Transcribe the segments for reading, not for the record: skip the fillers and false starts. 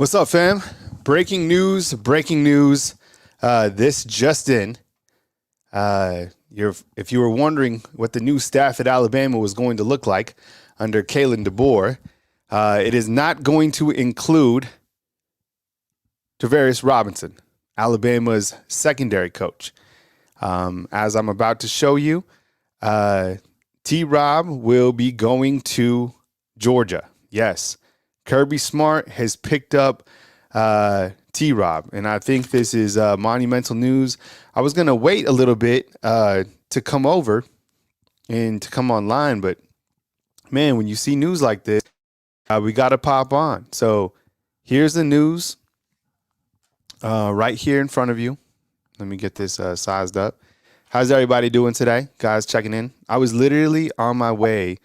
What's up, fam? Breaking news. This just in. If you were wondering what the new staff at Alabama was going to look like under Kalen DeBoer, it is not going to include Travarius Robinson, Alabama's secondary coach. As I'm about to show you, T-Rob will be going to Georgia. Yes. Kirby Smart has picked up T-Rob, and I think this is monumental news. I was going to wait a little bit to come over and to come online, but, man, when you see news like this, we got to pop on. So here's the news right here in front of you. Let me get this sized up. How's everybody doing today? Guys checking in. I was literally on my way.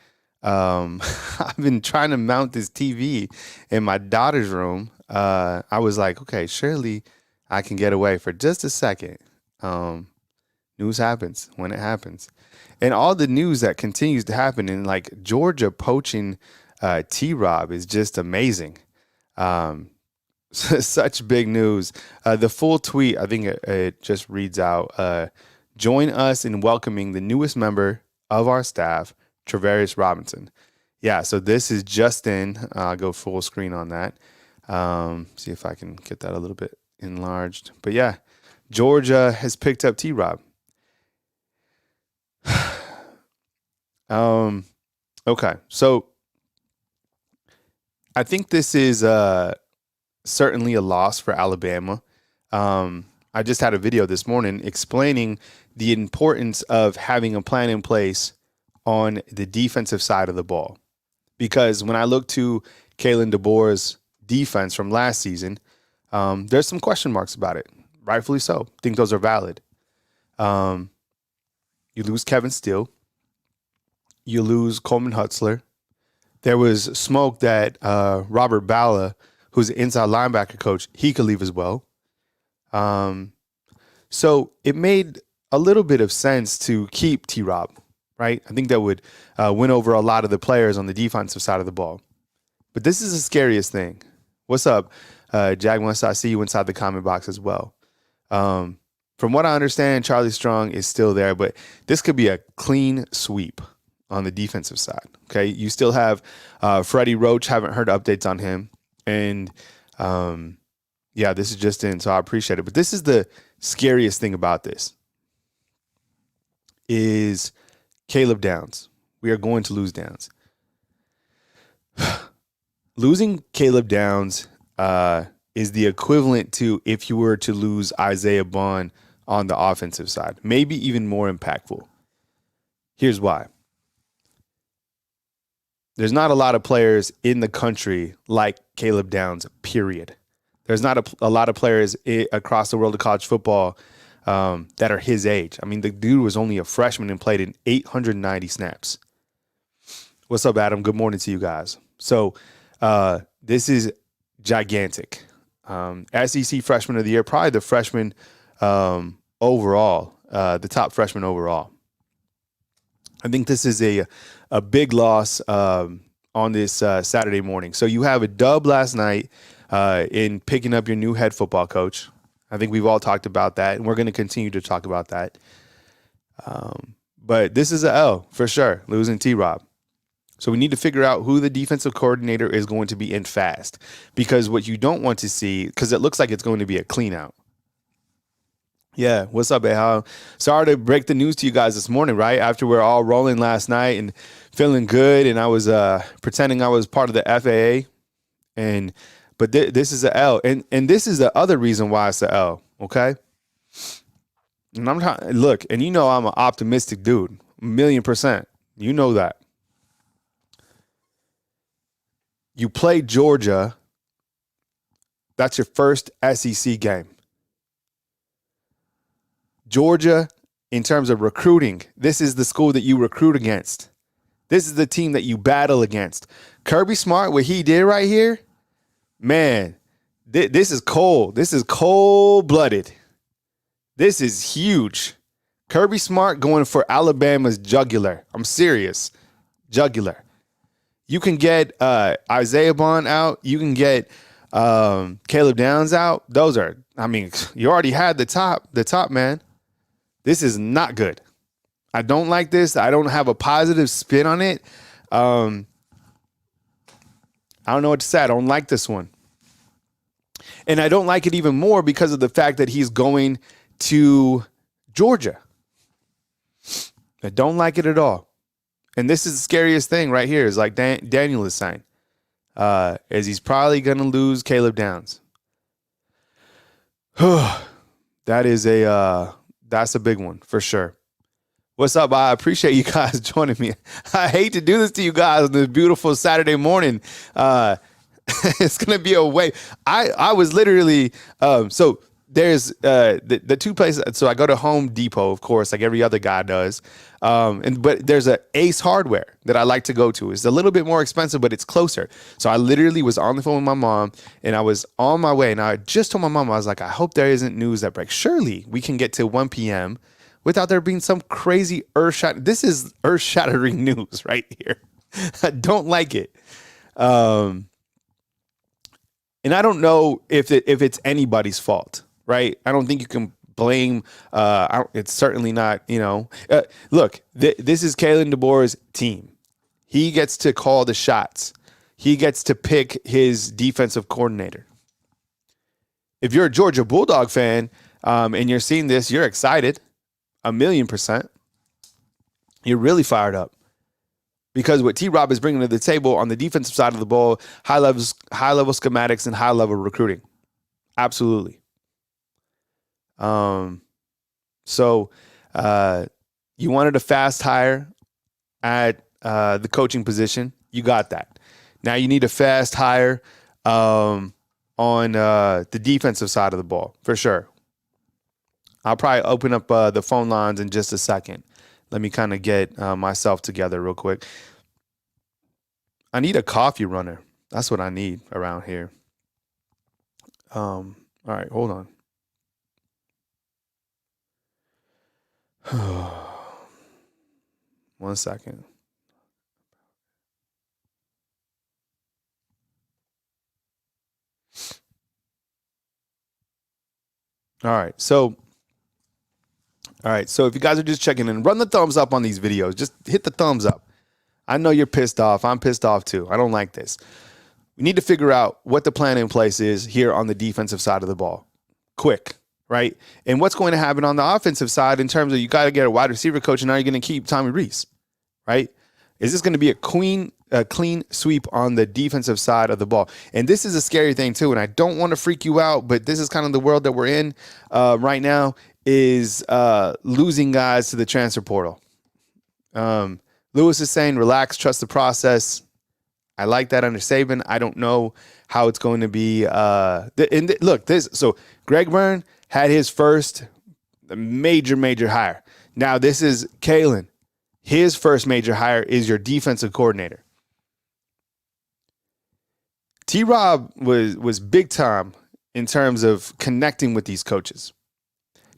I've been trying to mount this TV in my daughter's room. I was like, okay, surely I can get away for just a second. News happens when it happens. And all the news that continues to happen in like Georgia poaching T-Rob is just amazing. Such big news. The full tweet, I think it just reads out, join us in welcoming the newest member of our staff, Travarius Robinson. Yeah, so this is just in. I'll go full screen on that. See if I can get that a little bit enlarged. But yeah, Georgia has picked up T-Rob. Okay, so I think this is certainly a loss for Alabama. I just had a video this morning explaining the importance of having a plan in place on the defensive side of the ball. Because when I look to Kalen DeBoer's defense from last season, there's some question marks about it. Rightfully so. I think those are valid. You lose Kevin Steele. You lose Coleman Hutzler. There was smoke that Robert Bala, who's an inside linebacker coach, he could leave as well. So it made a little bit of sense to keep T-Rob. Right? I think that would win over a lot of the players on the defensive side of the ball. But this is the scariest thing. What's up, Jagmas? I see you inside the comment box as well. From what I understand, Charlie Strong is still there, but this could be a clean sweep on the defensive side. Okay, you still have Freddie Roach. Haven't heard updates on him. And, yeah, this is just in, so I appreciate it. But this is the scariest thing about this is Caleb Downs. We are going to lose Downs. Losing Caleb Downs is the equivalent to if you were to lose Isaiah Bond on the offensive side, maybe even more impactful. Here's why. There's not a lot of players in the country like Caleb Downs, period. There's not a lot of players across the world of college football that are his age. I mean, the dude was only a freshman and played in 890 snaps. What's up, Adam? Good morning to you guys. So this is gigantic. SEC Freshman of the Year, probably the freshman overall, the top freshman overall. I think this is a big loss on this Saturday morning. So you have a dub last night in picking up your new head football coach. I think we've all talked about that, and we're going to continue to talk about that. But this is an L for sure, losing T-Rob. So we need to figure out who the defensive coordinator is going to be in fast. Because what you don't want to see, because it looks like it's going to be a clean out. Yeah, what's up, Ehal? Sorry to break the news to you guys this morning, right? After we're all rolling last night and feeling good, and I was pretending I was part of the FAA. But this is a L, and this is the other reason why it's a L. Okay, and I'm trying look, and you know I'm an optimistic dude, 1,000,000%. You know that. You play Georgia. That's your first SEC game. Georgia, in terms of recruiting, this is the school that you recruit against. This is the team that you battle against. Kirby Smart, what he did right here. Man, this is cold. This is cold-blooded. This is huge. Kirby Smart going for Alabama's jugular. I'm serious. Jugular. You can get Isaiah Bond out. You can get Caleb Downs out. Those are, I mean, you already had the top man. This is not good. I don't like this. I don't have a positive spin on it. I don't know what to say. I don't like this one. And I don't like it even more because of the fact that he's going to Georgia. I don't like it at all. And this is the scariest thing right here is like Daniel is saying, is he's probably going to lose Caleb Downs. That's a big one for sure. What's up? I appreciate you guys joining me. I hate to do this to you guys on this beautiful Saturday morning. It's going to be a way. I was literally, so there's the two places. So I go to Home Depot, of course, like every other guy does. But there's a Ace Hardware that I like to go to. It's a little bit more expensive, but it's closer. So I literally was on the phone with my mom and I was on my way. And I just told my mom, I was like, I hope there isn't news that breaks. Surely we can get to 1 p.m. without there being some crazy this is earth-shattering news right here. I don't like it. And I don't know if it's anybody's fault, right? I don't think you can blame. It's certainly not, look, this is Kalen DeBoer's team. He gets to call the shots. He gets to pick his defensive coordinator. If you're a Georgia Bulldog fan and you're seeing this, you're excited. 1,000,000%. You're really fired up because what T-Rob is bringing to the table on the defensive side of the ball, high level schematics and high level recruiting. Absolutely. So you wanted a fast hire at the coaching position. You got that. Now you need a fast hire on the defensive side of the ball for sure. I'll probably open up the phone lines in just a second. Let me kind of get myself together real quick. I need a coffee runner. That's what I need around here. All right, hold on. One second. All right, so if you guys are just checking in, run the thumbs up on these videos. Just hit the thumbs up. I know you're pissed off. I'm pissed off too. I don't like this. We need to figure out what the plan in place is here on the defensive side of the ball. Quick, right? And what's going to happen on the offensive side in terms of you got to get a wide receiver coach and now you're going to keep Tommy Rees, right? Is this going to be a clean sweep on the defensive side of the ball? And this is a scary thing too. And I don't want to freak you out, but this is kind of the world that we're in right now is losing guys to the transfer portal. Lewis is saying, relax, trust the process. I like that under Saban. I don't know how it's going to be. So Greg Byrne had his first major hire. Now this is Kalen. His first major hire is your defensive coordinator. T-Rob was big time in terms of connecting with these coaches.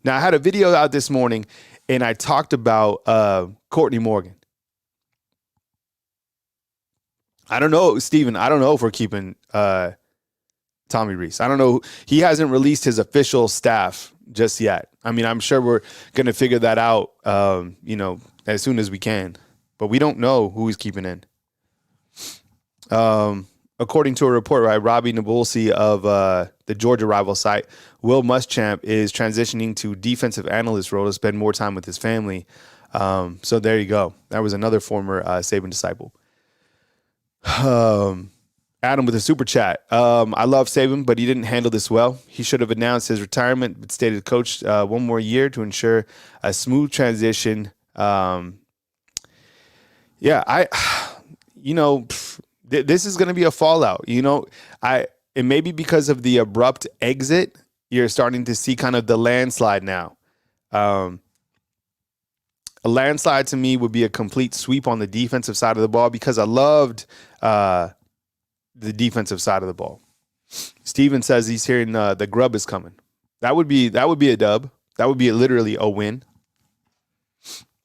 Now, I had a video out this morning, and I talked about Courtney Morgan. I don't know, Steven. I don't know if we're keeping Tommy Rees. I don't know. He hasn't released his official staff just yet. I mean, I'm sure we're going to figure that out, as soon as we can. But we don't know who he's keeping in. According to a report by Robbie Nabulsi of the Georgia rival site, Will Muschamp is transitioning to defensive analyst role to spend more time with his family. So there you go. That was another former Saban disciple. Adam with a super chat. I love Saban, but he didn't handle this well. He should have announced his retirement, but stayed coach one more year to ensure a smooth transition. This is going to be a fallout. It may be because of the abrupt exit. You're starting to see kind of the landslide now. A landslide to me would be a complete sweep on the defensive side of the ball because I loved the defensive side of the ball. Steven says he's hearing the grub is coming. That would be a dub. That would be literally a win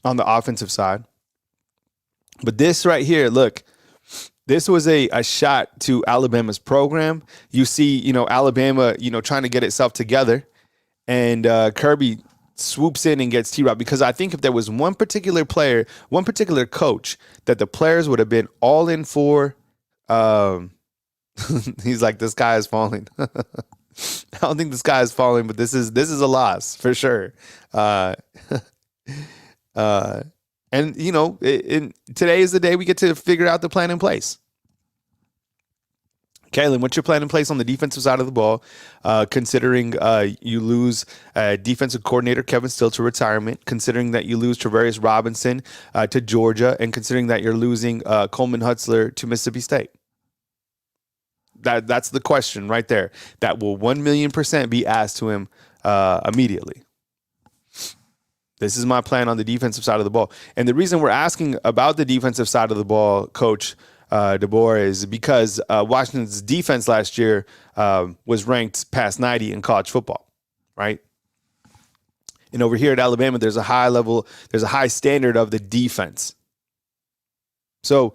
on the offensive side. But this right here, look, This was a shot to Alabama's program. You see, Alabama, trying to get itself together, and Kirby swoops in and gets T-Rob, because I think if there was one particular player, one particular coach that the players would have been all in for, he's like, the sky is falling. I don't think the sky is falling, but this is a loss for sure. And today is the day we get to figure out the plan in place. Kalen, what's your plan in place on the defensive side of the ball, considering you lose defensive coordinator Kevin Still to retirement, considering that you lose Travarius Robinson to Georgia, and considering that you're losing Coleman Hutzler to Mississippi State? That's the question right there. That will 1,000,000% be asked to him immediately. This is my plan on the defensive side of the ball. And the reason we're asking about the defensive side of the ball, Coach DeBoer, is because Washington's defense last year was ranked past 90 in college football, right? And over here at Alabama, there's a high standard of the defense. So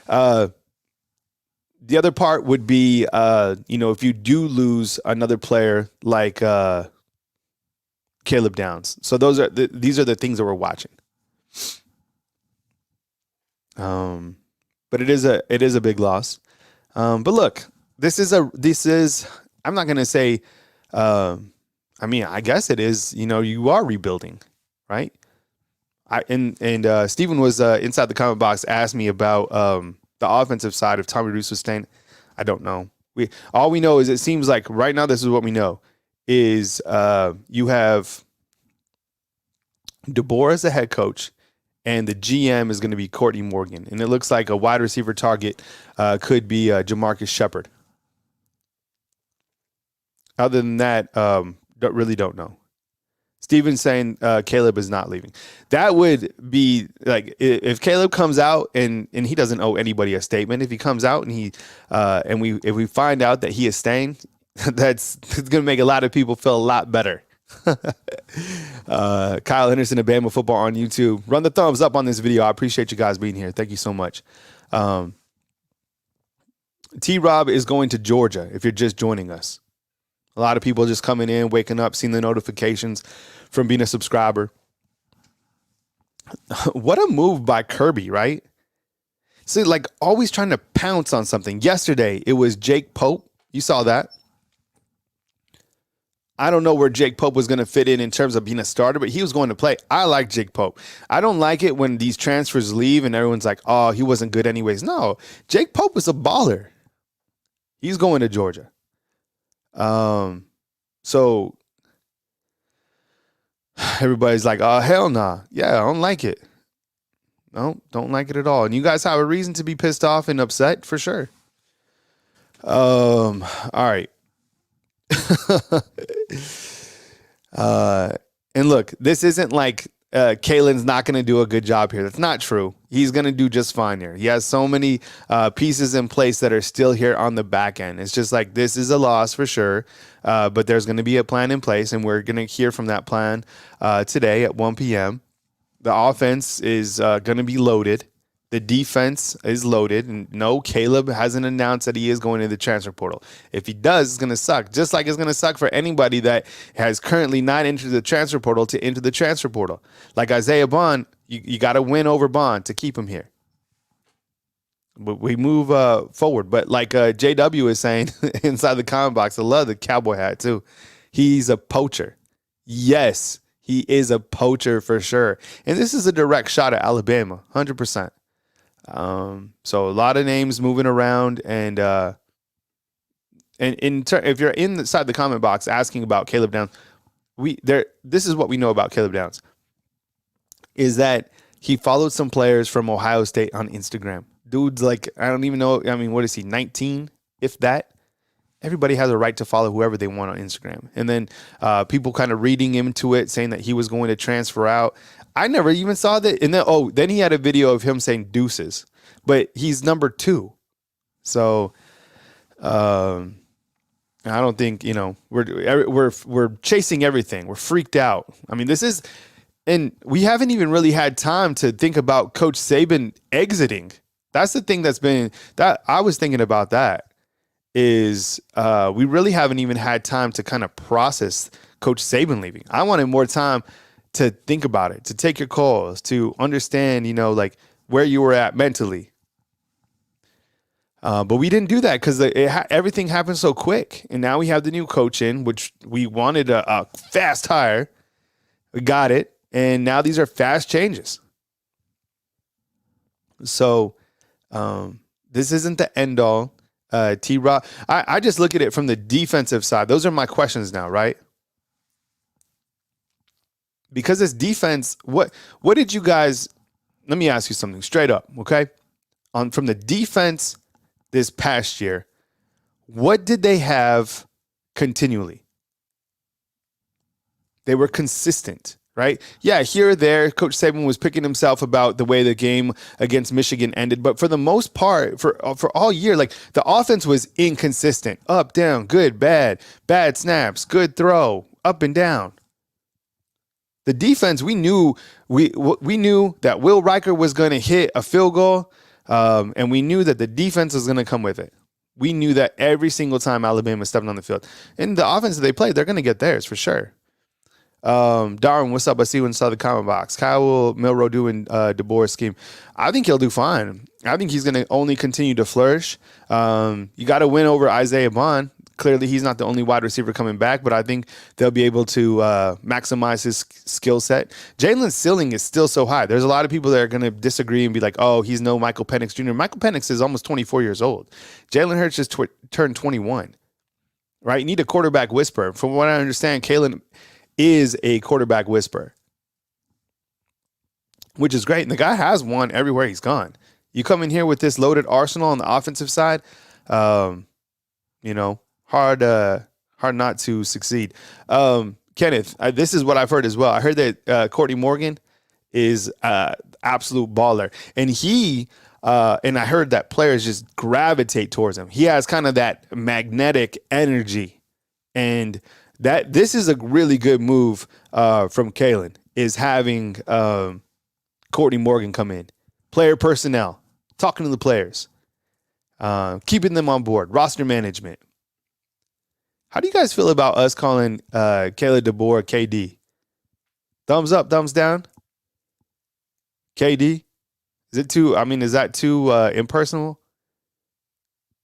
the other part would be, if you do lose another player like Caleb Downs. So these are the things that we're watching. But it is a big loss. But look, this is I'm not going to say, I guess it is, you are rebuilding, right? Steven was inside the comment box, asked me about the offensive side of Tommy Rees was staying. I don't know. All we know is it seems like right now, this is what we know is you have DeBoer as the head coach, and the GM is going to be Courtney Morgan. And it looks like a wide receiver target could be Jamarcus Shepard. Other than that, don't know. Steven's saying Caleb is not leaving. That would be like if Caleb comes out and he doesn't owe anybody a statement. If he comes out and if we find out that he is staying, it's going to make a lot of people feel a lot better. Kyle Henderson of Bama Football on YouTube. Run the thumbs up on this video. I appreciate you guys being here. Thank you so much. T-Rob is going to Georgia if you're just joining us. A lot of people just coming in, waking up, seeing the notifications from being a subscriber. What a move by Kirby, right? See, like always trying to pounce on something. Yesterday, it was Jake Pope. You saw that. I don't know where Jake Pope was going to fit in terms of being a starter, but he was going to play. I like Jake Pope. I don't like it when these transfers leave and everyone's like, oh, he wasn't good anyways. No, Jake Pope is a baller. He's going to Georgia. So everybody's like, oh, hell nah. Yeah, I don't like it. No, don't like it at all. And you guys have a reason to be pissed off and upset for sure. All right. And look, this isn't like Kalen's not going to do a good job here. That's not true. He's going to do just fine here. He has so many pieces in place that are still here on the back end. It's just like this is a loss for sure, but there's going to be a plan in place, and we're going to hear from that plan today at 1 p.m. The offense is going to be loaded. The defense is loaded. And no, Caleb hasn't announced that he is going to the transfer portal. If he does, it's going to suck. Just like it's going to suck for anybody that has currently not entered the transfer portal to enter the transfer portal. Like Isaiah Bond, you got to win over Bond to keep him here. But we move forward. But like JW is saying inside the comment box, I love the cowboy hat too. He's a poacher. Yes, he is a poacher for sure. And this is a direct shot at Alabama, 100%. So a lot of names moving around, and if you're inside the comment box asking about Caleb Downs, this is what we know about Caleb Downs is that he followed some players from Ohio State on Instagram. Dude's like, I don't even know. I mean, what is he, 19, if that? Everybody has a right to follow whoever they want on Instagram. And then people kind of reading into it, saying that he was going to transfer out. I never even saw that. And then he had a video of him saying deuces, but he's number 2. So I don't think, we're chasing everything. We're freaked out. I mean, and we haven't even really had time to think about Coach Saban exiting. That's the thing that I was thinking about that is we really haven't even had time to kind of process Coach Saban leaving. I wanted more time to think about it, to take your calls, to understand, like where you were at mentally. But we didn't do that because everything happened so quick. And now we have the new coach in, which we wanted a fast hire. We got it. And now these are fast changes. So this isn't the end all. T-Rob, I just look at it from the defensive side. Those are my questions now, right? Because this defense, what did you guys, let me ask you something straight up, okay? From the defense this past year, what did they have continually? They were consistent, right? Yeah, here or there, Coach Saban was picking himself about the way the game against Michigan ended. But for the most part, for all year, like the offense was inconsistent. Up, down, good, bad snaps, good throw, up and down. The defense, we knew that Will Riker was going to hit a field goal, and we knew that the defense was going to come with it. We knew that every single time Alabama stepped on the field. And the offense that they played, they're going to get theirs for sure. Darwin, what's up? I see you inside the comment box. How will Milroe do in DeBoer's scheme? I think he'll do fine. I think he's going to only continue to flourish. You got to win over Isaiah Bond. Clearly, he's not the only wide receiver coming back, but I think they'll be able to maximize his skill set. Jalen's ceiling is still so high. There's a lot of people that are going to disagree and be like, oh, he's no Michael Penix Jr. Michael Penix is almost 24 years old. Jalen Hurts just turned 21, right? You need a quarterback whisperer. From what I understand, Kalen is a quarterback whisperer, which is great. And the guy has won everywhere he's gone. You come in here with this loaded arsenal on the offensive side, hard not to succeed. Kenneth, this is what I've heard as well. I heard that Courtney Morgan is absolute baller. And and I heard that players just gravitate towards him. He has kind of that magnetic energy. And this is a really good move from Kalen, is having Courtney Morgan come in. Player personnel, talking to the players, keeping them on board, roster management. How do you guys feel about us calling Kalen DeBoer KD? Thumbs up, thumbs down? KD? Is that too impersonal?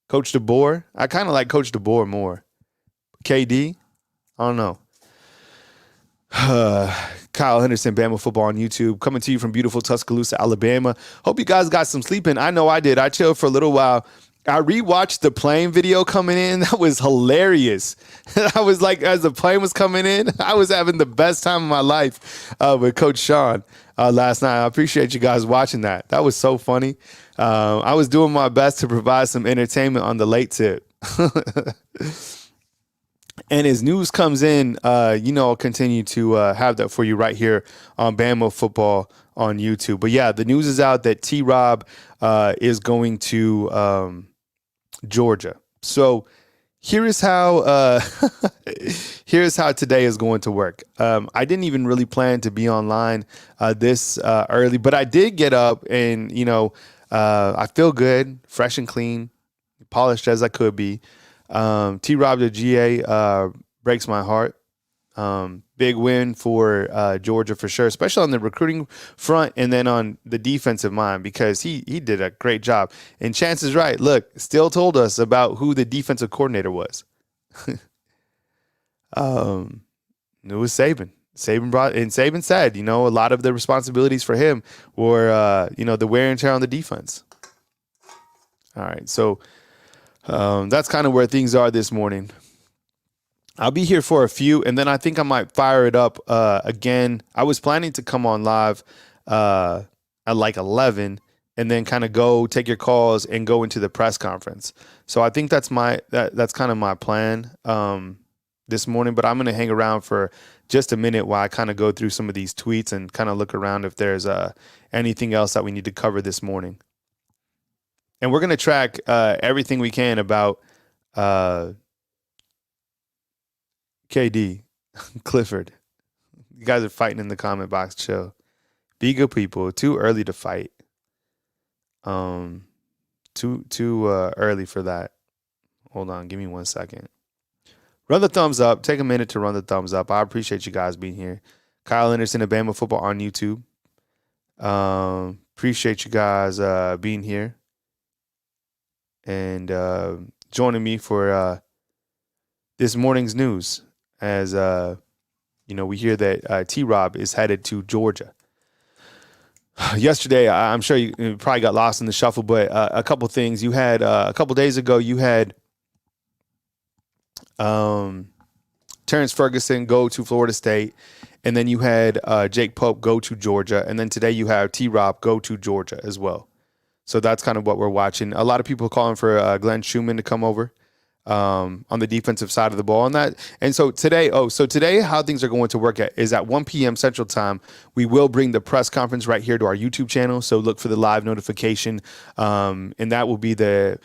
Coach DeBoer? I kind of like Coach DeBoer more. KD? I don't know. Kyle Henderson, Bama Football on YouTube, coming to you from beautiful Tuscaloosa, Alabama. Hope you guys got some sleep in. I know I did. I chilled for a little while. I rewatched the plane video coming in. That was hilarious. I was like, as the plane was coming in, I was having the best time of my life with Coach Sean last night. I appreciate you guys watching that. That was so funny. I was doing my best to provide some entertainment on the late tip. And as news comes in, I'll continue to have that for you right here on Bama Football on YouTube. But yeah, the news is out that T-Rob is going to Georgia. So here's how today is going to work. I didn't even really plan to be online this early, but I did get up and I feel good, fresh and clean, polished as I could be. T-Rob to GA breaks my heart. Big win for Georgia for sure, especially on the recruiting front and then on the defensive mind, because he did a great job. And Chance is right. Look, still told us about who the defensive coordinator was. It was Saban. Saban said, a lot of the responsibilities for him were, the wear and tear on the defense. All right, so that's kind of where things are this morning. I'll be here for a few, and then I think I might fire it up again. I was planning to come on live at like 11 and then kind of go take your calls and go into the press conference. So I think that's kind of my plan this morning, but I'm going to hang around for just a minute while I kind of go through some of these tweets and kind of look around if there's anything else that we need to cover this morning. And we're going to track everything we can about KD, Clifford. You guys are fighting in the comment box. Chill. Be good people. Too early to fight. too early for that. Hold on, give me 1 second. Run the thumbs up. Take a minute to run the thumbs up. I appreciate you guys being here. Kyle Anderson, Alabama Football on YouTube. Appreciate you guys being here and joining me for this morning's news. As we hear that T-Rob is headed to Georgia. Yesterday, I'm sure you probably got lost in the shuffle, but a couple things. You had a couple days ago, you had Terrence Ferguson go to Florida State, and then you had Jake Pope go to Georgia, and then today you have T-Rob go to Georgia as well. So that's kind of what we're watching. A lot of people calling for Glenn Schumann to come over on the defensive side of the ball. So today, how things are going to work is at 1 p.m. Central Time, we will bring the press conference right here to our YouTube channel. So look for the live notification, and that will be the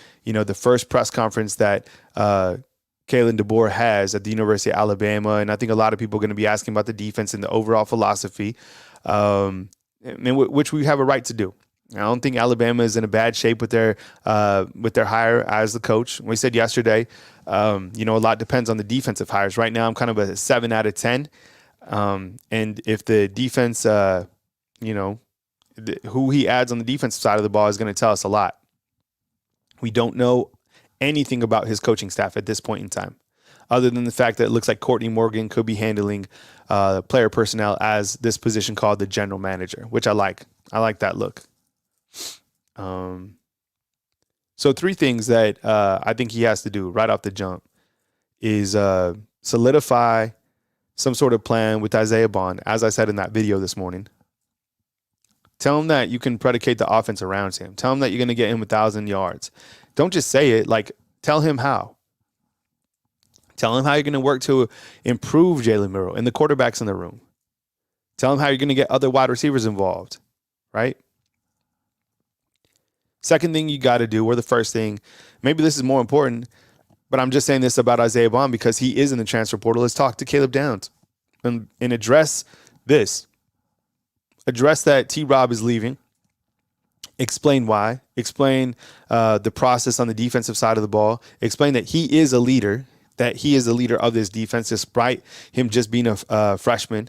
first press conference that Kalen DeBoer has at the University of Alabama. And I think a lot of people are going to be asking about the defense and the overall philosophy, which we have a right to do. I don't think Alabama is in a bad shape with their hire as the coach. We said yesterday, a lot depends on the defensive hires. Right now, I'm kind of a 7 out of 10. And if the defense, who he adds on the defensive side of the ball is going to tell us a lot. We don't know anything about his coaching staff at this point in time, other than the fact that it looks like Courtney Morgan could be handling player personnel as this position called the general manager, which I like. I like that look. So 3 things that I think he has to do right off the jump is solidify some sort of plan with Isaiah Bond, as I said in that video this morning. Tell him that you can predicate the offense around him. Tell him that you're going to get him 1,000 yards. Don't just say it. Tell him how. Tell him how you're going to work to improve Jalen Murrow and the quarterbacks in the room. Tell him how you're going to get other wide receivers involved, right? Second thing you got to do, or the first thing, maybe this is more important, but I'm just saying this about Isaiah Bond because he is in the transfer portal, is talk to Caleb Downs and address this. Address that T-Rob is leaving. Explain why. Explain the process on the defensive side of the ball. Explain that he is a leader, of this defense, despite him just being a freshman.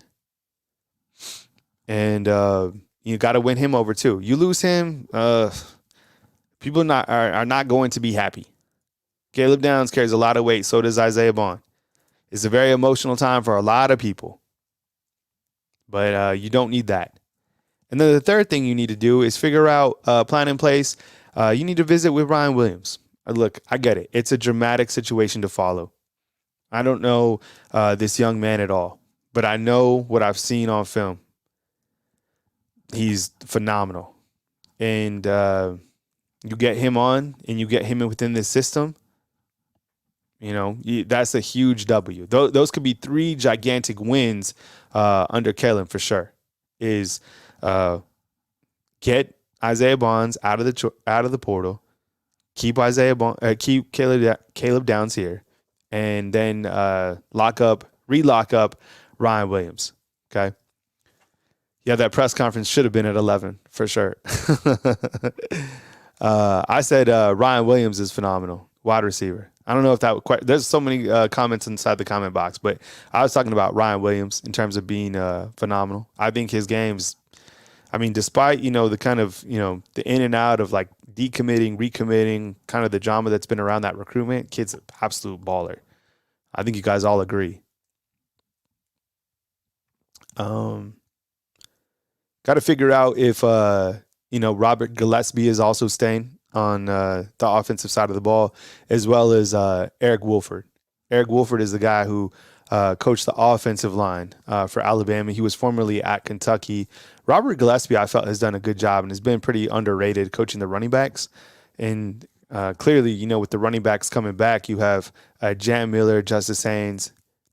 And you got to win him over too. You lose him, people are not going to be happy. Caleb Downs carries a lot of weight. So does Isaiah Bond. It's a very emotional time for a lot of people. But you don't need that. And then the third thing you need to do is figure out a plan in place. You need to visit with Ryan Williams. Look, I get it. It's a dramatic situation to follow. I don't know this young man at all, but I know what I've seen on film. He's phenomenal. And you get him on and you get him within this system, that's a huge W. Those could be 3 gigantic wins under Kalen for sure. Is get Isaiah Bonds out of the portal, keep Caleb Downs here, and then relock up Ryan Williams. Okay. Yeah, that press conference should have been at 11 for sure. I said Ryan Williams is phenomenal, wide receiver. I don't know if that would there's so many comments inside the comment box, but I was talking about Ryan Williams in terms of being phenomenal. I think his game's, despite, the kind of, the in and out of like decommitting, recommitting, kind of the drama that's been around that recruitment, kid's an absolute baller. I think you guys all agree. Got to figure out if, Robert Gillespie is also staying on the offensive side of the ball, as well as Eric Wolford. Eric Wolford is the guy who coached the offensive line for Alabama. He was formerly at Kentucky. Robert Gillespie, I felt, has done a good job and has been pretty underrated coaching the running backs. And clearly, with the running backs coming back, you have Jam Miller, Justice Haynes.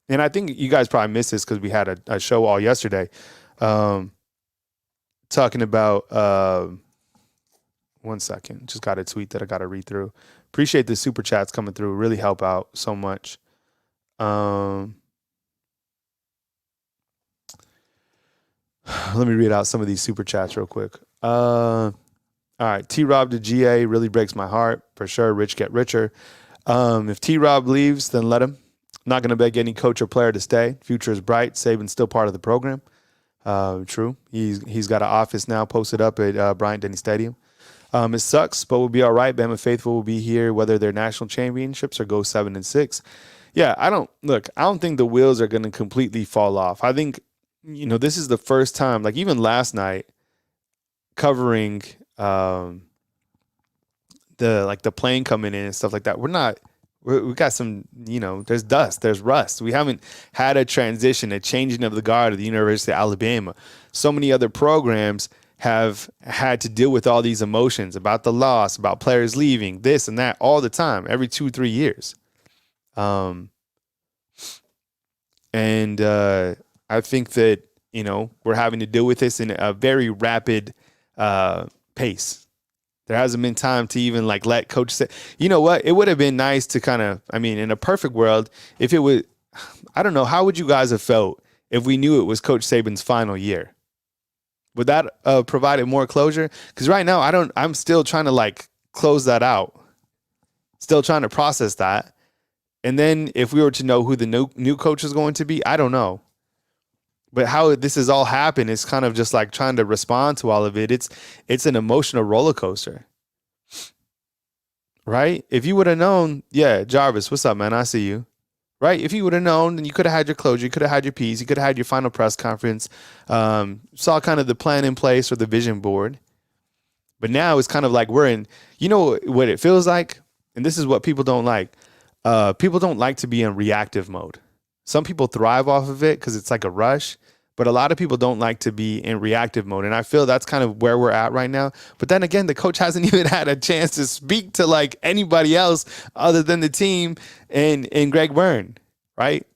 And I think you guys probably missed this because we had a show all yesterday talking about 1 second. Just got a tweet that I got to read through. Appreciate the super chats coming through. Really help out so much. Let me read out some of these super chats real quick. All All right, T-Rob to GA really breaks my heart for sure. Rich get richer. If T-Rob leaves, then let him. Not going to beg any coach or player to stay. Future is bright. Saban's still part of the program. True. He's got an office now posted up at Bryant-Denny Stadium. It sucks, but we'll be all right. Bama faithful will be here, whether they're national championships or go 7-6. Yeah, I don't think the wheels are going to completely fall off. I think, this is the first time, like even last night, covering the plane coming in and stuff like that. We got some, there's dust, there's rust. We haven't had a transition, a changing of the guard at the University of Alabama. So many other programs have had to deal with all these emotions about the loss, about players leaving, this and that all the time, every 2-3 years. I think that, we're having to deal with this in a very rapid pace. There hasn't been time to even let coach say, you know what? It would have been nice to in a perfect world, if it was, I don't know, how would you guys have felt if we knew it was Coach Saban's final year? Would that provided more closure? Because right now I'm still trying to close that out. Still trying to process that. And then if we were to know who the new coach is going to be, I don't know. But how this has all happened is kind of just trying to respond to all of it. It's an emotional roller coaster. Right? If you would have known, yeah, Jarvis, what's up, man? I see you. Right? If you would have known, then you could have had your closure, you could have had your piece, you could have had your final press conference, saw kind of the plan in place or the vision board. But now it's kind of we're in, what it feels like? And this is what people don't like. People don't like to be in reactive mode. Some people thrive off of it because it's like a rush, but a lot of people don't like to be in reactive mode. And I feel that's kind of where we're at right now. But then again, the coach hasn't even had a chance to speak to anybody else other than the team and Greg Byrne, right?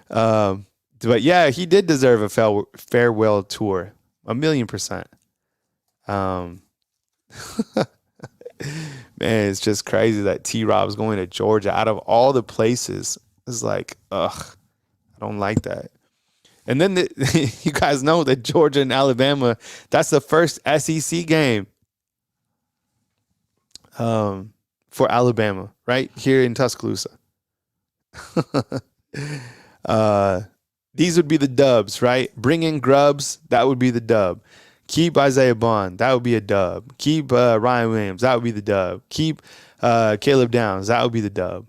But yeah, he did deserve a farewell tour, 1,000,000%. Man, it's just crazy that T-Rob's going to Georgia out of all the places. It's ugh, I don't like that. And then you guys know that Georgia and Alabama, that's the first SEC game for Alabama, right here in Tuscaloosa. These would be the dubs, right? Bring in Grubbs, that would be the dub. Keep Isaiah Bond, that would be a dub. Keep Ryan Williams, that would be the dub. Keep Caleb Downs, that would be the dub.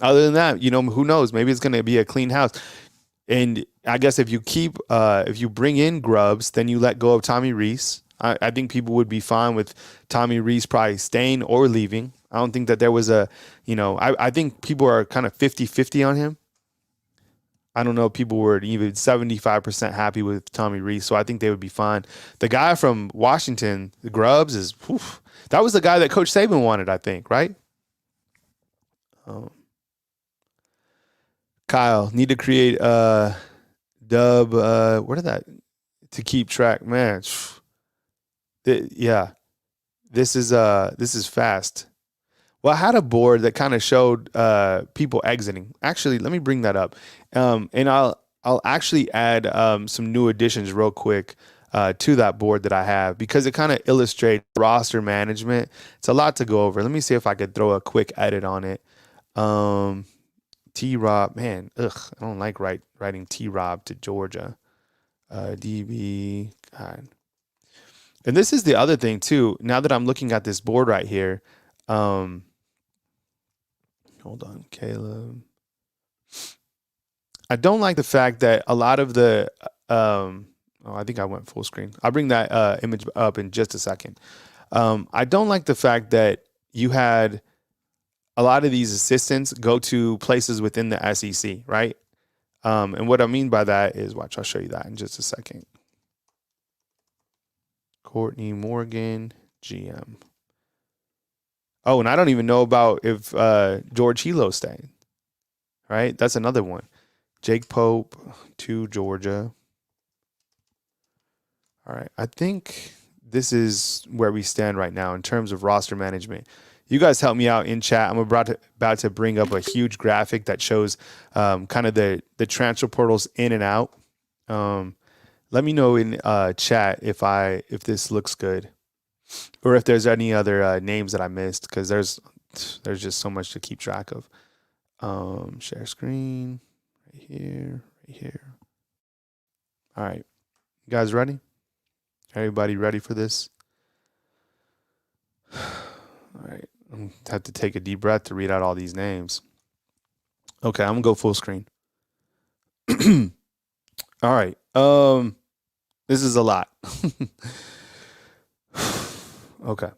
Other than that, who knows? Maybe it's going to be a clean house. And I guess if you bring in Grubbs, then you let go of Tommy Rees. I think people would be fine with Tommy Rees probably staying or leaving. I don't think that there was I think people are kind of 50-50 on him. I don't know if people were even 75% happy with Tommy Rees, so I think they would be fine. The guy from Washington, Grubbs, that was the guy that Coach Saban wanted, I think, right? Kyle, need to create a dub. What is that? To keep track, man. Yeah, this is fast. Well, I had a board that kind of showed people exiting. Actually, let me bring that up, and I'll actually add some new additions real quick to that board that I have because it kind of illustrates roster management. It's a lot to go over. Let me see if I could throw a quick edit on it. T-Rob, man, I don't like writing T-Rob to Georgia. DB, God. And this is the other thing, too. Now that I'm looking at this board right here, hold on, Caleb. I don't like the fact that a lot of the I think I went full screen. I'll bring that image up in just a second. I don't like the fact that you had a lot of these assistants go to places within the SEC, right? And what I mean by that is, watch, I'll show you that in just a second. Courtney Morgan, GM. Oh, and I don't even know about if George Hilo's staying, right? That's another one. Jake Pope to Georgia. All right. I think this is where we stand right now in terms of roster management. You guys help me out in chat. I'm about to bring up a huge graphic that shows kind of the transfer portals in and out. Let me know in chat if this looks good, or if there's any other names that I missed, because there's just so much to keep track of. Share screen right here, right here. All right, you guys ready? Everybody ready for this? All right, I have to take a deep breath to read out all these names. Okay, I'm gonna go full screen. All right. This is a lot. Okay.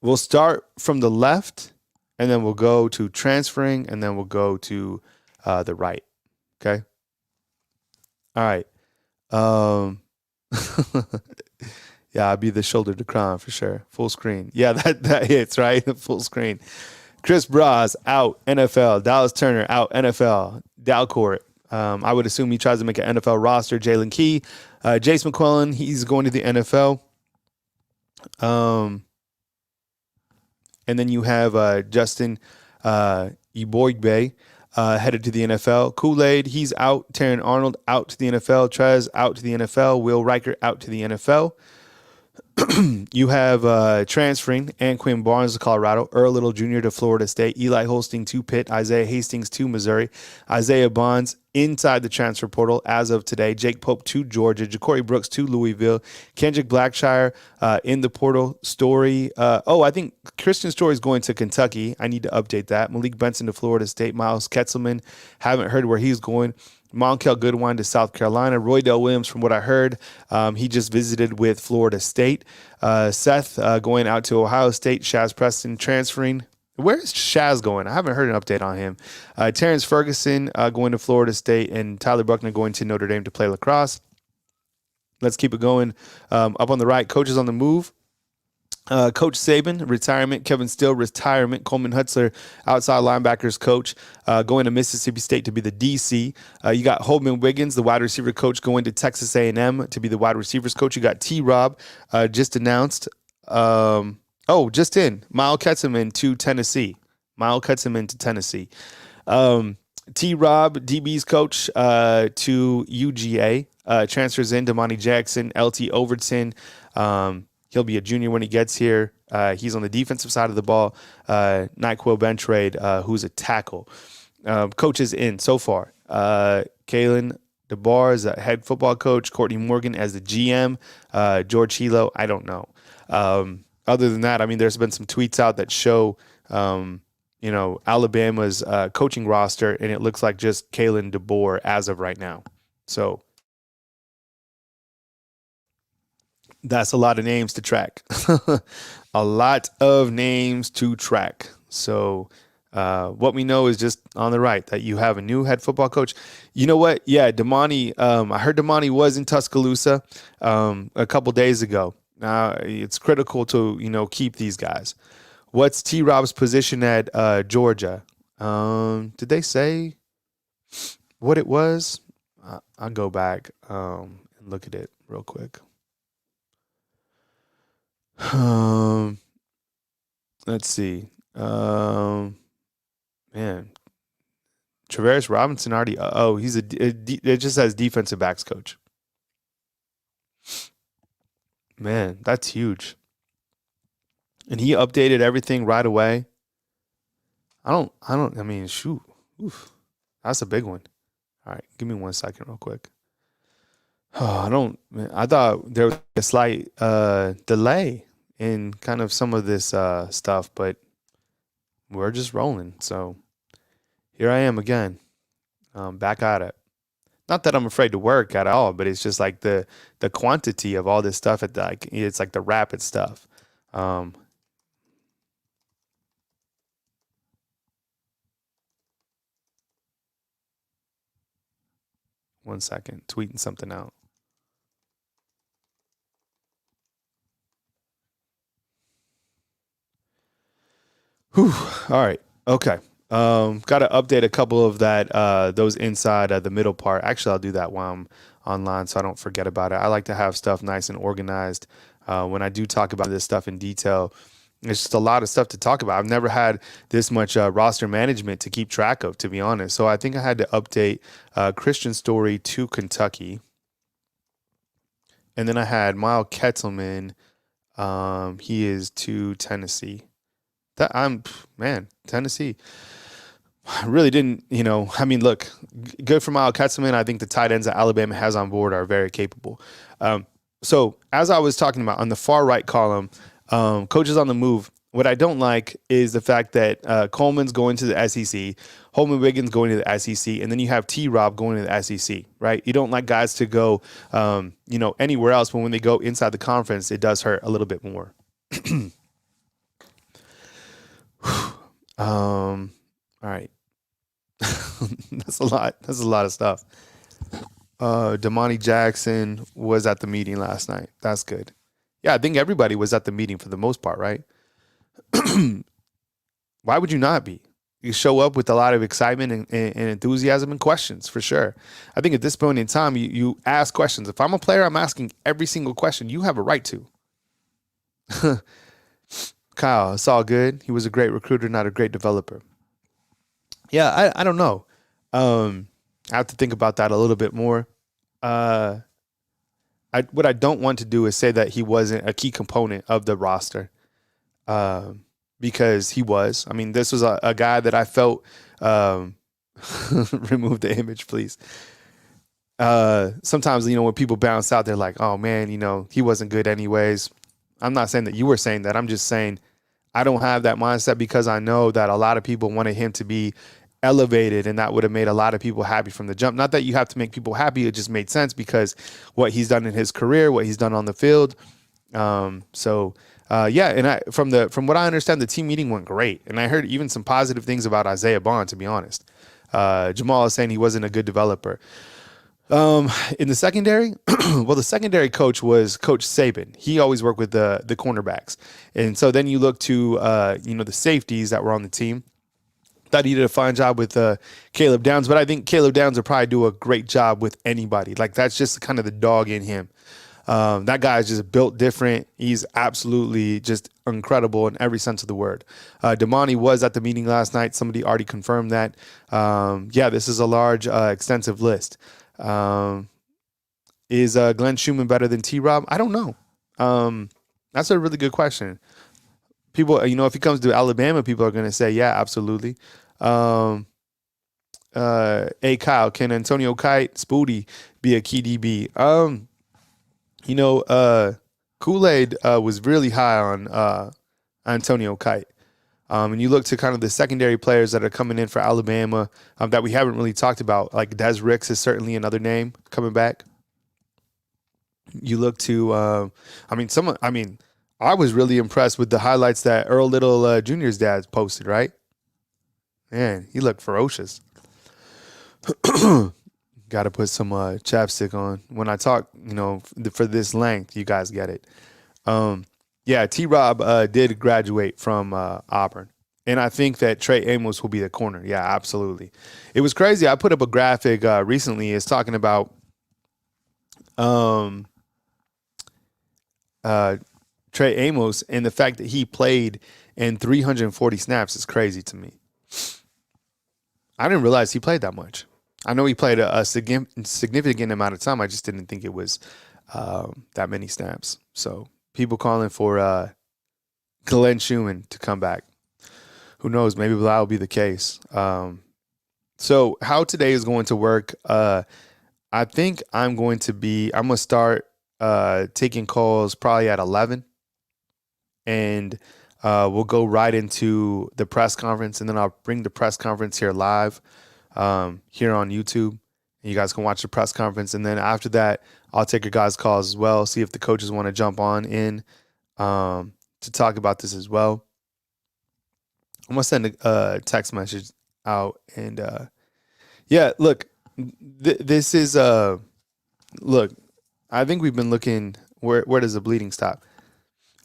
We'll start from the left, and then we'll go to transferring, and then we'll go to the right. Okay. All right. Yeah, I'll be the shoulder to crown for sure. Full screen. Yeah, that hits, right? Full screen. Chris Braz out, NFL. Dallas Turner out, NFL. Dalcourt. I would assume he tries to make an NFL roster. Jalen Key. Jace McClellan, he's going to the NFL. And then you have Justin Eboigbe headed to the NFL. Kool-Aid, he's out. Taron Arnold out to the NFL. Trez out to the NFL. Will Riker out to the NFL. You have transferring Anquin Barnes to Colorado, Earl Little Jr. to Florida State, Eli Holsting to Pitt, Isaiah Hastings to Missouri, Isaiah Bonds inside the transfer portal as of today, Jake Pope to Georgia, Ja'Cory Brooks to Louisville, Kendrick Blackshire in the portal. Story. I think Christian Story is going to Kentucky. I need to update that. Malik Benson to Florida State, Miles Ketzelman, haven't heard where he's going. Monkel Goodwine to South Carolina. Roydell Williams, from what I heard, he just visited with Florida State. Seth going out to Ohio State. Shaz Preston transferring. Where's Shaz going? I haven't heard an update on him. Terrence Ferguson going to Florida State, and Tyler Buckner going to Notre Dame to play lacrosse. Let's keep it going. Up on the right, coaches on the move. Coach Saban, retirement. Kevin Steele, retirement. Coleman Hutzler, outside linebackers coach, going to Mississippi State to be the DC. You got Holman Wiggins, the wide receiver coach, going to Texas A&M to be the wide receivers coach. You got T-Rob, just announced. Just in. Miles Ketzelman to Tennessee. T-Rob, DB's coach, to UGA. Transfers in Damani Jackson, LT Overton. He'll be a junior when he gets here. He's on the defensive side of the ball. Nyquil Bentrade, who's a tackle. Coaches in so far. Kalen DeBoer is a head football coach. Courtney Morgan as the GM. George Hilo, I don't know. Other than that, I mean, there's been some tweets out that show, Alabama's coaching roster, and it looks like just Kalen DeBoer as of right now. So that's a lot of names to track. A lot of names to track. So what we know is just on the right that you have a new head football coach. You know what? Yeah, Damani. I heard Damani was in Tuscaloosa a couple days ago. It's critical to keep these guys. What's T-Rob's position at Georgia? Did they say what it was? I'll go back and look at it real quick. Let's see. Man, Travaris Robinson already. It just says defensive backs coach. Man, that's huge. And he updated everything right away. I mean, shoot. Oof. That's a big one. All right, give me 1 second real quick. I thought there was a slight delay in kind of some of this stuff, but we're just rolling. So here I am again, back at it. Not that I'm afraid to work at all, but it's just like the quantity of all this stuff. It's like the rapid stuff. 1 second, tweeting something out. Whew. All right. Okay. Got to update a couple of those inside the middle part. Actually, I'll do that while I'm online so I don't forget about it. I like to have stuff nice and organized. When I do talk about this stuff in detail, it's just a lot of stuff to talk about. I've never had this much roster management to keep track of, to be honest. So I think I had to update Christian Story to Kentucky. And then I had Miles Ketzelman. He is to Tennessee. Tennessee. I really didn't, I mean, look, good for Miles Ketzelman. I think the tight ends that Alabama has on board are very capable. So as I was talking about on the far right column, coaches on the move, what I don't like is the fact that Coleman's going to the SEC, Holman Wiggins going to the SEC, and then you have T-Rob going to the SEC, right? You don't like guys to go, anywhere else, but when they go inside the conference, it does hurt a little bit more. All right. That's a lot. That's a lot of stuff. Damani Jackson was at the meeting last night. That's good. Yeah, I think everybody was at the meeting for the most part, right? Why would you not be? You show up with a lot of excitement and enthusiasm and questions, for sure. I think at this point in time, you ask questions. If I'm a player, I'm asking every single question. You have a right to. Kyle, it's all good. He was a great recruiter, not a great developer. Yeah, I don't know. I have to think about that a little bit more. What I don't want to do is say that he wasn't a key component of the roster, because he was. I mean, this was a guy that I felt remove the image, please. Sometimes, when people bounce out, they're like, oh, man, he wasn't good anyways. I'm not saying that you were saying that. I'm just saying I don't have that mindset because I know that a lot of people wanted him to be elevated, and that would have made a lot of people happy from the jump. Not that you have to make people happy. It just made sense because what he's done in his career, what he's done on the field. And from what I understand, the team meeting went great. And I heard even some positive things about Isaiah Bond, to be honest. Jamal is saying he wasn't a good developer. In the secondary, well, the secondary coach was Coach Saban. He always worked with the cornerbacks. And so then you look to, the safeties that were on the team. Thought he did a fine job with Caleb Downs, but I think Caleb Downs would probably do a great job with anybody. Like, that's just kind of the dog in him. That guy is just built different. He's absolutely just incredible in every sense of the word. Damani was at the meeting last night. Somebody already confirmed that. This is a large, extensive list. Is Glenn Schumann better than T-Rob? I don't know. That's a really good question. People, if he comes to Alabama, people are going to say, yeah, absolutely. Hey, Kyle, can Antonio Kite, Spooty be a key DB? Kool-Aid was really high on Antonio Kite. And you look to kind of the secondary players that are coming in for Alabama that we haven't really talked about, like Des Ricks is certainly another name coming back. You look to, I was really impressed with the highlights that Earl Little Jr.'s dad posted, right? Man, he looked ferocious. Got to put some chapstick on. When I talk, for this length, you guys get it. T-Rob did graduate from Auburn. And I think that Trey Amos will be the corner. Yeah, absolutely. It was crazy. I put up a graphic recently. It's talking about Trey Amos, and the fact that he played in 340 snaps is crazy to me. I didn't realize he played that much. I know he played a significant amount of time. I just didn't think it was that many snaps. So people calling for Glenn Schumann to come back. Who knows? Maybe that will be the case. So how today is going to work, I think I'm going to start taking calls probably at 11. And we'll go right into the press conference, and then I'll bring the press conference here live here on YouTube. And you guys can watch the press conference. And then after that, I'll take your guys' calls as well, see if the coaches want to jump on in to talk about this as well. I'm going to send a text message out. And, look, this is look, I think we've been looking, where does the bleeding stop?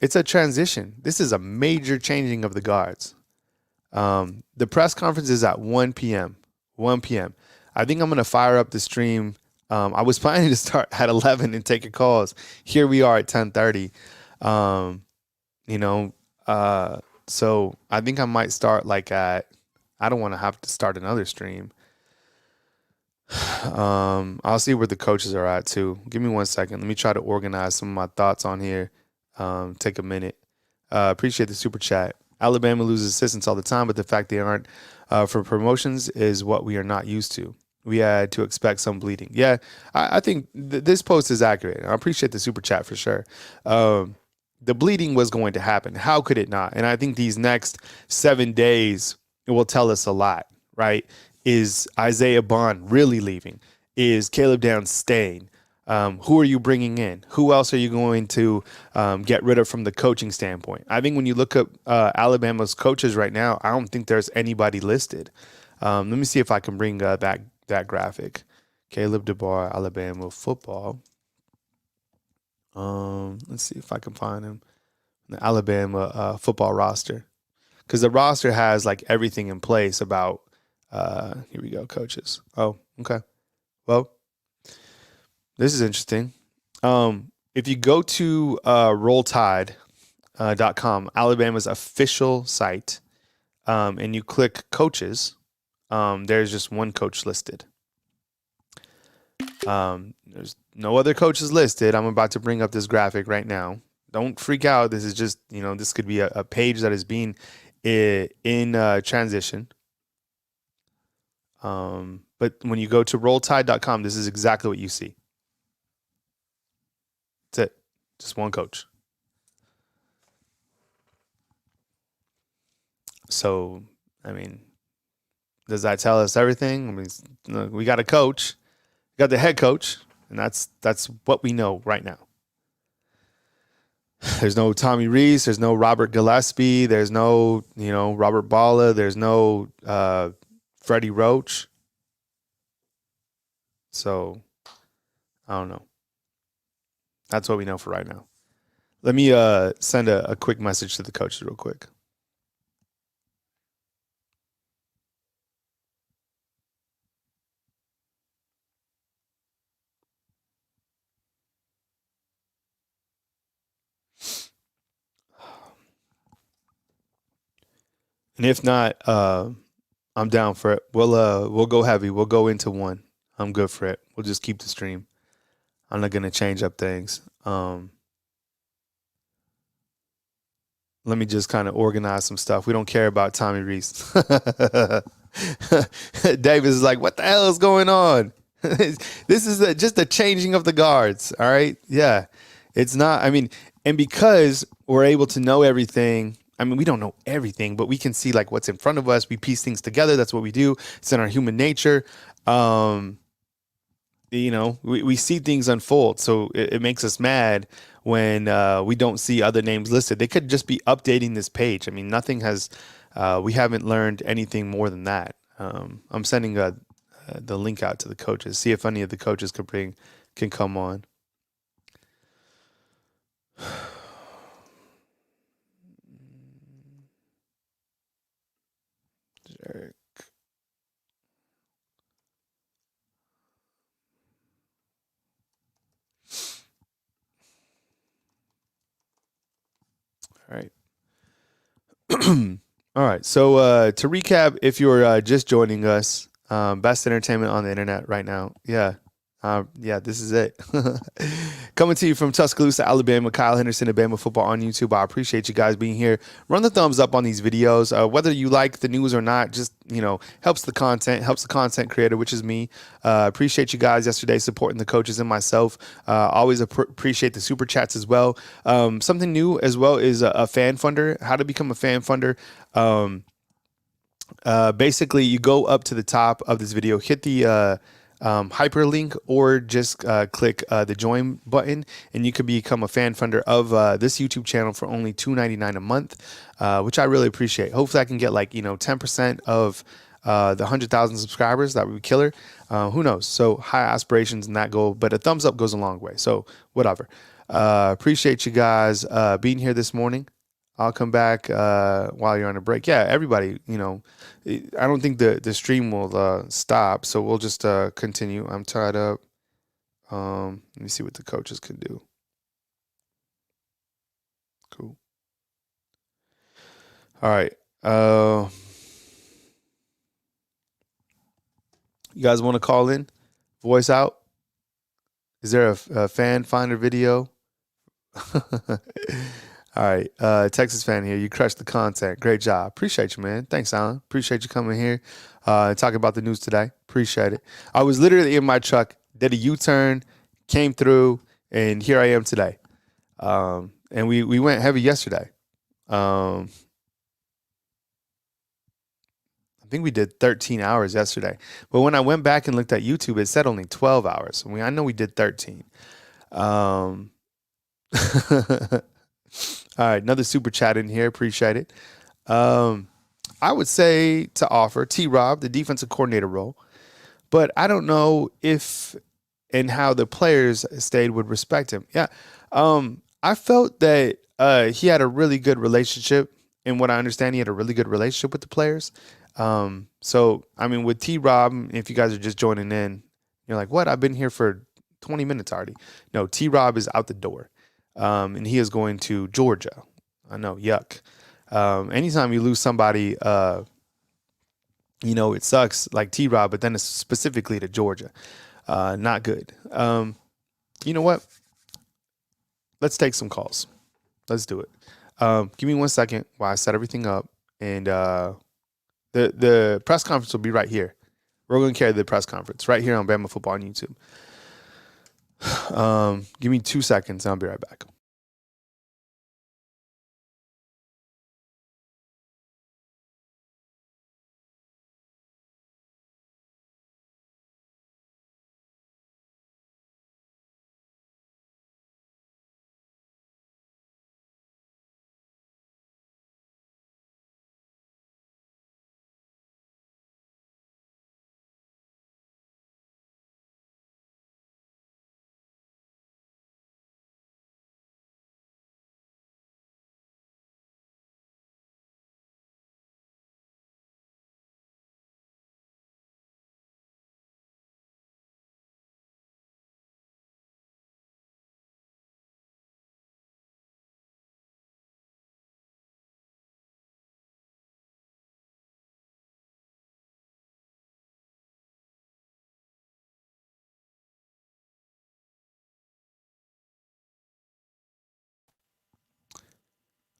It's a transition. This is a major changing of the guards. The press conference is at 1 p.m. 1 p.m. I think I'm going to fire up the stream. I was planning to start at 11 and take your calls. Here we are at 10:30. So I think I might start I don't want to have to start another stream. I'll see where the coaches are at too. Give me 1 second. Let me try to organize some of my thoughts on here. Take a minute. Appreciate the super chat. Alabama loses assistants all the time, but the fact they aren't for promotions is what we are not used to. We had to expect some bleeding. Yeah, I think this post is accurate. I appreciate the super chat for sure. The bleeding was going to happen. How could it not? And I think these next 7 days will tell us a lot, right? Is Isaiah Bond really leaving? Is Caleb Downs staying? Who are you bringing in? Who else are you going to get rid of from the coaching standpoint? I think when you look up Alabama's coaches right now, I don't think there's anybody listed. Let me see if I can bring that graphic. Caleb DeBoer, Alabama football. Let's see if I can find him. The Alabama football roster, because the roster has like everything in place about. Here we go, coaches. Oh, okay. Well, this is interesting. If you go to rolltide.com, Alabama's official site, and you click coaches, there's just one coach listed. There's no other coaches listed. I'm about to bring up this graphic right now. Don't freak out. This is just, this could be a page that is being in transition. But when you go to rolltide.com, this is exactly what you see. That's it. Just one coach. So, I mean, does that tell us everything? I mean, we got a coach, we got the head coach, and that's what we know right now. There's no Tommy Rees. There's no Robert Gillespie. There's no, Robert Balla. There's no Freddie Roach. So, I don't know. That's what we know for right now. Let me send a quick message to the coaches real quick. And if not, I'm down for it. We'll go heavy. We'll go into one. I'm good for it. We'll just keep the stream. I'm not gonna change up things. Let me just kind of organize some stuff. We don't care about Tommy Rees. Davis is like, what the hell is going on? This is just a changing of the guards. All right. Yeah. It's not, and because we're able to know everything, we don't know everything, but we can see like what's in front of us. We piece things together. That's what we do. It's in our human nature. We see things unfold. So it makes us mad when we don't see other names listed. They could just be updating this page. Nothing has, we haven't learned anything more than that. I'm sending the link out to the coaches. See if any of the coaches can come on. Derek. All right. All right. So to recap, if you're just joining us, best entertainment on the internet right now. Yeah. This is it. Coming to you from Tuscaloosa, Alabama. Kyle Henderson, Alabama football on YouTube. I appreciate you guys being here. Run the thumbs up on these videos. Whether you like the news or not, just, helps the content creator, which is me. Appreciate you guys yesterday supporting the coaches and myself. Always appreciate the super chats as well. Something new as well is a fan funder. How to become a fan funder. Basically, you go up to the top of this video, hit the hyperlink, or just click the join button, and you could become a fan funder of this YouTube channel for only $2.99 a month, which I really appreciate. Hopefully, I can get 10% of the 100,000 subscribers. That would be killer. Who knows? So high aspirations in that goal, but a thumbs up goes a long way. So whatever. Appreciate you guys being here this morning. I'll come back while you're on a break. Yeah, everybody, I don't think the stream will stop, so we'll just continue. I'm tied up. Let me see what the coaches can do. Cool. All right. You guys want to call in? voice out? Is there a fan finder video? All right. Texas fan here. You crushed the content. Great job. Appreciate you, man. Thanks, Alan. Appreciate you coming here and talking about the news today. Appreciate it. I was literally in my truck, did a U-turn, came through, and here I am today. And we went heavy yesterday. I think we did 13 hours yesterday. But when I went back and looked at YouTube, it said only 12 hours. I know we did 13. All right, another super chat in here. Appreciate it. I would say to offer T-Rob the defensive coordinator role, but I don't know if and how the players stayed would respect him. Yeah, I felt that he had a really good relationship. And what I understand, he had a really good relationship with the players. So, with T-Rob, if you guys are just joining in, you're like, what? I've been here for 20 minutes already. No, T-Rob is out the door. And he is going to Georgia. I know, yuck. Anytime you lose somebody, it sucks, like T-Rob, but then it's specifically to Georgia. Not good. You know what? Let's take some calls. Let's do it. Give me 1 second while I set everything up. And the press conference will be right here. We're going to carry the press conference right here on Bama Football on YouTube. Give me 2 seconds and I'll be right back.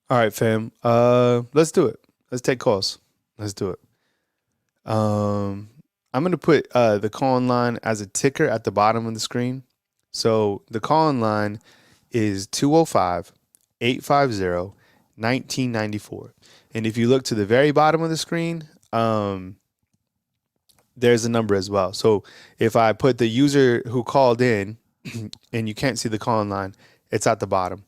All right, fam. Let's do it. Let's take calls. Let's do it. I'm gonna put the call-in line as a ticker at the bottom of the screen. So the call-in line is 205-850-1994. And if you look to the very bottom of the screen, there's a number as well. So if I put the user who called in and you can't see the call-in line, it's at the bottom.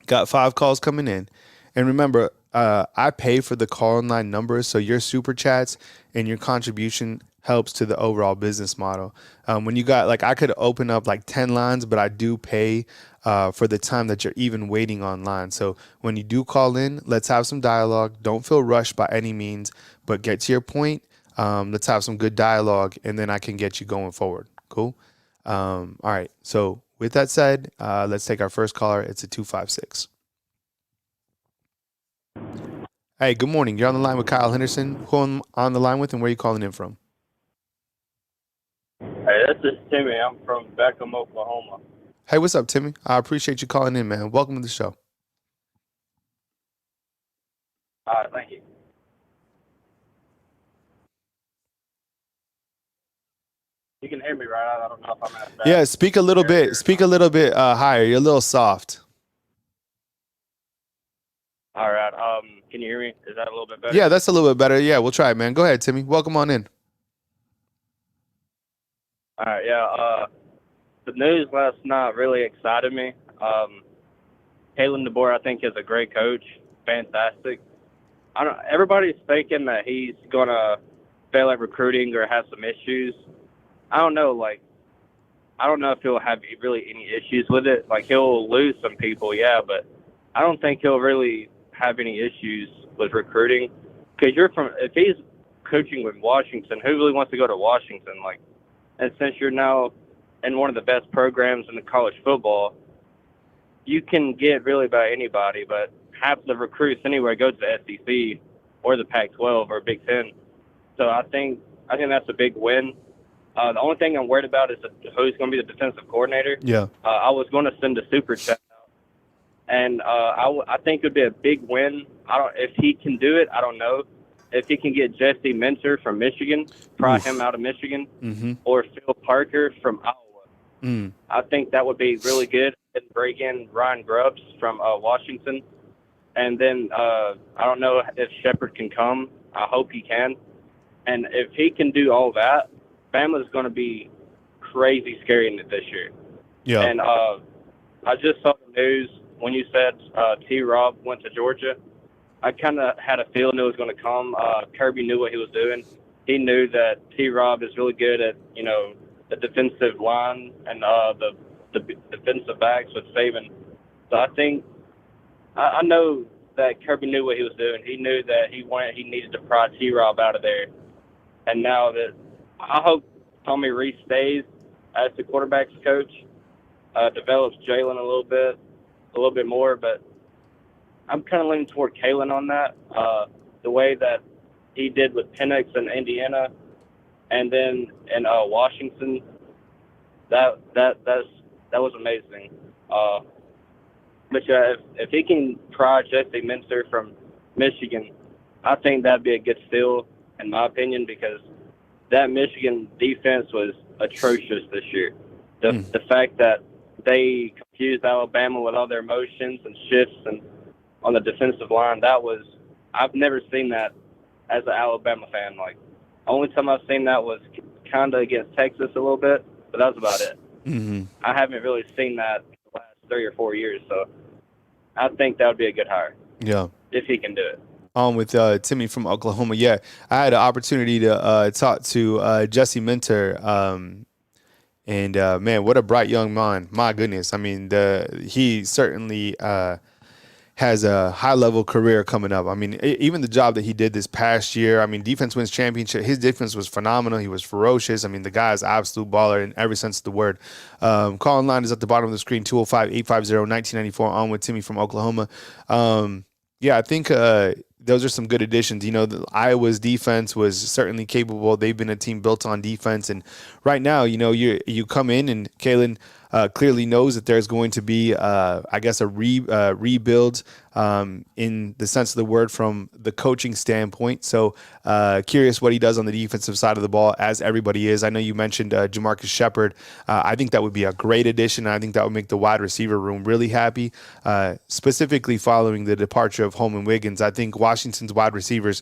Got 5 calls coming in. And remember, I pay for the call-in line numbers, so your super chats and your contribution helps to the overall business model. When you got, I could open up 10 lines, but I do pay for the time that you're even waiting online. So when you do call in, let's have some dialogue. Don't feel rushed by any means, but get to your point. Let's have some good dialogue, and then I can get you going forward. Cool? All right. So with that said, let's take our first caller. It's a 256. Hey, good morning. You're on the line with Kyle Henderson. Who I'm on the line with, and where are you calling in from? Hey, this is Timmy. I'm from Beckham, Oklahoma. Hey, what's up, Timmy? I appreciate you calling in, man. Welcome to the show. All right, thank you. You can hear me, right? I don't know if I'm at that. Yeah, speak a little bit. Speak a little bit higher. You're a little soft. All right. Can you hear me? Is that a little bit better? Yeah, that's a little bit better. Yeah, we'll try it, man. Go ahead, Timmy. Welcome on in. All right. Yeah. The news last night really excited me. Kalen DeBoer, I think, is a great coach. Fantastic. Everybody's thinking that he's gonna fail at recruiting or have some issues. I don't know. I don't know if he'll have really any issues with it. He'll lose some people, yeah, but I don't think he'll really have any issues with recruiting. Because if he's coaching with Washington, who really wants to go to Washington? And since you're now in one of the best programs in the college football, you can get really by anybody, but half the recruits anywhere go to the SEC or the Pac-12 or Big Ten. So I think that's a big win. The only thing I'm worried about is who's going to be the defensive coordinator. Yeah. I was going to send a super chat out, and I think it would be a big win. If he can do it, I don't know. If he can get Jesse Minter from Michigan, pry him out of Michigan, or Phil Parker from Iowa, I think that would be really good. And break in Ryan Grubbs from Washington. And then I don't know if Shepard can come. I hope he can. And if he can do all that, Bama's going to be crazy scary in it this year. Yeah. And I just saw the news when you said T-Rob went to Georgia. I kind of had a feeling it was going to come. Kirby knew what he was doing. He knew that T-Rob is really good at, the defensive line and the defensive backs with Saban. So I think I know that Kirby knew what he was doing. He knew that he needed to pry T-Rob out of there. And now that I hope Tommy Reese stays as the quarterback's coach, develops Jalen a little bit more, but I'm kind of leaning toward Kalen on that. The way that he did with Penix in Indiana, and then in Washington, that was amazing. But yeah, if he can pry Jesse Minter from Michigan, I think that'd be a good steal, in my opinion, because that Michigan defense was atrocious this year. The fact that they confused Alabama with all their motions and shifts and on the defensive line, I've never seen that as an Alabama fan. Like, only time I've seen that was kind of against Texas a little bit, but that was about it. I haven't really seen that in the last 3 or 4 years, so I think that would be a good hire. Yeah. If he can do it. With Timmy from Oklahoma. Yeah, I had an opportunity to talk to Jesse Minter, and man, what a bright young mind! My goodness, I mean, he certainly has a high-level career coming up. I mean, even the job that he did this past year, I mean, defense wins championship. His defense was phenomenal. He was ferocious. I mean, the guy is an absolute baller in every sense of the word. Call line is at the bottom of the screen, 205-850-1994, on with Timmy from Oklahoma. Yeah, I think those are some good additions. Iowa's defense was certainly capable. They've been a team built on defense. And right now, you come in and Kalen clearly knows that there's going to be, I guess, a rebuild in the sense of the word from the coaching standpoint. So curious what he does on the defensive side of the ball, as everybody is. I know you mentioned Jamarcus Shepard. I think that would be a great addition. I think that would make the wide receiver room really happy, specifically following the departure of Holman Wiggins. I think Washington's wide receivers,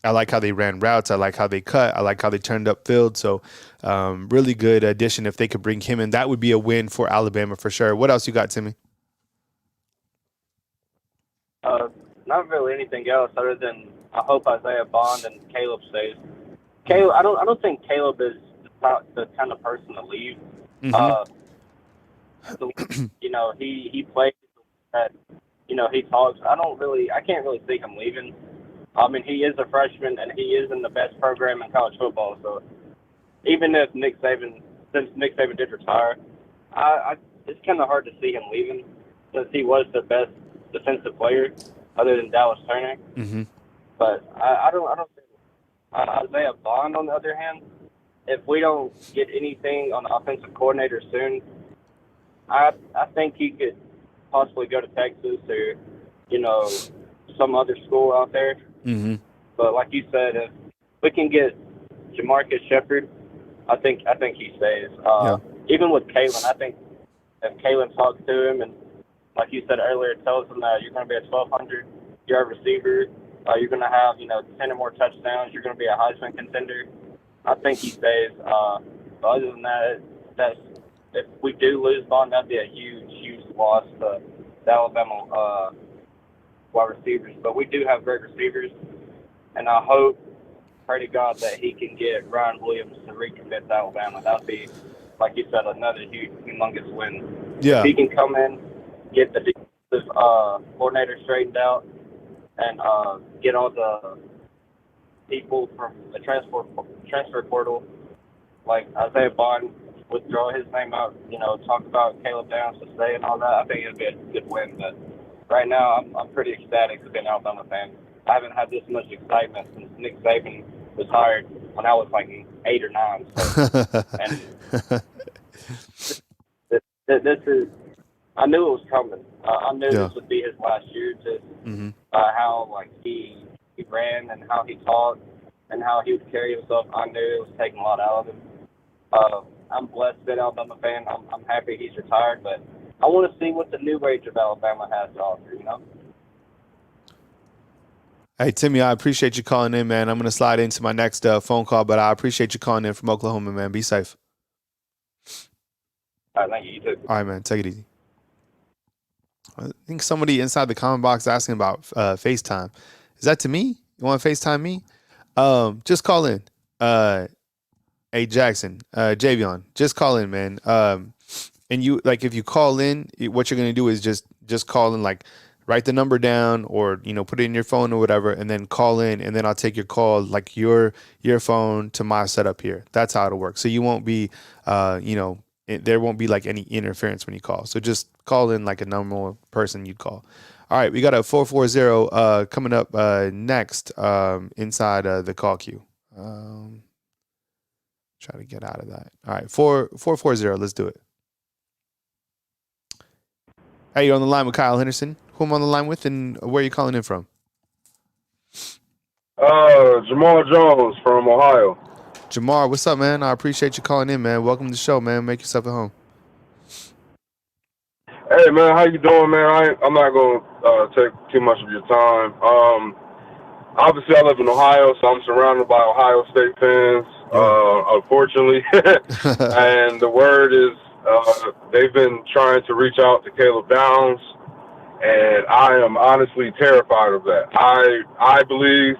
I like how they ran routes. I like how they cut. I like how they turned up field. So really good addition if they could bring him in. That would be a win for Alabama for sure. What else you got, Timmy? Not really anything else other than I hope Isaiah Bond and Caleb stays. Caleb, I don't think Caleb is the kind of person to leave. He plays that. He talks. I can't really see him leaving. I mean, he is a freshman, and he is in the best program in college football. So even if since Nick Saban did retire, it's kind of hard to see him leaving since he was the best defensive player other than Dallas Turner. But I don't think Isaiah Bond, on the other hand, if we don't get anything on the offensive coordinator soon, I think he could possibly go to Texas or, some other school out there. But like you said, if we can get Jamarcus Shepard, I think he stays. Even with Kalen, I think if Kalen talks to him and, like you said earlier, tells him that you're going to be a 1,200-yard receiver, you're going to have 10 or more touchdowns, you're going to be a Heisman contender, I think he stays. But other than that, if we do lose Bond, that'd be a huge loss to the Alabama wide receivers. But we do have great receivers, and I pray to God that he can get Ryan Williams to recommit to Alabama. That'd be, like you said, another humongous win. Yeah. If he can come in, get the defensive coordinator straightened out, and get all the people from the transfer portal, like Isaiah Bond, withdraw his name out, talk about Caleb Downs to stay and all that, I think it'd be a good win. But right now, I'm pretty ecstatic to be an Alabama fan. I haven't had this much excitement since Nick Saban was hired when I was like 8 or 9. So, and this is, I knew it was coming. I knew Yeah. this would be his last year. Just Mm-hmm. how like he ran and how he talked and how he would carry himself. I knew it was taking a lot out of him. I'm blessed to be an Alabama fan. I'm happy he's retired, but I want to see what the new age of Alabama has to offer. You know. Hey, Timmy, I appreciate you calling in, man. I'm going to slide into my next phone call, but I appreciate you calling in from Oklahoma, man. Be safe. All right, thank you. You too. All right, man. Take it easy. I think somebody inside the comment box asking about FaceTime. Is that to me? You want to FaceTime me? Just call in. Hey, Jackson, Javion, just call in, man. And you, like, if you call in, what you're going to do is just call in, like, write the number down or, you know, put it in your phone or whatever, and then call in, and then I'll take your call, like your phone to my setup here. That's how it'll work. So you won't be, there won't be like any interference when you call. So just call in like a normal person you'd call. All right, we got a 440 coming up next inside the call queue. Try to get out of that. All right, 440. Let's do it. Hey, you're on the line with Kyle Henderson. Who am I on the line with, and where are you calling in from? Jamal Jones from Ohio. Jamar, what's up, man? I appreciate you calling in, man. Welcome to the show, man. Make yourself at home. Hey, man, how you doing, man? I'm not going to take too much of your time. Obviously, I live in Ohio, so I'm surrounded by Ohio State fans, unfortunately. And the word is they've been trying to reach out to Caleb Downs, and I am honestly terrified of that. I believe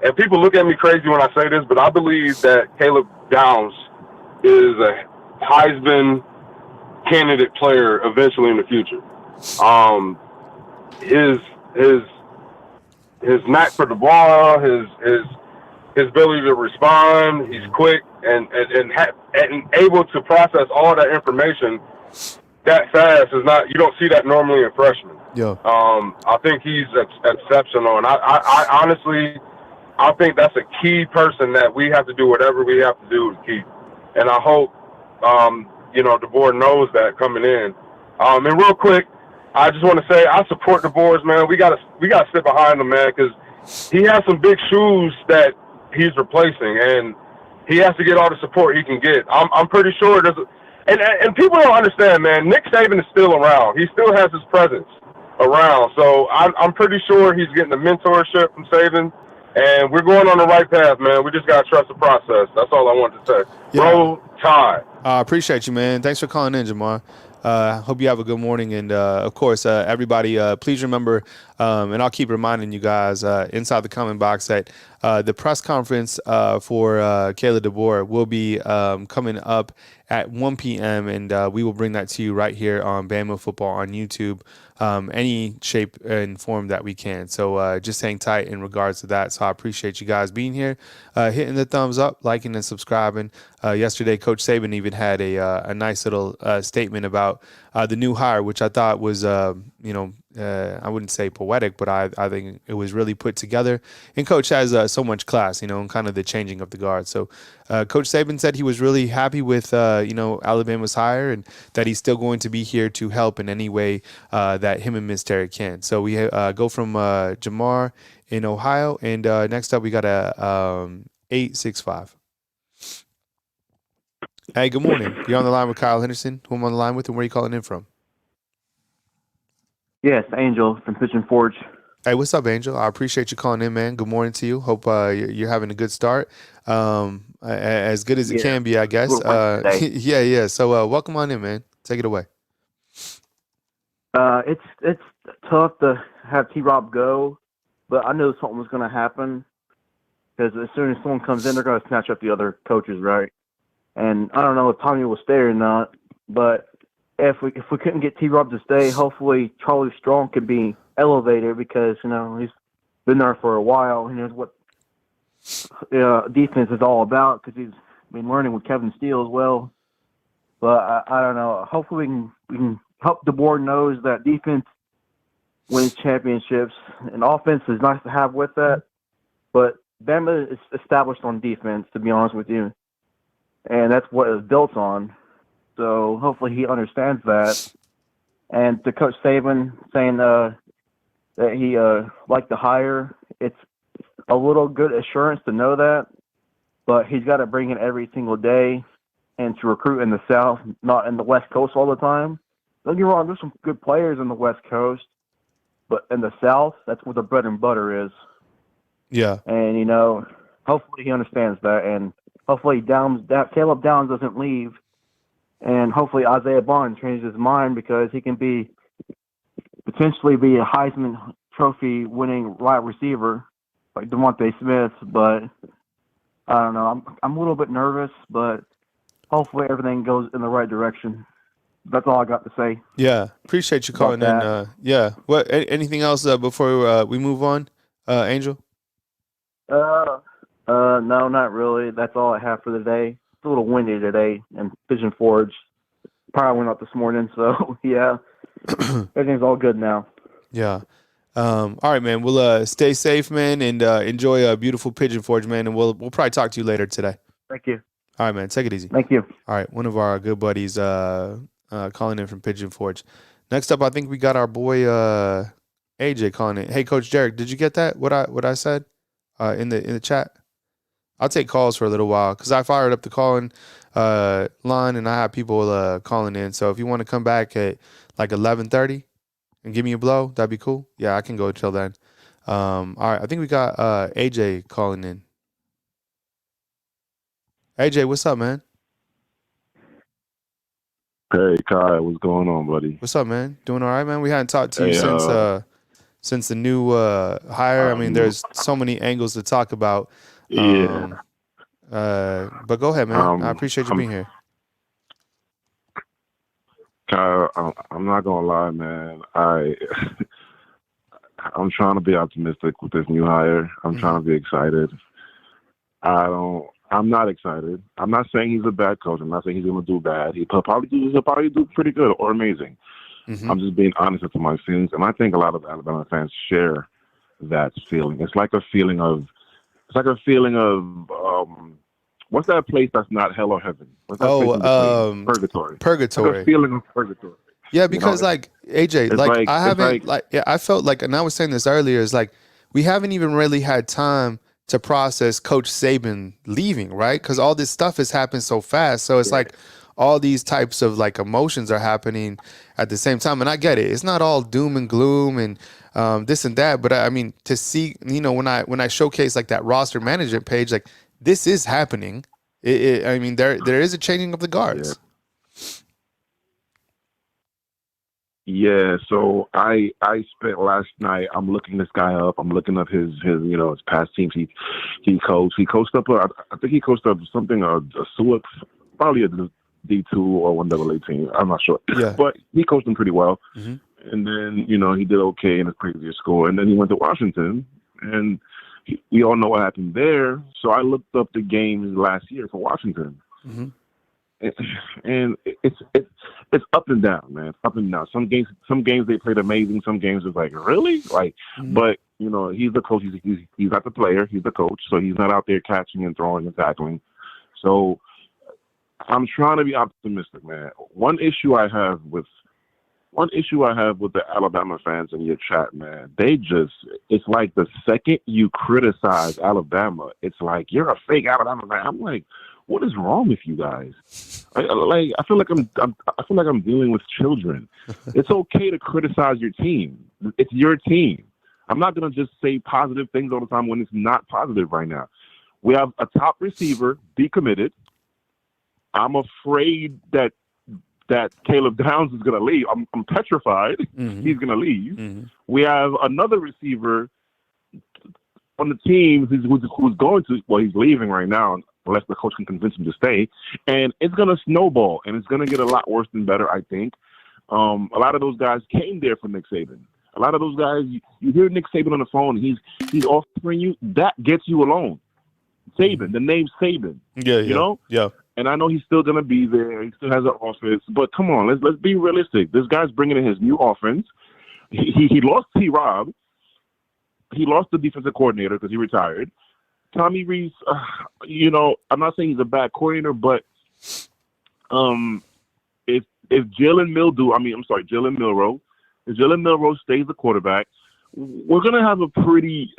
and people look at me crazy when I say this, but I believe that Caleb Downs is a Heisman candidate player eventually in the future. His knack for the ball, his ability to respond, he's quick and able to process all that information that fast is not, you don't see that normally in freshmen. Yeah. I think he's exceptional, and I honestly, I think that's a key person that we have to do whatever we have to do to keep. And I hope, DeBoer knows that coming in. And real quick, I just want to say I support DeBoer's, man. We gotta sit behind him, man, because he has some big shoes that he's replacing, and he has to get all the support he can get. I'm pretty sure and people don't understand, man. Nick Saban is still around. He still has his presence around. So I'm pretty sure he's getting the mentorship from Saban, and we're going on the right path, man. We just got to trust the process. That's all I wanted to say. Yeah. Roll Tide. I appreciate you, man. Thanks for calling in, Jamar. Hope you have a good morning. And, of course, everybody, please remember, and I'll keep reminding you guys inside the comment box that the press conference for Kalen DeBoer will be coming up at 1 p.m., and we will bring that to you right here on Bama Football on YouTube, any shape and form that we can. So just hang tight in regards to that. So I appreciate you guys being here, hitting the thumbs up, liking and subscribing. Yesterday, Coach Saban even had a nice little statement about the new hire, which I thought was, I wouldn't say poetic, but I think it was really put together. And Coach has so much class, and kind of the changing of the guard. So Coach Saban said he was really happy with, Alabama's hire, and that he's still going to be here to help in any way that him and Miss Terry can. So we go from Jamar in Ohio, and next up we got a 865. Hey, good morning. You're on the line with Kyle Henderson. Who am I on the line with, and where are you calling in from? Yes, Angel from Pigeon Forge. Hey, what's up, Angel? I appreciate you calling in, man. Good morning to you. Hope you're having a good start. As good as it can be, I guess. Yeah. So welcome on in, man. Take it away. It's tough to have T-Rob go, but I knew something was going to happen because as soon as someone comes in, they're going to snatch up the other coaches, right? And I don't know if Tommy will stay or not, but if we couldn't get T-Rob to stay, hopefully Charlie Strong could be elevated because, he's been there for a while. He knows what defense is all about because he's been learning with Kevin Steele as well. But I don't know. Hopefully we can help the board knows that defense wins championships, and offense is nice to have with that. But Bama is established on defense, to be honest with you, and that's what it's built on. So hopefully he understands that. And to Coach Saban saying that he liked the hire, it's a little good assurance to know that, but he's got to bring it every single day and to recruit in the South, not in the West Coast all the time. Don't get me wrong, there's some good players in the West Coast, but in the South, that's where the bread and butter is. Yeah. And, you know, hopefully he understands that, and hopefully Caleb Downs doesn't leave, and hopefully Isaiah Bond changes his mind because he can potentially be a Heisman Trophy winning wide receiver like Devontae Smith, but I don't know. I'm a little bit nervous, but hopefully everything goes in the right direction. That's all I got to say. Yeah. Appreciate you calling in. Yeah. What? Anything else before we move on, Angel? No, not really. That's all I have for the day. It's a little windy today in Pigeon Forge. Power went up this morning, so yeah, everything's all good now. Yeah. All right, man. We'll stay safe, man, and enjoy a beautiful Pigeon Forge, man. And we'll probably talk to you later today. Thank you. All right, man. Take it easy. Thank you. All right. One of our good buddies calling in from Pigeon Forge. Next up, I think we got our boy AJ calling in. Hey, Coach Derek, did you get that? What I said in the chat? I'll take calls for a little while because I fired up the calling line and I have people calling in. So if you want to come back at like 11:30 and give me a blow, that'd be cool. Yeah, I can go till then. All right, I think we got AJ calling in. AJ, what's up, man? Hey, Kai, what's going on, buddy? What's up, man? Doing all right, man? We hadn't talked to you since the new hire. I mean, there's so many angles to talk about. Yeah. But go ahead, man. I appreciate you being here. Kai, I'm not gonna lie, man. I'm trying to be optimistic with this new hire. I'm trying to be excited. I'm not excited. I'm not saying he's a bad coach. I'm not saying he's going to do bad. He'll probably do pretty good or amazing. Mm-hmm. I'm just being honest with my feelings, and I think a lot of Alabama fans share that feeling. It's like a feeling of what's that place that's not hell or heaven? What's that place in between? Purgatory. Purgatory. It's like a feeling of purgatory. Yeah, because like AJ, like I haven't I felt like, and I was saying this earlier, is like we haven't even really had time to process Coach Saban leaving, right? Because all this stuff has happened so fast. So it's like all these types of like emotions are happening at the same time. And I get it. It's not all doom and gloom and this and that. But I mean, to see, you know, when I showcase like that roster management page, like this is happening. I mean, there is a changing of the guards. Yeah, so I spent last night. I'm looking this guy up. I'm looking up his his past teams he coached. He coached up I think he coached up something a SUIP, probably a D2 or 1AA team. I'm not sure. Yeah. But he coached them pretty well. Mm-hmm. And then he did okay in his previous school. And then he went to Washington, and we all know what happened there. So I looked up the games last year for Washington. Mm-hmm. And it's up and down, man. It's up and down. Some games they played amazing. Some games it's like, really? Like, but he's the coach. He's not the player. He's the coach. So he's not out there catching and throwing and tackling. So I'm trying to be optimistic, man. One issue I have with the Alabama fans in your chat, man, it's like the second you criticize Alabama, it's like you're a fake Alabama fan. I'm like, what is wrong with you guys? I feel like I'm dealing with children. It's okay to criticize your team. It's your team. I'm not gonna just say positive things all the time when it's not positive right now. We have a top receiver decommitted. I'm afraid that Caleb Downs is gonna leave. I'm petrified. Mm-hmm. He's gonna leave. Mm-hmm. We have another receiver on the team who's going to. Well, he's leaving right now, unless the coach can convince him to stay. And it's going to snowball, and it's going to get a lot worse than better, I think. A lot of those guys came there for Nick Saban. A lot of those guys, you hear Nick Saban on the phone, he's offering you, that gets you alone. Saban, the name Saban. Yeah, you know? Yeah. And I know he's still going to be there. He still has an office. But come on, let's be realistic. This guy's bringing in his new offense. He lost T-Rob. He lost the defensive coordinator because he retired. Tommy Rees, I'm not saying he's a bad coordinator, but if Jalen Milroe, if Jalen Milroe stays the quarterback, we're gonna have a pretty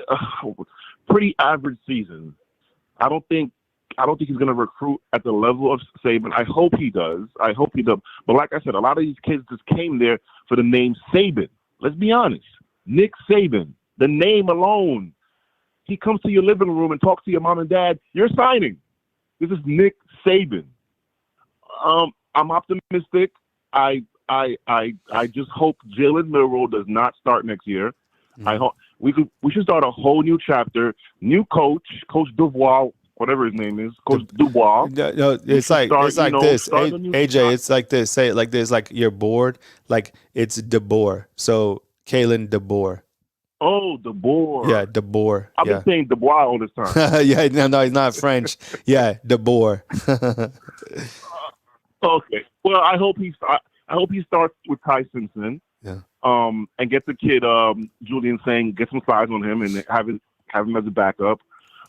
average season. I don't think he's gonna recruit at the level of Saban. I hope he does. But like I said, a lot of these kids just came there for the name Saban. Let's be honest. Nick Saban, the name alone. He comes to your living room and talks to your mom and dad. You're signing. This is Nick Saban. I'm optimistic. I just hope Jalen Milroe does not start next year. Mm-hmm. I hope we should start a whole new chapter. New coach, Coach DeBoer, whatever his name is, Coach DeBoer. No, it's like this, AJ. It's like this. Say it like this, like you're bored. Like it's DeBoer. So Kalen DeBoer. Oh, DeBoer. Yeah, DeBoer. I've been saying DeBoer all this time. Yeah, no, he's not French. Yeah, DeBoer. Okay. Well, I hope he starts with Ty Simpson. Yeah. And get the kid Julian Sang, get some size on him, and have him as a backup.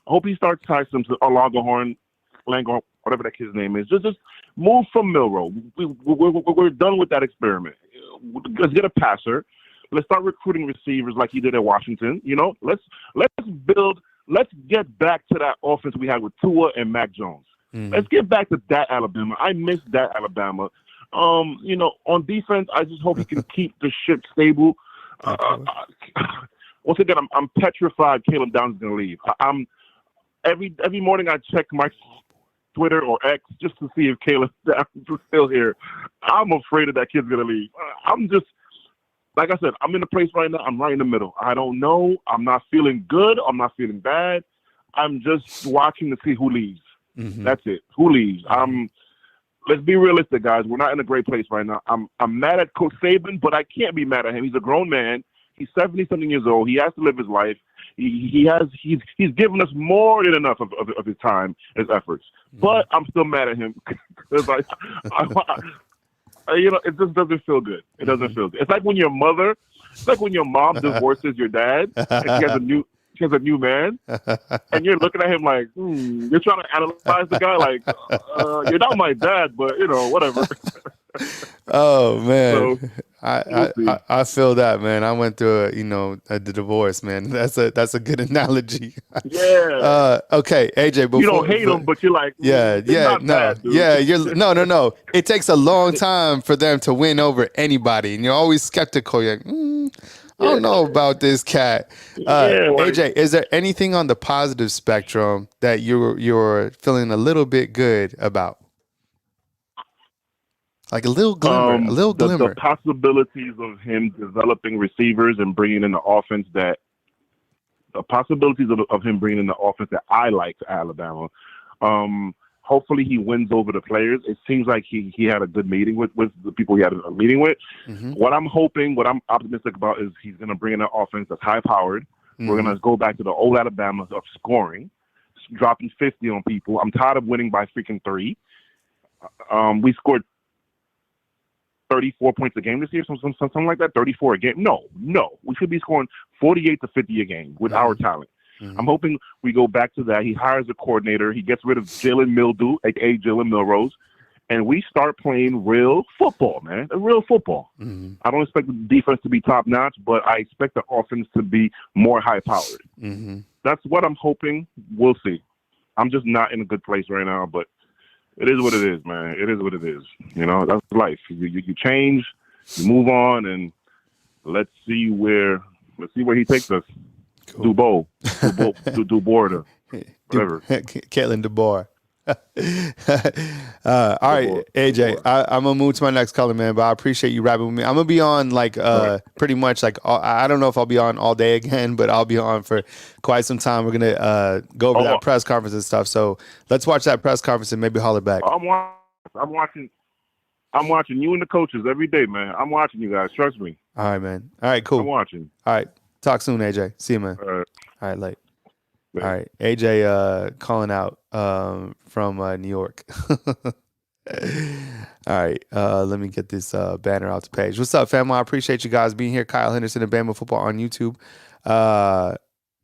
I hope he starts Ty Simpson or Langhorn, whatever that kid's name is. Just move from Milroe. We're done with that experiment. Let's get a passer. Let's start recruiting receivers like he did at Washington. Let's get back to that offense we had with Tua and Mac Jones. Mm-hmm. Let's get back to that Alabama. I miss that Alabama. On defense, I just hope he can keep the ship stable. Once again, I'm petrified Caleb Downs is going to leave. Every morning I check my Twitter or X just to see if Caleb Downs is still here. I'm afraid that kid's going to leave. Like I said, I'm in a place right now. I'm right in the middle. I don't know. I'm not feeling good. I'm not feeling bad. I'm just watching to see who leaves. Mm-hmm. That's it. Who leaves? Let's be realistic, guys. We're not in a great place right now. I'm mad at Coach Saban, but I can't be mad at him. He's a grown man. He's 70-something years old. He has to live his life. He's given us more than enough of his time, his efforts. Mm-hmm. But I'm still mad at him because it just doesn't feel good. It doesn't feel good. It's like when your mom divorces your dad and she has a new man, and you're looking at him like, you're trying to analyze the guy like, you're not my dad, but whatever. Oh man, so, I feel that, man. I went through a divorce, man. That's a good analogy. Yeah. Okay, AJ. Before, you don't hate him, but you're like, no, bad, dude. yeah, no. It takes a long time for them to win over anybody, and you're always skeptical. You're like, I don't know about this cat. AJ, is there anything on the positive spectrum that you're feeling a little bit good about? Like a little glimmer, The possibilities of him developing receivers and bringing in the offense that I like to Alabama. Hopefully he wins over the players. It seems like he had a good meeting with the people he had a meeting with. Mm-hmm. What I'm optimistic about is he's going to bring in an offense that's high-powered. Mm-hmm. We're going to go back to the old Alabama of scoring, dropping 50 on people. I'm tired of winning by freaking 3. We scored 34 points a game this year, something like that, 34 a game. No. We should be scoring 48 to 50 a game with our talent. Mm-hmm. I'm hoping we go back to that. He hires a coordinator. He gets rid of Jalen Mildew, a.k.a. Jalen Milrose, and we start playing real football, man, real football. Mm-hmm. I don't expect the defense to be top-notch, but I expect the offense to be more high-powered. Mm-hmm. That's what I'm hoping. We'll see. I'm just not in a good place right now, but it is what it is, man. It is what it is. That's life. You change, you move on, and let's see where he takes us. Cool. DeBoer, whatever. Kalen DeBoer. All right, AJ. I'm gonna move to my next color, man. But I appreciate you rapping with me. I'm gonna be on pretty much I don't know if I'll be on all day again, but I'll be on for quite some time. We're gonna go over that press conference and stuff. So let's watch that press conference and maybe holler back. I'm watching you and the coaches every day, man. I'm watching you guys. Trust me. All right, man. All right, cool. I'm watching. All right. Talk soon, AJ. See you, man. All right, late. All right, AJ calling out from New York. All right, let me get this banner out the page. What's up, fam? I appreciate you guys being here. Kyle Henderson and Bama Football on YouTube.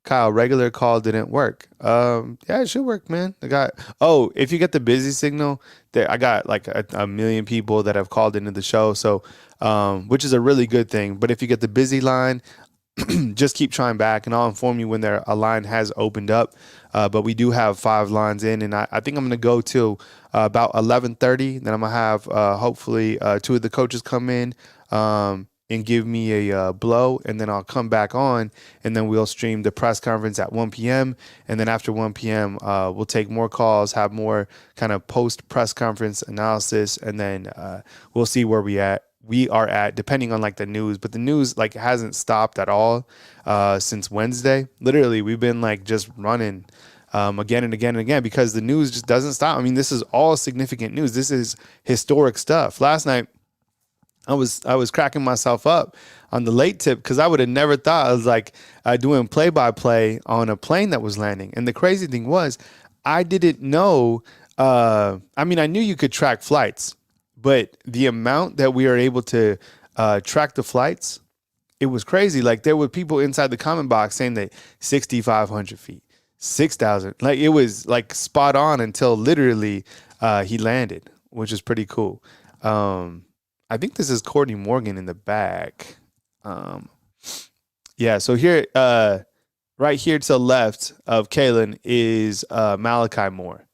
Kyle, regular call didn't work. Yeah, it should work, man. If you get the busy signal, I got like a million people that have called into the show. So, which is a really good thing. But if you get the busy line, just keep trying back, and I'll inform you when a line has opened up. But we do have 5 lines in, and I think I'm going to go till about 11:30. Then I'm going to have hopefully 2 of the coaches come in and give me a blow, and then I'll come back on, and then we'll stream the press conference at 1 p.m. And then after 1 p.m., we'll take more calls, have more kind of post-press conference analysis, and then we'll see where we are at depending on like the news. But the news like hasn't stopped at all since Wednesday. Literally, we've been like just running again and again and again because the news just doesn't stop. I mean, this is all significant news. This is historic stuff. Last night, I was cracking myself up on the late tip because I would have never thought I was like doing play-by-play on a plane that was landing. And the crazy thing was, I didn't know. I knew you could track flights, but the amount that we are able to track the flights, it was crazy. Like there were people inside the comment box saying that 6,500 feet, 6,000. Like it was like spot on until literally he landed, which is pretty cool. I think this is Courtney Morgan in the back. Yeah, so here, right here to the left of Kalen is Malachi Moore.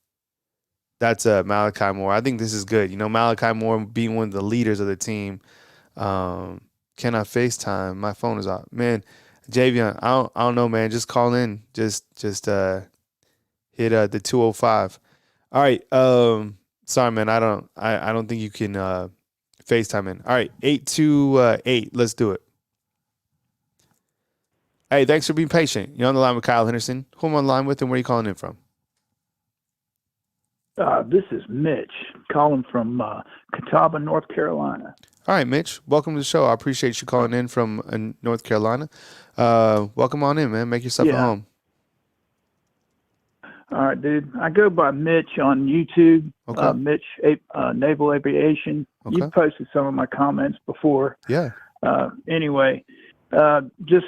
That's Malachi Moore. I think this is good. You know, Malachi Moore being one of the leaders of the team. Can I FaceTime? My phone is off. Man, Javion, I don't know, man. Just call in. Just hit the 205. All right. Sorry, man. I don't think you can FaceTime in. All right, 828. Let's do it. Hey, thanks for being patient. You're on the line with Kyle Henderson. Who am I on the line with, and where are you calling in from? This is Mitch calling from Catawba, North Carolina. All right, Mitch. Welcome to the show. I appreciate you calling in from North Carolina. Welcome on in, man. Make yourself at home. All right, dude. I go by Mitch on YouTube. Okay. Mitch Naval Aviation. Okay. You've posted some of my comments before. Yeah. Anyway, just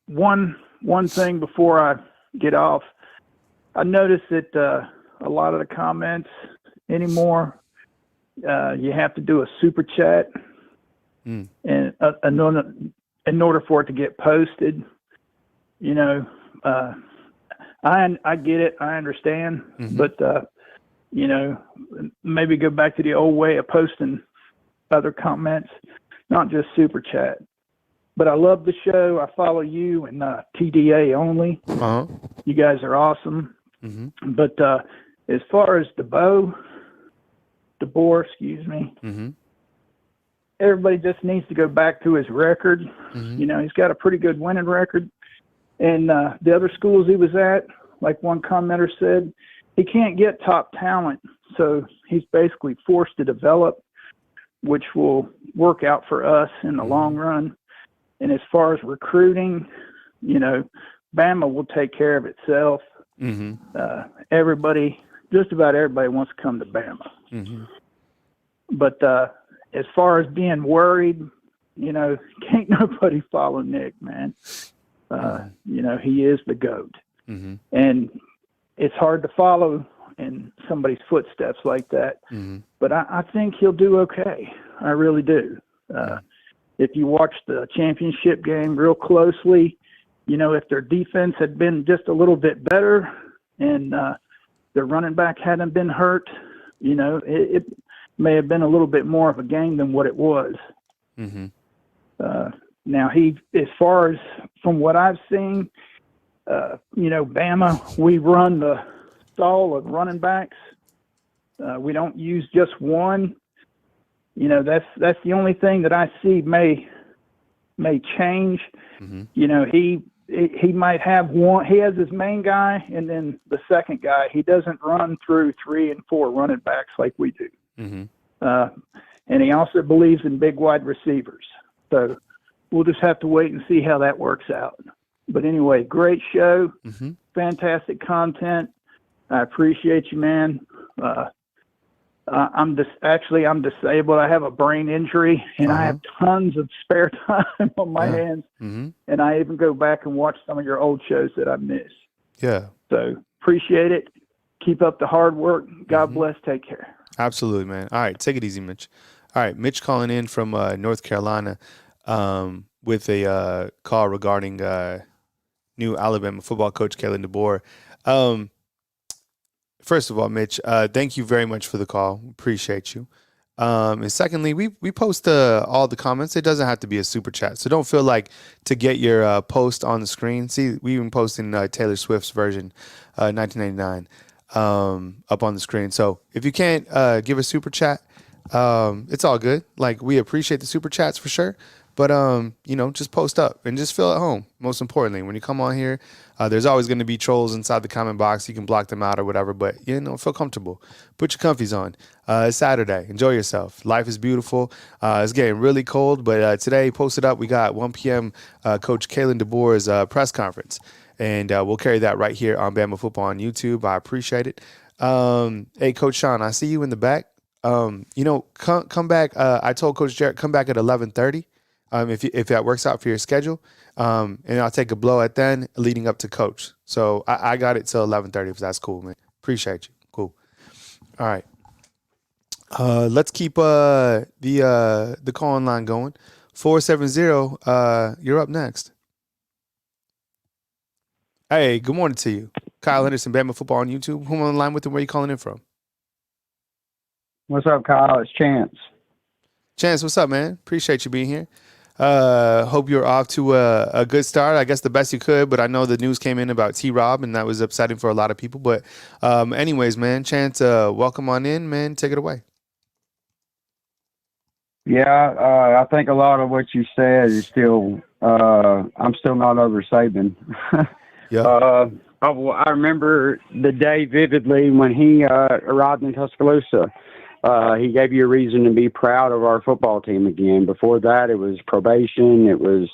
one thing before I get off. I noticed that a lot of the comments anymore, you have to do a super chat, and in order for it to get posted. You know, I get it. I understand. Mm-hmm. But, maybe go back to the old way of posting other comments, not just super chat. But I love the show. I follow you and TDA only. Uh-huh. You guys are awesome. Mm-hmm. But as far as DeBoer, mm-hmm. everybody just needs to go back to his record. Mm-hmm. You know, he's got a pretty good winning record. And the other schools he was at, like one commenter said, he can't get top talent. So he's basically forced to develop, which will work out for us in the long run. And as far as recruiting, Bama will take care of itself. Mm-hmm. Just about everybody wants to come to Bama. Mm-hmm. But as far as being worried, can't nobody follow Nick, man. He is the GOAT. Mm-hmm. And it's hard to follow in somebody's footsteps like that. Mm-hmm. But I think he'll do okay. I really do. If you watch the championship game real closely, if their defense had been just a little bit better and their running back hadn't been hurt, it may have been a little bit more of a game than what it was. Mm-hmm. Now, as far as from what I've seen, Bama, we run the stall of running backs. We don't use just one. That's the only thing that I see may change. Mm-hmm. He might have one. He has his main guy, and then the second guy. He doesn't run through 3 and 4 running backs like we do. Mm-hmm. And he also believes in big wide receivers. So we'll just have to wait and see how that works out. But anyway, great show. Mm-hmm. Fantastic content. I appreciate you, man. I'm disabled. I have a brain injury, and I have tons of spare time on my hands. Mm-hmm. And I even go back and watch some of your old shows that I miss. Yeah. So appreciate it. Keep up the hard work. God bless. Take care. Absolutely, man. All right, take it easy, Mitch. All right, Mitch calling in from North Carolina with a call regarding new Alabama football coach Kalen DeBoer. First of all, Mitch, thank you very much for the call. Appreciate you. And secondly, we post all the comments. It doesn't have to be a super chat, so don't feel like to get your post on the screen. See, we even posting Taylor Swift's version, 1999, up on the screen. So if you can't give a super chat, it's all good. Like, we appreciate the super chats for sure. But, just post up and just feel at home. Most importantly, when you come on here, there's always going to be trolls inside the comment box. You can block them out or whatever, but, feel comfortable. Put your comfies on. It's Saturday. Enjoy yourself. Life is beautiful. It's getting really cold, but today, posted up, we got 1 p.m. Coach Kalen DeBoer's press conference. And we'll carry that right here on Bama Football on YouTube. I appreciate it. Hey, Coach Sean, I see you in the back. Come back. I told Coach Jarrett, come back at 11:30. If that works out for your schedule, and I'll take a blow at then leading up to coach. So I got it till 11:30 if that's cool, man. Appreciate you. Cool. All right. Let's keep the call line going. 470. You're up next. Hey, good morning to you, Kyle Henderson, Bama Football on YouTube. Who am I on the line with, and where are you calling in from? What's up, Kyle? It's Chance. Chance, what's up, man? Appreciate you being here. Hope you're off to a good start. I guess the best you could, but I know the news came in about T-Rob, and that was upsetting for a lot of people. But anyways, man, Chance, welcome on in, man. Take it away. Yeah, I think a lot of what you said is still, I'm still not over Saban. Yeah. I remember the day vividly when he arrived in Tuscaloosa. He gave you a reason to be proud of our football team again. Before that, it was probation. It was,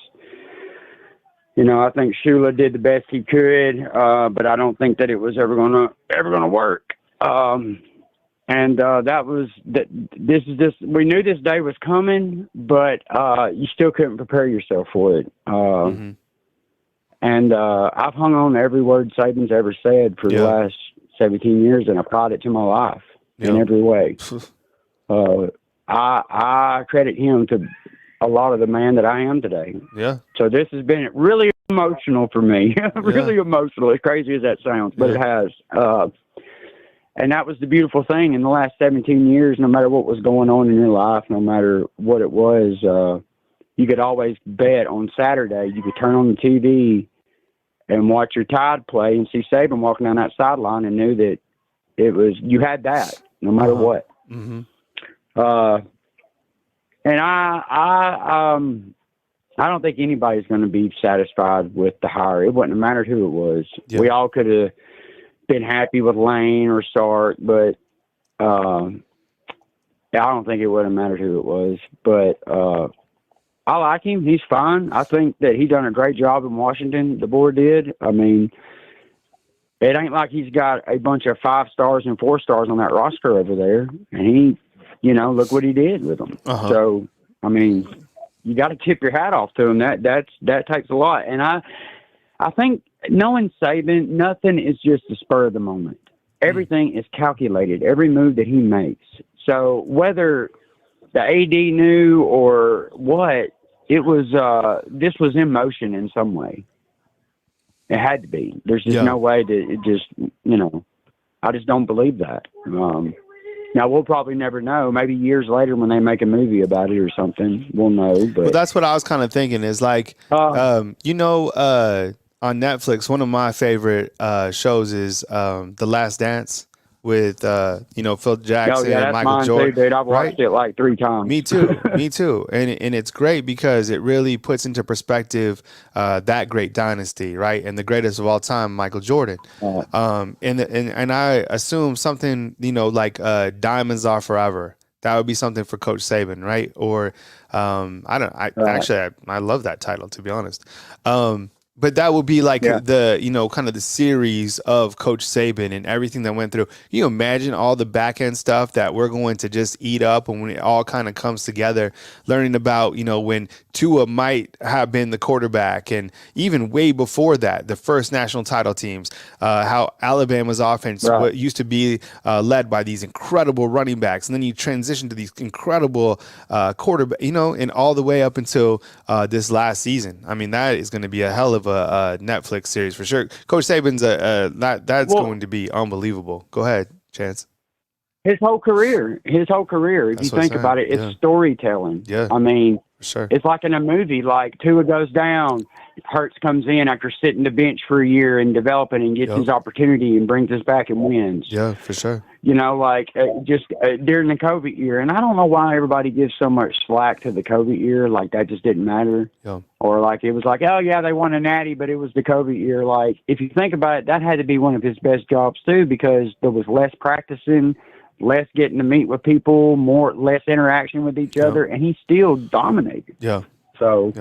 I think Shula did the best he could, but I don't think that it was ever gonna work. That was that. This is just, we knew this day was coming, but you still couldn't prepare yourself for it. And I've hung on to every word Saban's ever said for the last 17 years, and applied it to my life in every way. I credit him to a lot of the man that I am today. Yeah. So this has been really emotional for me. Really emotional, as crazy as that sounds, but it has. And that was the beautiful thing in the last 17 years. No matter what was going on in your life, no matter what it was, you could always bet on Saturday. You could turn on the TV and watch your Tide play and see Saban walking down that sideline, and knew that it was, you had that no matter what. Mm-hmm. And I don't think anybody's going to be satisfied with the hire. It wouldn't have mattered who it was. Yeah. We all could have been happy with Lane or Sark, but I don't think it would have mattered who it was. But I like him. He's fine. I think that he done a great job in Washington. The board did. I mean, it ain't like he's got a bunch of 5 stars and 4 stars on that roster over there. And he, look what he did with them. So, I mean, you got to tip your hat off to him. That takes a lot. And I think knowing Saban, nothing is just the spur of the moment. Everything is calculated. Every move that he makes. So whether the AD knew or what, it was this was in motion in some way. It had to be. There's just no way that it just, I just don't believe that. Now, we'll probably never know. Maybe years later when they make a movie about it or something, we'll know. But Well, that's what I was kind of thinking is like, on Netflix, one of my favorite shows is The Last Dance with, Phil Jackson and Michael mine Jordan. too, dude. I've watched it like 3 times. Me too. And it's great because it really puts into perspective that great dynasty, right? And the greatest of all time, Michael Jordan. And I assume something, like Diamonds Are Forever. That would be something for Coach Saban, right? Or I love that title, to be honest. But that would be like Yeah. the, kind of the series of Coach Saban and everything that went through. You imagine all the back end stuff that we're going to just eat up, and when it all kind of comes together, learning about, when Tua might have been the quarterback, and even way before that, the first national title teams, how Alabama's offense used to be led by these incredible running backs. And then you transition to these incredible quarterback, and all the way up until this last season. I mean, that is going to be a hell of a Netflix series for sure. Coach Saban's that's going to be unbelievable. Go ahead, Chance. His whole career. If That's you think about it, it's storytelling. Yeah. I mean, For sure. it's like in a movie. Like Tua goes down, Hurts comes in after sitting the bench for a year and developing and gets his opportunity and brings us back and wins. Yeah, for sure. Just during the COVID year. And I don't know why everybody gives so much slack to the COVID year. Like, that just didn't matter. Yeah. Or like, it was like, oh, yeah, they won a natty, but it was the COVID year. Like, if you think about it, that had to be one of his best jobs, too, because there was less practicing, less getting to meet with people, less interaction with each other, and he still dominated. Yeah. So,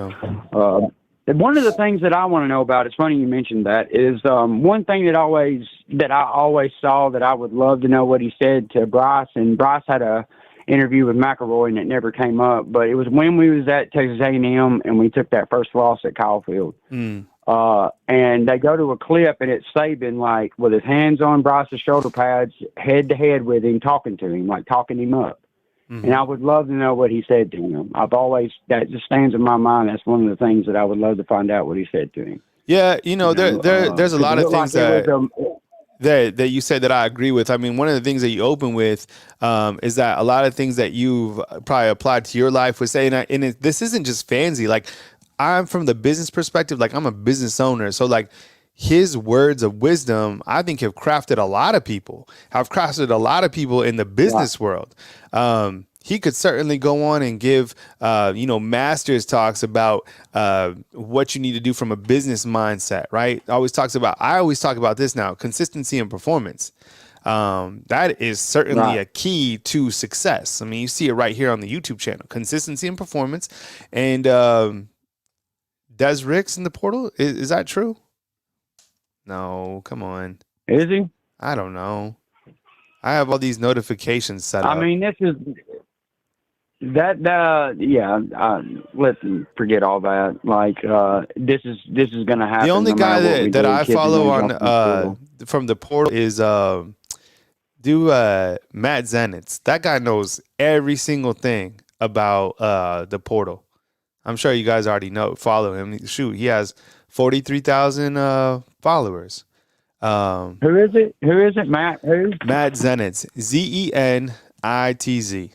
one of the things that I want to know about, it's funny you mentioned that, is one thing that I always saw that I would love to know what he said to Bryce, and Bryce had a interview with McElroy and it never came up, but it was when we was at Texas A&M and we took that first loss at Kyle Field. And they go to a clip and it's Saban, like, with his hands on Bryce's shoulder pads, head to head with him, talking to him, like talking him up. And I would love to know what he said to him. That just stands in my mind. That's one of the things that I would love to find out what he said to him. Yeah, there's a lot of things that you said that I agree with. I mean, one of the things that you open with is that a lot of things that you've probably applied to your life would say, and this isn't just fancy. Like, I'm from the business perspective, like I'm a business owner. So like his words of wisdom, I think have crafted a lot of people, in the business world. He could certainly go on and give, master's talks about what you need to do from a business mindset, right? I always talk about this now, consistency and performance. That is certainly a key to success. I mean, you see it right here on the YouTube channel, consistency and performance. And Des Ricks in the portal, is that true? No, come on. Is he? I don't know. I have all these notifications set up. I mean, this is that. Let's forget all that. Like, this is going to happen. The only guy that I follow on from the portal is Matt Zenitz. That guy knows every single thing about the portal. I'm sure you guys already follow him. Shoot, he has 43,000 followers. Who is it? Matt? Who? Matt Zenitz. Zenitz.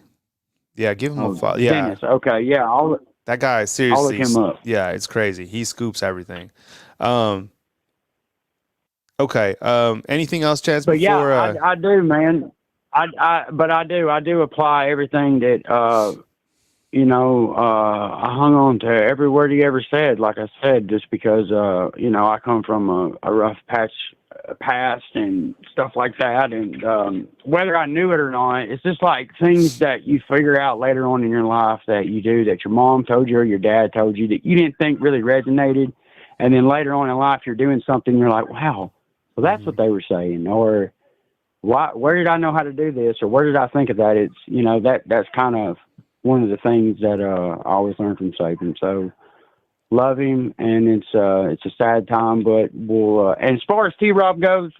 Yeah, give him a follow. Yeah. Dennis. Okay. Yeah. That guy, seriously. I'll look him up. Yeah, it's crazy. He scoops everything. Okay. Anything else, Chance? But before, I do, man. I do apply everything that I hung on to every word he ever said. Like I said, just because I come from a rough past and stuff like that, and whether I knew it or not, it's just like things that you figure out later on in your life that you do that your mom told you or your dad told you that you didn't think really resonated, and then later on in life you're doing something, you're like, wow, well that's what they were saying, or where did I know how to do this, or where did I think of that? It's that's kind of one of the things that I always learn from Saban. So love him, and it's a sad time, but we'll. And as far as T-Rob goes,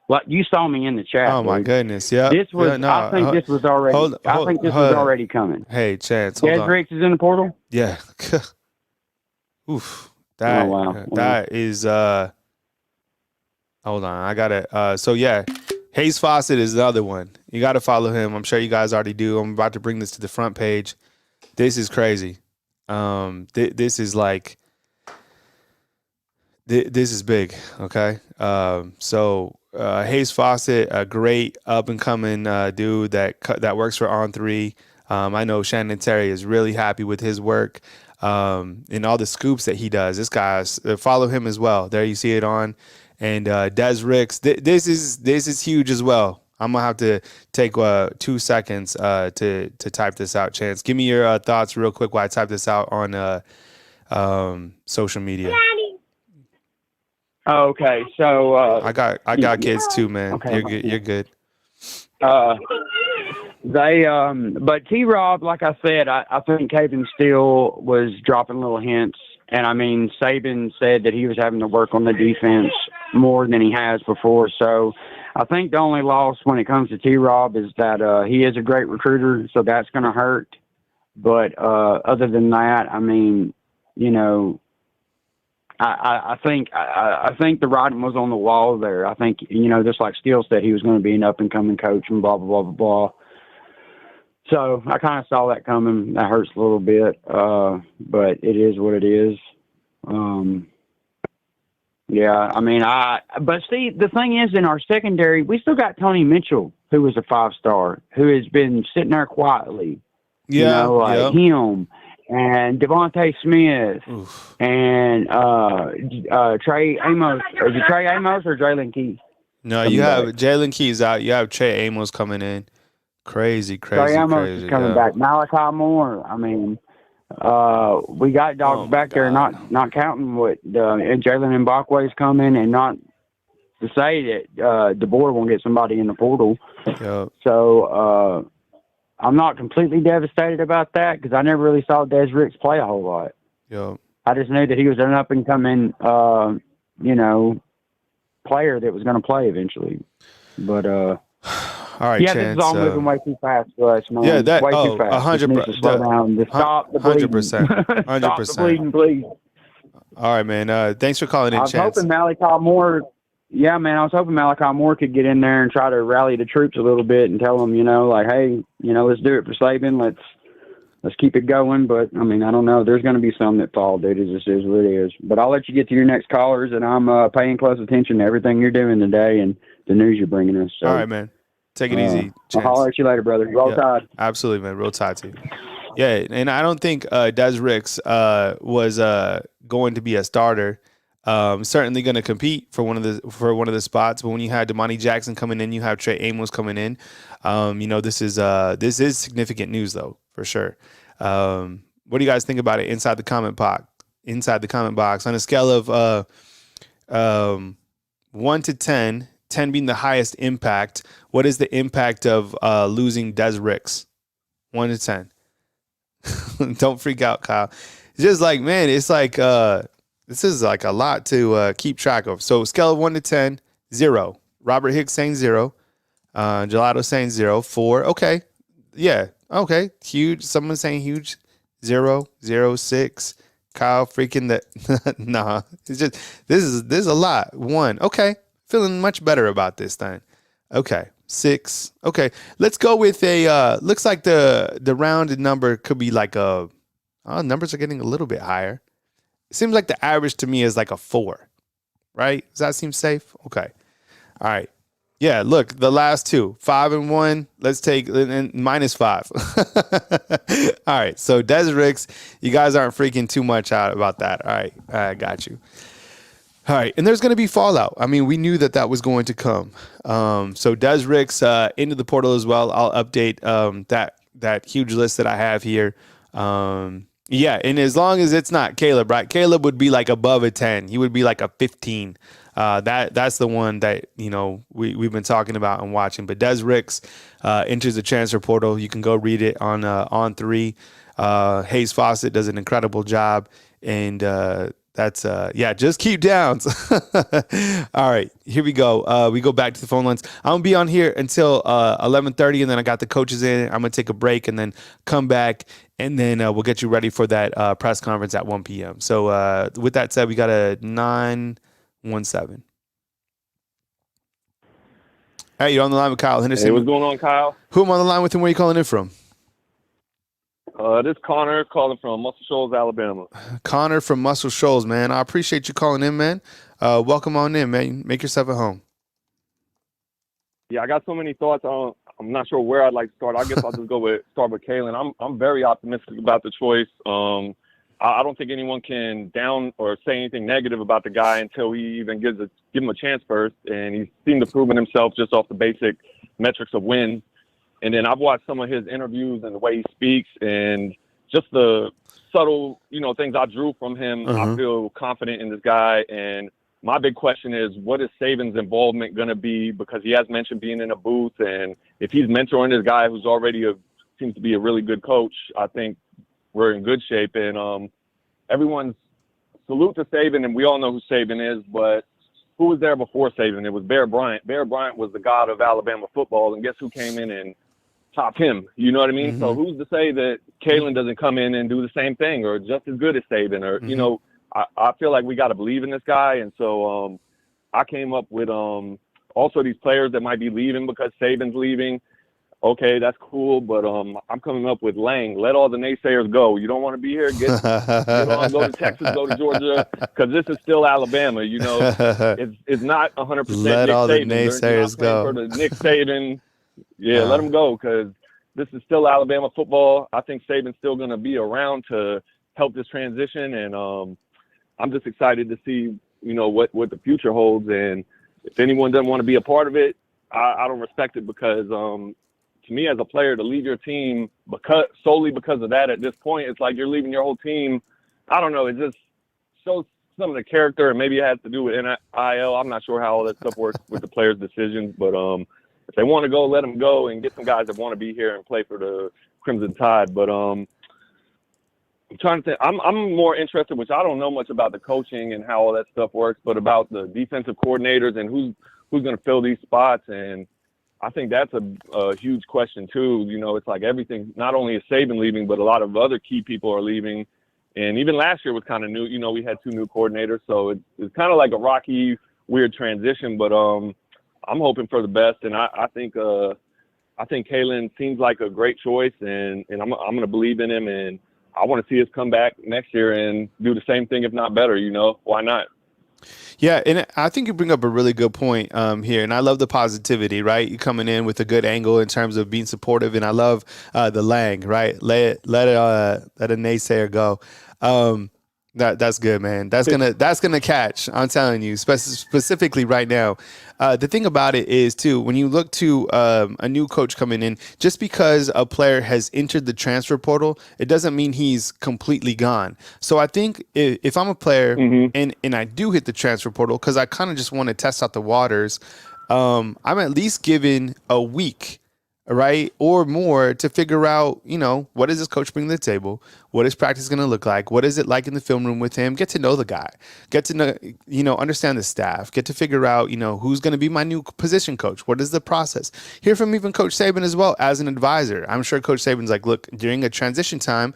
like you saw me in the chat. Oh my goodness, yeah. This was. Yeah, no, I think this was already. I think this was already coming. Hey, Chance, hold on. Ricks is in the portal. Yeah. Oof. That. Oh, wow. That is. Hold on, I got it. So yeah. Hayes Fawcett is the other one. You got to follow him. I'm sure you guys already do. I'm about to bring this to the front page. This is crazy. This is like, this is big. Okay. So Hayes Fawcett, a great up and coming dude that works for On3. I know Shannon Terry is really happy with his work and all the scoops that he does. This guy's follow him as well. There you see it on. And Des Ricks, this is huge as well. I'm gonna have to take 2 seconds to type this out. Chance, give me your thoughts real quick while I type this out on social media. Daddy. Oh, okay. So I got kids too, man. Okay. You're good. You're good. But T-Rob, like I said, I think Caden still was dropping little hints. And, I mean, Saban said that he was having to work on the defense more than he has before. So I think the only loss when it comes to T-Rob is that he is a great recruiter, so that's going to hurt. But other than that, I mean, you know, I think the writing was on the wall there. I think, you know, just like Steele said, he was going to be an up-and-coming coach and blah, blah, blah, blah, blah. So I kind of saw that coming. That hurts a little bit, but it is what it is. Yeah, I mean, but see, the thing is, in our secondary, we still got Tony Mitchell, who was a 5-star, who has been sitting there quietly. Yeah, you know, like him and Devontae Smith. Oof. And Trey Amos. Is it Trey Amos or Jalen Keys? No, you have Jalen Keys out. You have Trey Amos coming in. Crazy. Trey Amos is coming back. Malachi Moore. I mean, we got dogs back there, not counting what Jalen Mbakwe's coming, and not to say that DeBoer won't get somebody in the portal. Yep. So I'm not completely devastated about that because I never really saw Des Ricks play a whole lot. Yep. I just knew that he was an up-and-coming, you know, player that was going to play eventually. But all right, yeah, Chance, this is all moving way too fast for us, man. Yeah, that way too fast. 100%. Slow down. Just stop the bleeding. 100%. 100%. Stop the bleeding, please. All right, man. Thanks for calling in, Chance. I was hoping Malachi Moore. Yeah, man, I was hoping Malachi Moore could get in there and try to rally the troops a little bit and tell them, you know, like, hey, you know, let's do it for Saban. Let's keep it going. But I mean, I don't know. There's going to be some that fall, dude. It just is what it is. But I'll let you get to your next callers, and I'm paying close attention to everything you're doing today and the news you're bringing us. So, all right, man. Take it easy, Chance. I'll holler at you later, brother. Roll Tide. Absolutely, man. Roll Tide to you. Yeah, and I don't think Des Ricks was going to be a starter. Certainly going to compete for one of the spots. But when you had Damani Jackson coming in, you have Trey Amos coming in. You know, this is significant news though, for sure. What do you guys think about it inside the comment box? On a scale of 1 to 10, 10 being the highest impact, what is the impact of losing Des Ricks? 1 to 10. Don't freak out, Kyle. It's just like, man, it's like this is like a lot to keep track of. So scale of 1 to 10, 0. Robert Hicks saying 0. Gelato saying 0. 4. Okay. Yeah. Okay. Huge. Someone saying huge. 0. 0. 6. Kyle freaking that. Nah. It's just this is a lot. 1. Okay. Feeling much better about this thing. Okay. 6. Okay. Let's go with a looks like the rounded number could be like numbers are getting a little bit higher. It seems like the average to me is like a 4, right? Does that seem safe? Okay. All right. Yeah, look, the last two, 5 and 1. Let's take -5. All right. So Des Ricks, you guys aren't freaking too much out about that. All right. I got you. All right. And there's going to be fallout. I mean, we knew that was going to come. So Des Ricks into the portal as well. I'll update that huge list that I have here. Yeah, and as long as it's not Caleb, right? Caleb would be like above a 10. He would be like a 15. That's the one that, you know, we've been talking about and watching. But Des Ricks enters the transfer portal. You can go read it on On3. Hayes Fawcett does an incredible job. And that's, just keep downs. All right, here we go. We go back to the phone lines. I'm going to be on here until 11:30, and then I got the coaches in. I'm going to take a break and then come back, and then we'll get you ready for that press conference at 1 p.m. So with that said, we got a 917. Hey, you're on the line with Kyle Henderson. Hey, what's going on, Kyle? Who am I on the line with and where are you calling in from? This is Connor calling from Muscle Shoals, Alabama. Connor from Muscle Shoals, man. I appreciate you calling in, man. Welcome on in, man. Make yourself at home. Yeah, I got so many thoughts. I'm not sure where I'd like to start. I guess I'll just start with Kalen. I'm very optimistic about the choice. I don't think anyone can down or say anything negative about the guy until he even give him a chance first. And he seemed to prove himself just off the basic metrics of wins. And then I've watched some of his interviews and the way he speaks and just the subtle, things I drew from him. I feel confident in this guy. And my big question is, what is Saban's involvement going to be? Because he has mentioned being in a booth, and if he's mentoring this guy who's already seems to be a really good coach, I think we're in good shape. And everyone's salute to Saban, and we all know who Saban is, but who was there before Saban? It was Bear Bryant. Bear Bryant was the god of Alabama football, and guess who came in and topped him? You know what I mean? So who's to say that Kalen doesn't come in and do the same thing or just as good as Saban? Or, you know, I feel like we got to believe in this guy. And so I came up with also these players that might be leaving because Saban's leaving. Okay, that's cool, but I'm coming up with Lang. Let all the naysayers go. You don't want to be here? Get on, go to Texas, go to Georgia, because this is still Alabama. You know, it's not 100% Let Nick all the Saban. naysayers go. For the Nick Saban, let them go, because this is still Alabama football. I think Saban's still going to be around to help this transition, and I'm just excited to see, you know, what the future holds. And if anyone doesn't want to be a part of it, I don't respect it, because to me as a player, to leave your team solely because of that at this point, it's like you're leaving your whole team. I don't know. It just shows some of the character, and maybe it has to do with NIL. I'm not sure how all that stuff works with the players' decisions, but if they want to go, let them go and get some guys that want to be here and play for the Crimson Tide. But I'm trying to think. I'm more interested, which I don't know much about the coaching and how all that stuff works, but about the defensive coordinators and who's going to fill these spots. And I think that's a huge question too. You know, it's like everything, not only is Saban leaving, but a lot of other key people are leaving. And even last year was kind of new. You know, we had 2 new coordinators, so it's kind of like a rocky, weird transition. But I'm hoping for the best, and I think Kalen seems like a great choice, and I'm going to believe in him, and I want to see us come back next year and do the same thing, if not better. You know, why not? Yeah, and I think you bring up a really good point here, and I love the positivity, right? You coming in with a good angle in terms of being supportive, and I love the Lang, right? Let a naysayer go. That's good, man. That's gonna catch. I'm telling you, specifically right now. The thing about it is too, when you look to a new coach coming in, just because a player has entered the transfer portal, it doesn't mean he's completely gone. So I think if I'm a player and I do hit the transfer portal, because I kind of just want to test out the waters, I'm at least given a week, right, or more to figure out, you know, what does this coach bring to the table? What is practice going to look like? What is it like in the film room with him? Get to know the guy. Get to know, you know, understand the staff. Get to figure out, you know, who's going to be my new position coach. What is the process? Hear from even Coach Saban as well as an advisor. I'm sure Coach Saban's like, look, during a transition time,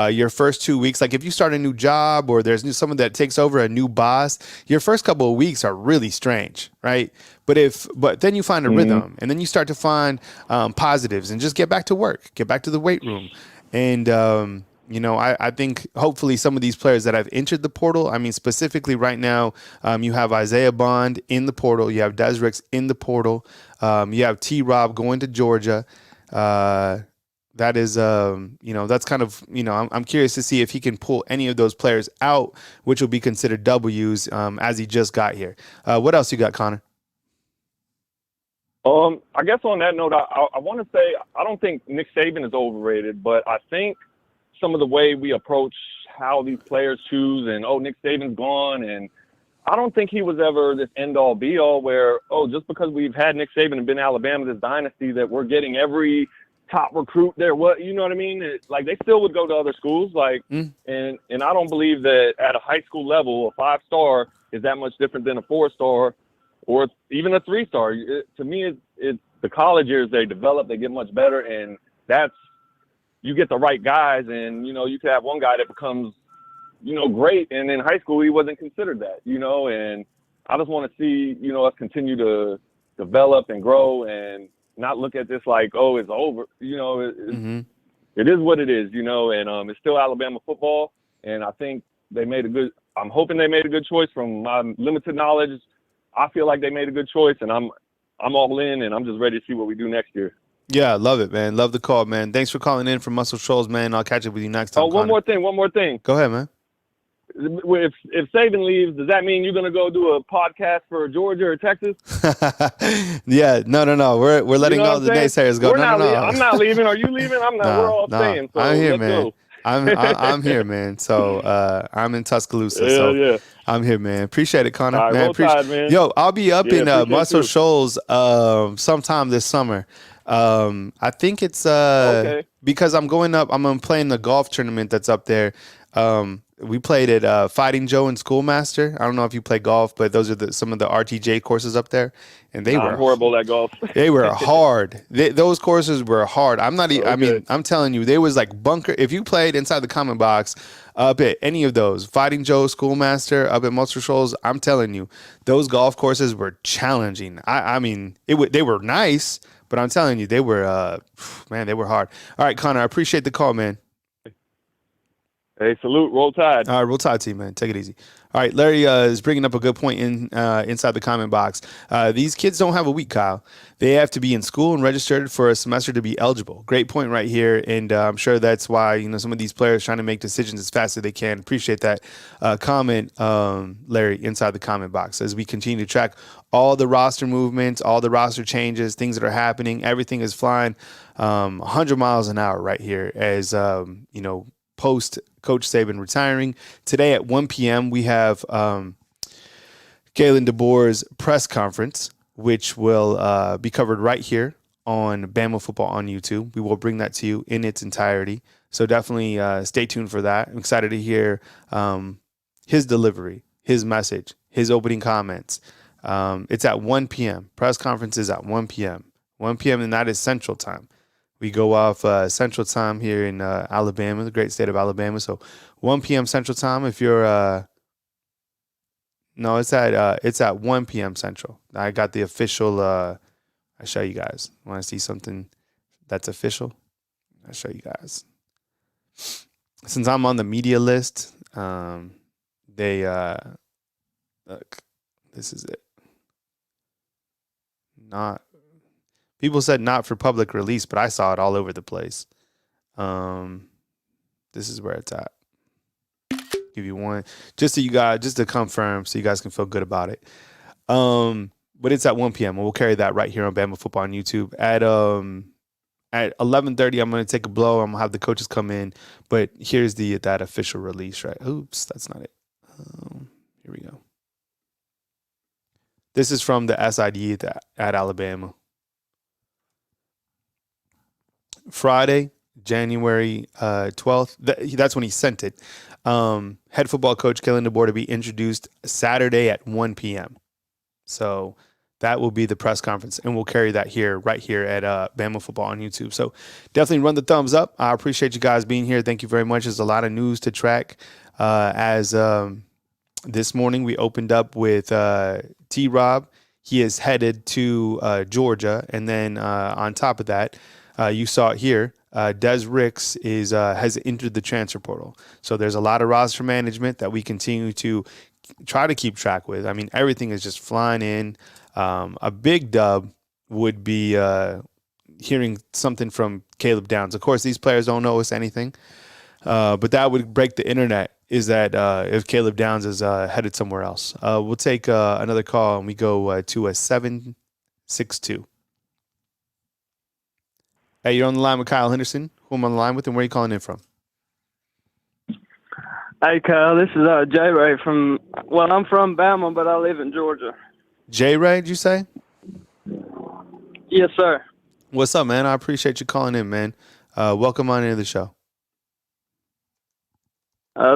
your first 2 weeks, like if you start a new job or there's someone that takes over a new boss, your first couple of weeks are really strange, right? But then you find a rhythm, and then you start to find positives, and just get back to work, get back to the weight room. And, you know, I think hopefully some of these players that have entered the portal, I mean, specifically right now, you have Isaiah Bond in the portal. You have Des Ricks in the portal. You have T-Rob going to Georgia. That is, you know, that's kind of, you know, I'm curious to see if he can pull any of those players out, which will be considered W's as he just got here. What else you got, Connor? I guess on that note, I want to say I don't think Nick Saban is overrated, but I think some of the way we approach how these players choose, and Nick Saban's gone, and I don't think he was ever this end-all be-all where just because we've had Nick Saban and been Alabama, this dynasty, that we're getting every top recruit there. What, you know what I mean? Like they still would go to other schools, like, and I don't believe that at a high school level, a 5-star is that much different than a 4-star. Or even a 3-star. To me, it's the college years, they develop, they get much better, and you get the right guys, and, you know, you could have one guy that becomes, you know, great, and in high school he wasn't considered that, you know, and I just want to see, you know, us continue to develop and grow and not look at this like, it's over, you know, it is what it is, you know, and it's still Alabama football, and I think I'm hoping they made a good choice. From my limited knowledge, I feel like they made a good choice, and I'm all in, and I'm just ready to see what we do next year. Yeah, love it, man. Love the call, man. Thanks for calling in from Muscle Shoals, man. I'll catch up with you next time. One more thing. Go ahead, man. If Saban leaves, does that mean you're gonna go do a podcast for Georgia or Texas? Yeah, no. We're letting all the naysayers go. No. I'm not leaving. Are you leaving? I'm not. We're all staying. So I'm here, let's man. Go. I'm here, man. So I'm in Tuscaloosa. I'm here, man. Appreciate it, Connor. All right, Man, roll Tide, man. Yo, I'll be up Yeah, in appreciate Muscle you. Shoals sometime this summer. I think it's Okay. because I'm going up. I'm playing the golf tournament that's up there. We played at Fighting Joe and Schoolmaster. I don't know if you play golf, but those are some of the RTJ courses up there, and they were I'm horrible at golf. They were hard. Those courses were hard. I'm not. I mean, Okay. I'm telling you, they was like bunker. If you played inside the comment box up at any of those, Fighting Joe, Schoolmaster, up at Muscle Shoals, I'm telling you, those golf courses were challenging. I mean, they were nice, but I'm telling you, they were man, they were hard. All right, Connor, I appreciate the call, man. Hey, salute, roll Tide. All right, roll Tide team, man. Take it easy. All right, Larry is bringing up a good point inside the comment box. These kids don't have a week, Kyle. They have to be in school and registered for a semester to be eligible. Great point right here, and I'm sure that's why some of these players trying to make decisions as fast as they can. Appreciate that comment, Larry, inside the comment box as we continue to track all the roster movements, all the roster changes, things that are happening. Everything is flying 100 miles an hour right here as post Coach Saban retiring. Today at 1 p.m., we have Kalen DeBoer's press conference, which will be covered right here on Bama Football on YouTube. We will bring that to you in its entirety. So definitely stay tuned for that. I'm excited to hear his delivery, his message, his opening comments. It's at 1 p.m. Press conference is at 1 p.m. 1 p.m., and that is Central Time. We go off Central Time here in Alabama, the great state of Alabama. So 1 p.m. Central Time. If you're no, it's at 1 p.m. Central. I got the official. I show you guys. Want to see something that's official? I'll show you guys. Since I'm on the media list, they look. This is it. People said not for public release, but I saw it all over the place. This is where it's at. Give you one, just to confirm, so you guys can feel good about it. But it's at 1 p.m. and we'll carry that right here on Bama Football on YouTube. At 11:30, I'm going to take a blow. I'm going to have the coaches come in. But here's that official release, right? Oops, that's not it. Here we go. This is from the SID at Alabama. Friday, January 12th. That's when he sent it. Head football coach Kalen DeBoer to be introduced Saturday at 1 p.m. So that will be the press conference, and we'll carry that right here at Bama Football on YouTube. So definitely run the thumbs up. I appreciate you guys being here. Thank you very much. There's a lot of news to track. As this morning we opened up with T-Rob. He is headed to Georgia, and then on top of that, you saw it here. Des Ricks has entered the transfer portal. So there's a lot of roster management that we continue to try to keep track with. I mean, everything is just flying in. A big dub would be hearing something from Caleb Downs. Of course, these players don't know us anything, but that would break the internet, is that if Caleb Downs is headed somewhere else. We'll take another call, and we go to a 762. Hey, you're on the line with Kyle Henderson. Who am I on the line with, and where are you calling in from? Hey, Kyle, this is J. Ray I'm from Bama, but I live in Georgia. J. Ray, did you say? Yes, sir. What's up, man? I appreciate you calling in, man. Welcome on into the show.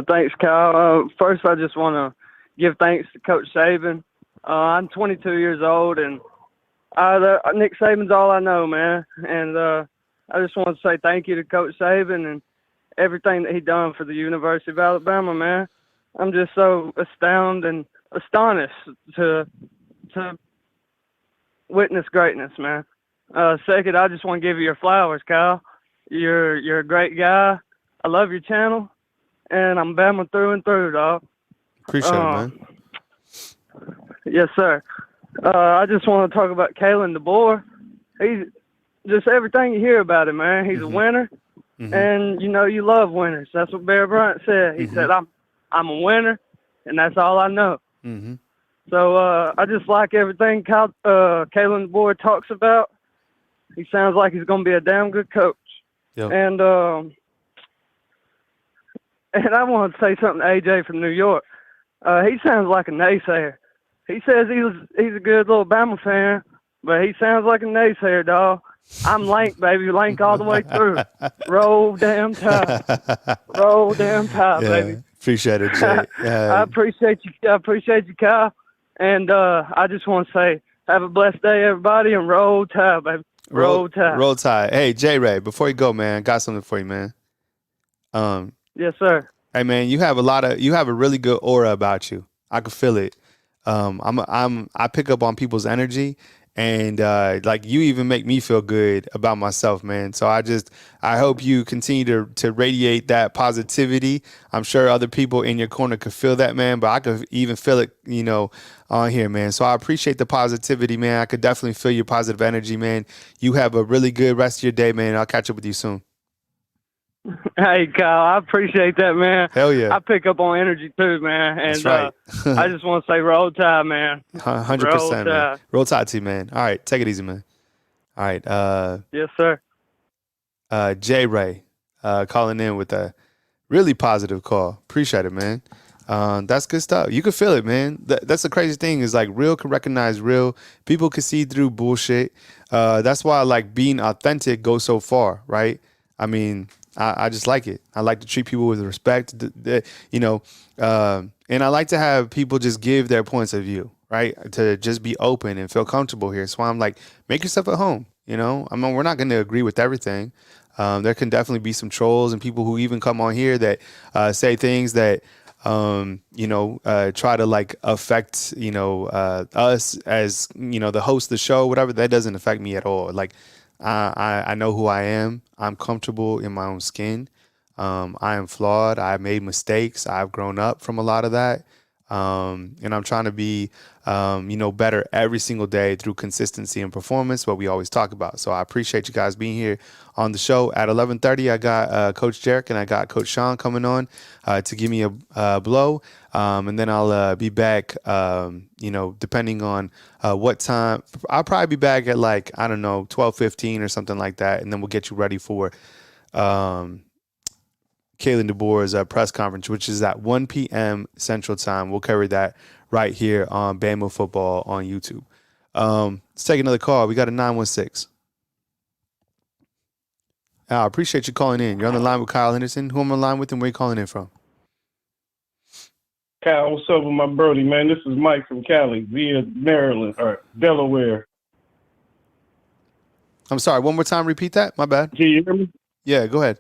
Thanks, Kyle. First, I just want to give thanks to Coach Saban. I'm 22 years old, and Nick Saban's all I know, man. And I just want to say thank you to Coach Saban and everything that he done for the University of Alabama, man. I'm just so astounded and astonished to witness greatness, man. Second, I just want to give you your flowers, Kyle. You're a great guy. I love your channel, and I'm Bama through and through, dog. Appreciate it, man. Yes, sir. I just want to talk about Kalen DeBoer. He's just everything you hear about him, man. He's a winner, and you love winners. That's what Bear Bryant said. He said, "I'm a winner, and that's all I know." So I just like everything Kalen DeBoer talks about. He sounds like he's going to be a damn good coach. Yep. And I want to say something to AJ from New York. He sounds like a naysayer. He says he's a good little Bama fan, but he sounds like a naysayer, dog. I'm Lank, baby. Lank all the way through. Roll damn Tide. Roll damn Tide, Yeah, baby. appreciate it, Jay. I appreciate you. I appreciate you, Kyle. And I just want to say, have a blessed day, everybody, and roll Tide, baby. Roll Tide. Roll Tide. Hey, J Ray, before you go, man, I got something for you, man. Yes, sir. Hey, man, you have a really good aura about you. I can feel it. I pick up on people's energy, and like you even make me feel good about myself, man. So I hope you continue to radiate that positivity. I'm sure other people in your corner could feel that, man, but I could even feel it, on here, man. So I appreciate the positivity, man. I could definitely feel your positive energy, man. You have a really good rest of your day, man. I'll catch up with you soon. Hey, Kyle, I appreciate that, man. Hell yeah. I pick up on energy too, man. And That's right. I just want to say roll Tide, man. 100%, man. Roll Tide to you, man. All right, take it easy, man. All right. Yes, sir. J Ray calling in with a really positive call. Appreciate it, man. That's good stuff. You can feel it, man. That's the crazy thing is like real can recognize real. People can see through bullshit. That's why like being authentic goes so far, right? I mean, I just like it. I like to treat people with respect, and I like to have people just give their points of view, right? To just be open and feel comfortable here. So I'm like, make yourself at home. I mean, we're not going to agree with everything. There can definitely be some trolls and people who even come on here that say things that try to like affect us as the host of the show, whatever. That doesn't affect me at all. Like I know who I am. I'm comfortable in my own skin. I am flawed. I made mistakes. I've grown up from a lot of that. And I'm trying to be, better every single day through consistency and performance, what we always talk about. So I appreciate you guys being here on the show. At 11:30, I got Coach Jarek and I got Coach Sean coming on to give me a blow. And then I'll be back, depending on what time. I'll probably be back at 12:15 or something like that. And then we'll get you ready for Kalen DeBoer's press conference, which is at 1 p.m. Central Time. We'll cover that right here on Bama Football on YouTube. Let's take another call. We got a 916. I appreciate you calling in. You're on the line with Kyle Henderson. Who am I on the line with and where are you calling in from? Kyle, what's up with my Brody, man? This is Mike from Cali via Maryland or Delaware. I'm sorry. One more time. Repeat that. My bad. Can you hear me? Yeah, go ahead.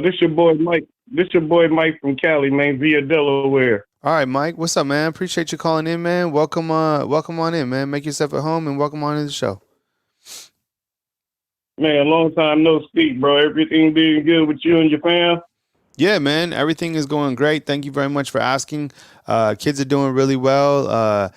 This your boy Mike. This your boy Mike from Cali, man, via Delaware. All right, Mike. What's up, man? Appreciate you calling in, man. Welcome on in, man. Make yourself at home and welcome on to the show. Man, long time no speak, bro. Everything being good with you and your fam? Yeah, man. Everything is going great. Thank you very much for asking. Kids are doing really well.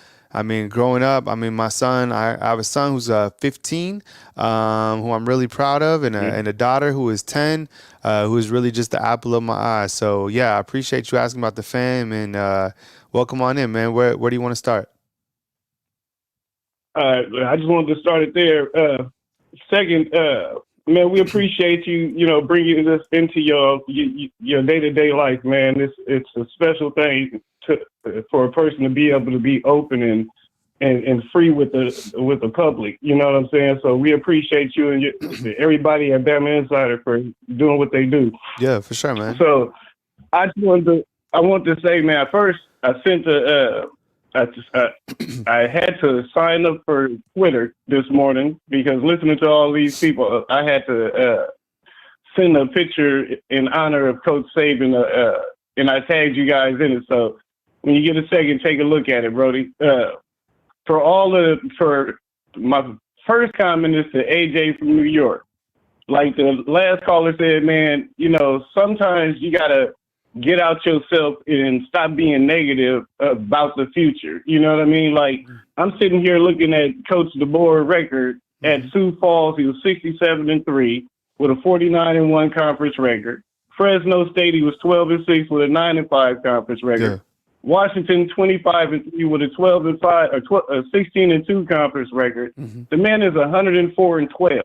Growing up, my son, I have a son who's 15, who I'm really proud of, and a daughter who is 10, who is really just the apple of my eye. So, yeah, I appreciate you asking about the fam, and welcome on in, man. Where do you want to start? I just wanted to start it there. Second, man, we appreciate you, bringing this into your day-to-day life, man. It's a special thing for a person to be able to be open and free with the public. You know what I'm saying? So we appreciate you and everybody at Bama Insider for doing what they do. Yeah, for sure, man. So I want to say, man, first I sent I had to sign up for Twitter this morning because listening to all these people, I had to send a picture in honor of Coach Saban, and I tagged you guys in it. So when you get a second, take a look at it, Brody. For my first comment is to AJ from New York. Like the last caller said, man, sometimes you gotta get out yourself and stop being negative about the future. You know what I mean? Like, I'm sitting here looking at Coach DeBoer record at Sioux Falls. He was 67-3 with a 49-1 conference record. Fresno State, he was 12-6 with a 9-5 conference record. Yeah. Washington, 25-3 with a 12-5 or 16-2 conference record. Mm-hmm. The man is 104-12.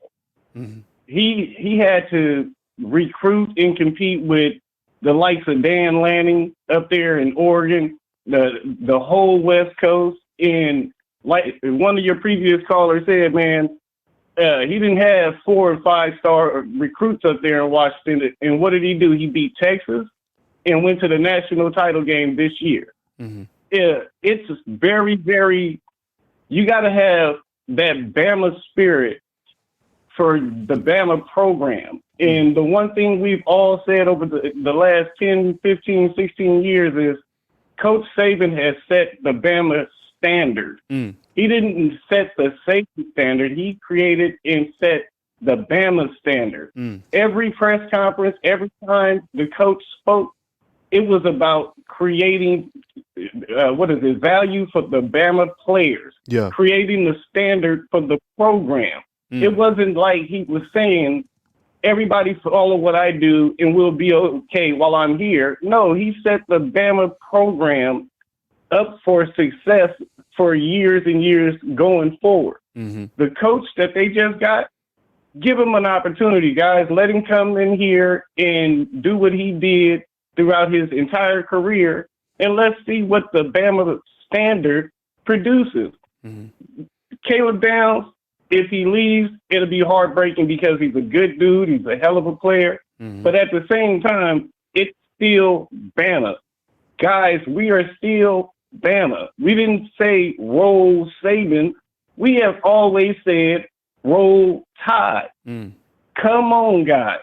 Mm-hmm. He had to recruit and compete with the likes of Dan Lanning up there in Oregon, the whole West Coast. And like one of your previous callers said, man, he didn't have 4 and 5 star recruits up there in Washington. And what did he do? He beat Texas and went to the national title game this year. Mm-hmm. Yeah, it's very, very. You got to have that Bama spirit for the Bama program. And the one thing we've all said over the last 10, 15, 16 years is Coach Saban has set the Bama standard. Mm. He didn't set the safety standard. He created and set the Bama standard. Mm. Every press conference, every time the coach spoke, it was about creating value for the Bama players, creating the standard for the program. Mm. It wasn't like he was saying, everybody follow what I do and we'll be okay while I'm here. No, he set the Bama program up for success for years and years going forward. Mm-hmm. The coach that they just got, give him an opportunity, guys. Let him come in here and do what he did throughout his entire career, and let's see what the Bama standard produces. Mm-hmm. Caleb Downs, if he leaves, it'll be heartbreaking because he's a good dude. He's a hell of a player. Mm-hmm. But at the same time, it's still Bama. Guys, we are still Bama. We didn't say roll Saban. We have always said roll Tide. Mm. Come on, guys.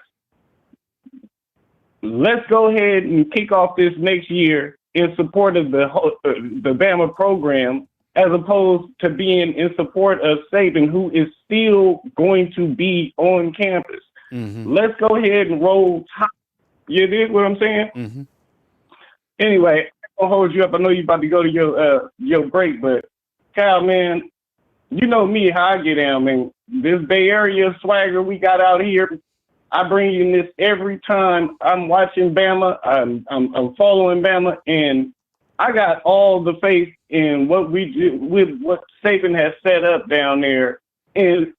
Let's go ahead and kick off this next year in support of the Bama program, as opposed to being in support of Saban, who is still going to be on campus. Mm-hmm. Let's go ahead and roll Tide. You dig what I'm saying? Mm-hmm. Anyway, I'll hold you up. I know you're about to go to your break, but Kyle, man, you know me, how I get down, man. This Bay Area swagger we got out here, I bring you this every time I'm watching Bama. I'm following Bama, and I got all the faith in what we do with what Saban has set up down there. And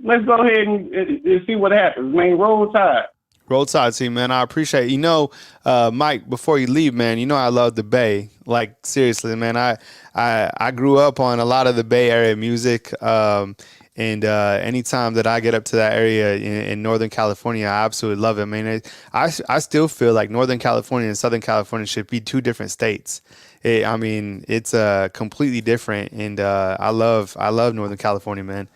let's go ahead and see what happens, man. Roll Tide. Roll Tide, team, man. I appreciate it. You know, Mike, before you leave, man, you know I love the Bay. Like, seriously, man, I grew up on a lot of the Bay Area music. And anytime that I get up to that area in Northern California, I absolutely love it. I mean, I still feel like Northern California and Southern California should be two different states. It's completely different, and I love Northern California, man.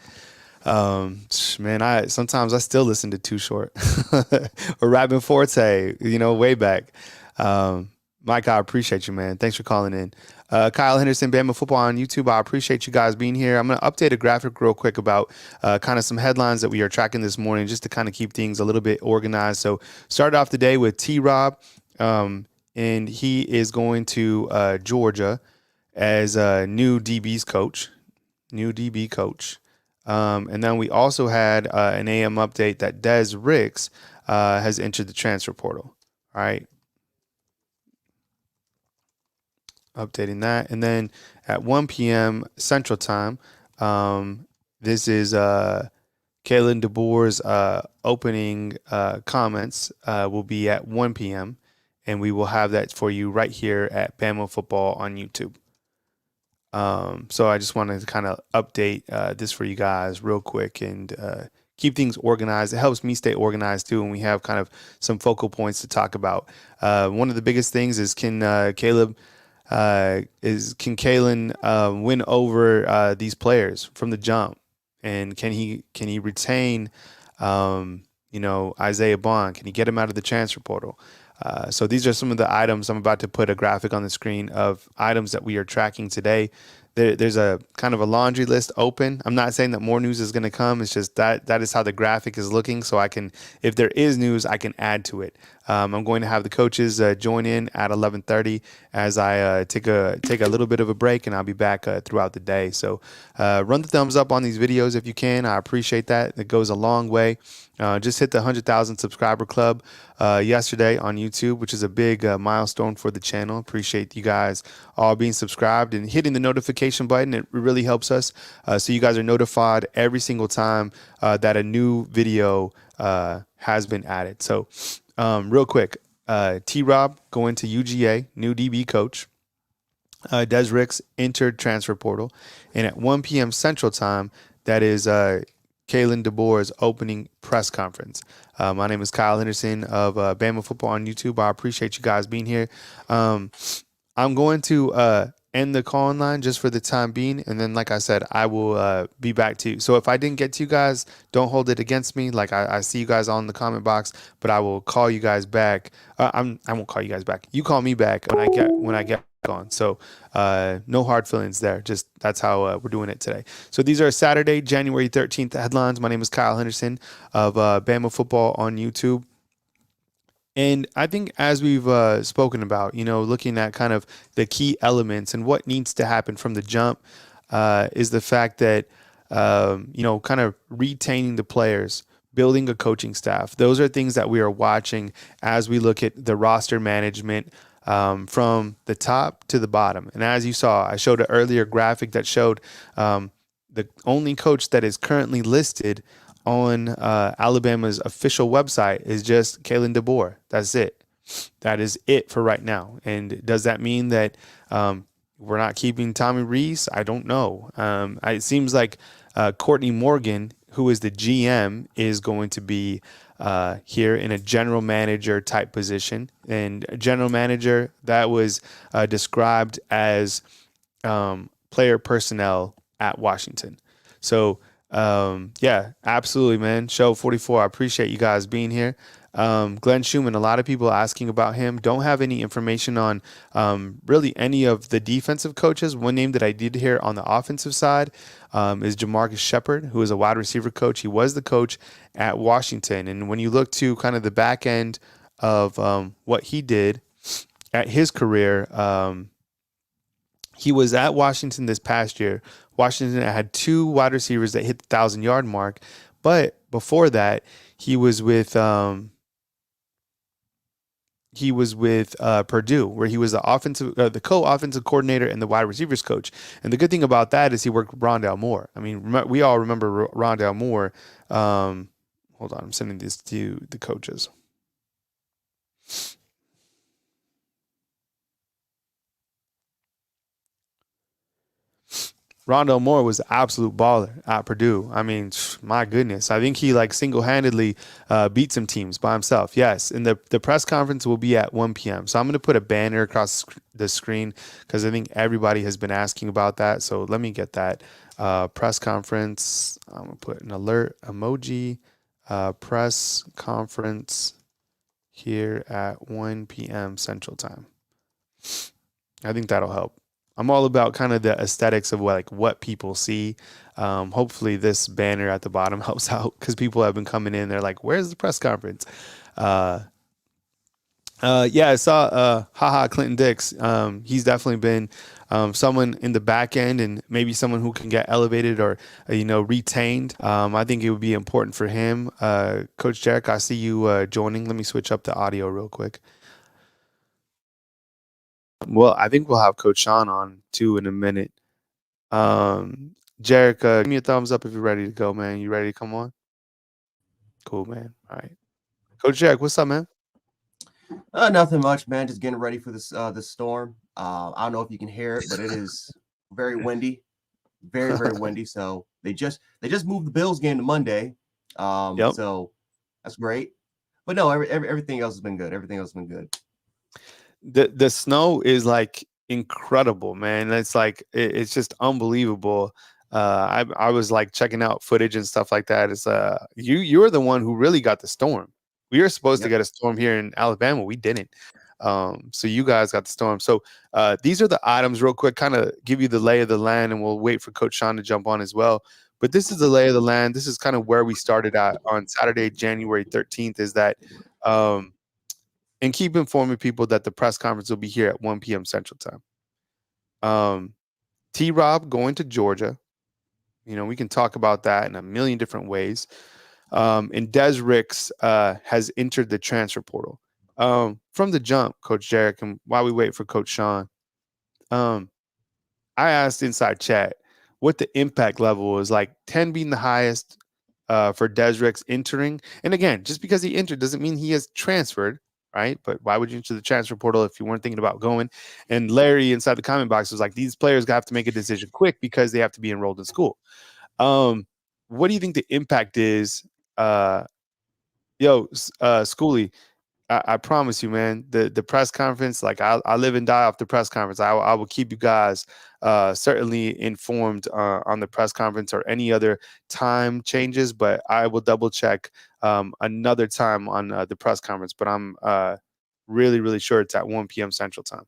Sometimes I still listen to Too Short or Rapping Forte, you know, way back. Mike, I appreciate you, man. Thanks for calling in. Kyle Henderson, Bama Football on YouTube. I appreciate you guys being here. I'm going to update a graphic real quick about kind of some headlines that we are tracking this morning just to kind of keep things a little bit organized. So started off the day with T-Rob, and he is going to Georgia as a new DB coach. And then we also had an AM update that Des Ricks has entered the transfer portal. All right. Updating that. And then at 1 p.m. Central Time, this is Kalen DeBoer's opening comments will be at 1 p.m. And we will have that for you right here at Bama Football on YouTube. So I just wanted to kind of update this for you guys real quick and keep things organized. It helps me stay organized too, and we have kind of some focal points to talk about. One of the biggest things is can Kalen win over these players from the jump, and can he retain Isaiah Bond? Can he get him out of the transfer portal? So these are some of the items. I'm about to put a graphic on the screen of items that we are tracking today. There's a kind of a laundry list open. I'm not saying that more news is going to come. It's just that is how the graphic is looking. So I can, if there is news, I can add to it. I'm going to have the coaches join in at 11:30 as I take a little bit of a break, and I'll be back throughout the day. So run the thumbs up on these videos if you can. I appreciate that. It goes a long way. Just hit the 100,000 subscriber club yesterday on YouTube, which is a big milestone for the channel. Appreciate you guys all being subscribed and hitting the notification button. It really helps us. So you guys are notified every single time that a new video has been added. So real quick, T-Rob going to UGA, new DB coach. Des Ricks entered transfer portal, and at 1 p.m. Central Time, that is Kalen DeBoer's opening press conference. My name is Kyle Henderson of Bama Football on YouTube. I appreciate you guys being here. I'm going to end the call line just for the time being, and then, like I said, I will be back to you. So if I didn't get to you guys, don't hold it against me. Like I see you guys on the comment box, but I will call you guys back. I won't call you guys back. You call me back when I get on. So no hard feelings there. Just that's how we're doing it today. So these are Saturday, January 13th headlines. My name is Kyle Henderson of Bama Football on YouTube. And I think as we've spoken about, looking at kind of the key elements and what needs to happen from the jump is the fact that, kind of retaining the players, building a coaching staff. Those are things that we are watching as we look at the roster management from the top to the bottom. And as you saw, I showed an earlier graphic that showed the only coach that is currently listed on Alabama's official website is just Kalen DeBoer. That's it. That is it for right now. And does that mean that we're not keeping Tommy Rees? I don't know. It seems like Courtney Morgan, who is the GM, is going to be here in a general manager type position. And general manager, that was described as player personnel at Washington. So, yeah, absolutely, man. Show 44. I appreciate you guys being here. Glenn Schumann, a lot of people asking about him. Don't have any information on really any of the defensive coaches. One name that I did hear on the offensive side is Jamarcus Shepard, who is a wide receiver coach. He was the coach at Washington. And when you look to kind of the back end of what he did at his career, he was at Washington this past year. Washington had 2 wide receivers that hit the 1,000-yard mark. But before that, he was with Purdue, where he was the co-offensive coordinator and the wide receivers coach. And the good thing about that is he worked with Rondale Moore. I mean, we all remember Rondale Moore. Hold on, I'm sending this to the coaches. Rondale Moore was an absolute baller at Purdue. I mean, my goodness. I think he single-handedly beat some teams by himself. Yes, and the press conference will be at 1 p.m. So I'm going to put a banner across the screen because I think everybody has been asking about that. So let me get that press conference. I'm going to put an alert emoji, press conference here at 1 p.m. Central Time. I think that'll help. I'm all about kind of the aesthetics of what people see. Hopefully this banner at the bottom helps out because people have been coming in. They're like, where's the press conference? Yeah, I saw Clinton Dix. He's definitely been someone in the back end and maybe someone who can get elevated or, retained. I think it would be important for him. Coach Jarek, I see you joining. Let me switch up the audio real quick. Well, I think we'll have Coach Sean on too in a minute. Jarek, give me a thumbs up if you're ready to go, man. You ready to come on? Cool, man. All right. Coach Jarek, what's up, man? Nothing much, man. Just getting ready for this storm. I don't know if you can hear it, but it is very windy, very, very windy. So they just moved the Bills game to Monday. Yep. So that's great. But no, everything else has been good. Everything else has been good. The snow is incredible, man. It's just unbelievable. I was checking out footage and stuff like that. It's you're the one who really got the storm. We were supposed to get a storm here in Alabama. We didn't. So you guys got the storm. So these are the items real quick, kind of give you the lay of the land, and we'll wait for Coach Sean to jump on as well. But this is the lay of the land. This is kind of where we started at on Saturday, January 13th, is that and keep informing people that the press conference will be here at 1 p.m. Central Time. T-Rob going to Georgia. We can talk about that in a million different ways. And Des Ricks has entered the transfer portal. From the jump, Coach Jarek, and while we wait for Coach Sean, I asked inside chat what the impact level is 10 being the highest for Des Ricks entering. And again, just because he entered doesn't mean he has transferred. right? But why would you enter the transfer portal if you weren't thinking about going? And Larry inside the comment box was like, these players have to make a decision quick because they have to be enrolled in school. What do you think the impact is? Schoolie, I promise you, man, the press conference, like I live and die off the press conference. I will keep you guys certainly informed on the press conference or any other time changes, but I will double check another time on the press conference. But I'm really, really sure it's at 1 p.m. Central Time.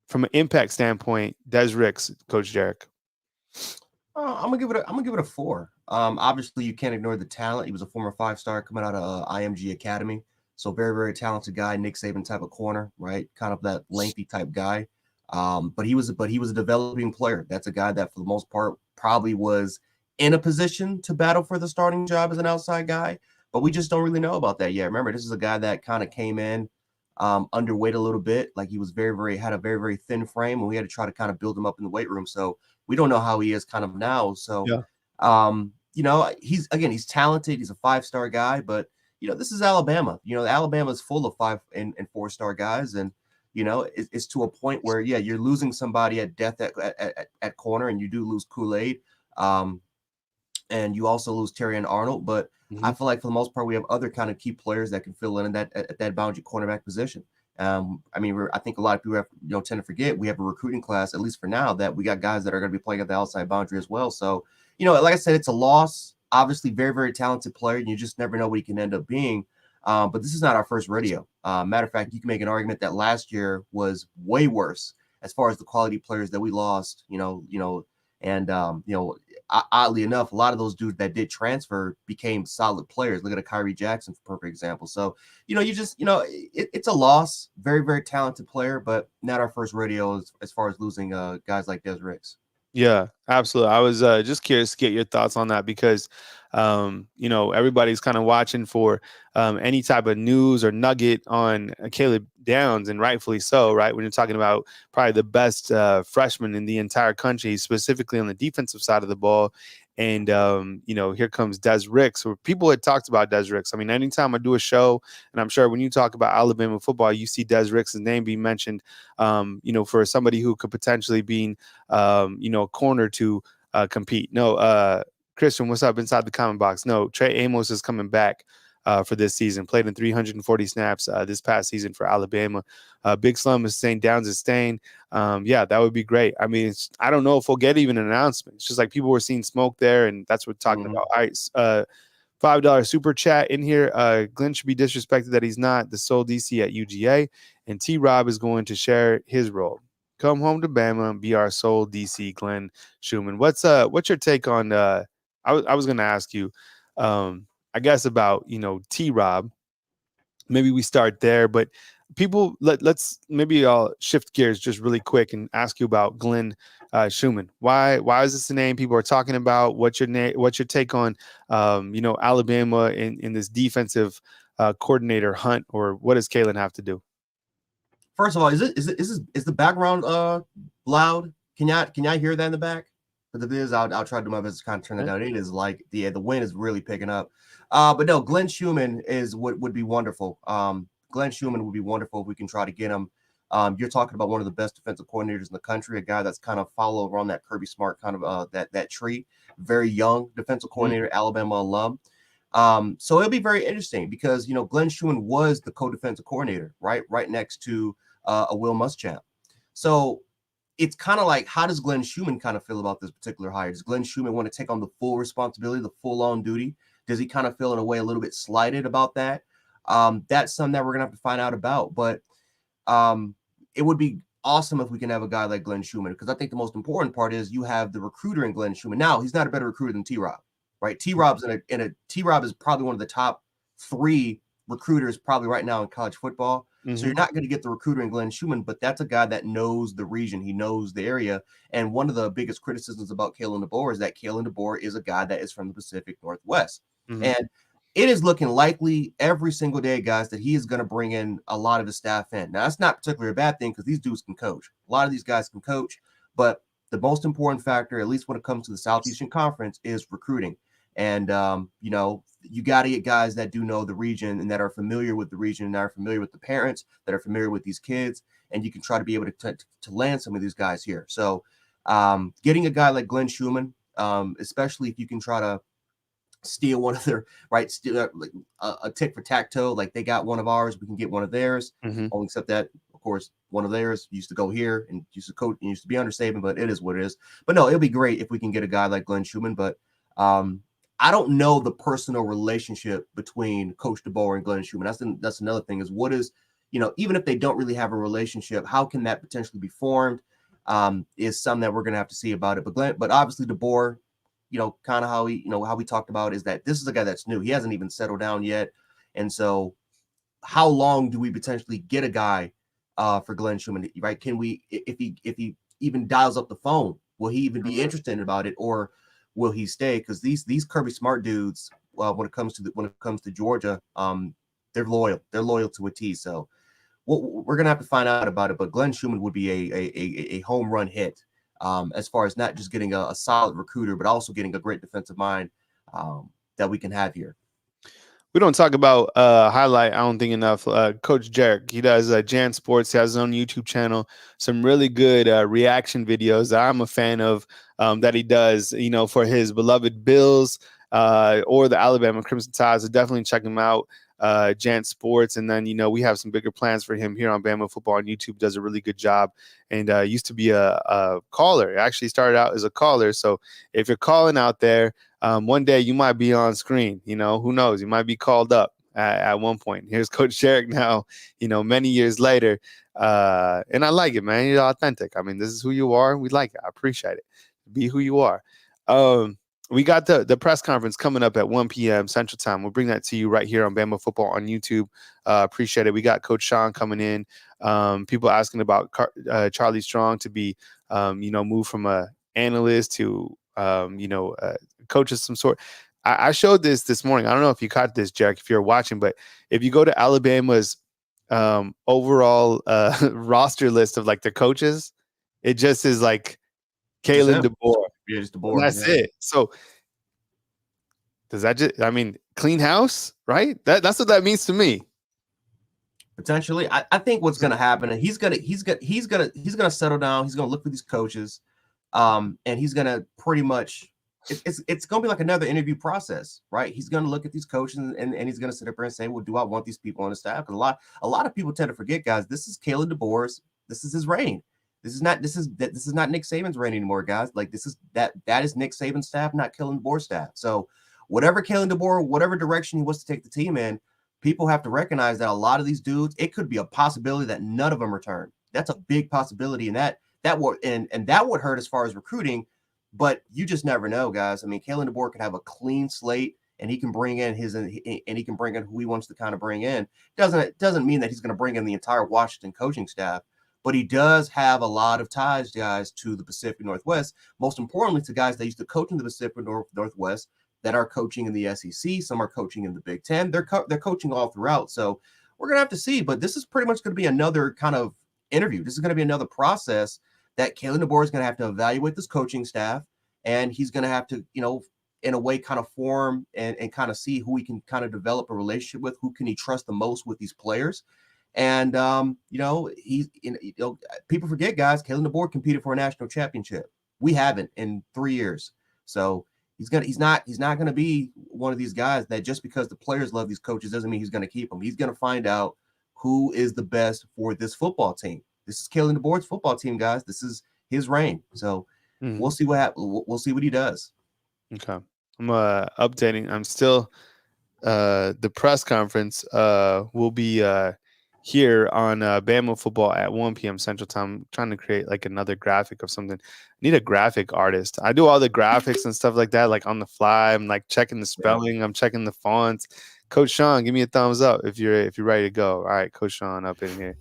From an impact standpoint, Des Ricks, Coach Jarek. I'm gonna give it a 4. Obviously, you can't ignore the talent. He was a former 5-star coming out of IMG Academy, so very, very talented guy. Nick Saban type of corner, right? Kind of that lengthy type guy. But he was a developing player. That's a guy that, for the most part, probably was in a position to battle for the starting job as an outside guy. But we just don't really know about that yet. Remember, this is a guy that kind of came in underweight a little bit. Like, he was had a very, very thin frame, and we had to try to kind of build him up in the weight room. So we don't know how he is kind of now. So, he's talented. He's a 5-star guy, but this is Alabama. Alabama is full of 5 and 4-star guys, and it's to a point where you're losing somebody at depth at corner, and you do lose Kool-Aid, and you also lose Terry and Arnold. But I feel like for the most part, we have other kind of key players that can fill in at that boundary cornerback position. I think a lot of people tend to forget we have a recruiting class, at least for now, that we got guys that are going to be playing at the outside boundary as well. So, like I said, it's a loss. Obviously, very, very talented player, and you just never know what he can end up being. But this is not our first rodeo. Matter of fact, you can make an argument that last year was way worse as far as the quality players that we lost. Oddly enough, a lot of those dudes that did transfer became solid players. Look at a Kyrie Jackson, for perfect example. So, it's a loss. Very, very talented player, but not our first rodeo as far as losing guys like Des Ricks. Yeah, absolutely. I was just curious to get your thoughts on that because, everybody's kind of watching for any type of news or nugget on Caleb Downs, and rightfully so, right? When you're talking about probably the best freshman in the entire country, specifically on the defensive side of the ball. And, here comes Des Ricks, where people had talked about Des Ricks. I mean, anytime I do a show, and I'm sure when you talk about Alabama football, you see Des Ricks' name being mentioned, for somebody who could potentially be, a corner to compete. No, Christian, what's up inside the comment box? No, Trey Amos is coming back for this season. Played in 340 snaps this past season for Alabama. Big Slum is saying Downs is staying. That would be great. I mean, I don't know if we'll get even an announcement. It's just like people were seeing smoke there, and that's what we're talking about. All right, $5 super chat in here. Glenn should be disrespected that he's not the sole DC at UGA, and T-Rob is going to share his role. Come home to Bama and be our sole DC, Glenn Schumann. What's your take on I was going to ask you, I guess about, T-Rob. Maybe we start there, but people, let's maybe I'll shift gears just really quick and ask you about Glenn Schumann. Why is this the name people are talking about? What's your take on, Alabama in this defensive coordinator hunt, or what does Kalen have to do? First of all, is the background loud? Can y'all hear that in the back? But if it is, I'll try to do my best to kind of turn it down. It is like the wind is really picking up. But no, Glenn Schumann would be wonderful. Glenn Schumann would be wonderful if we can try to get him. You're talking about one of the best defensive coordinators in the country, a guy that's kind of followed around that Kirby Smart kind of that tree. Very young defensive coordinator, Alabama alum. So it'll be very interesting because Glenn Schumann was the co-defensive coordinator, right next to a Will Muschamp. So it's kind of like, how does Glenn Schumann kind of feel about this particular hire? Does Glenn Schumann want to take on the full responsibility, the full-on duty? Does he kind of feel in a way a little bit slighted about that? That's something that we're going to have to find out about. But it would be awesome if we can have a guy like Glenn Schumann, because I think the most important part is you have the recruiter in Glenn Schumann. Now, he's not a better recruiter than T-Rob, right? T-Rob's T-Rob is probably one of the top 3 recruiters probably right now in college football. So you're not going to get the recruiter in Glenn Schumann, but that's a guy that knows the region. He knows the area. And one of the biggest criticisms about Kalen DeBoer is that Kalen DeBoer is a guy that is from the Pacific Northwest. And it is looking likely every single day, guys, that he is going to bring in a lot of his staff in. Now, that's not particularly a bad thing because these dudes can coach. A lot of these guys can coach, but the most important factor, at least when it comes to the Southeastern Conference, is recruiting. And you got to get guys that do know the region and that are familiar with the region and are familiar with the parents, that are familiar with these kids, and you can try to be able to land some of these guys here. So getting a guy like Glenn Schumann, especially if you can try to steal one of their like a tick for tack-toe, like they got one of ours, we can get one of theirs. Only except that, of course, one of theirs used to go here and used to coach and used to be under Saban, but it is what it is. But no, it'll be great if we can get a guy like Glenn Schumann. But I don't know the personal relationship between Coach DeBoer and Glenn Schumann. That's another thing, is what is, even if they don't really have a relationship, how can that potentially be formed? Is something that we're going to have to see about it. But obviously DeBoer, kind of how we talked about, is that this is a guy that's new. He hasn't even settled down yet. And so how long do we potentially get a guy for Glenn Schumann, right? Can we, if he even dials up the phone, will he even be interested about it, or will he stay? Because these Kirby Smart dudes, when it comes to Georgia, they're loyal. They're loyal to a T. So we're gonna have to find out about it. But Glenn Schumann would be a home run hit, as far as not just getting a solid recruiter, but also getting a great defensive mind that we can have here. We don't talk about highlight, I don't think, enough. Coach Jarek, he does Jan Sports. He has his own YouTube channel. Some really good reaction videos that I'm a fan of, that he does, for his beloved Bills or the Alabama Crimson Tide. So definitely check him out, Jan Sports. And then, we have some bigger plans for him here on Bama Football on YouTube. Does a really good job, and used to be a caller. Actually started out as a caller. So if you're calling out there, one day you might be on screen, who knows? You might be called up at one point. Here's Coach Jarek now, many years later. And I like it, man. You're authentic. I mean, this is who you are. We like it. I appreciate it. Be who you are. We got the press conference coming up at 1 p.m. Central Time. We'll bring that to you right here on Bama Football on YouTube. Appreciate it. We got Coach Sean coming in. People asking about Charlie Strong to be, moved from a analyst to, coach of some sort. I showed this morning. I don't know if you caught this, Jack, if you're watching, but if you go to Alabama's overall roster list of like the coaches, it just is like Kalen DeBoer. Yeah, just DeBoer. That's it. So does that clean house, right? That's what that means to me. Potentially, I think what's going to happen, and he's gonna settle down. He's going to look for these coaches, and he's going to pretty much. It's going to be like another interview process, right? He's going to look at these coaches and he's going to sit up there and say, well, do I want these people on the staff? Because a lot of people tend to forget, guys, this is Kalen DeBoer's, this is his reign. This is not Nick Saban's reign anymore, guys. Like that is Nick Saban's staff, not Kalen DeBoer's staff. So whatever Kalen DeBoer, whatever direction he wants to take the team in, people have to recognize that a lot of these dudes, it could be a possibility that none of them return. That's a big possibility, and that would hurt as far as recruiting. But you just never know, guys. I mean, Kalen DeBoer could have a clean slate, and he can bring in who he wants to kind of bring in. Doesn't mean that he's going to bring in the entire Washington coaching staff, but he does have a lot of ties, guys, to the Pacific Northwest. Most importantly, to guys that used to coach in the Pacific Northwest that are coaching in the SEC. Some are coaching in the Big Ten. They're coaching all throughout. So we're gonna have to see. But this is pretty much going to be another kind of interview. This is going to be another process that Kalen DeBoer is going to have to evaluate this coaching staff, and he's going to have to, in a way, kind of form and kind of see who he can kind of develop a relationship with, who can he trust the most with these players. And, people forget, guys, Kalen DeBoer competed for a national championship. We haven't in 3 years. So he's not going to be one of these guys that just because the players love these coaches doesn't mean he's going to keep them. He's going to find out who is the best for this football team. This is Kalen DeBoer's football team, guys. This is his reign. So we'll see what happens. We'll see what he does. Okay. I'm updating. I'm still the press conference will be here on Bama Football at 1 p.m. Central Time. I'm trying to create like another graphic of something. I need a graphic artist. I do all the graphics and stuff like that, like on the fly. I'm like checking the spelling. I'm checking the fonts. Coach Sean, give me a thumbs up if you're ready to go. All right, Coach Sean up in here.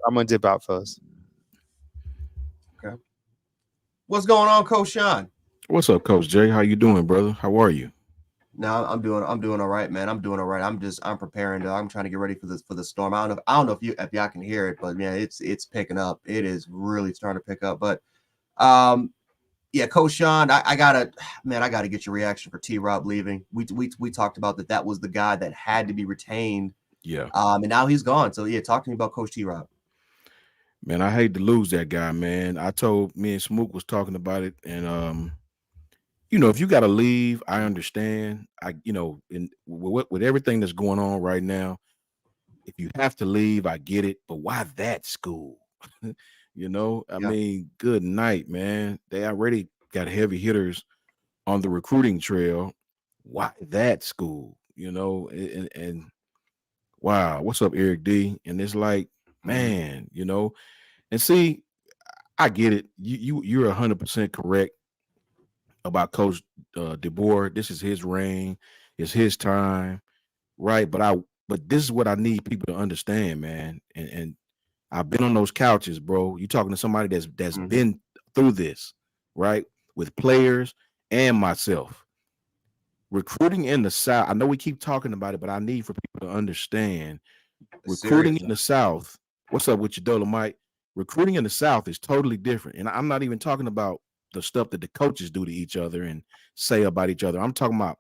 I'm gonna dip out, fellas. Okay. What's going on, Coach Sean? What's up, Coach Jay? How you doing, brother? How are you? No, I'm doing all right, man. I'm doing all right. I'm preparing. I'm trying to get ready for the storm. I don't know if y'all can hear it, but yeah, it's picking up. It is really starting to pick up. But Yeah, Coach Sean, I gotta get your reaction for T-Rob leaving. We talked about that was the guy that had to be retained. Yeah. And now he's gone. So yeah, talk to me about Coach T-Rob. Man, I hate to lose that guy, man. Me and Smook was talking about it, and if you got to leave, I understand. With everything that's going on right now, if you have to leave, I get it. But why that school? I mean, good night, man. They already got heavy hitters on the recruiting trail. Why that school? And wow, what's up, Eric D? And it's like, man, and see, I get it. You're 100% correct about Coach DeBoer. This is his reign. It's his time, right? But this is what I need people to understand, man. And I've been on those couches, bro. You talking to somebody that's been through this, right? With players and myself. Recruiting in the South. I know we keep talking about it, but I need for people to understand. Recruiting in the South. What's up with you, Dolomite? Recruiting in the South is totally different. And I'm not even talking about the stuff that the coaches do to each other and say about each other. I'm talking about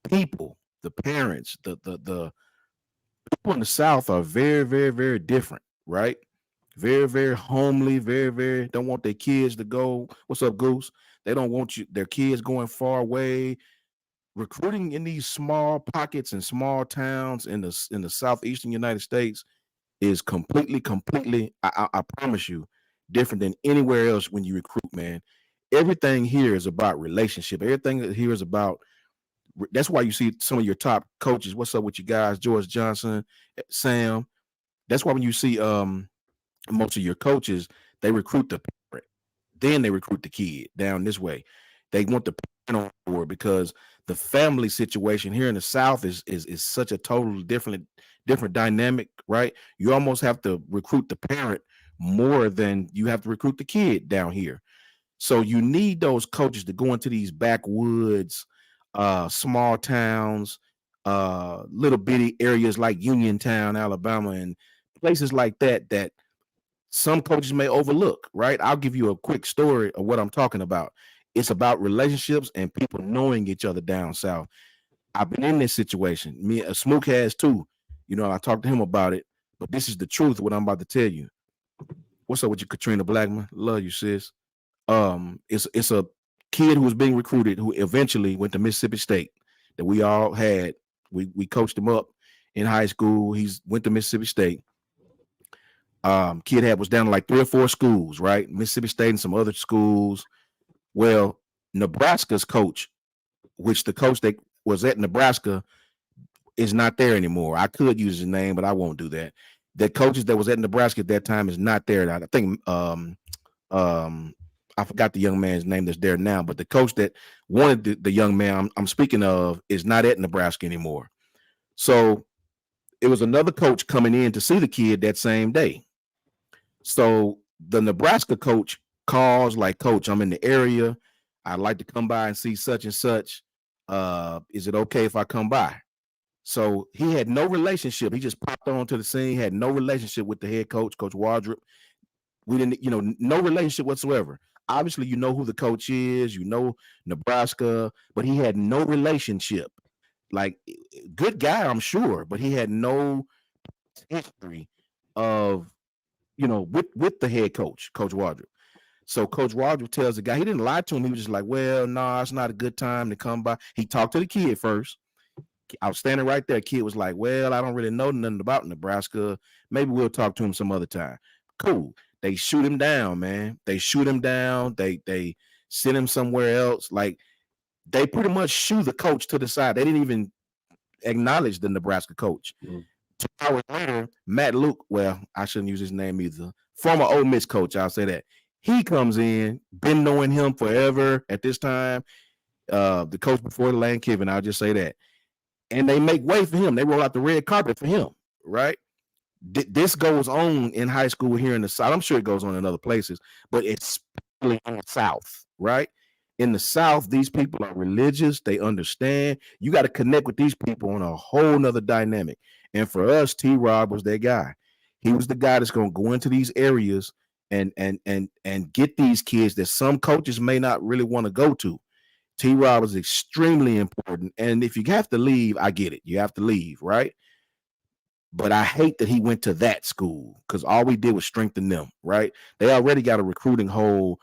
people, the parents, the people in the South are very, very, very different, right? Very, very homely, very, very don't want their kids to go. What's up, Goose? They don't want their kids going far away. Recruiting in these small pockets and small towns in the southeastern United States is completely, I promise you, different than anywhere else when you recruit, man. Everything here is about relationship. Everything here is about. That's why you see some of your top coaches. What's up with you guys? George Johnson, Sam. That's why when you see most of your coaches, they recruit the parent, then they recruit the kid down this way. They want the parent on board because the family situation here in the South is such a totally different dynamic, right? You almost have to recruit the parent more than you have to recruit the kid down here. So you need those coaches to go into these backwoods, small towns, little bitty areas like Uniontown, Alabama, and places like that some coaches may overlook, right? I'll give you a quick story of what I'm talking about. It's about relationships and people knowing each other down south. I've been in this situation. Me, Smoke has too. I talked to him about it, but this is the truth of what I'm about to tell you. What's up with you, Katrina Blackman? Love you, sis. It's a kid who was being recruited who eventually went to Mississippi State that we all had. We coached him up in high school. He's went to Mississippi State. Kid was down to like 3 or 4 schools, right? Mississippi State and some other schools. Well, Nebraska's coach, which the coach that was at Nebraska is not there anymore. I could use his name, but I won't do that. The coaches that was at Nebraska at that time is not there. I think I forgot the young man's name that's there now, but the coach that wanted the young man I'm speaking of is not at Nebraska anymore. So it was another coach coming in to see the kid that same day. So the Nebraska coach calls like, Coach, I'm in the area. I'd like to come by and see such and such. Is it okay if I come by? So he had no relationship. He just popped onto the scene, had no relationship with the head coach, Coach Wardrop. We didn't, no relationship whatsoever. Obviously, you know who the coach is, Nebraska, but he had no relationship. Like, good guy, I'm sure, but he had no history of, with the head coach, Coach Wardrop. So Coach Wardrop tells the guy, he didn't lie to him. He was just like, well, no, it's not a good time to come by. He talked to the kid first. I was standing right there. Kid was like, well, I don't really know nothing about Nebraska. Maybe we'll talk to him some other time. Cool. They shoot him down, man. They shoot him down. They send him somewhere else. Like, they pretty much shoo the coach to the side. They didn't even acknowledge the Nebraska coach. 2 hours later, Matt Luke, well, I shouldn't use his name either. Former Ole Miss coach, I'll say that. He comes in, been knowing him forever at this time. The coach before Lane Kiffin, I'll just say that. And they make way for him. They roll out the red carpet for him, right? This goes on in high school here in the South. I'm sure it goes on in other places, but it's in the South, right? In the South, these people are religious. They understand. You got to connect with these people on a whole nother dynamic. And for us, T-Rob was that guy. He was the guy that's going to go into these areas and get these kids that some coaches may not really want to go to. T-Rob is extremely important. And if you have to leave, I get it. You have to leave, right? But I hate that he went to that school because all we did was strengthen them, right? They already got a recruiting hole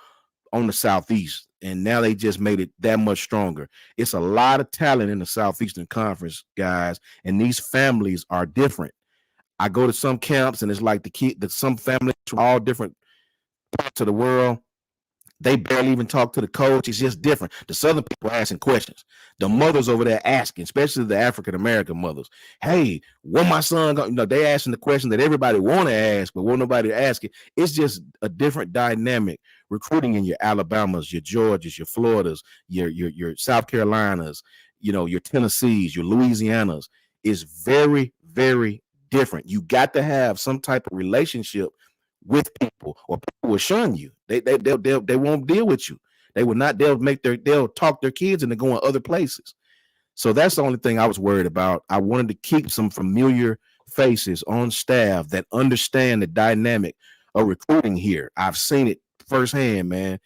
on the Southeast, and now they just made it that much stronger. It's a lot of talent in the Southeastern Conference, guys, and these families are different. I go to some camps, and it's like some families from all different parts of the world. They barely even talk to the coach. It's just different. The Southern people are asking questions. The mothers over there asking, especially the African-American mothers, hey, what my son going? They asking the question that everybody want to ask, but won't nobody ask it. It's just a different dynamic. Recruiting in your Alabamas, your Georgias, your Floridas, your South Carolinas, your Tennessees, your Louisianas is very, very different. You got to have some type of relationship with people, or people will shun you. They won't deal with you. They will not. They'll talk their kids into going other places. So that's the only thing I was worried about. I wanted to keep some familiar faces on staff that understand the dynamic of recruiting here. I've seen it firsthand, man.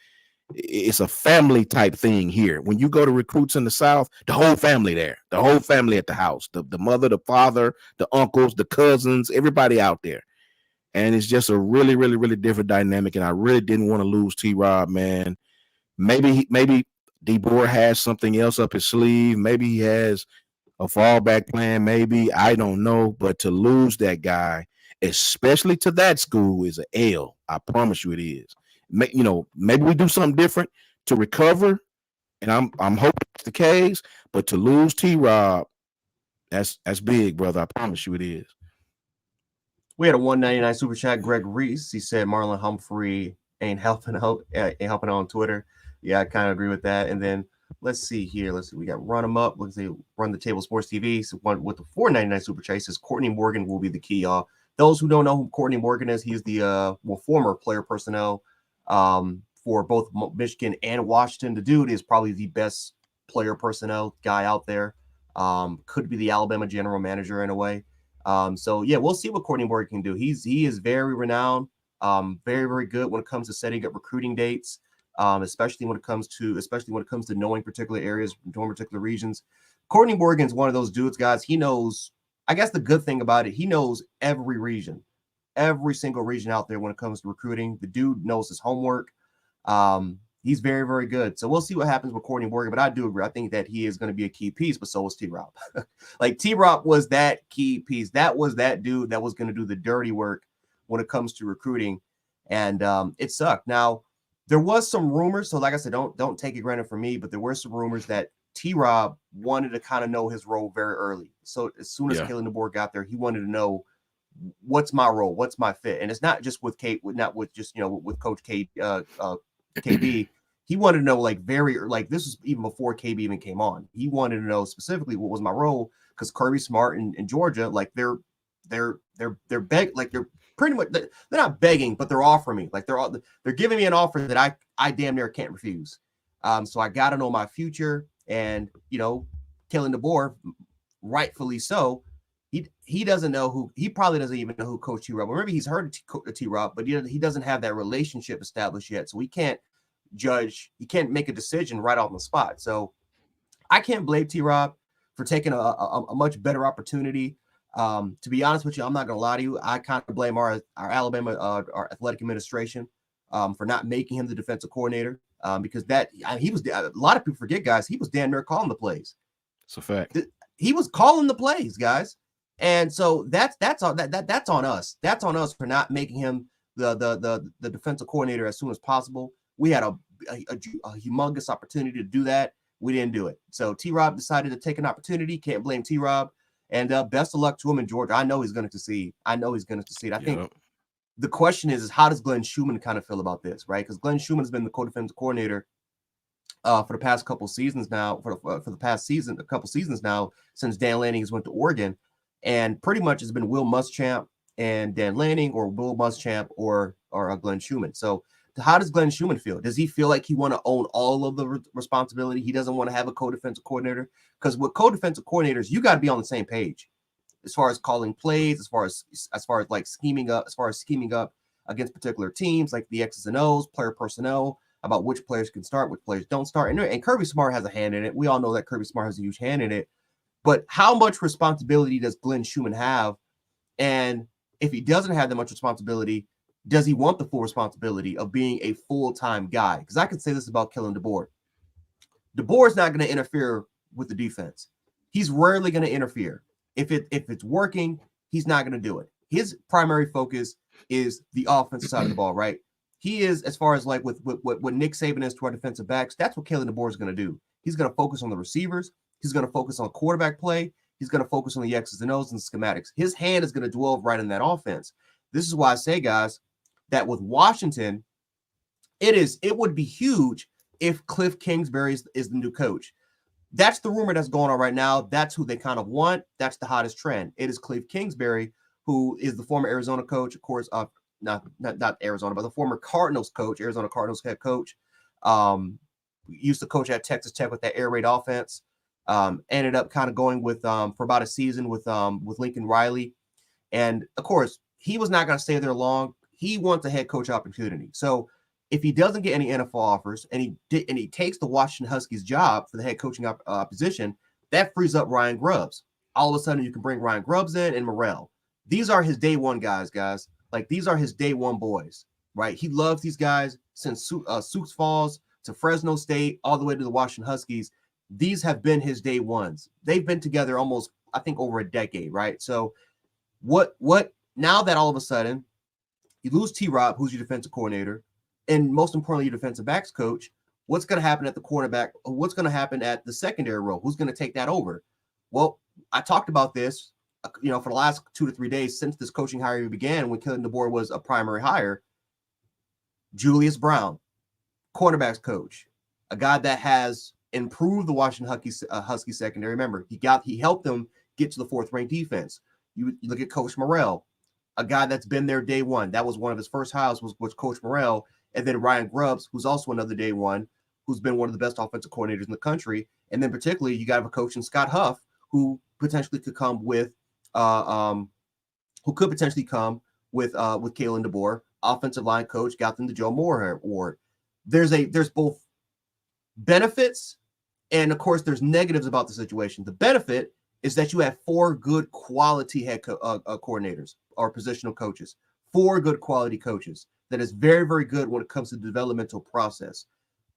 It's a family type thing here. When you go to recruits in the South, the whole family there, the whole family at the house, the mother, the father, the uncles, the cousins, everybody out there. And it's just a really, really, really different dynamic. And I really didn't want to lose T-Rob, man. Maybe DeBoer has something else up his sleeve. Maybe he has a fallback plan. Maybe, I don't know. But to lose that guy, especially to that school, is an L. I promise you it is. Maybe we do something different to recover. And I'm hoping it's the case. But to lose T-Rob, that's big, brother. I promise you it is. We had a 199 super chat. Greg Reese, he said Marlon Humphrey ain't helping out on Twitter. Yeah, I kind of agree with that. And then let's see here. We got Run 'em Up. Let's see, Run the Table Sports TV. So one with the 499 super chat says Courtney Morgan will be the key, y'all. Those who don't know who Courtney Morgan is, he's the former player personnel for both Michigan and Washington. The dude is probably the best player personnel guy out there. Could be the Alabama general manager in a way. So yeah, we'll see what Courtney Morgan can do. He is very renowned, very, very good when it comes to setting up recruiting dates, especially when it comes to knowing particular areas, knowing particular regions. Courtney Morgan's one of those dudes, guys. He knows, I guess the good thing about it, he knows every region, every single region out there when it comes to recruiting. The dude knows his homework. He's very, very good. So we'll see what happens with Courtney Morgan. But I do agree. I think that he is going to be a key piece, but so is T-Rob. Like T-Rob was that key piece. That was that dude that was going to do the dirty work when it comes to recruiting. And it sucked. Now, there was some rumors. So like I said, don't take it granted from me, but there were some rumors that T-Rob wanted to kind of know his role very early. So as soon as Kalen DeBoer got there, he wanted to know, what's my role? What's my fit? And it's not just with with Coach K, KB. He wanted to know this was even before KB even came on. He wanted to know specifically what was my role, because Kirby Smart in Georgia, they're pretty much, they're not begging, but they're offering me, they're giving me an offer that I damn near can't refuse. So I got to know my future, and Kalen DeBoer, rightfully so, he doesn't know he probably doesn't even know who Coach T-Rob. Or maybe he's heard of T-Rob, but he doesn't have that relationship established yet, so he can't judge. He can't make a decision right on the spot. So I can't blame T-Rob for taking a much better opportunity. To be honest with you, I'm not gonna lie to you. I kind of blame our Alabama our athletic administration for not making him the defensive coordinator, because he was, a lot of people forget, guys, he was damn near calling the plays. It's a fact. He was calling the plays, guys. And so that's on us. That's on us for not making him the defensive coordinator as soon as possible. We had a humongous opportunity to do that. We didn't do it. So T-Rob decided to take an opportunity. Can't blame T-Rob. And best of luck to him in Georgia. I know he's going to succeed. I think the question is how does Glenn Schumann kind of feel about this, right? Because Glenn Schumann has been the co-defensive coordinator for the past couple seasons now, for the past season, a couple seasons now, since Dan Lanning went to Oregon. And pretty much it's been Will Muschamp and Dan Lanning, or Will Muschamp or Glenn Schumann. So how does Glenn Schumann feel? Does he feel like he want to own all of the responsibility? He doesn't want to have a co-defensive coordinator? Because with co-defensive coordinators, you got to be on the same page as far as calling plays, as far as like scheming up, against particular teams, like the X's and O's, player personnel, about which players can start, which players don't start. And Kirby Smart has a hand in it. We all know that Kirby Smart has a huge hand in it. But how much responsibility does Glenn Schumann have? And if he doesn't have that much responsibility, does he want the full responsibility of being a full-time guy? Because I can say this about Kalen DeBoer. DeBoer is not going to interfere with the defense. He's rarely going to interfere. If it's working, he's not going to do it. His primary focus is the offensive side of the ball, right? He is, as far as like with what Nick Saban is to our defensive backs, that's what Kalen DeBoer is going to do. He's going to focus on the receivers. He's going to focus on quarterback play. He's going to focus on the X's and O's and schematics. His hand is going to dwell right in that offense. This is why I say, guys, that with Washington, it would be huge if Cliff Kingsbury is the new coach. That's the rumor that's going on right now. That's who they kind of want. That's the hottest trend. It is Cliff Kingsbury, who is the former Arizona coach, of course, not Arizona, but the former Cardinals coach, Arizona Cardinals head coach. Used to coach at Texas Tech with that air raid offense. Ended up kind of going with for about a season with Lincoln Riley. And of course, he was not going to stay there long. He wants a head coach opportunity. So if he doesn't get any NFL offers and he takes the Washington Huskies job for the head coaching position, that frees up Ryan Grubbs. All of a sudden, you can bring Ryan Grubbs in and Morrell. These are his day one guys. Like, these are his day one boys, right? He loves these guys since Sioux Falls to Fresno State, all the way to the Washington Huskies. These have been his day ones. They've been together almost, I think, over a decade, right? So what now that all of a sudden you lose T-Rob, who's your defensive coordinator, and most importantly, your defensive backs coach, what's going to happen at the quarterback? What's going to happen at the secondary role? Who's going to take that over? Well, I talked about this, for the last 2 to 3 days since this coaching hire began, when Kalen DeBoer was a primary hire. Julius Brown, quarterbacks coach, a guy that has improved the Washington Husky secondary. Remember, he helped them get to the 4th-ranked defense. You look at Coach Morrell, a guy that's been there day one. That was one of his first hires was Coach Morrell. And then Ryan Grubbs, who's also another day one, who's been one of the best offensive coordinators in the country. And then particularly you got a coach in Scott Huff, who potentially could come with Kalen DeBoer, offensive line coach, got them the Joe Moore Award. There's both benefits and of course there's negatives about the situation. The benefit is that you have 4 good quality head coordinators or positional coaches, 4 good quality coaches. That is very, very good when it comes to the developmental process.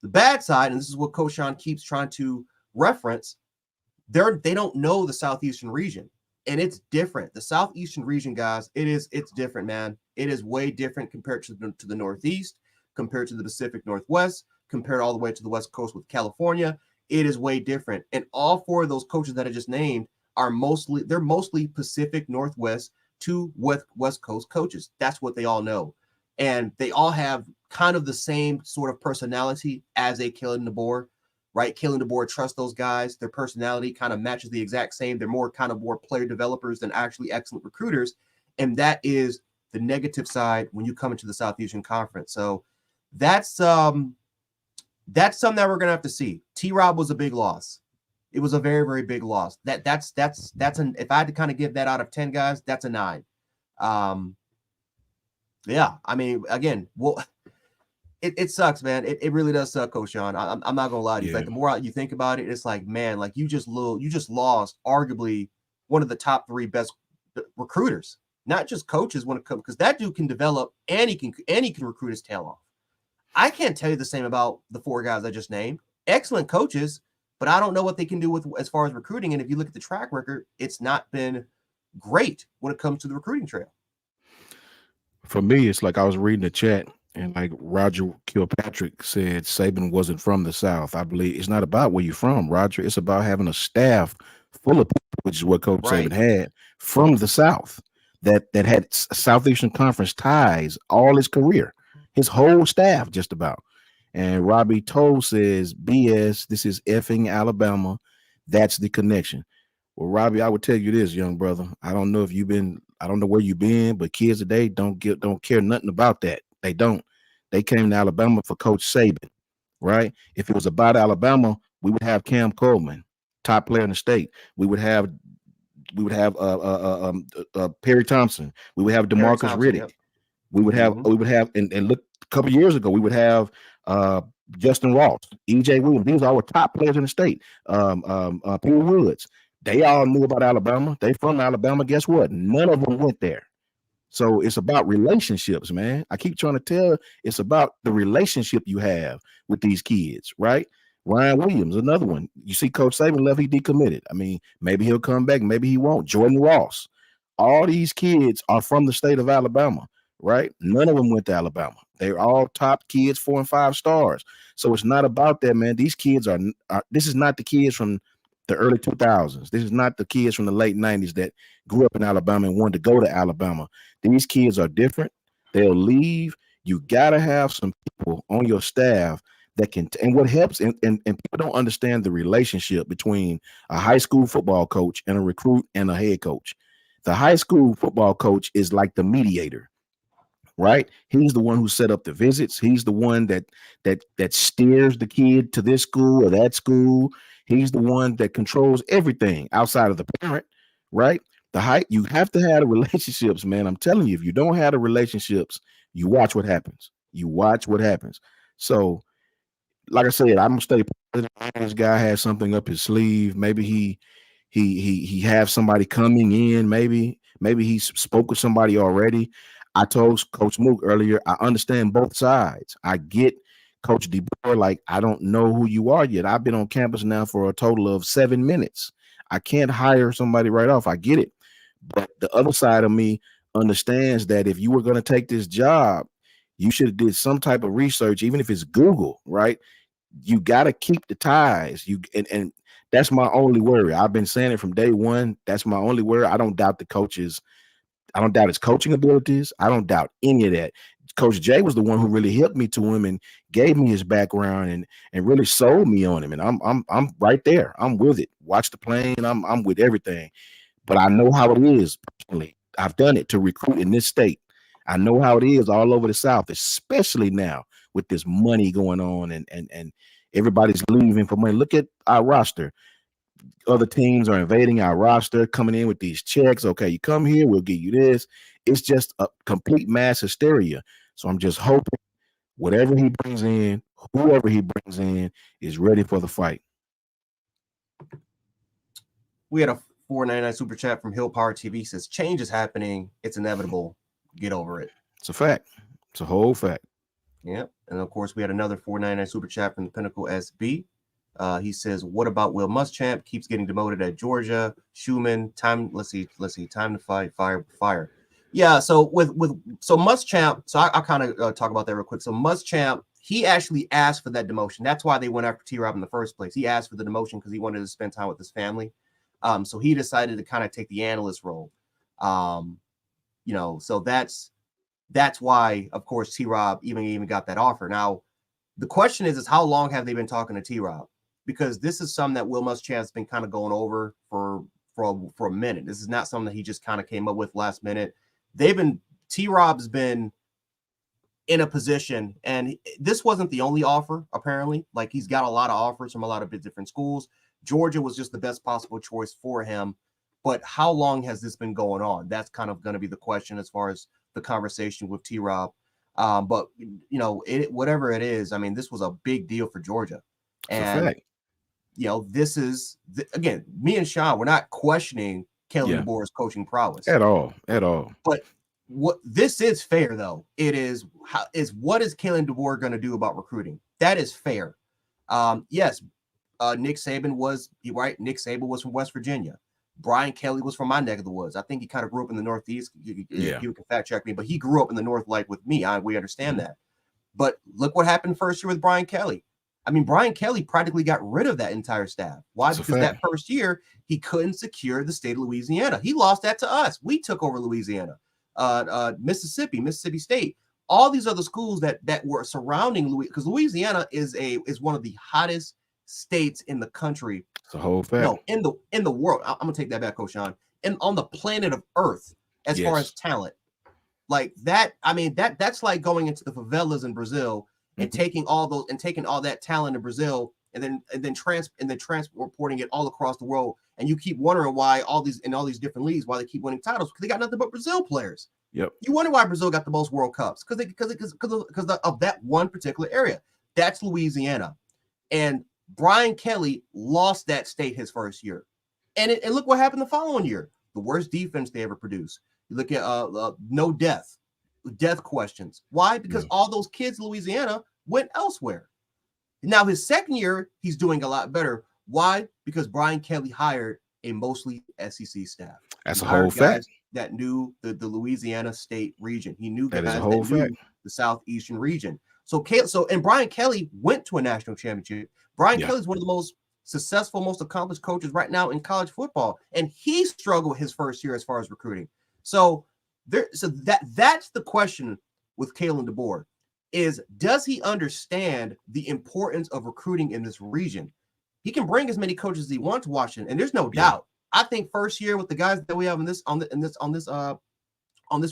The bad side, and this is what Coach Sean keeps trying to reference, they don't know the Southeastern region, and it's different. The Southeastern region, guys, it's different, man. It is way different compared to the Northeast, compared to the Pacific Northwest, compared all the way to the West Coast with California. It is way different, and all 4 of those coaches that I just named are mostly Pacific Northwest to West Coast coaches. That's what they all know. And they all have kind of the same sort of personality as a Kalen DeBoer, right? Kalen DeBoer trusts those guys. Their personality kind of matches the exact same. They're more player developers than actually excellent recruiters. And that is the negative side when you come into the Southeastern Conference. So that's something that we're going to have to see. T-Rob was a big loss. It was a very, very big loss. That's if I had to kind of give that out of 10 guys, that's a 9. Yeah, I mean, again, it sucks, man. It really does suck, Coach Sean. I'm not gonna lie to you. Like, the more you think about it, it's like, man, like you just lost arguably one of the top 3 best recruiters, not just coaches when it comes, because that dude can develop and he can recruit his tail off. I can't tell you the same about the 4 guys I just named. Excellent coaches, but I don't know what they can do with as far as recruiting. And if you look at the track record, it's not been great when it comes to the recruiting trail. For me, it's like I was reading the chat, and like Roger Kilpatrick said, Saban wasn't from the South. I believe it's not about where you're from, Roger. It's about having a staff full of people, which is what Coach Saban had from the South that had Southeastern Conference ties all his career, his whole staff just about. And Robbie Toll says, BS, this is effing Alabama. That's the connection. Well, Robbie, I would tell you this, young brother. I don't know where you've been, but kids today don't care nothing about that. They don't. They came to Alabama for Coach Saban, right? If it was about Alabama, we would have Cam Coleman, top player in the state. We would have Perry Thompson. We would have DeMarcus Riddick. Yep. We would have, and look, a couple of years ago, we would have Justin Ross, EJ Williams. These are our top players in the state. Peter Woods. They all knew about Alabama. They from Alabama. Guess what? None of them went there. So it's about relationships, man. I keep trying to tell, it's about the relationship you have with these kids, right? Ryan Williams, another one. You see Coach Saban left, he decommitted. I mean, maybe he'll come back, maybe he won't. Jordan Ross. All these kids are from the state of Alabama, right? None of them went to Alabama. They're all top kids, 4 and 5 stars. So it's not about that, man. These kids are this is not the kids from the early 2000s. This is not the kids from the late 90s that grew up in Alabama and wanted to go to Alabama. These kids are different. They'll leave. You got to have some people on your staff that can, and what helps, and people don't understand the relationship between a high school football coach and a recruit and a head coach. The high school football coach is like the mediator, right? He's the one who set up the visits. He's the one that steers the kid to this school or that school. He's the one that controls everything outside of the parent, right? You have to have the relationships, man. I'm telling you, if you don't have the relationships, you watch what happens. You watch what happens. So, like I said, I'm gonna stay positive. This guy has something up his sleeve. Maybe he have somebody coming in. Maybe he spoke with somebody already. I told Coach Mook earlier, I understand both sides. I get Coach DeBoer, like, I don't know who you are yet. I've been on campus now for a total of 7 minutes. I can't hire somebody right off. I get it. But the other side of me understands that if you were going to take this job, you should have did some type of research, even if it's Google, right? You got to keep the ties. And that's my only worry. I've been saying it from day one. That's my only worry. I don't doubt the coaches. I don't doubt his coaching abilities. I don't doubt any of that. Coach Jay was the one who really helped me to him and gave me his background and really sold me on him. And I'm right there. I'm with it. Watch the plane. I'm with everything. But I know how it is personally. I've done it to recruit in this state. I know how it is all over the South, especially now with this money going on and everybody's leaving for money. Look at our roster. Other teams are invading our roster, coming in with these checks. Okay, you come here, we'll give you this. It's just a complete mass hysteria. So I'm just hoping whatever he brings in, whoever he brings in, is ready for the fight. We had a $4.99 super chat from Hill Power TV. Says change is happening. It's inevitable. Get over it. It's a fact. It's a whole fact. Yep. And of course, we had another $4.99 super chat from the Pinnacle SB. He says, "What about Will Muschamp? Keeps getting demoted at Georgia. Schumann, time. Let's see. Time to fight. Fire. Yeah. So so Muschamp. So I kind of talk about that real quick. So Muschamp, he actually asked for that demotion. That's why they went after T-Rob in the first place. He asked for the demotion because he wanted to spend time with his family. So he decided to kind of take the analyst role. So that's why, of course, T-Rob even got that offer. Now, the question is how long have they been talking to T-Rob? Because this is something that Will Muschamp's been kind of going over for a minute. This is not something that he just kind of came up with last minute. T-Rob's been in a position, and this wasn't the only offer, apparently. Like, he's got a lot of offers from a lot of different schools. Georgia was just the best possible choice for him. But how long has this been going on? That's kind of going to be the question as far as the conversation with T-Rob. But, whatever it is, I mean, this was a big deal for Georgia. And, this is, again, me and Sean, we're not questioning Kalen DeBoer's coaching prowess. At all. But what this is fair, though. It is, what is Kalen DeBoer going to do about recruiting? That is fair. Yes, Nick Saban was, Nick Saban was from West Virginia. Brian Kelly was from my neck of the woods. I think he kind of grew up in the Northeast. You can fact check me, but he grew up in the North, like with me. We understand that. But look what happened first year with Brian Kelly. I mean, Brian Kelly practically got rid of that entire staff. Why? Because that first year, he couldn't secure the state of Louisiana. He lost that to us. We took over Louisiana, Mississippi State, all these other schools that were surrounding Louisiana, because Louisiana is one of the hottest states in the country. It's a whole fact. No, in the world. I'm gonna take that back, Coach Sean. And on the planet of Earth, as far as talent, like that. I mean, that's like going into the favelas in Brazil and taking all that talent in Brazil and then transporting it all across the world. And you keep wondering why all these different leagues, why they keep winning titles, because they got nothing but Brazil players. Yep. You wonder why Brazil got the most World Cups because of that one particular area. That's Louisiana, and Brian Kelly lost that state his first year, and look what happened the following year. The worst defense they ever produced. You look at no death questions. Why? Because all those kids in Louisiana went elsewhere. Now his second year, he's doing a lot better. Why? Because Brian Kelly hired a mostly SEC staff. That's a whole fact. That knew the Louisiana State region. He knew that guys is a whole that knew fact. the Southeastern region. And Brian Kelly went to a national championship. Brian Kelly is one of the most successful, most accomplished coaches right now in college football, and he struggled his first year as far as recruiting. So that's the question with Kalen DeBoer is, does he understand the importance of recruiting in this region? He can bring as many coaches as he wants to Washington, and there's no doubt. I think first year with the guys that we have on this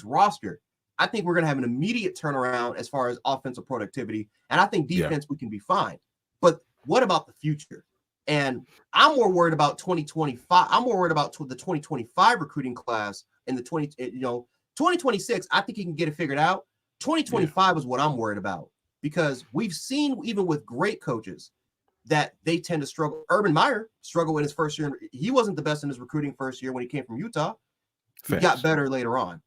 roster, I think we're going to have an immediate turnaround as far as offensive productivity, and I think defense we can be fine. But what about the future? And I'm more worried about 2025. I'm more worried about the 2025 recruiting class and the 2026. I think he can get it figured out. 2025 is what I'm worried about, because we've seen, even with great coaches, that they tend to struggle. Urban Meyer struggled in his first year. He wasn't the best in his recruiting first year when he came from Utah. He got better later on.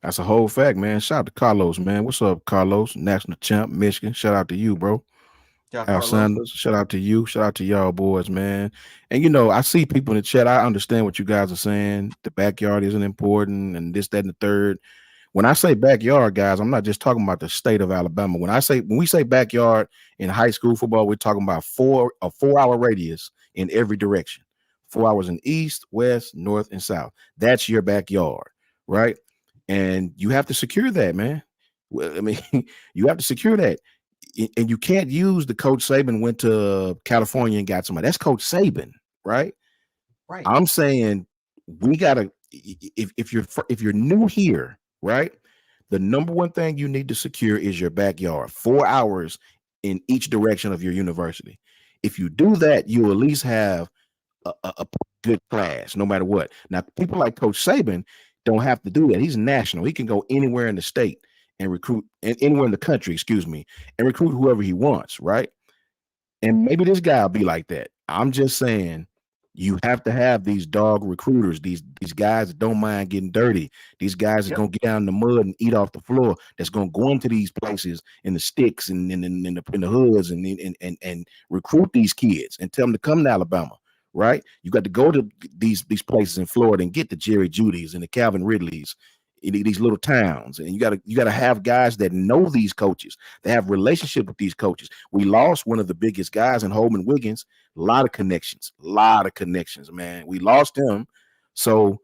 That's a whole fact, man. Shout out to Carlos, man. What's up, Carlos? National champ, Michigan. Shout out to you, bro. Al Sanders, shout out to you. Shout out to y'all boys, man. And I see people in the chat. I understand what you guys are saying. The backyard isn't important, and this, that, and the third. When I say backyard, guys, I'm not just talking about the state of Alabama. When we say backyard in high school football, we're talking about a 4-hour radius in every direction. 4 hours in east, west, north, and south. That's your backyard, right? And you have to secure that, man. I mean, you have to secure that. And you can't use the Coach Saban went to California and got somebody. That's Coach Saban, right? Right. I'm saying we gotta. If you're new here, right? The number one thing you need to secure is your backyard. 4 hours in each direction of your university. If you do that, you at least have a good class, no matter what. Now, people like Coach Saban don't have to do that. He's national. He can go anywhere in the state and recruit, anywhere in the country, and recruit whoever he wants, right? And maybe this guy will be like that. I'm just saying, you have to have these dog recruiters, these guys that don't mind getting dirty, these guys that gonna get down in the mud and eat off the floor, that's gonna go into these places in the sticks and in the hoods and recruit these kids and tell them to come to Alabama, right? You got to go to these places in Florida and get the Jerry Judys and the Calvin Ridleys in these little towns, and you gotta have guys that know these coaches, that have relationship with these coaches. We lost one of the biggest guys in Holman Wiggins. A lot of connections, man. We lost him. So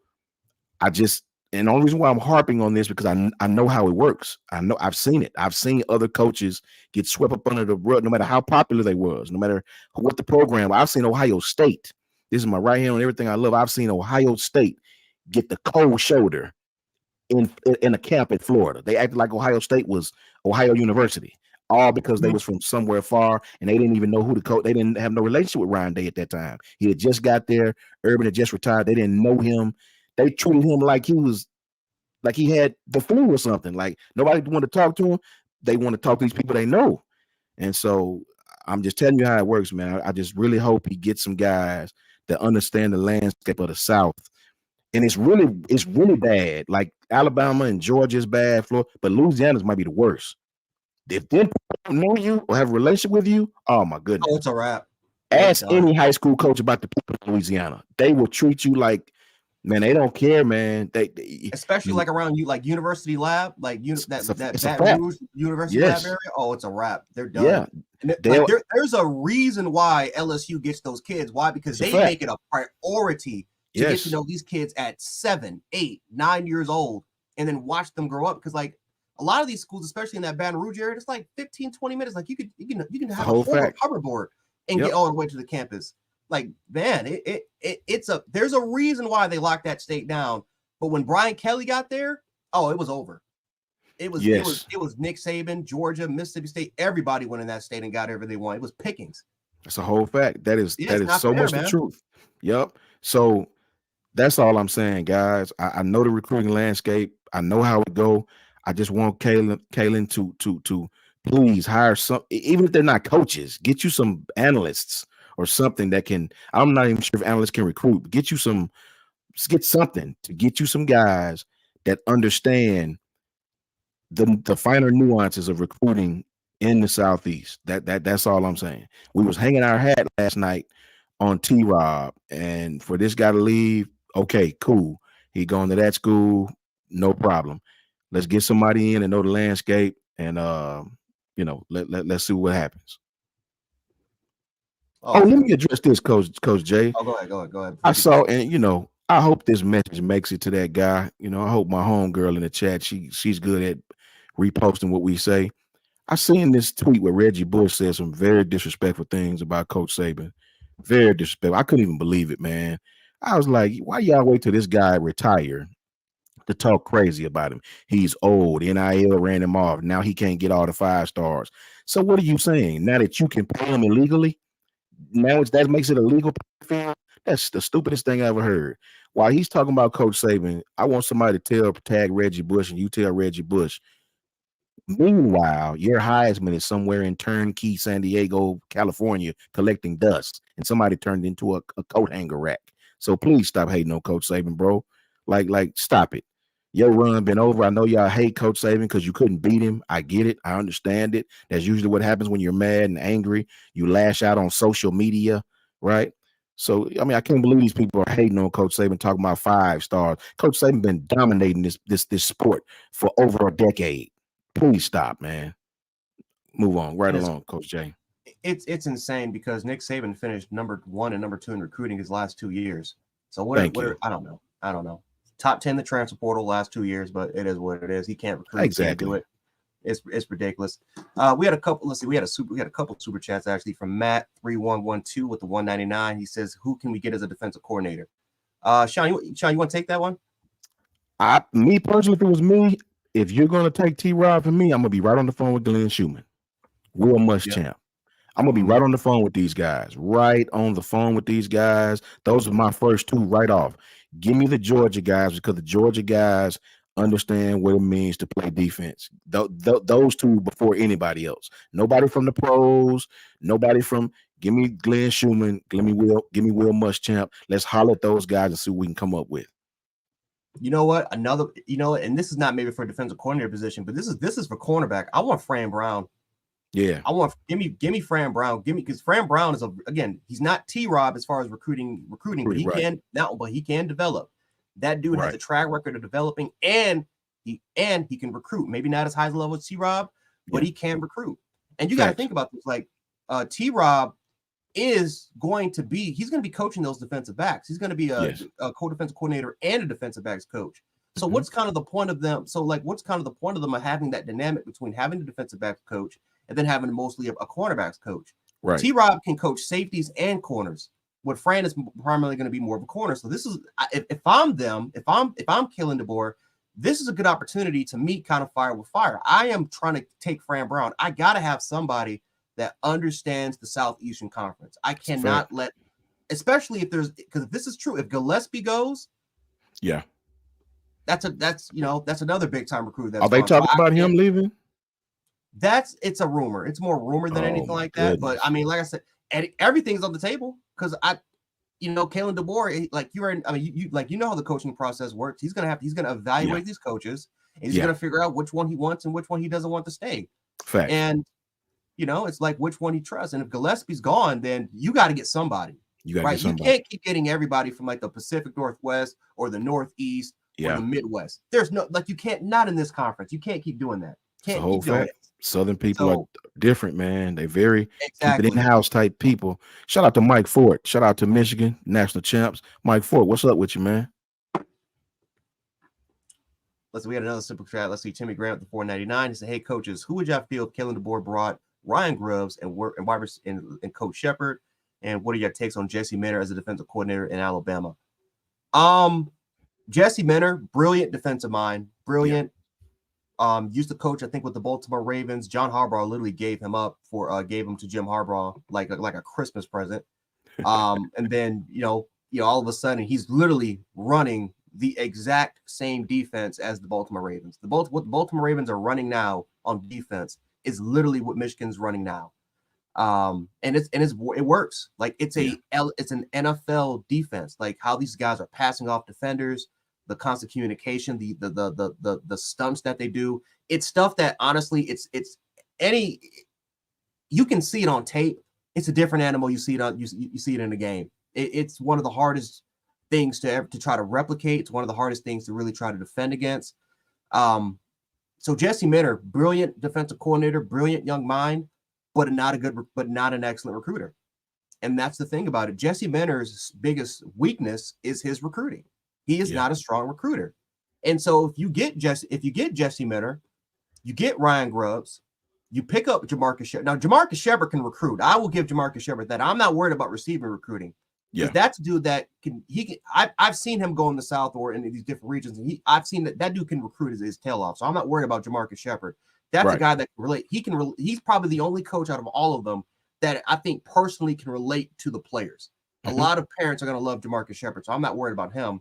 and the only reason why I'm harping on this, because I know how it works. I've seen it. I've seen other coaches get swept up under the rug, no matter how popular they was, no matter what the program. I've seen Ohio State. This is my right hand on everything I love. I've seen Ohio State get the cold shoulder in a camp in Florida. They acted like Ohio State was Ohio University, all because they was from somewhere far and they didn't even know who the coach. They didn't have no relationship with Ryan Day at that time. He had just got there. Urban had just retired. They didn't know him. They treated him like he had the flu or something. Like nobody wanted to talk to him. They want to talk to these people they know. And so I'm just telling you how it works, man. I just really hope he gets some guys that understand the landscape of the South. And it's really bad. Like Alabama and Georgia is bad, Florida, but Louisiana's might be the worst. If they don't know you or have a relationship with you, oh my goodness. Oh, it's a wrap. Ask any high school coach about the people in Louisiana. They will treat you like, man, they don't care, man. They especially like around you, like University Lab, like that Baton Rouge University Lab area. Oh, it's a wrap. They're done. Yeah. And there's a reason why LSU gets those kids. Why? Because they make it a priority to get to know these kids at 7, 8, 9 years old and then watch them grow up. Because like a lot of these schools, especially in that Baton Rouge area, it's like 15, 20 minutes. Like you can have a whole hoverboard and get all the way to the campus. Like, man, there's a reason why they locked that state down. But when Brian Kelly got there, oh, it was over. It was Nick Saban, Georgia, Mississippi State. Everybody went in that state and got everything they wanted. It was pickings. That's a whole fact. That is so much the truth. Yep. So That's all I'm saying, guys. I know the recruiting landscape. I know how it go. I just want Kalen to please hire some, even if they're not coaches, get you some analysts or something that can. I'm not even sure if analysts can recruit. But get you some, get something to get you some guys that understand the finer nuances of recruiting in the Southeast. That's all I'm saying. We was hanging our hat last night on T-Rob, and for this guy to leave, okay, cool. He going to that school, no problem. Let's get somebody in and know the landscape, and let's see what happens. Oh, let me address this, Coach Jay. Oh, go ahead. I saw, and I hope this message makes it to that guy. I hope my homegirl in the chat, she's good at reposting what we say. I seen this tweet where Reggie Bush said some very disrespectful things about Coach Saban. Very disrespectful. I couldn't even believe it, man. I was like, why y'all wait till this guy retire to talk crazy about him? He's old. NIL ran him off. Now he can't get all the 5 stars. So what are you saying? Now that you can pay him illegally, now that makes it illegal? That's the stupidest thing I ever heard. While he's talking about Coach Saban, I want somebody to tag Reggie Bush, and you tell Reggie Bush, meanwhile, your Heisman is somewhere in turnkey San Diego, California, collecting dust, and somebody turned into a coat hanger rack. So please stop hating on Coach Saban, bro. Like, stop it. Your run been over. I know y'all hate Coach Saban because you couldn't beat him. I get it. I understand it. That's usually what happens when you're mad and angry. You lash out on social media, right? So, I can't believe these people are hating on Coach Saban, talking about 5 stars. Coach Saban been dominating this sport for over a decade. Please stop, man. Move on along, Coach Jay. It's insane because Nick Saban finished number 1 and number 2 in recruiting his last 2 years. So I don't know. Top 10 in the transfer portal last 2 years, but it is what it is. He can't recruit. Exactly. Can't do it. It's ridiculous. We had a couple. Let's see. We had a couple super chats actually from Matt 3112 with the 199. He says, "Who can we get as a defensive coordinator?" Sean, you want to take that one? Me personally, if it was me, if you're going to take T-Rob from me, I'm going to be right on the phone with Glenn Schumann. Will Muschamp. I'm going to be right on the phone with these guys. Right on the phone with these guys. Those are my first 2 right off. Give me the Georgia guys because the Georgia guys understand what it means to play defense. Those 2 before anybody else. Nobody from the pros. Nobody from. Give me Glenn Schumann. Give me Will Muschamp. Let's holler at those guys and see what we can come up with. You know what? And this is not maybe for a defensive coordinator position, but this is for cornerback. I want Fran Brown. Yeah. Give me Fran Brown. Because Fran Brown is he's not T-Rob as far as recruiting, but he can develop. That dude has a track record of developing, and he can recruit. Maybe not as high as level as T-Rob, but he can recruit. And you got to think about this, like T-Rob he's going to be coaching those defensive backs. He's going to be a co-defensive coordinator and a defensive backs coach. So what's kind of the point of them? So what's kind of the point of them having that dynamic between having the defensive backs coach and then having mostly a cornerbacks coach? Right. T-Rob can coach safeties and corners. What Fran is primarily going to be more of a corner. So this is if I'm Kalen DeBoer, this is a good opportunity to meet kind of fire with fire. I am trying to take Fran Brown. I got to have somebody that understands the Southeastern Conference. I cannot especially because if this is true, if Gillespie goes, that's another big time recruit. Are they talking about him leaving? It's a rumor. It's more rumor than anything like that. But like I said, everything's on the table because Kalen DeBoer, you know how the coaching process works. He's gonna evaluate these coaches, and he's gonna figure out which one he wants and which one he doesn't want to stay. Fact. And it's like which one he trusts. And if Gillespie's gone, then you got to get somebody. You can't keep getting everybody from like the Pacific Northwest or the Northeast or the Midwest. There's you can't, not in this conference. You can't keep doing that. Can't keep doing it. Southern people are different, man. They very keep it in-house type people. Shout out to Mike Ford. Shout out to Michigan national champs. Mike Ford, what's up with you, man? We had another simple chat. Let's see. Timmy Grant with the 499. He said, "Hey coaches, who would y'all feel if Kalen DeBoer brought Ryan Grubbs and Coach Shepard? And what are your takes on Jesse Minter as a defensive coordinator in Alabama?" Jesse Minter, brilliant defensive mind, brilliant. Used to coach, I think, with the Baltimore Ravens. John Harbaugh literally gave him to Jim Harbaugh like a Christmas present. And then all of a sudden he's literally running the exact same defense as the Baltimore Ravens. What the Baltimore Ravens are running now on defense is literally what Michigan's running now. And it works. Like it's an NFL defense. Like how these guys are passing off defenders, the constant communication, the stunts that they do. It's stuff that honestly, you can see it on tape. It's a different animal. You see it you see it in the game. It's one of the hardest things to try to replicate. It's one of the hardest things to really try to defend against. So Jesse Minter, brilliant defensive coordinator, brilliant young mind, but not an excellent recruiter. And that's the thing about it. Jesse Minter's biggest weakness is his recruiting. He is not a strong recruiter. And so if you get Jesse Minter, you get Ryan Grubbs, you pick up Jamarcus Shepard. Now, Jamarcus Shepard can recruit. I will give Jamarcus Shepard that. I'm not worried about receiver recruiting. Yeah, that's a dude that I've seen him go in the South or in these different regions, and I've seen that dude can recruit his tail off. So I'm not worried about Jamarcus Shepard. That's a guy that can relate. He's probably the only coach out of all of them that I think personally can relate to the players. A lot of parents are going to love Jamarcus Shepard, so I'm not worried about him.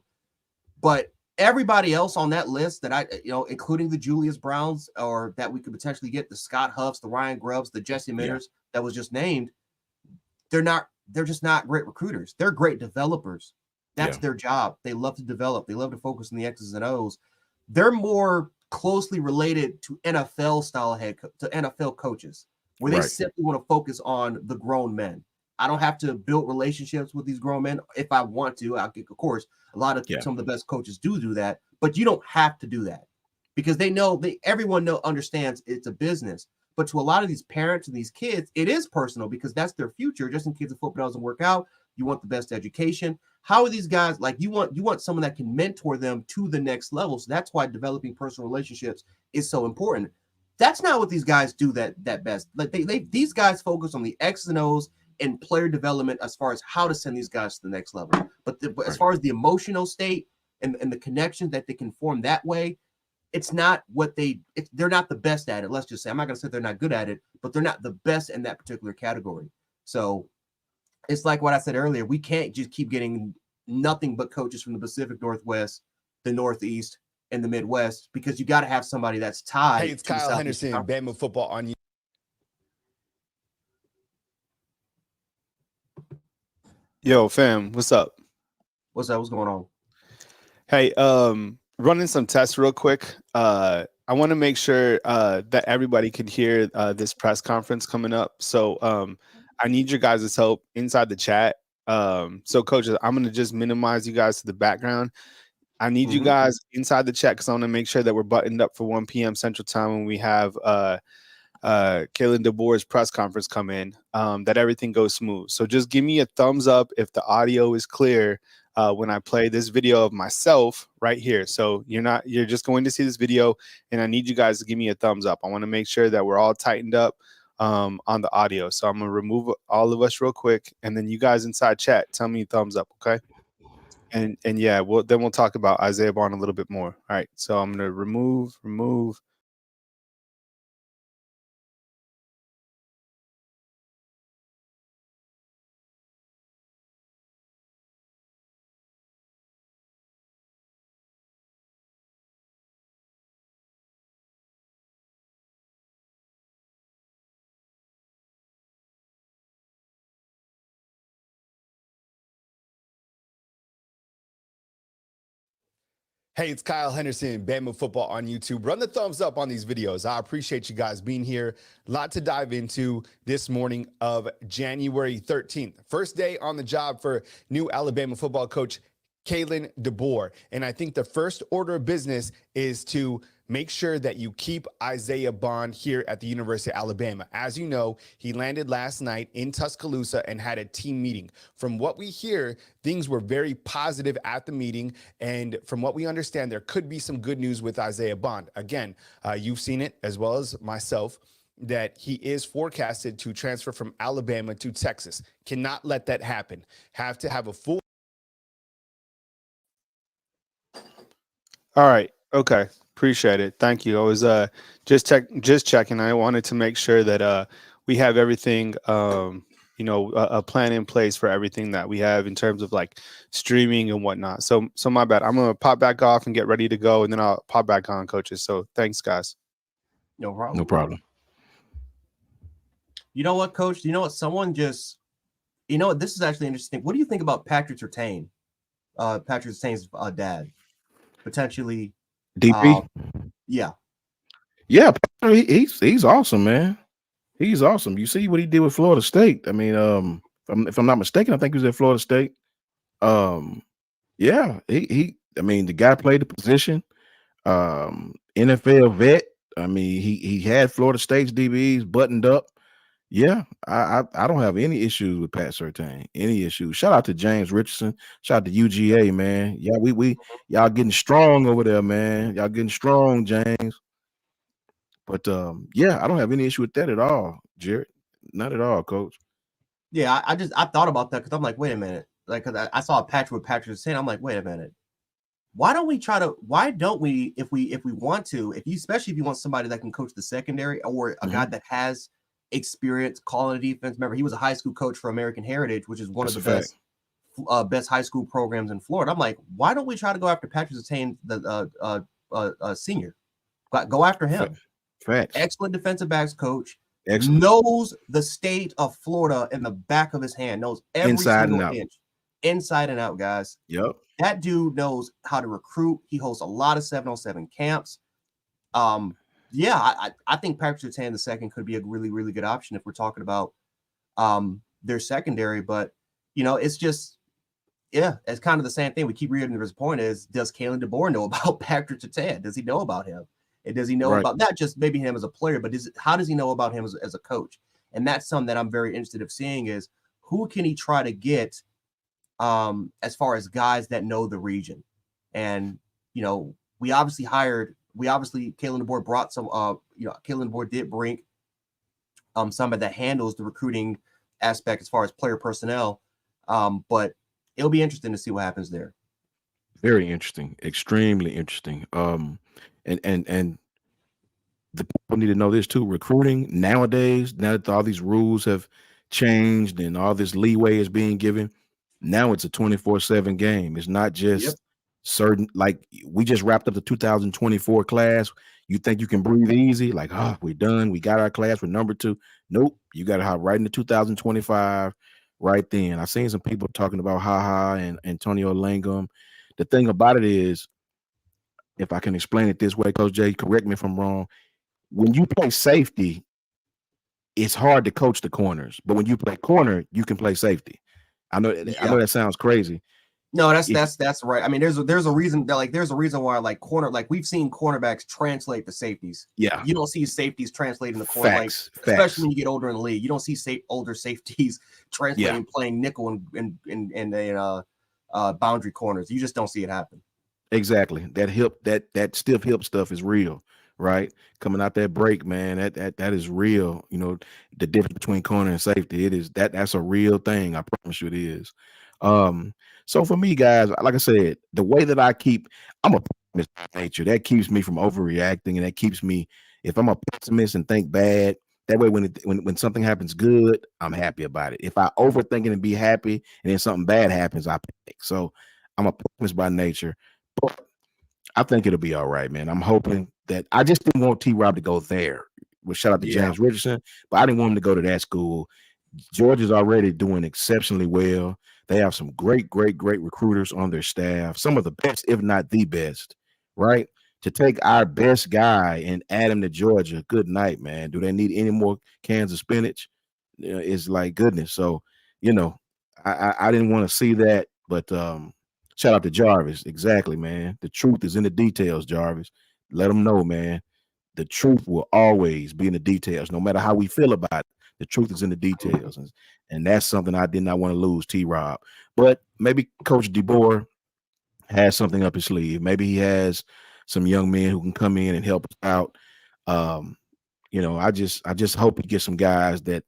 But everybody else on that list that including the Julius Browns, or that we could potentially get, the Scott Huffs, the Ryan Grubbs, the Jesse Minters that was just named, they're just not great recruiters. They're great developers. That's their job. They love to develop. They love to focus on the X's and O's. They're more closely related to NFL style to NFL coaches, where they simply want to focus on the grown men. I don't have to build relationships with these grown men. If I want to, of course, some of the best coaches do that, but you don't have to do that because everyone understands it's a business. But to a lot of these parents and these kids, it is personal because that's their future. Just in case the football doesn't work out, you want the best education. How are these guys like? You want someone that can mentor them to the next level. So that's why developing personal relationships is so important. That's not what these guys do that best. Like these guys focus on the X's and O's and player development as far as how to send these guys to the next level. But as far as the emotional state and the connections that they can form that way, it's not what they're not the best at it. Let's just say, I'm not going to say they're not good at it, but they're not the best in that particular category. So it's like what I said earlier. We can't just keep getting nothing but coaches from the Pacific Northwest, the Northeast, and the Midwest, because you got to have somebody that's tied. Hey, it's Kyle Henderson, Bama Football on you. Yo, fam, what's up? What's up? What's going on? Hey, running some tests real quick. I want to make sure that everybody can hear this press conference coming up. So I need your guys' help inside the chat. So coaches, I'm going to just minimize you guys to the background. I need you guys inside the chat because I want to make sure that we're buttoned up for 1 p.m. Central Time when we have Kalen DeBoer's press conference come in, that everything goes smooth. So just give me a thumbs up if the audio is clear when I play this video of myself right here. So you're just going to see this video, and I need you guys to give me a thumbs up. I want to make sure that we're all tightened up on the audio. So I'm going to remove all of us real quick, and then you guys inside chat, tell me thumbs up, okay? And yeah, then we'll talk about Isaiah Bond a little bit more. All right, so I'm going to remove. Hey, it's Kyle Henderson, Bama Football on YouTube. Run the thumbs up on these videos. I appreciate you guys being here. A lot to dive into this morning of January 13th. First day on the job for new Alabama football coach Kalen DeBoer. And I think the first order of business is to make sure that you keep Isaiah Bond here at the University of Alabama. As you know, he landed last night in Tuscaloosa and had a team meeting. From what we hear, things were very positive at the meeting. And from what we understand, there could be some good news with Isaiah Bond. Again, you've seen it as well as myself, that he is forecasted to transfer from Alabama to Texas. Cannot let that happen. Have to have a full. All right. Okay. Appreciate it. Thank you. I was just checking. I wanted to make sure that we have everything a plan in place for everything that we have in terms of like streaming and whatnot. So my bad. I'm gonna pop back off and get ready to go, and then I'll pop back on, coaches. So thanks, guys. No problem. No problem. You know what, Coach? You know what? This is actually interesting. What do you think about Patrick Surtain? Patrick Surtain's dad, potentially. DP. Yeah. He's awesome, man. He's awesome. You see what he did with Florida State. I mean, if I'm not mistaken, I think he was at Florida State. Yeah, I mean, the guy played the position. NFL vet. I mean, he had Florida State's DBs buttoned up. Yeah, I don't have any issues with Pat Surtain. Any issues? Shout out to James Richardson. Shout out to UGA, man. Yeah, y'all getting strong over there, man. Y'all getting strong, James. But yeah, I don't have any issue with that at all, Jared. Not at all, Coach. Yeah, I thought about that because I'm like, wait a minute. Like, cause I saw a patch with Patrick Surtain. I'm like, wait a minute. Why don't we, if we want to, especially if you want somebody that can coach the secondary or a guy that has experience calling a defense. Remember, he was a high school coach for American Heritage, which is one of the best high school programs in Florida. I'm like, why don't we try to go after Patrick Surtain, the senior? Go after him. Facts. Excellent defensive backs coach. Excellent. Knows the state of Florida in the back of his hand. Knows every single inch, inside and out, guys. Yep. That dude knows how to recruit. He hosts a lot of 7-on-7 camps. Yeah, I think Patrick Surtain II could be a really, really good option if we're talking about their secondary. But, it's just, it's kind of the same thing. We keep reading his point is, does Kalen DeBoer know about Patrick Surtain? Does he know about him? And does he know about not just maybe him as a player, but how does he know about him as a coach? And that's something that I'm very interested in seeing is who can he try to get as far as guys that know the region. And, Kalen DeBoer brought some, Kalen DeBoer did bring somebody that handles the recruiting aspect as far as player personnel. But it'll be interesting to see what happens there. Very interesting, extremely interesting. And the people need to know this too. Recruiting nowadays, now that all these rules have changed and all this leeway is being given, now it's a 24/7 game. It's not just certain, like we just wrapped up the 2024 class. You think you can breathe easy? Like, we're done. We got our class. We're number 2. Nope. You got to hop right into 2025 right then. I've seen some people talking about Ha and Antonio Langham. The thing about it is, if I can explain it this way, Coach Jay, correct me if I'm wrong. When you play safety, it's hard to coach the corners. But when you play corner, you can play safety. I know that sounds crazy. No, that's right. I mean, there's a reason that there's a reason why corner, we've seen cornerbacks translate to safeties. Yeah. You don't see safeties translating the corner, especially when you get older in the league. You don't see older safeties translating playing nickel and boundary corners. You just don't see it happen. Exactly. That stiff hip stuff is real, right? Coming out that break, man, that is real. The difference between corner and safety, it is that's a real thing. I promise you it is. So for me, guys, like I said, the way that I'm a pessimist by nature. That keeps me from overreacting, and that keeps me, if I'm a pessimist and think bad, that way when something happens good, I'm happy about it. If I overthink it and be happy, and then something bad happens, I panic. So I'm a pessimist by nature. But I think it'll be all right, man. I'm hoping that I just didn't want T-Rob to go there. Well, shout out to James Richardson, but I didn't want him to go to that school. Georgia's already doing exceptionally well. They have some great recruiters on their staff, some of the best, if not the best, right? To take our best guy and add him to Georgia, good night, man. Do they need any more cans of spinach? It's like goodness. So, I didn't want to see that, but shout out to Jarvis. Exactly, man. The truth is in the details, Jarvis. Let them know, man. The truth will always be in the details, no matter how we feel about it. The truth is in the details. And that's something I did not want to lose, T-Rob. But maybe Coach DeBoer has something up his sleeve. Maybe he has some young men who can come in and help us out. I just hope he gets some guys that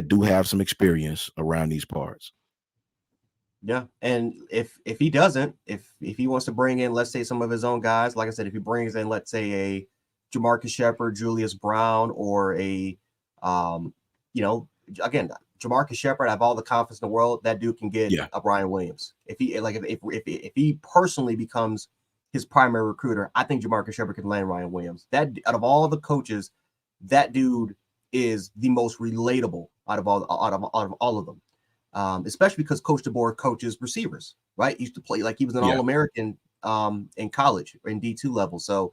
do have some experience around these parts. Yeah, and if he doesn't, if he wants to bring in, let's say, some of his own guys, like I said, if he brings in, let's say, a Jamarcus Shepard, Julius Brown, or a, again, Jamarcus Shepard, I have all the confidence in the world that dude can get a Brian Williams. If he personally becomes his primary recruiter, I think Jamarcus Shepard can land Ryan Williams. That out of all the coaches, that dude is the most relatable out of all of them. Especially because Coach DeBoer coaches receivers, right? He used to play like he was an All-American in college or in D2 level. So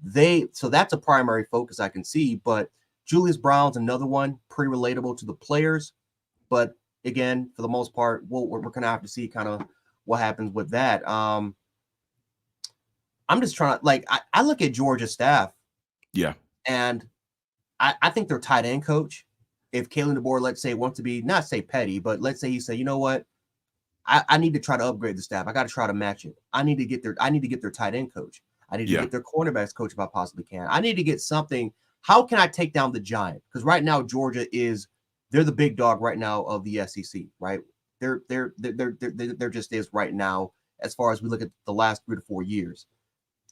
that's a primary focus I can see. But Julius Brown's another one, pretty relatable to the players. But again, for the most part, we're gonna have to see kind of what happens with that. I'm just trying to I look at Georgia staff, and I think their tight end coach, if Kalen DeBoer, let's say, wants to be not say petty, but let's say he say, you know what, I need to try to upgrade the staff. I got to try to match it. I need to get their tight end coach. I need to get their cornerbacks coach if I possibly can. I need to get something. How can I take down the giant? Because right now Georgia they're the big dog right now of the SEC, right? They're just is right now as far as we look at the last 3 to 4 years.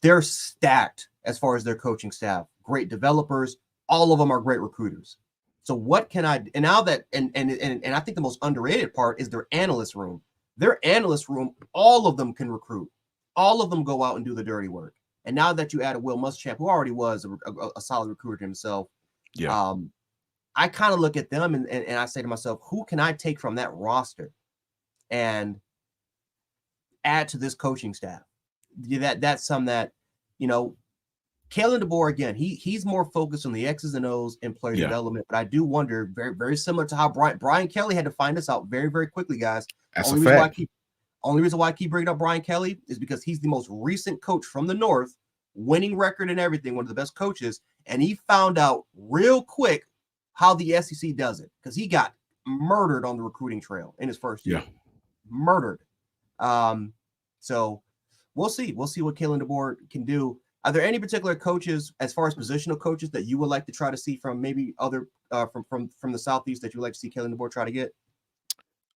They're stacked as far as their coaching staff. Great developers. All of them are great recruiters. So what can I? And now that and I think the most underrated part is their analyst room. Their analyst room, all of them can recruit. All of them go out and do the dirty work. And now that you add a Will Muschamp, who already was a solid recruiter himself, I kind of look at them and I say to myself, who can I take from that roster and add to this coaching staff? That's some that, Kalen DeBoer, again, he's more focused on the X's and O's and player development. But I do wonder, very, very similar to how Brian Kelly had to find this out very, very quickly, guys. That's a fact. Only reason why I keep bringing up Brian Kelly is because he's the most recent coach from the North, winning record and everything, one of the best coaches. And he found out real quick how the SEC does it because he got murdered on the recruiting trail in his first year. Murdered. So we'll see. We'll see what Kalen DeBoer can do. Are there any particular coaches, as far as positional coaches, that you would like to try to see from maybe other from the Southeast that you would like to see Kalen DeBoer try to get?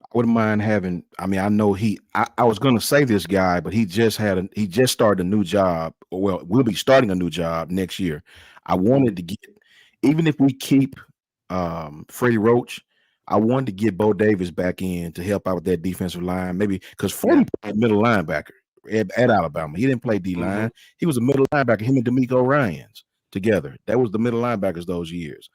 I wouldn't mind having. I mean, I know I was going to say this guy, but he just started a new job. Well, we'll be starting a new job next year. I wanted to get, even if we keep Freddie Roach, I wanted to get Bo Davis back in to help out with that defensive line, maybe because Freddie played middle linebacker at Alabama. He didn't play D-line. He was a middle linebacker, him and D'Amico Ryans together. That was the middle linebackers those years.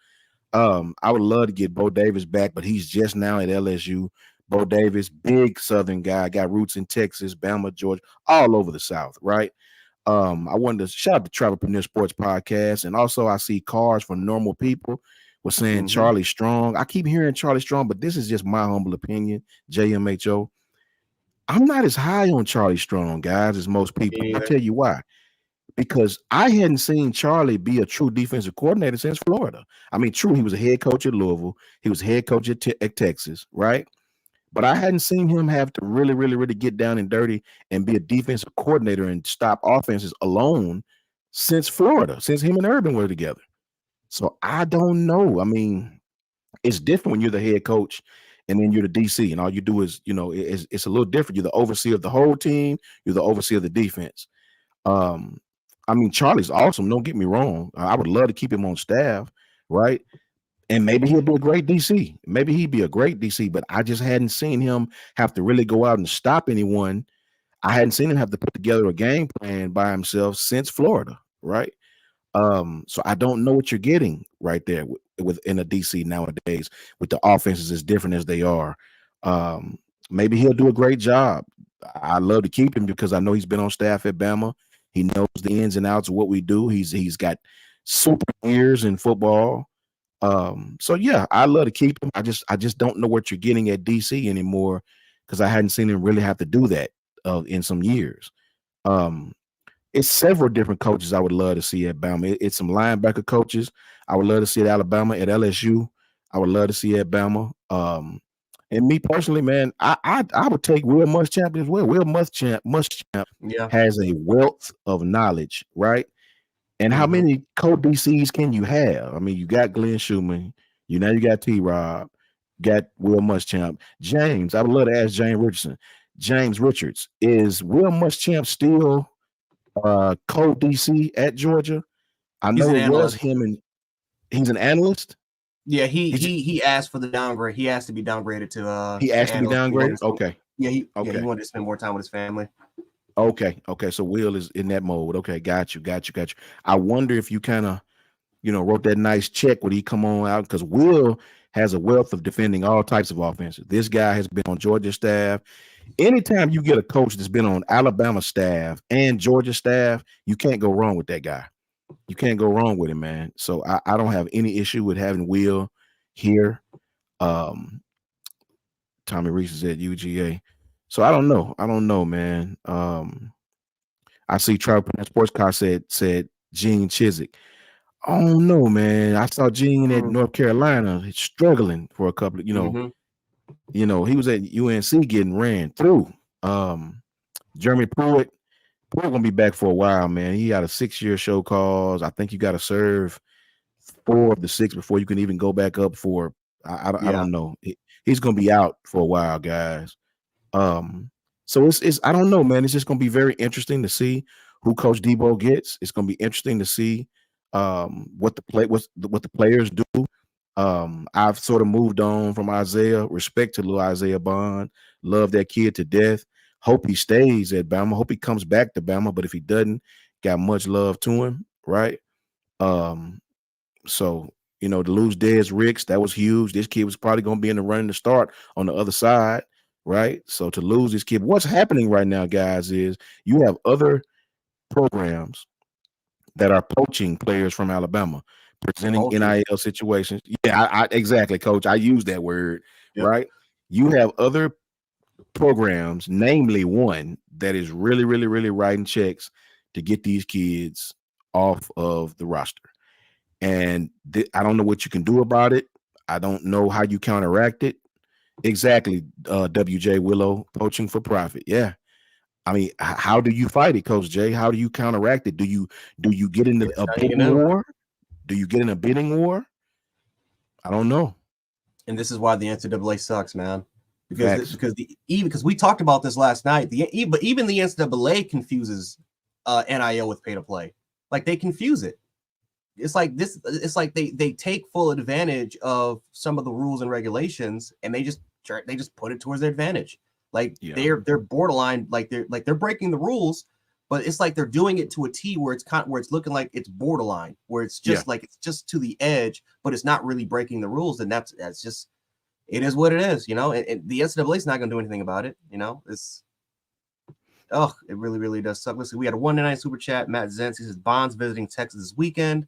I would love to get Bo Davis back, but he's just now at LSU. Bo Davis, big Southern guy, got roots in Texas, Bama, Georgia, all over the South, right? I wanted to shout out to Travelpreneur Sports Podcast. And also I see Cars for Normal People was saying Charlie Strong. I keep hearing Charlie Strong, but this is just my humble opinion, JMHO. I'm not as high on Charlie Strong, guys, as most people. I'll tell you why. Because I hadn't seen Charlie be a true defensive coordinator since Florida. I mean, true, he was a head coach at Louisville. He was head coach at Texas, right? But I hadn't seen him have to really, really, really get down and dirty and be a defensive coordinator and stop offenses alone since Florida, since him and Urban were together. So I don't know. I mean, it's different when you're the head coach and then you're the DC and all you do is, it's a little different. You're the overseer of the whole team. You're the overseer of the defense. I mean, Charlie's awesome. Don't get me wrong. I would love to keep him on staff, right? And maybe he'll be a great DC. Maybe he'd be a great DC, but I just hadn't seen him have to really go out and stop anyone. I hadn't seen him have to put together a game plan by himself since Florida, right? So I don't know what you're getting right there within a DC nowadays with the offenses as different as they are. Maybe he'll do a great job. I'd love to keep him because I know he's been on staff at Bama. He knows the ins and outs of what we do. He's got super ears in football. So yeah, I love to keep him. I just don't know what you're getting at DC anymore because I hadn't seen him really have to do that in some years. It's several different coaches I would love to see at Bama. It's some linebacker coaches I would love to see at Alabama, at LSU. I would love to see at Bama. And me personally, man, I would take Will Muschamp as well. Will Muschamp has a wealth of knowledge, right? And how many co-DCs can you have? I mean, you got Glenn Schumann, you got T-Rob, got Will Muschamp. James, I would love to ask James Richards, is Will Muschamp still co-DC at Georgia? I know it was him, and he's an analyst. Yeah, he asked for the downgrade. He asked to be downgraded to he asked to be downgraded. Okay. Yeah, he Okay. he wanted to spend more time with his family. Okay. So Will is in that mode. Okay, got you. I wonder if you kind of, wrote that nice check when he come on out, because Will has a wealth of defending all types of offenses. This guy has been on Georgia staff. Anytime you get a coach that's been on Alabama staff and Georgia staff, you can't go wrong with that guy. You can't go wrong with him, man. So I don't have any issue with having Will here. Tommy Reese is at UGA. So I don't know, man. I see Trout Sports Car said Gene Chizik. I don't know, man. I saw Gene at North Carolina struggling for a couple of, he was at UNC getting ran through. Jeremy Pruitt gonna be back for a while, man. He got a 6-year show cause. I think you got to serve 4 of the 6 before you can even go back up for. I don't know. He's gonna be out for a while, guys. So it's I don't know, man. It's just gonna be very interesting to see who Coach DeBoer gets. It's gonna be interesting to see what the players do. I've sort of moved on from Isaiah. Respect to little Isaiah Bond. Love that kid to death. Hope he stays at Bama. Hope he comes back to Bama. But if he doesn't, got much love to him, right? So to lose Dez Ricks, that was huge. This kid was probably going to be in the running to start on the other side, right? So to lose this kid, what's happening right now, guys, is you have other programs that are poaching players from Alabama, presenting NIL situations. Yeah, I exactly, Coach. I use that word, right? You have other programs, namely one that is really, really, really writing checks to get these kids off of the roster. And I don't know what you can do about it. I don't know how you counteract it. Exactly, WJ Willow, poaching for profit. Yeah. I mean, how do you fight it, Coach Jay? How do you counteract it? Do you get into a bidding war? Do you get in a bidding war? I don't know. And this is why the NCAA sucks, man. Because we talked about this last night. Even the NCAA confuses NIL with pay to play. Like they confuse it. It's like this. It's like they take full advantage of some of the rules and regulations, and they just put it towards their advantage. Like they're borderline, like they're breaking the rules, but it's like they're doing it to a T where it's looking like it's borderline, where it's just like it's just to the edge, but it's not really breaking the rules, and that's just it is what it is, And the NCAA is not going to do anything about it, It's it really, really does suck. Listen, we had a 199 super chat. Matt Zentz, he says Bond's visiting Texas this weekend.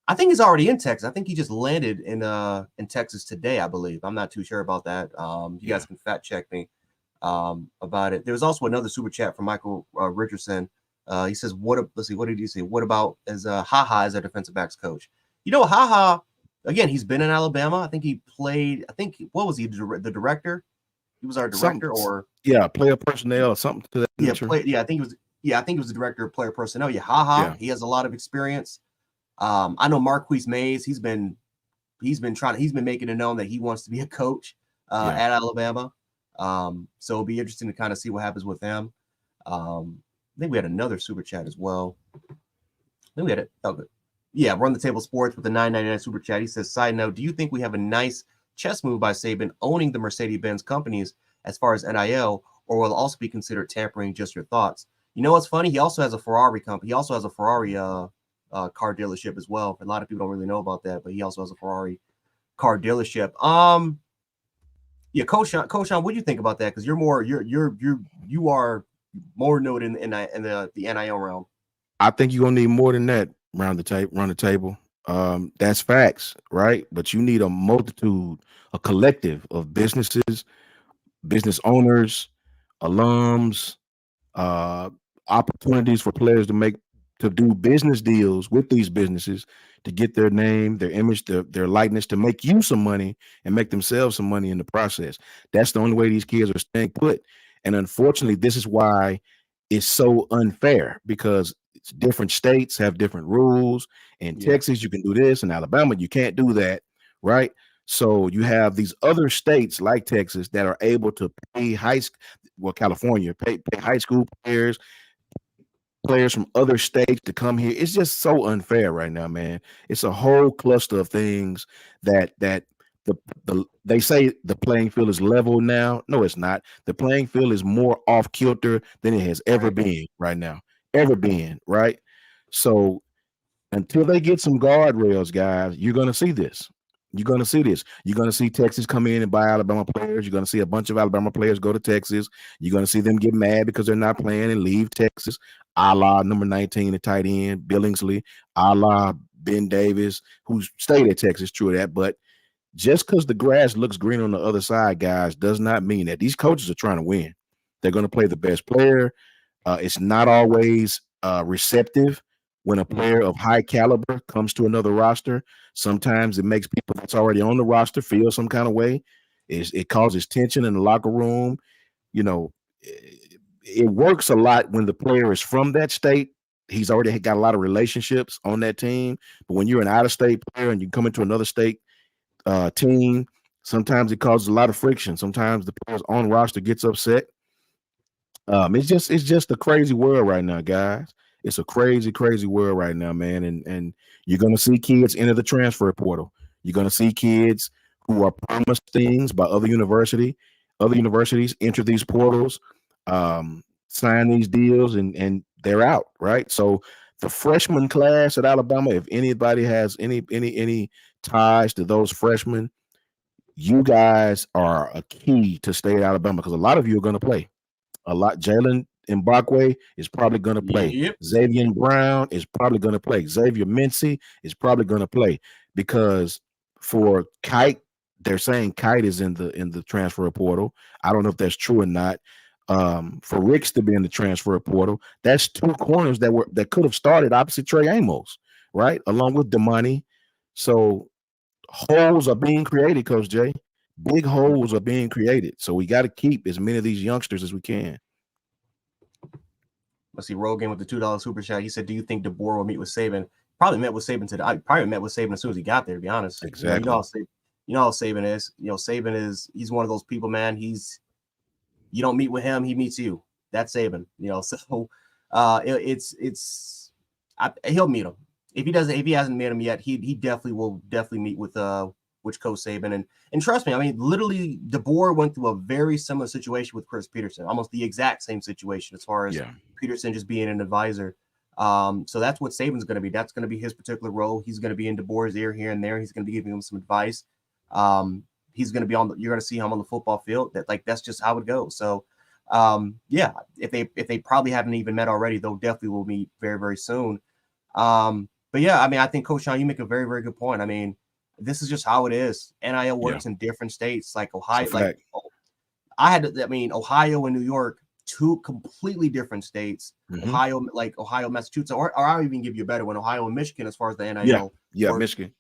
I think he's already in Texas. I think he just landed in Texas today, I believe. I'm not too sure about that. You guys can fact check me about it. There's also another super chat from Michael Richardson. He says, let's see, what did he say? What about as HaHa as a defensive backs coach? HaHa, again, he's been in Alabama. I think he played, what was he, the director? He was our director player personnel or something to that nature. I think he was the director of player personnel. HaHa, he has a lot of experience. I know Marquise Mays. He's been making it known that he wants to be a coach at Alabama. So it'll be interesting to kind of see what happens with them. I think we had another super chat as well. Then we had it. Oh, good. Yeah, Run the Table Sports with the $9.99 super chat. He says, side note, do you think we have a nice chess move by Saban owning the Mercedes-Benz companies as far as NIL, or will it also be considered tampering? Just your thoughts. What's funny? He also has a Ferrari company. He also has a Ferrari car dealership as well. A lot of people don't really know about that, but he also has a Ferrari car dealership. Coach Sean, what do you think about that? Because you are more noted in the NIL realm. I think you're gonna need more than that around the table. That's facts, right? But you need a multitude, a collective of businesses, business owners, alums, opportunities for players to do business deals with these businesses to get their name, their image, their likeness, to make you some money and make themselves some money in the process. That's the only way these kids are staying put. And unfortunately, this is why it's so unfair, because different states have different rules. In Texas, you can do this. In Alabama, you can't do that, right? So you have these other states like Texas that are able to pay California, pay high school players, players from other states to come here. It's just so unfair right now, man. It's a whole cluster of things that they say the playing field is level now. No, it's not. The playing field is more off kilter than it has ever been right now. Ever been, right? So until they get some guardrails, guys, you're gonna see this. You're gonna see this. You're gonna see Texas come in and buy Alabama players. You're gonna see a bunch of Alabama players go to Texas. You're gonna see them get mad because they're not playing and leave Texas, a la number 19, the tight end, Billingsley, a la Ben Davis, who stayed at Texas, true that. But just because the grass looks green on the other side, guys, does not mean that these coaches are trying to win. They're going to play the best player. It's not always receptive when a player of high caliber comes to another roster. Sometimes it makes people that's already on the roster feel some kind of way. It causes tension in the locker room. You know, it works a lot when the player is from that state. He's already got a lot of relationships on that team. But when you're an out-of-state player and you come into another state team, sometimes it causes a lot of friction. Sometimes the players on roster gets upset. It's just a crazy world right now, guys. It's a crazy, crazy world right now, man. And you're gonna see kids enter the transfer portal. You're gonna see kids who are promised things by other universities enter these portals, sign these deals, and they're out, right? So the freshman class at Alabama, if anybody has any ties to those freshmen, you guys are a key to stay at Alabama because a lot of you are going to play. A lot. Jalen Mbakwe is probably going to play. Yep. Xavier Brown is probably going to play. Xavier Mincy is probably going to play because for Kite, they're saying Kite is in the transfer portal. I don't know if that's true or not. For Ricks to be in the transfer portal, that's two corners that could have started opposite Trey Amos, right? Along with Damani. So holes are being created, Coach Jay. Big holes are being created. So we got to keep as many of these youngsters as we can. Let's see, Rogan with the $2 super chat. He said, "Do you think DeBoer will meet with Saban?" Probably met with Saban today. I probably met with Saban as soon as he got there. To be honest, exactly. You know how Saban is. You know, Saban he's one of those people, man. You don't meet with him, he meets you. That's Saban. You know, so he'll meet him. If he hasn't met him yet, he definitely will meet with Coach Saban. And trust me, I mean, literally, DeBoer went through a very similar situation with Chris Peterson, almost the exact same situation as far as Peterson just being an advisor. So that's what Saban's going to be. That's going to be his particular role. He's going to be in DeBoer's ear here and there. He's going to be giving him some advice. He's going to be you're going to see him on the football field. That's just how it goes. So, if they probably haven't even met already, they'll definitely will meet very, very soon. But yeah, I mean, I think Coach Sean, you make a very, very good point. I mean, this is just how it is. NIL works in different states, like Ohio. Ohio and New York, two completely different states. Mm-hmm. Ohio, Massachusetts, or I'll even give you a better one. Ohio and Michigan, as far as the NIL. Yeah, Michigan.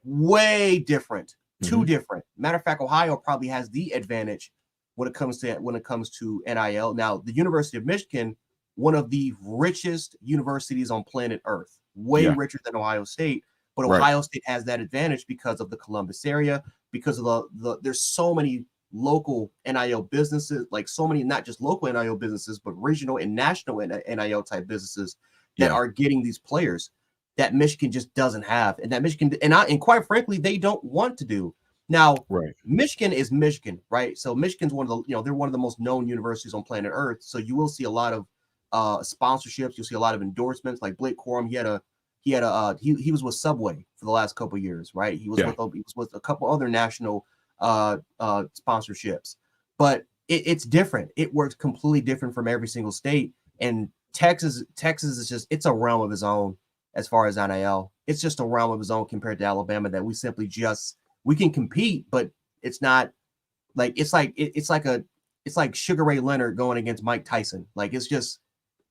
Way different. Mm-hmm. Too different. Matter of fact, Ohio probably has the advantage when it comes to NIL. Now, the University of Michigan, one of the richest universities on planet Earth, way richer than Ohio State. But Ohio State has that advantage because of the Columbus area, because of there's so many local NIL businesses, like so many, not just local NIL businesses, but regional and national NIL type businesses that are getting these players that Michigan just doesn't have. And that Michigan, and quite frankly, they don't want to do. Now, Michigan is Michigan, right? So Michigan's one of the, they're one of the most known universities on planet Earth. So you will see a lot of sponsorships. You'll see a lot of endorsements. Like Blake Corum, he was with Subway for the last couple of years, right? He was with a couple other national sponsorships, but it's different. It works completely different from every single state. And Texas is just, it's a realm of its own as far as NIL. It's just a realm of its own compared to Alabama that we simply we can compete, but it's not like it's like Sugar Ray Leonard going against Mike Tyson. Like, it's just,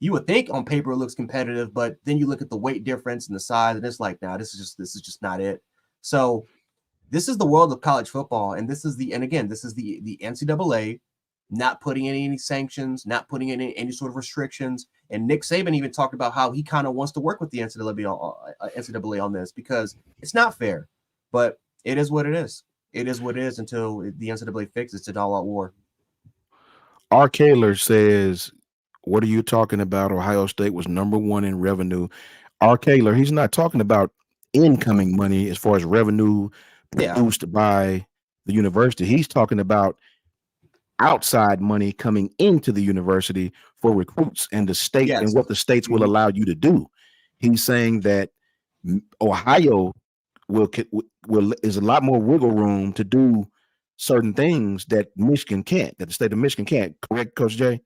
you would think on paper it looks competitive, but then you look at the weight difference and the size, and it's like, nah, this is just not it. So this is the world of college football, and this is the NCAA not putting in any sanctions, not putting in any sort of restrictions. And Nick Saban even talked about how he kind of wants to work with the NCAA on this because it's not fair, but it is what it is. It is what it is until the NCAA fixes it, all out war. R. Kaler says, What are you talking about? Ohio State was #1 in revenue. R. Kaler, he's not talking about incoming money as far as revenue Yeah. produced by the university. He's talking about outside money coming into the university for recruits and the state and Yes. what the states will Mhm. allow you to do. He's saying that Ohio is a lot more wiggle room to do certain things that Michigan can't, that the state of Michigan can't. Correct, Coach Jay?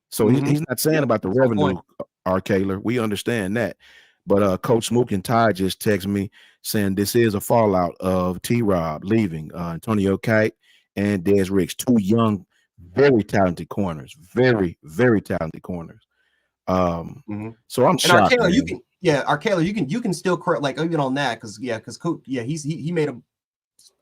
So he's not saying Yep, about the that's my revenue, point. R. Kaler. We understand that. But Coach Smook and Ty just texted me saying this is a fallout of T-Rob leaving, Antonio Kite and Des Riggs, two young, very talented corners, very, very talented corners. So I'm And shocked, Arkayla, man. Arkayla, you can still correct, like, even on that, because Coach, he made him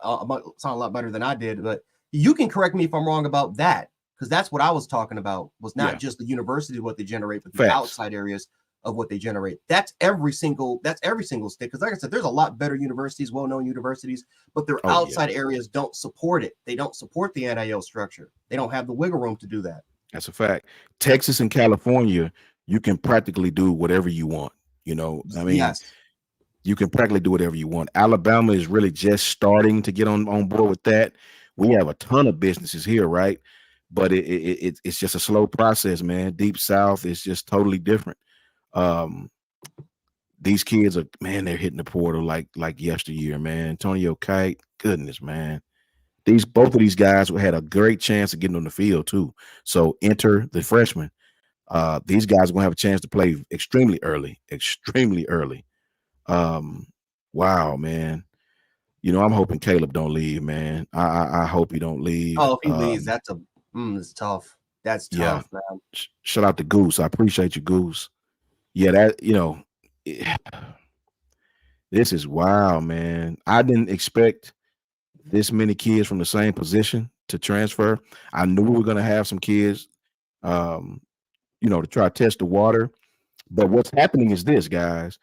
sound a lot better than I did, but you can correct me if I'm wrong about that, because that's what I was talking about, was not just the university, what they generate, but the Facts. outside areas of what they generate. That's every single state. Because like I said, there's a lot better universities, well-known universities, but their outside areas don't support it. They don't support the NIL structure. They don't have the wiggle room to do that. That's a fact. Texas and California, you can practically do whatever you want. You know, I mean, Yes. you can practically do whatever you want. Alabama is really just starting to get on board with that. We have a ton of businesses here, right? But it's just a slow process, man. Deep South is just totally different. These kids are, man, they're hitting the portal like yesteryear, man. Antonio Kite, goodness, man. Both of these guys had a great chance of getting on the field too. So enter the freshmen. These guys are gonna have a chance to play extremely early. Wow, man. You know, I'm hoping Caleb don't leave, man. I hope he don't leave. Oh, if he leaves, that's tough. That's tough, man. Shout out to Goose. I appreciate you, Goose. Yeah, that, you know, this is wild, man. I didn't expect this many kids from the same position to transfer. I knew we were going to have some kids, to try to test the water. But what's happening is this, guys.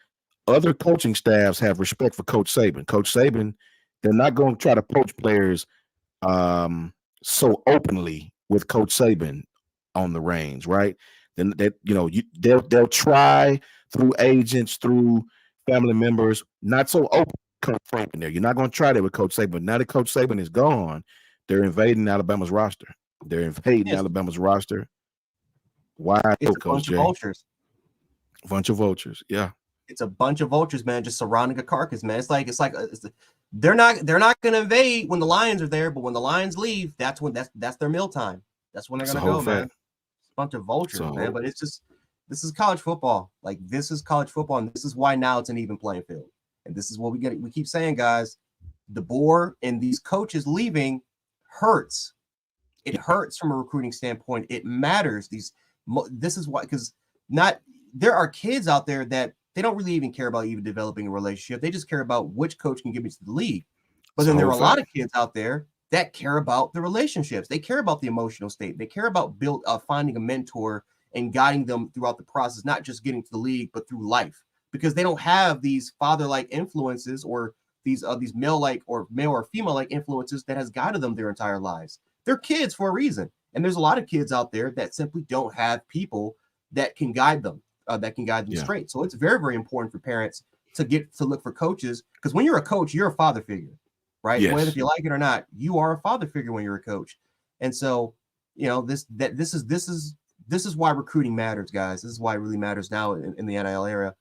Other coaching staffs have respect for Coach Saban. Coach Saban, they're not going to try to poach players so openly with Coach Saban on the reins, right? Then they'll try through agents, through family members, not so open. Coach Saban there. You're not going to try that with Coach Saban. Now that Coach Saban is gone, they're invading Alabama's roster. Alabama's roster. Why? It's a bunch of vultures. Bunch of vultures. Yeah. It's a bunch of vultures, man, just surrounding a carcass, man. They're not going to invade when the Lions are there, but when the Lions leave, that's their meal time. That's when they're going to go, man. It's a bunch of vultures, man. But this is college football. Like, this is college football, and this is why now it's an even playing field. And this is what we keep saying, guys. DeBoer and these coaches leaving hurts. It hurts from a recruiting standpoint. It matters. This is why, because there are kids out there that they don't really even care about even developing a relationship. They just care about which coach can get me to the league. But then there are a lot of kids out there that care about the relationships. They care about the emotional state. They care about finding a mentor and guiding them throughout the process, not just getting to the league, but through life. Because they don't have these father-like influences or these male-like or male or female-like influences that has guided them their entire lives. They're kids for a reason. And there's a lot of kids out there that simply don't have people that can guide them, straight. So it's very, very important for parents to look for coaches, because when you're a coach, you're a father figure, right? Yes. Whether if you like it or not, you are a father figure when you're a coach. And so, this is why recruiting matters, guys. This is why it really matters now in the NIL era.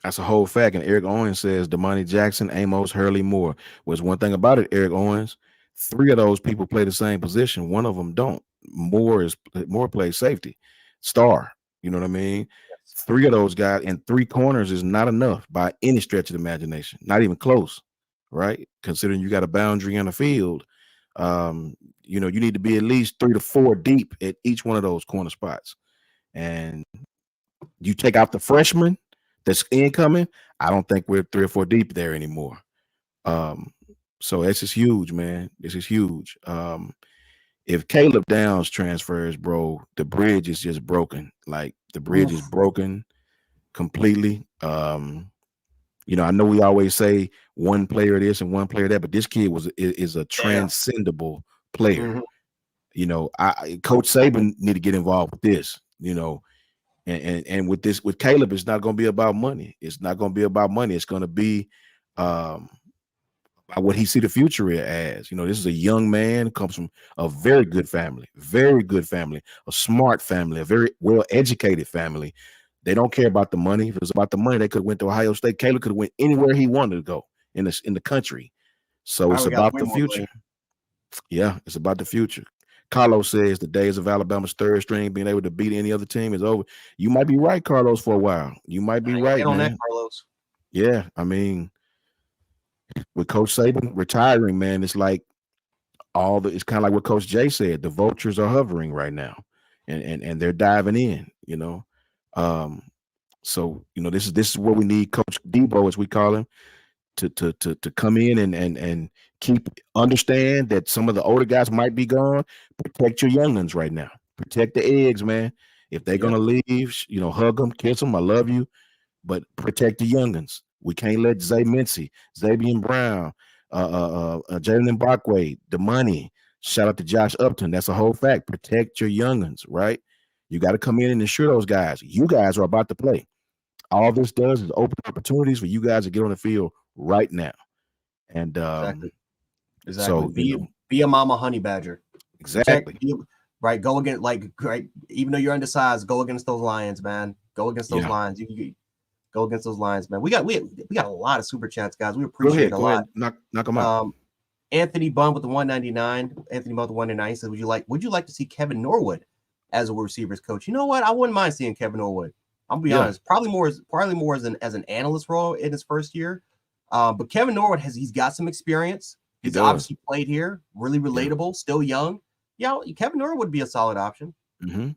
That's a whole fact. And Eric Owens says Damani Jackson, Amos, Hurley, Moore. Was one thing about it, Eric Owens, 3 of those people play the same position. One of them don't. Moore plays safety, star. You know what I mean? Yes. 3 of those guys and 3 corners is not enough by any stretch of the imagination. Not even close, right? Considering you got a boundary on the field, you need to be at least 3 to 4 deep at each one of those corner spots. And you take out the freshman that's incoming, I don't think we're 3 or 4 deep there anymore. So this is huge, man. This is huge. If Caleb Downs transfers, bro, the bridge is just broken. Like, the bridge is broken completely. I know we always say one player this and one player that, but this kid is a transcendable player. Mm-hmm. Coach Saban need to get involved with this. you know. And with Caleb, it's not going to be about money. It's not going to be about money. It's going to be about what he see the future as. You know, this is a young man, comes from a very good family, a smart family, a very well-educated family. They don't care about the money. If it was about the money, they could have went to Ohio State. Caleb could have went anywhere he wanted to go in the country. So it's about the future. Yeah, it's about the future. Carlos says the days of Alabama's third string being able to beat any other team is over. You might be right, Carlos, for a while. You might be right, man. That, Carlos. Yeah, I mean, with Coach Saban retiring, man, it's like it's kind of like what Coach Jay said. The vultures are hovering right now, and they're diving in. You know, so you know this is where we need Coach DeBoer, as we call him, to come in and understand that some of the older guys might be gone. Protect your youngins right now. Protect the eggs, man. If they're gonna leave, you know, hug them, kiss them. I love you, but protect the youngins. We can't let Zay Mincy, Xavier Brown, Jalen Mbakwe, the money. Shout out to Josh Upton. That's a whole fact. Protect your youngins, right? You got to come in and ensure those guys. You guys are about to play. All this does is open opportunities for you guys to get on the field right now. And exactly. So be a mama honey badger. Exactly. Right. Go against even though you're undersized, go against those Lions, man. Go against those Lions. You go against those Lions, man. We got a lot of super chats, guys. We appreciate it a lot. Knock them out. Anthony Bunn with the 199. Anthony Bunn with the 199 says, would you like to see Kevin Norwood as a receivers coach? You know what? I wouldn't mind seeing Kevin Norwood. I'm gonna be honest. Probably more as an analyst role in his first year. But Kevin Norwood he's got some experience. He's obviously played here, really relatable, still young. Yeah, Kevin Norwood would be a solid option. Mm-hmm.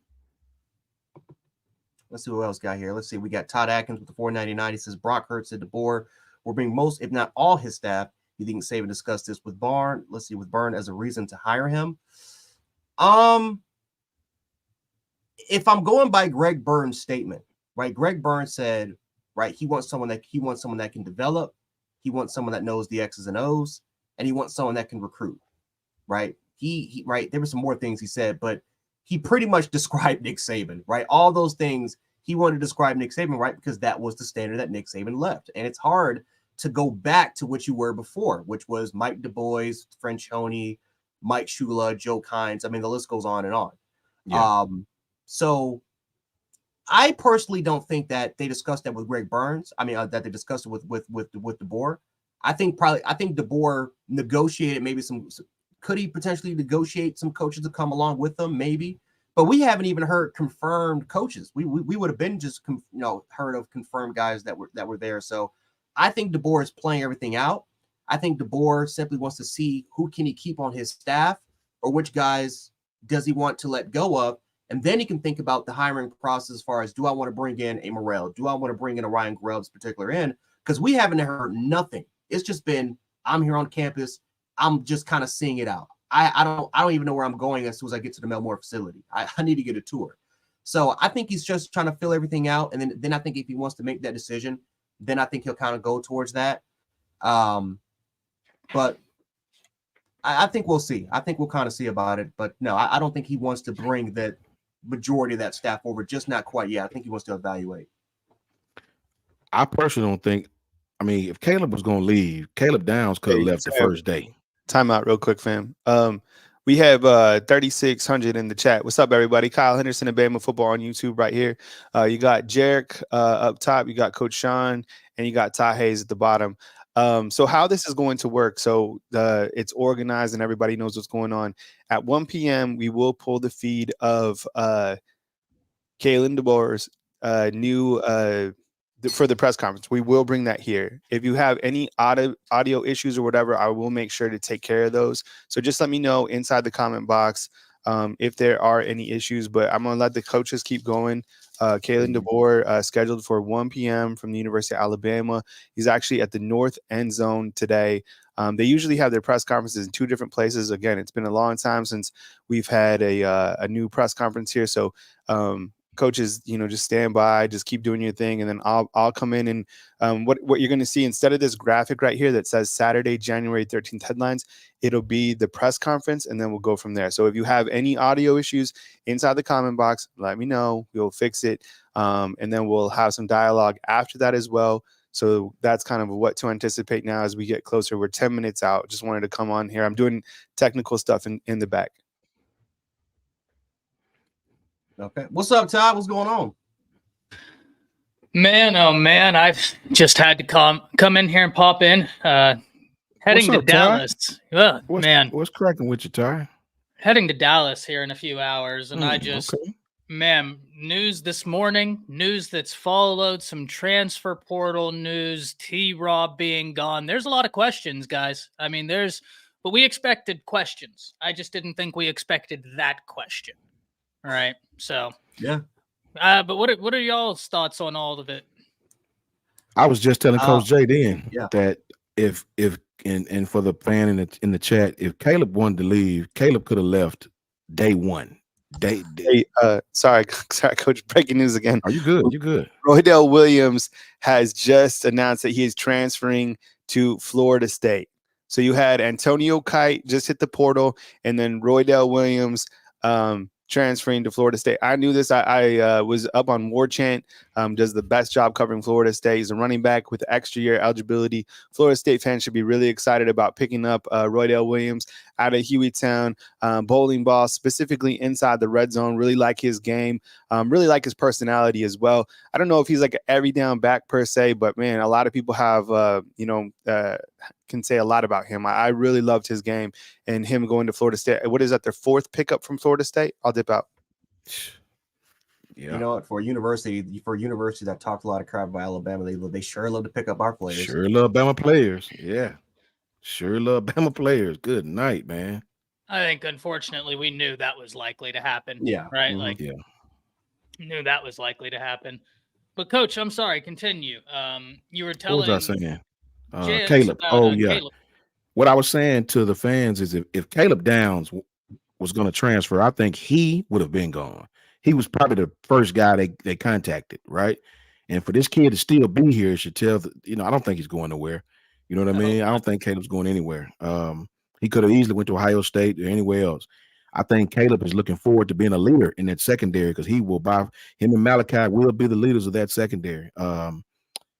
Let's see who else got here. Let's see. We got Todd Atkins with the 499. He says Brock Hurts said DeBoer will bring most, if not all, his staff. You think Saban discussed this with Barn? Let's see, with Byrne as a reason to hire him. If I'm going by Greg Byrne's statement, right? Greg Byrne said, right, he wants someone that can develop. He wants someone that knows the X's and O's, and he wants someone that can recruit, right? He right. There were some more things he said, but he pretty much described Nick Saban, right? All those things he wanted to describe Nick Saban, right? Because that was the standard that Nick Saban left. And it's hard to go back to what you were before, which was Mike Du Bois, Franchione, Mike Shula, Joe Kynes. I mean, the list goes on and on. Yeah. So I personally don't think that they discussed that with Greg Burns. I mean, that they discussed it with DeBoer. I think DeBoer negotiated maybe could he potentially negotiate some coaches to come along with them? Maybe, but we haven't even heard confirmed coaches. We would have been just heard of confirmed guys that were there. So I think DeBoer is playing everything out. I think DeBoer simply wants to see who can he keep on his staff or which guys does he want to let go of, and then he can think about the hiring process as far as, do I want to bring in a Morrell? Do I want to bring in a Ryan Grubbs particular in? Because we haven't heard nothing. It's just been, I'm here on campus. I'm just kind of seeing it out. I don't even know where I'm going as soon as I get to the Melmore facility. I need to get a tour. So I think he's just trying to fill everything out. And then I think if he wants to make that decision, then I think he'll kind of go towards that. But I think we'll see. I think we'll kind of see about it. But no, I don't think he wants to bring that majority of that staff over. Just not quite yet. I think he wants to evaluate. I personally don't think. I mean, if Caleb was going to leave, Caleb Downs could have left the first day. Time out real quick, fam. We have 3,600 in the chat. What's up, everybody? Kyle Henderson and Bama Football on YouTube right here. You got Jarek up top. You got Coach Sean, and you got Ty Hayes at the bottom. So how this is going to work, so it's organized and everybody knows what's going on. At 1 p.m., we will pull the feed of Kalen DeBoer's new for the press conference. We will bring that here. If you have any audio issues or whatever, I will make sure to take care of those. So just let me know inside the comment box if there are any issues, but I'm going to let the coaches keep going. Kalen DeBoer scheduled for 1 p.m. from the University of Alabama. He's actually at the North End Zone today. They usually have their press conferences in two different places. Again, it's been a long time since we've had a new press conference here. So coaches, just stand by, just keep doing your thing, and then I'll come in and what you're going to see instead of this graphic right here that says Saturday, January 13th headlines, it'll be the press conference, and then we'll go from there. So if you have any audio issues inside the comment box, let me know. We'll fix it, and then we'll have some dialogue after that as well. So that's kind of what to anticipate now as we get closer. We're 10 minutes out. Just wanted to come on here. I'm doing technical stuff in the back. Okay. What's up, Todd? What's going on? Man, oh man, I've just had to come in here and pop in. Heading to Dallas. Oh, man. What's cracking with you, Ty? Heading to Dallas here in a few hours, and man, news this morning, news that's followed, some transfer portal news, T-Rob being gone. There's a lot of questions, guys. I mean, but we expected questions. I just didn't think we expected that question. All right. So, yeah. But what are y'all's thoughts on all of it? I was just telling Coach Jay then yeah. that if and for the fan in the chat, if Caleb wanted to leave, Caleb could have left day one. Hey, sorry, Coach. Breaking news again. Are you good? You good? Roydell Williams has just announced that he is transferring to Florida State. So you had Antonio Kite just hit the portal, and then Roydell Williams transferring to Florida State. I knew this. I was up on War Chant. Does the best job covering Florida State. He's a running back with extra year eligibility. Florida State fans should be really excited about picking up Roydell Williams out of Hueytown. Bowling ball, specifically inside the red zone. Really like his game. Really like his personality as well. I don't know if he's like an every down back per se, but man, a lot of people have, can say a lot about him. I really loved his game and him going to Florida State. What is that, their fourth pickup from Florida State? I'll dip out. Yeah. You know what? For a university that talked a lot of crap about Alabama, they sure love to pick up our players. Sure love Bama players. Yeah. Sure love Bama players. Good night, man. I think, unfortunately, we knew that was likely to happen. Yeah. Right? Mm-hmm. Like, yeah. Knew that was likely to happen. But, Coach, I'm sorry. Continue. You were telling. What was I saying? Caleb. Yeah. Caleb. What I was saying to the fans is if Caleb Downs was going to transfer, I think he would have been gone. He was probably the first guy they contacted, right? And for this kid to still be here, it should tell I don't think he's going nowhere. You know what I mean? I don't think Caleb's going anywhere. He could have easily went to Ohio State or anywhere else. I think Caleb is looking forward to being a leader in that secondary because him and Malachi will be the leaders of that secondary. So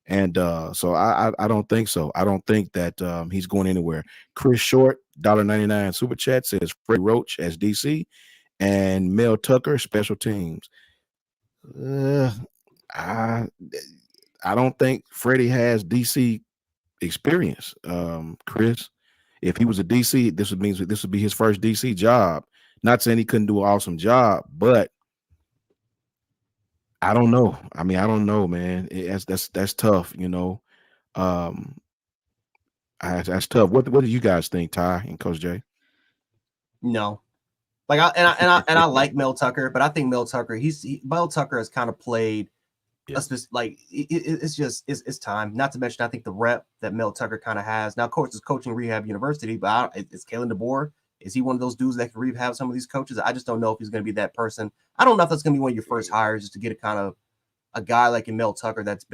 I don't think so. I don't think that he's going anywhere. Chris Short, $1.99 super chat says Freddie Roach as DC and Mel Tucker special teams. I don't think Freddie has DC experience. Chris, if he was a DC, this would be his first DC job. Not saying he couldn't do an awesome job, but I don't know. I mean, I don't know, man. That's tough, That's tough. What do you guys think, Ty and Coach Jay? No, I like Mel Tucker, but I think Mel Tucker has kind of played. Yeah. It's time. Not to mention, I think the rep that Mel Tucker kind of has now. Of course, it's coaching Rehab University, but it's Kalen DeBoer. Is he one of those dudes that can rehab some of these coaches? I just don't know if he's going to be that person. I don't know if that's going to be one of your first hires, just to get a guy like Mel Tucker that's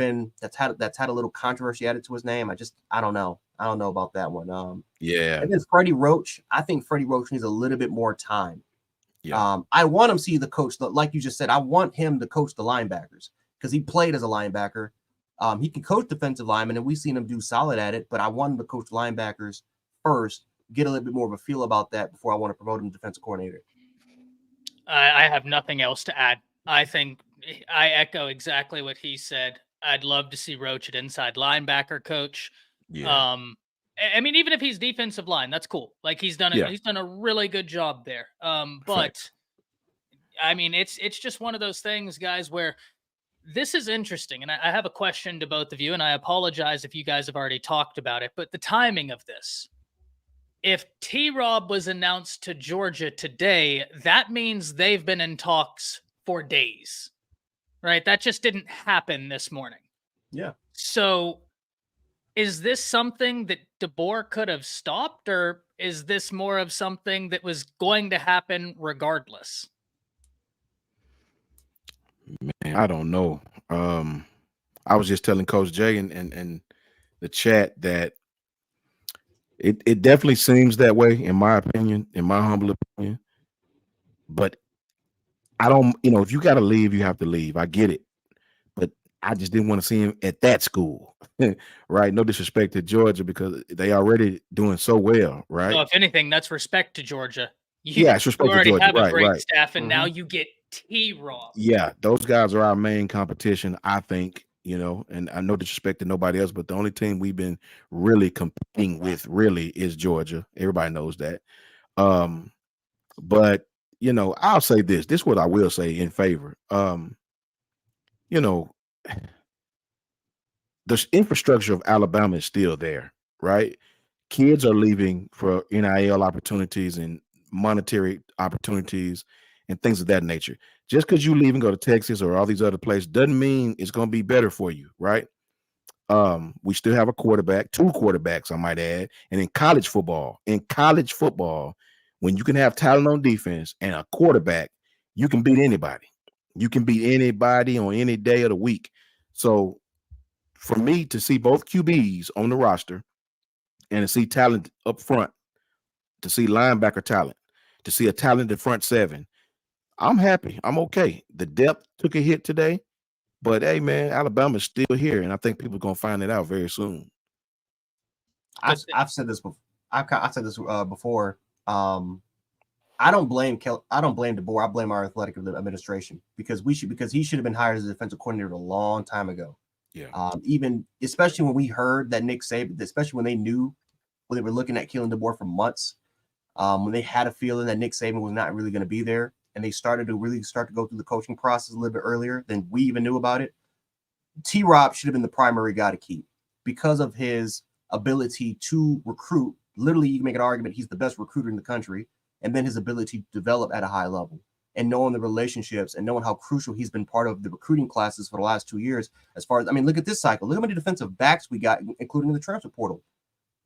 had a little controversy added to his name. I don't know. I don't know about that one. Yeah. And then Freddie Roach. I think Freddie Roach needs a little bit more time. Yeah. I want him to see the coach, like you just said. I want him to coach the linebackers because he played as a linebacker. He can coach defensive linemen, and we've seen him do solid at it. But I want him to coach linebackers first. Get a little bit more of a feel about that before I want to promote him defensive coordinator. I have nothing else to add. I think I echo exactly what he said. I'd love to see Roach at inside linebacker coach. Yeah. I mean, even if he's defensive line, that's cool. Like he's done a really good job there. But I mean, it's just one of those things, guys, where this is interesting. And I have a question to both of you, and I apologize if you guys have already talked about it, but the timing of this. If T-Rob was announced to Georgia today, that means they've been in talks for days, right? That just didn't happen this morning. Yeah. So is this something that DeBoer could have stopped, or is this more of something that was going to happen regardless? Man, I don't know. I was just telling Coach Jay and the chat that it definitely seems that way, in my opinion, in my humble opinion. But I don't, if you got to leave, you have to leave. I get it. But I just didn't want to see him at that school, right? No disrespect to Georgia because they already doing so well, right? So if anything, that's respect to Georgia. Yeah, it's respect You to already Georgia. have a Right, great right. staff, and now you get T-Rob. Yeah, those guys are our main competition, I think, and I no disrespect to nobody else, but the only team we've been really competing with really is Georgia. Everybody knows that. But I'll say this. This is what I will say in favor. You know, the infrastructure of Alabama is still there, right? Kids are leaving for NIL opportunities and monetary opportunities and things of that nature. Just because you leave and go to Texas or all these other places doesn't mean it's going to be better for you, right? We still have a quarterback, 2 quarterbacks, I might add. And in college football, when you can have talent on defense and a quarterback, you can beat anybody. You can beat anybody on any day of the week. So for me to see both QBs on the roster and to see talent up front, to see linebacker talent, to see a talented front seven, I'm happy. I'm okay. The depth took a hit today, but hey, man, Alabama's still here, and I think people are gonna find it out very soon. I've said this before. I've said this before. I don't blame DeBoer. I blame our athletic administration because he should have been hired as a defensive coordinator a long time ago. Yeah. Even especially when we heard that Nick Saban, especially when they were looking at Kalen DeBoer for months, when they had a feeling that Nick Saban was not really going to be there, and they started to go through the coaching process a little bit earlier than we even knew about it. T-Rob should have been the primary guy to keep because of his ability to recruit. Literally, you can make an argument he's the best recruiter in the country, and then his ability to develop at a high level and knowing the relationships and knowing how crucial he's been part of the recruiting classes for the last 2 years. As far as, look at this cycle. Look how many defensive backs we got, including in the transfer portal,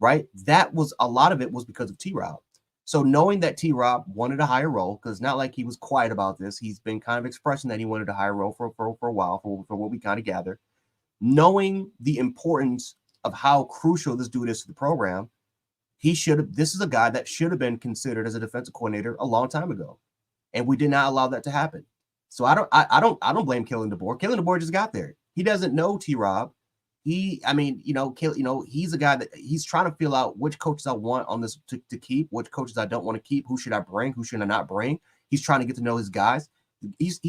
right? That was a lot of it was because of T-Rob. So knowing that T-Rob wanted a higher role, because it's not like he was quiet about this. He's been kind of expressing that he wanted a higher role for a while, for what we kind of gather. Knowing the importance of how crucial this dude is to the program, this is a guy that should have been considered as a defensive coordinator a long time ago. And we did not allow that to happen. So I don't blame Kalen DeBoer. Kalen DeBoer just got there. He doesn't know T-Rob. He's a guy that he's trying to feel out which coaches I want on this to keep, which coaches I don't want to keep, who should I bring, who should I not bring. He's trying to get to know his guys. He's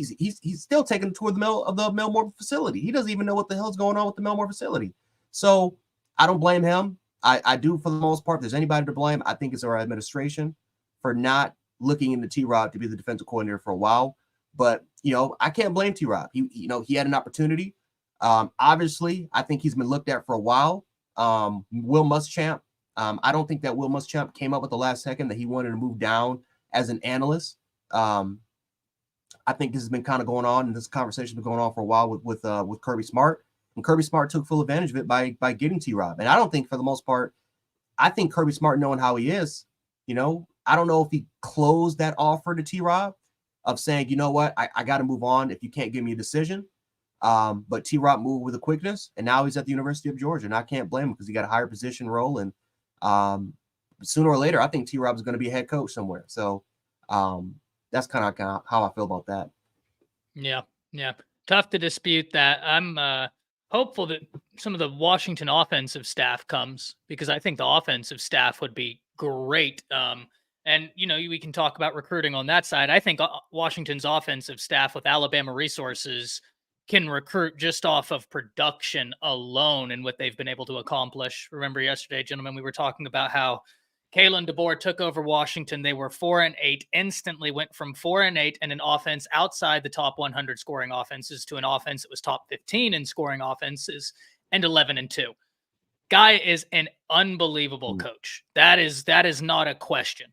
still taking a tour of the Melmore facility. He doesn't even know what the hell's going on with the Melmore facility. So I don't blame him. I do for the most part. If there's anybody to blame, I think it's our administration for not looking into T-Rob to be the defensive coordinator for a while. But I can't blame T-Rob. He had an opportunity. Obviously, I think he's been looked at for a while. Will Muschamp. I don't think that Will Muschamp came up with the last second that he wanted to move down as an analyst. I think this has been kind of going on, and this conversation has been going on for a while with Kirby Smart. And Kirby Smart took full advantage of it by getting T-Rob. And I don't think, for the most part, I think Kirby Smart, knowing how he is, I don't know if he closed that offer to T-Rob of saying, you know what, I got to move on if you can't give me a decision. But T-Rob moved with a quickness, and now he's at the University of Georgia, and I can't blame him because he got a higher position role. And sooner or later, I think T-Rob is going to be a head coach somewhere. So that's kind of how I feel about that. Yeah. Tough to dispute that. I'm hopeful that some of the Washington offensive staff comes, because I think the offensive staff would be great. And, we can talk about recruiting on that side. I think Washington's offensive staff with Alabama resources can recruit just off of production alone and what they've been able to accomplish. Remember yesterday, gentlemen, we were talking about how Kalen DeBoer took over Washington. They were 4-8, instantly went from 4-8 and an offense outside the top 100 scoring offenses to an offense that was top 15 in scoring offenses and 11-2. Guy is an unbelievable coach. That is not a question.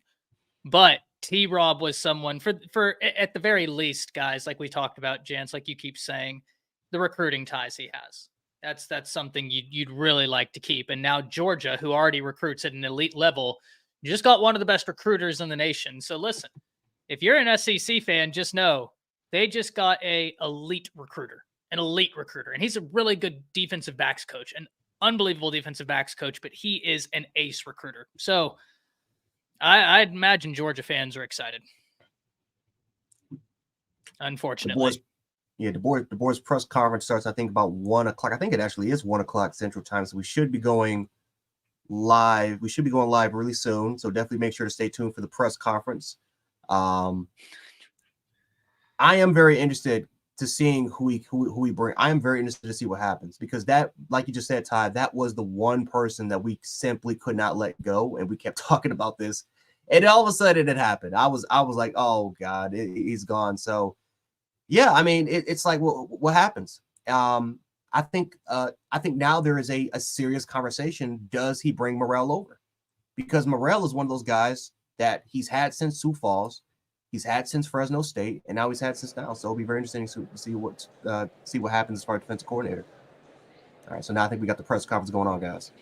But T-Rob was someone for at the very least, guys, like we talked about, Jance, like you keep saying, the recruiting ties he has. That's something you'd really like to keep. And now Georgia, who already recruits at an elite level, you just got one of the best recruiters in the nation. So listen, if you're an SEC fan, just know They just got an elite recruiter, and he's a really good defensive backs coach, an unbelievable defensive backs coach, but he is an ace recruiter. So I'd imagine Georgia fans are excited. Unfortunately. DeBoer's press conference starts, I think, about 1 o'clock. I think it actually is 1 o'clock Central Time. So we should be going live. We should be going live really soon. So definitely make sure to stay tuned for the press conference. I am very interested to seeing who we bring. I am very interested to see what happens, because that, like you just said, Ty, that was the one person that we simply could not let go, and we kept talking about this, and all of a sudden it happened. I was like, oh God, he's gone. So yeah, I mean, it's like, what happens? I think now there is a serious conversation. Does he bring Morrell over? Because Morrell is one of those guys that he's had since Sioux Falls. He's had since Fresno State, and now he's had since now. So it'll be very interesting to see what happens as far as defensive coordinator. All right, so now I think we got the press conference going on, guys.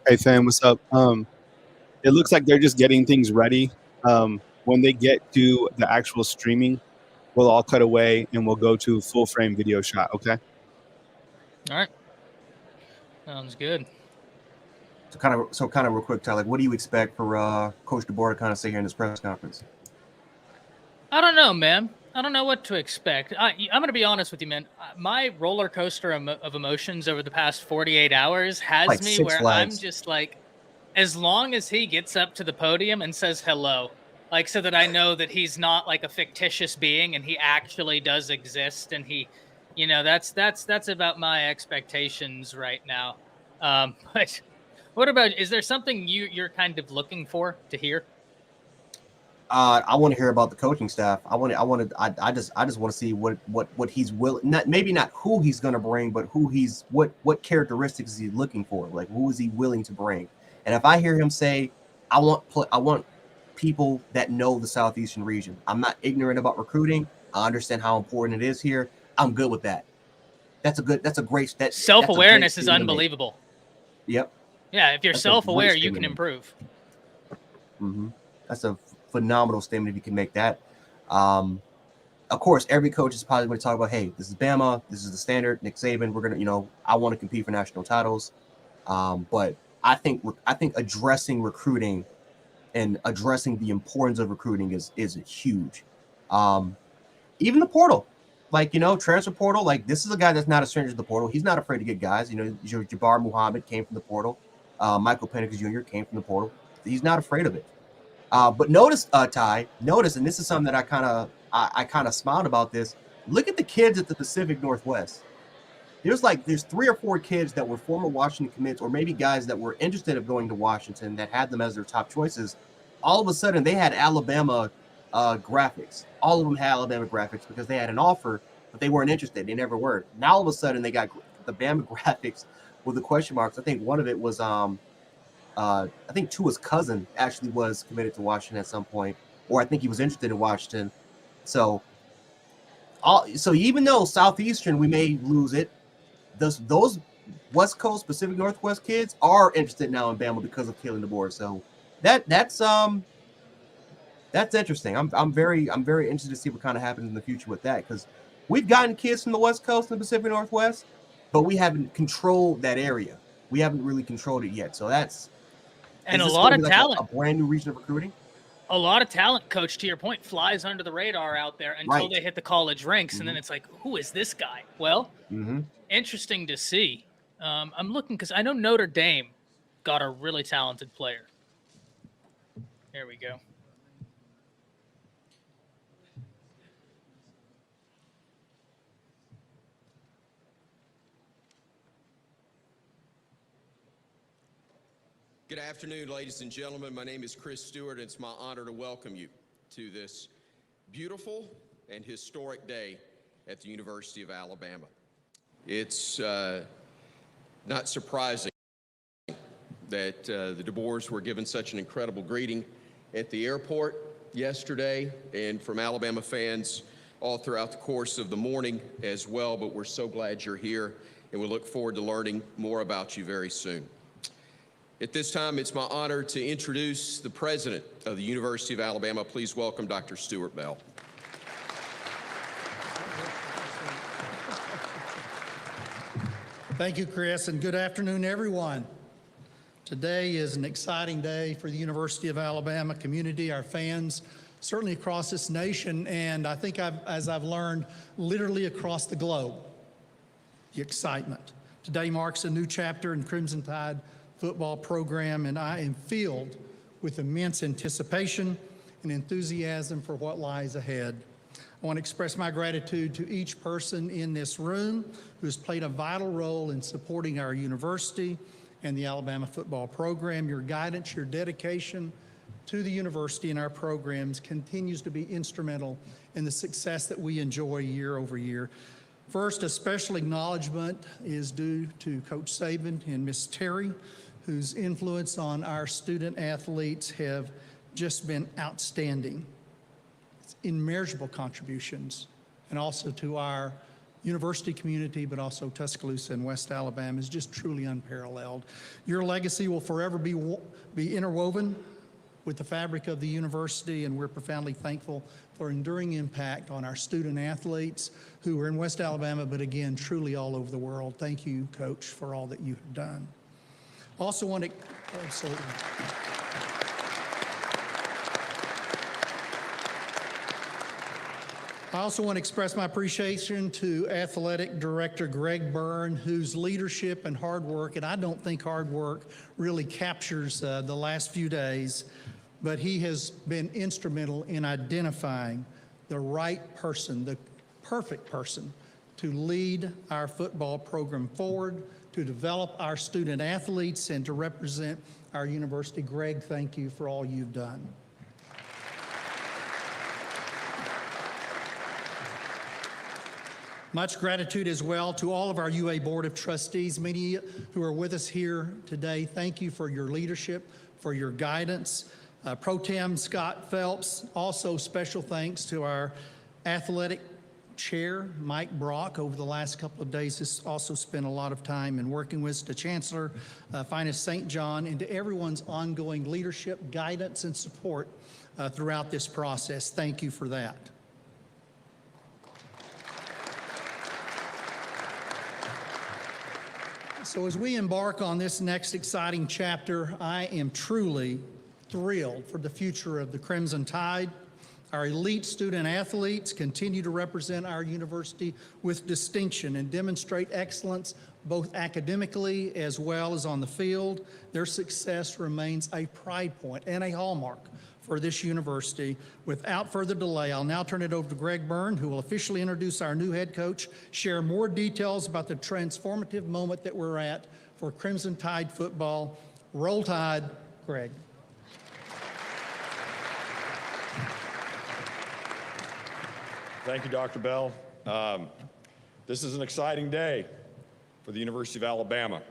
Hey, fam, what's up? It looks like they're just getting things ready. When they get to the actual streaming, we'll all cut away and we'll go to full frame video shot. Okay. All right. Sounds good. So kind of real quick, Tyler, what do you expect for Coach DeBoer to kind of say here in this press conference? I don't know, man. I don't know what to expect. I'm going to be honest with you, man. My roller coaster of emotions over the past 48 hours has like me Six where Flags. I'm just like, as long as he gets up to the podium and says hello, like, so that I know that he's not like a fictitious being and he actually does exist, and he, that's about my expectations right now. But what about, is there something you're kind of looking for to hear? I want to hear about the coaching staff. I just want to see what he's willing, not who he's going to bring, but what characteristics is he looking for? Like, who is he willing to bring? And if I hear him say, I want people that know the Southeastern region. I'm not ignorant about recruiting. I understand how important it is here. I'm good with that. That's a great Self-awareness is unbelievable. Yep. Yeah, if you're self-aware, you can improve. Mm-hmm. That's a phenomenal statement if you can make that. Of course, every coach is probably going to talk about, hey, this is Bama, this is the standard, Nick Saban. We're gonna, I want to compete for national titles. But I think addressing recruiting and addressing the importance of recruiting is huge. Even the portal, transfer portal. Like, this is a guy that's not a stranger to the portal. He's not afraid to get guys. Jabbar Muhammad came from the portal. Michael Penix Jr. came from the portal. He's not afraid of it. But notice, Ty, and this is something that I kind of smiled about this. Look at the kids at the Pacific Northwest. There's 3 or 4 kids that were former Washington commits, or maybe guys that were interested in going to Washington that had them as their top choices. All of a sudden, they had Alabama graphics. All of them had Alabama graphics because they had an offer, but they weren't interested. They never were. Now all of a sudden, they got the Bama graphics with the question marks. I think one of it was I think Tua's cousin actually was committed to Washington at some point, or I think he was interested in Washington. So even though Southeastern, we may lose it, those West Coast, Pacific Northwest kids are interested now in Bama because of Kalen DeBoer. So that's interesting. I'm very interested to see what kind of happens in the future with that, because we've gotten kids from the West Coast and the Pacific Northwest, but we haven't controlled that area. We haven't really controlled it yet. So that's a lot of talent. A brand new region of recruiting. A lot of talent, Coach, to your point, flies under the radar out there until they hit the college ranks. Mm-hmm. And then it's like, who is this guy? Well, interesting to see. I'm looking because I know Notre Dame got a really talented player. There we go. Good afternoon, ladies and gentlemen. My name is Chris Stewart, and it's my honor to welcome you to this beautiful and historic day at the University of Alabama. It's not surprising that the DeBoers were given such an incredible greeting at the airport yesterday, and from Alabama fans all throughout the course of the morning as well. But we're so glad you're here, and we look forward to learning more about you very soon. At this time, it's my honor to introduce the president of the University of Alabama. Please welcome Dr. Stuart Bell. Thank you, Chris, and good afternoon, everyone. Today is an exciting day for the University of Alabama community, our fans, certainly across this nation, and I think as I've learned, literally across the globe, the excitement. Today marks a new chapter in Crimson Tide football program, and I am filled with immense anticipation and enthusiasm for what lies ahead. I want to express my gratitude to each person in this room who has played a vital role in supporting our university and the Alabama football program. Your guidance, your dedication to the university and our programs continues to be instrumental in the success that we enjoy year over year. First, a special acknowledgement is due to Coach Saban and Miss Terry, whose influence on our student athletes have just been outstanding. It's immeasurable contributions, and also to our university community, but also Tuscaloosa and West Alabama is just truly unparalleled. Your legacy will forever be interwoven with the fabric of the university, and we're profoundly thankful for enduring impact on our student athletes who are in West Alabama, but again, truly all over the world. Thank you, Coach, for all that you have done. Also want to, absolutely. I also want to express my appreciation to Athletic Director Greg Byrne, whose leadership and hard work, and I don't think hard work really captures the last few days, but he has been instrumental in identifying the right person, the perfect person to lead our football program forward, to develop our student athletes, and to represent our university. Greg, thank you for all you've done. Much gratitude as well to all of our UA Board of Trustees, many who are with us here today. Thank you for your leadership, for your guidance. Pro Tem Scott Phelps, also special thanks to our athletic chair, Mike Brock, over the last couple of days has also spent a lot of time in working with the Chancellor, Finest St. John, and to everyone's ongoing leadership, guidance, and support throughout this process. Thank you for that. So as we embark on this next exciting chapter, I am truly thrilled for the future of the Crimson Tide. Our elite student athletes continue to represent our university with distinction and demonstrate excellence both academically as well as on the field. Their success remains a pride point and a hallmark for this university. Without further delay, I'll now turn it over to Greg Byrne, who will officially introduce our new head coach, share more details about the transformative moment that we're at for Crimson Tide football. Roll Tide, Greg. Thank you, Dr. Bell. This is an exciting day for the University of Alabama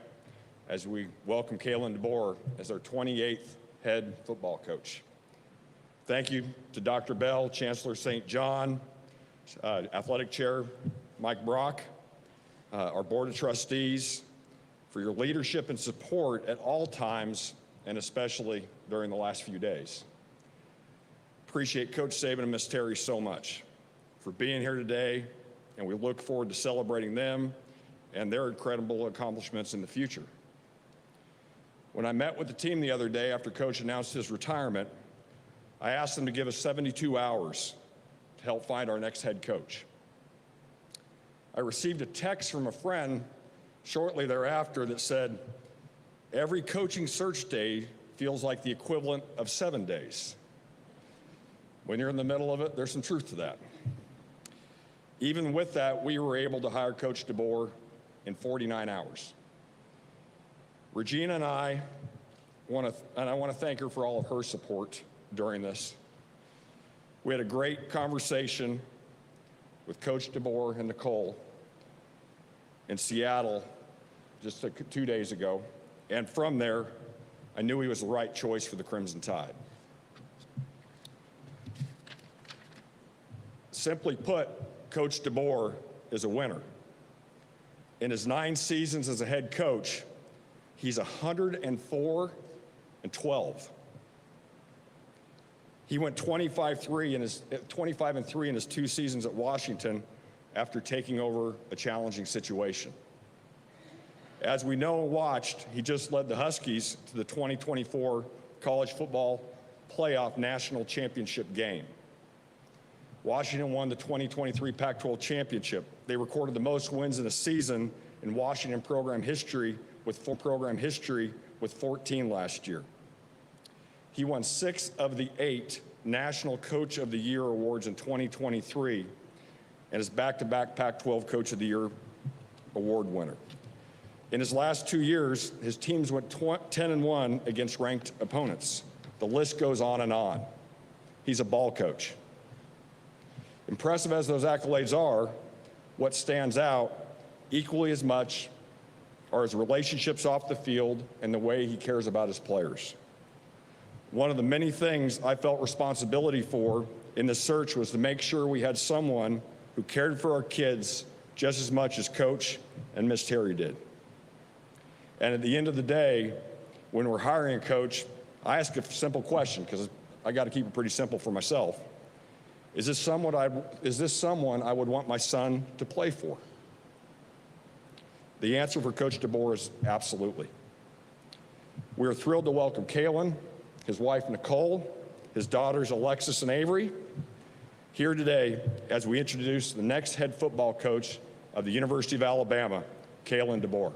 as we welcome Kalen DeBoer as our 28th head football coach. Thank you to Dr. Bell, Chancellor St. John, Athletic Chair Mike Brock, our Board of Trustees, for your leadership and support at all times, and especially during the last few days. Appreciate Coach Saban and Miss Terry so much for being here today, and we look forward to celebrating them and their incredible accomplishments in the future. When I met with the team the other day after Coach announced his retirement, I asked them to give us 72 hours to help find our next head coach. I received a text from a friend shortly thereafter that said, every coaching search day feels like the equivalent of 7 days. When you're in the middle of it, there's some truth to that. Even with that, we were able to hire Coach DeBoer in 49 hours. Regina and I want to thank her for all of her support during this. We had a great conversation with Coach DeBoer and Nicole in Seattle just 2 days ago, and from there, I knew he was the right choice for the Crimson Tide. Simply put, Coach DeBoer is a winner. In his 9 seasons as a head coach, He's 104-12. He went 25-3 in his 2 seasons at Washington after taking over a challenging situation. As we know and watched, he just led the Huskies to the 2024 College Football Playoff National Championship game. Washington won the 2023 Pac-12 Championship. They recorded the most wins in a season in Washington program history with 14 last year. He won 6 of the 8 National Coach of the Year awards in 2023 and is back-to-back Pac-12 Coach of the Year award winner. In his last 2 years, his teams went 10-1 against ranked opponents. The list goes on and on. He's a ball coach. Impressive as those accolades are, what stands out equally as much are his relationships off the field and the way he cares about his players. One of the many things I felt responsibility for in the search was to make sure we had someone who cared for our kids just as much as Coach and Miss Terry did. And at the end of the day, when we're hiring a coach, I ask a simple question, because I got to keep it pretty simple for myself. Is this someone I would want my son to play for? The answer for Coach DeBoer is absolutely. We're thrilled to welcome Kalen, his wife Nicole, his daughters Alexis and Avery, here today as we introduce the next head football coach of the University of Alabama, Kalen DeBoer.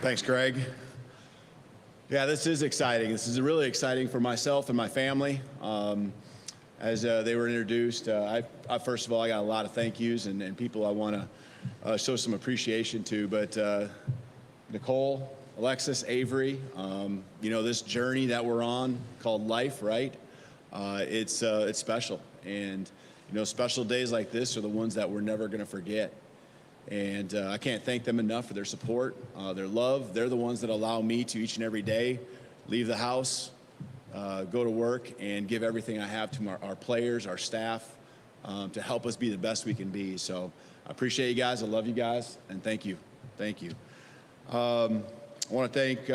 Thanks, Greg. Yeah, this is exciting. This is really exciting for myself and my family. As they were introduced, I first of all, I got a lot of thank yous and people I want to show some appreciation to. But Nicole, Alexis, Avery, you know, this journey that we're on called life, right? It's special. And, you know, special days like this are the ones that we're never going to forget. And I can't thank them enough for their support, their love. They're the ones that allow me to each and every day leave the house, go to work, and give everything I have to our players, our staff, to help us be the best we can be. So I appreciate you guys. I love you guys, and thank you. Thank you. I want to thank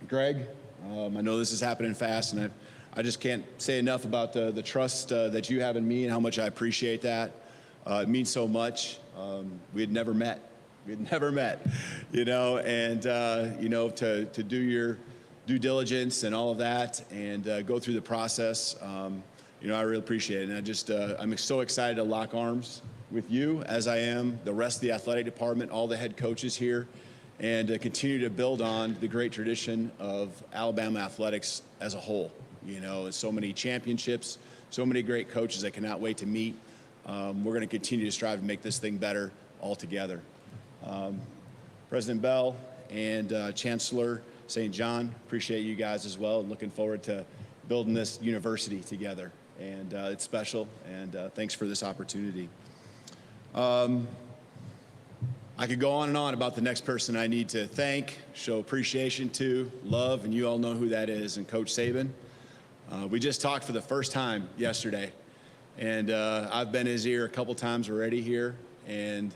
Greg. I know this is happening fast, and I just can't say enough about the trust that you have in me and how much I appreciate that. It means so much. We had never met. You know, and, you know, to do your due diligence and all of that and go through the process, you know, I really appreciate it. And I just, I'm so excited to lock arms with you, as I am the rest of the athletic department, all the head coaches here, and continue to build on the great tradition of Alabama athletics as a whole. You know, so many championships, so many great coaches I cannot wait to meet. We're going to continue to strive to make this thing better all together. President Bell and Chancellor St. John, appreciate you guys as well, and looking forward to building this university together. And it's special, and thanks for this opportunity. I could go on and on about the next person I need to thank, show appreciation to, love, and you all know who that is, and Coach Saban. We just talked for the first time yesterday. And I've been in his ear a couple times already here, and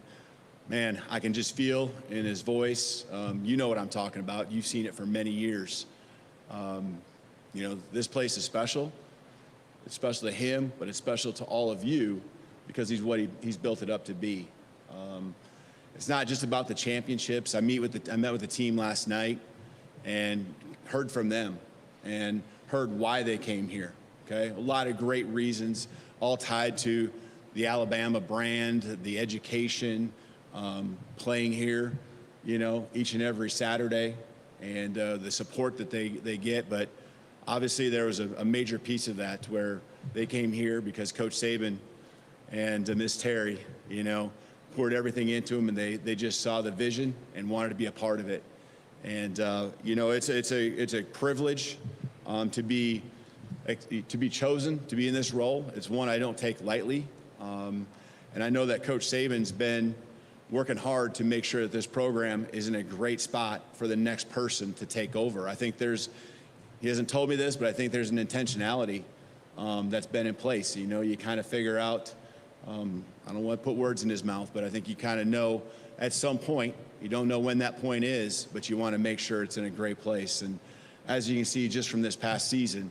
man, I can just feel in his voice. You know what I'm talking about. You've seen it for many years. You know, this place is special. It's special to him, but it's special to all of you because he's what he's built it up to be. It's not just about the championships. I met with the team last night and heard from them and heard why they came here. Okay, a lot of great reasons, all tied to the Alabama brand, the education, playing here, you know, each and every Saturday, and the support that they get. But obviously there was a major piece of that where they came here because Coach Saban and Miss Terry, you know, poured everything into them, and they just saw the vision and wanted to be a part of it. And you know, it's a privilege to be chosen to be in this role. It's one I don't take lightly. And I know that Coach Saban's been working hard to make sure that this program is in a great spot for the next person to take over. I think he hasn't told me this, but I think there's an intentionality that's been in place. You know, you kind of figure out, I don't want to put words in his mouth, but I think you kind of know at some point, you don't know when that point is, but you want to make sure it's in a great place. And as you can see just from this past season,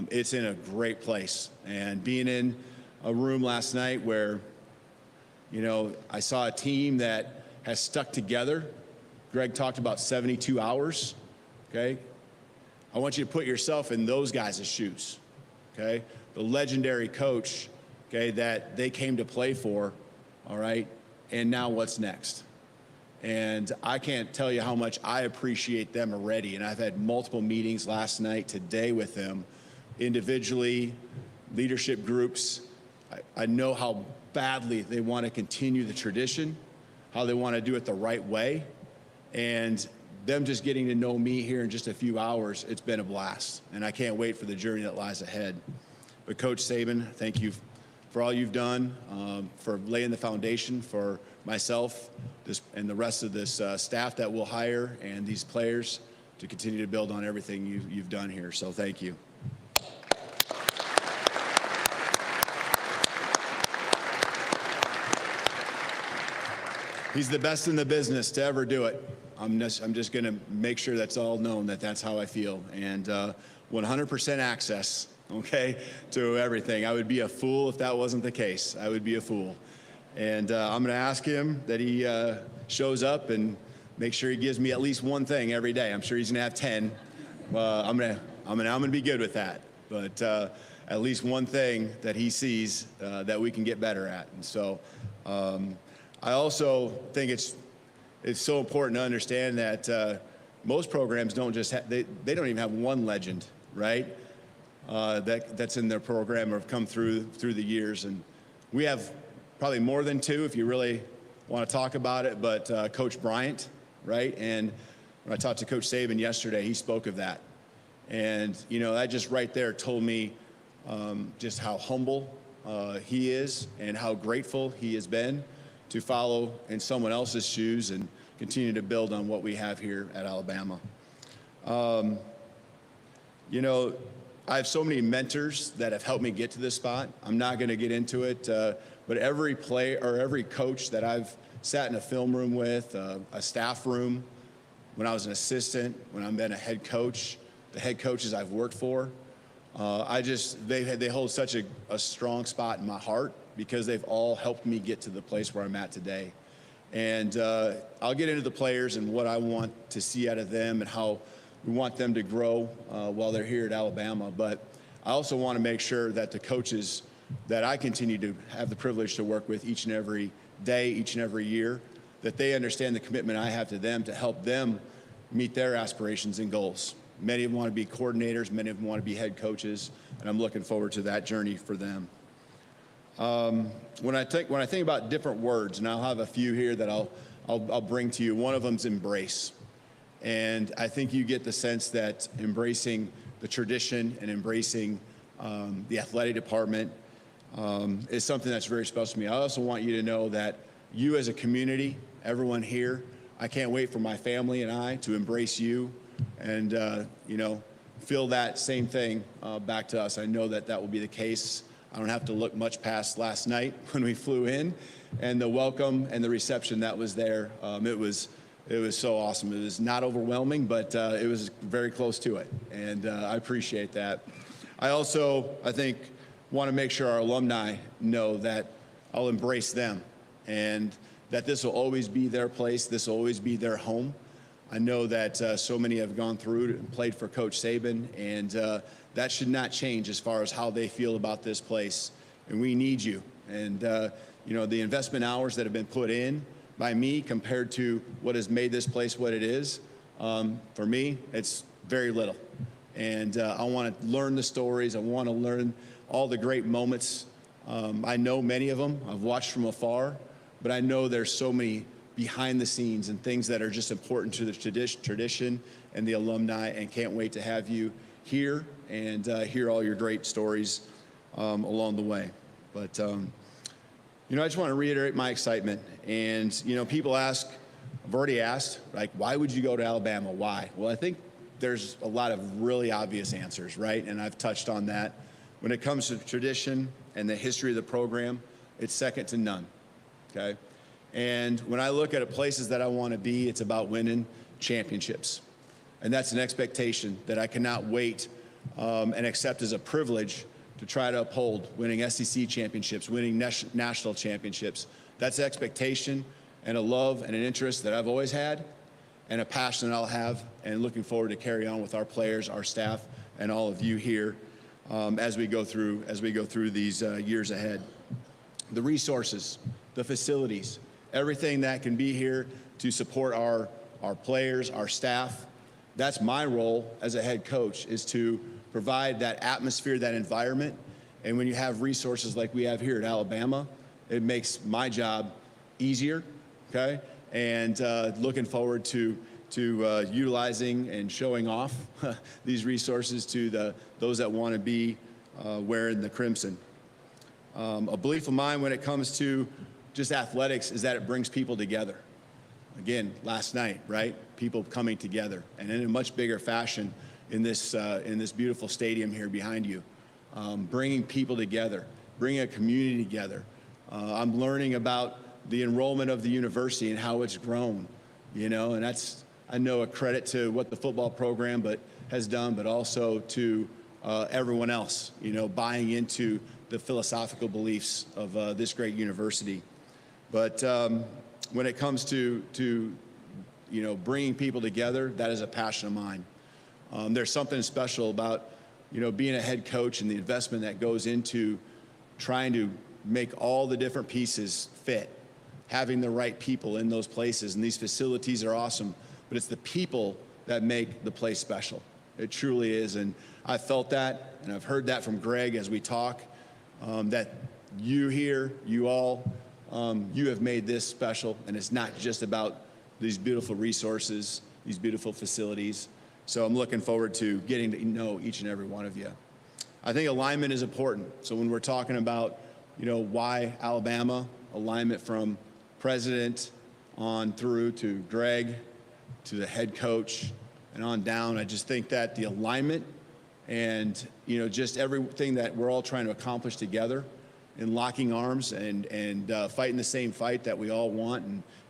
it's in a great place. And being in a room last night where, you know, I saw a team that has stuck together. Greg talked about 72 hours, okay? I want you to put yourself in those guys' shoes, okay? The legendary coach, okay, that they came to play for, all right? And now what's next? And I can't tell you how much I appreciate them already. And I've had multiple meetings last night, today with them, individually, leadership groups. I know how badly they want to continue the tradition, how they want to do it the right way. And them just getting to know me here in just a few hours, it's been a blast. And I can't wait for the journey that lies ahead. But Coach Saban, thank you for all you've done, for laying the foundation for myself and the rest of this staff that we'll hire and these players to continue to build on everything you've done here. So thank you. He's the best in the business to ever do it. I'm just going to make sure that's all known, that that's how I feel. And 100% access, okay, to everything. I would be a fool if that wasn't the case. I would be a fool. And I'm going to ask him that he shows up and make sure he gives me at least one thing every day. I'm sure he's going to have 10. I'm going to be good with that. But at least one thing that he sees that we can get better at. And so I also think it's so important to understand that most programs don't just have, they don't even have one legend, right? That's in their program or have come through the years. And we have probably more than two if you really want to talk about it, but Coach Bryant, right? And when I talked to Coach Saban yesterday, he spoke of that. And, you know, that just right there told me just how humble he is and how grateful he has been to follow in someone else's shoes and continue to build on what we have here at Alabama. You know, I have so many mentors that have helped me get to this spot. I'm not going to get into it, but every player or every coach that I've sat in a film room with, a staff room, when I was an assistant, when I've been a head coach, the head coaches I've worked for, they hold such a strong spot in my heart because they've all helped me get to the place where I'm at today. And I'll get into the players and what I want to see out of them and how we want them to grow while they're here at Alabama. But I also want to make sure that the coaches that I continue to have the privilege to work with each and every day, each and every year, that they understand the commitment I have to them to help them meet their aspirations and goals. Many of them want to be coordinators, many of them want to be head coaches, and I'm looking forward to that journey for them. When I think about different words, and I'll have a few here that I'll bring to you. One of them's embrace, and I think you get the sense that embracing the tradition and embracing the athletic department is something that's very special to me. I also want you to know that you as a community, everyone here, I can't wait for my family and I to embrace you and you know, feel that same thing back to us. I know that that will be the case. I don't have to look much past last night when we flew in and the welcome and the reception that was there. It was so awesome. It was not overwhelming, but it was very close to it. And I appreciate that. I think, want to make sure our alumni know that I'll embrace them and that this will always be their place. This will always be their home. I know that so many have gone through and played for Coach Saban, and that should not change as far as how they feel about this place. And we need you. And, you know, the investment hours that have been put in by me compared to what has made this place what it is, for me, it's very little. And I want to learn the stories. I want to learn all the great moments. I know many of them. I've watched from afar. But I know there's so many behind the scenes and things that are just important to the tradition and the alumni, and can't wait to have you here and hear all your great stories along the way. But I just want to reiterate my excitement. And, people ask, I've already asked, like, why would you go to Alabama? Why? Well, I think there's a lot of really obvious answers, right? And I've touched on that. When it comes to tradition and the history of the program, it's second to none, okay? And when I look at places that I want to be, it's about winning championships. And that's an expectation that I cannot wait and accept as a privilege to try to uphold, winning SEC championships, winning national championships. That's expectation and a love and an interest that I've always had and a passion that I'll have, and looking forward to carry on with our players, our staff, and all of you here as we go through these years ahead. The resources, the facilities, everything that can be here to support our players, our staff. That's my role as a head coach, is to provide that atmosphere, that environment. And when you have resources like we have here at Alabama, it makes my job easier, okay? And looking forward to utilizing and showing off these resources to those that want to be wearing the crimson. A belief of mine when it comes to just athletics is that it brings people together. Again, last night, right? People coming together, and in a much bigger fashion in this beautiful stadium here behind you, bringing people together, bringing a community together. I'm learning about the enrollment of the university and how it's grown, and that's, I know, a credit to what the football program has done, but also to everyone else, buying into the philosophical beliefs of this great university. But when it comes to bringing people together, that is a passion of mine. There's something special about being a head coach and the investment that goes into trying to make all the different pieces fit, having the right people in those places. And these facilities are awesome, but it's the people that make the place special. It truly is. And I felt that, and I've heard that from Greg as we talk, that you here, you all, you have made this special. And it's not just about these beautiful resources, these beautiful facilities. So I'm looking forward to getting to know each and every one of you. I think alignment is important. So when we're talking about, why Alabama, alignment from president on through to Greg, to the head coach, and on down, I just think that the alignment and, just everything that we're all trying to accomplish together in locking arms and fighting the same fight that we all want,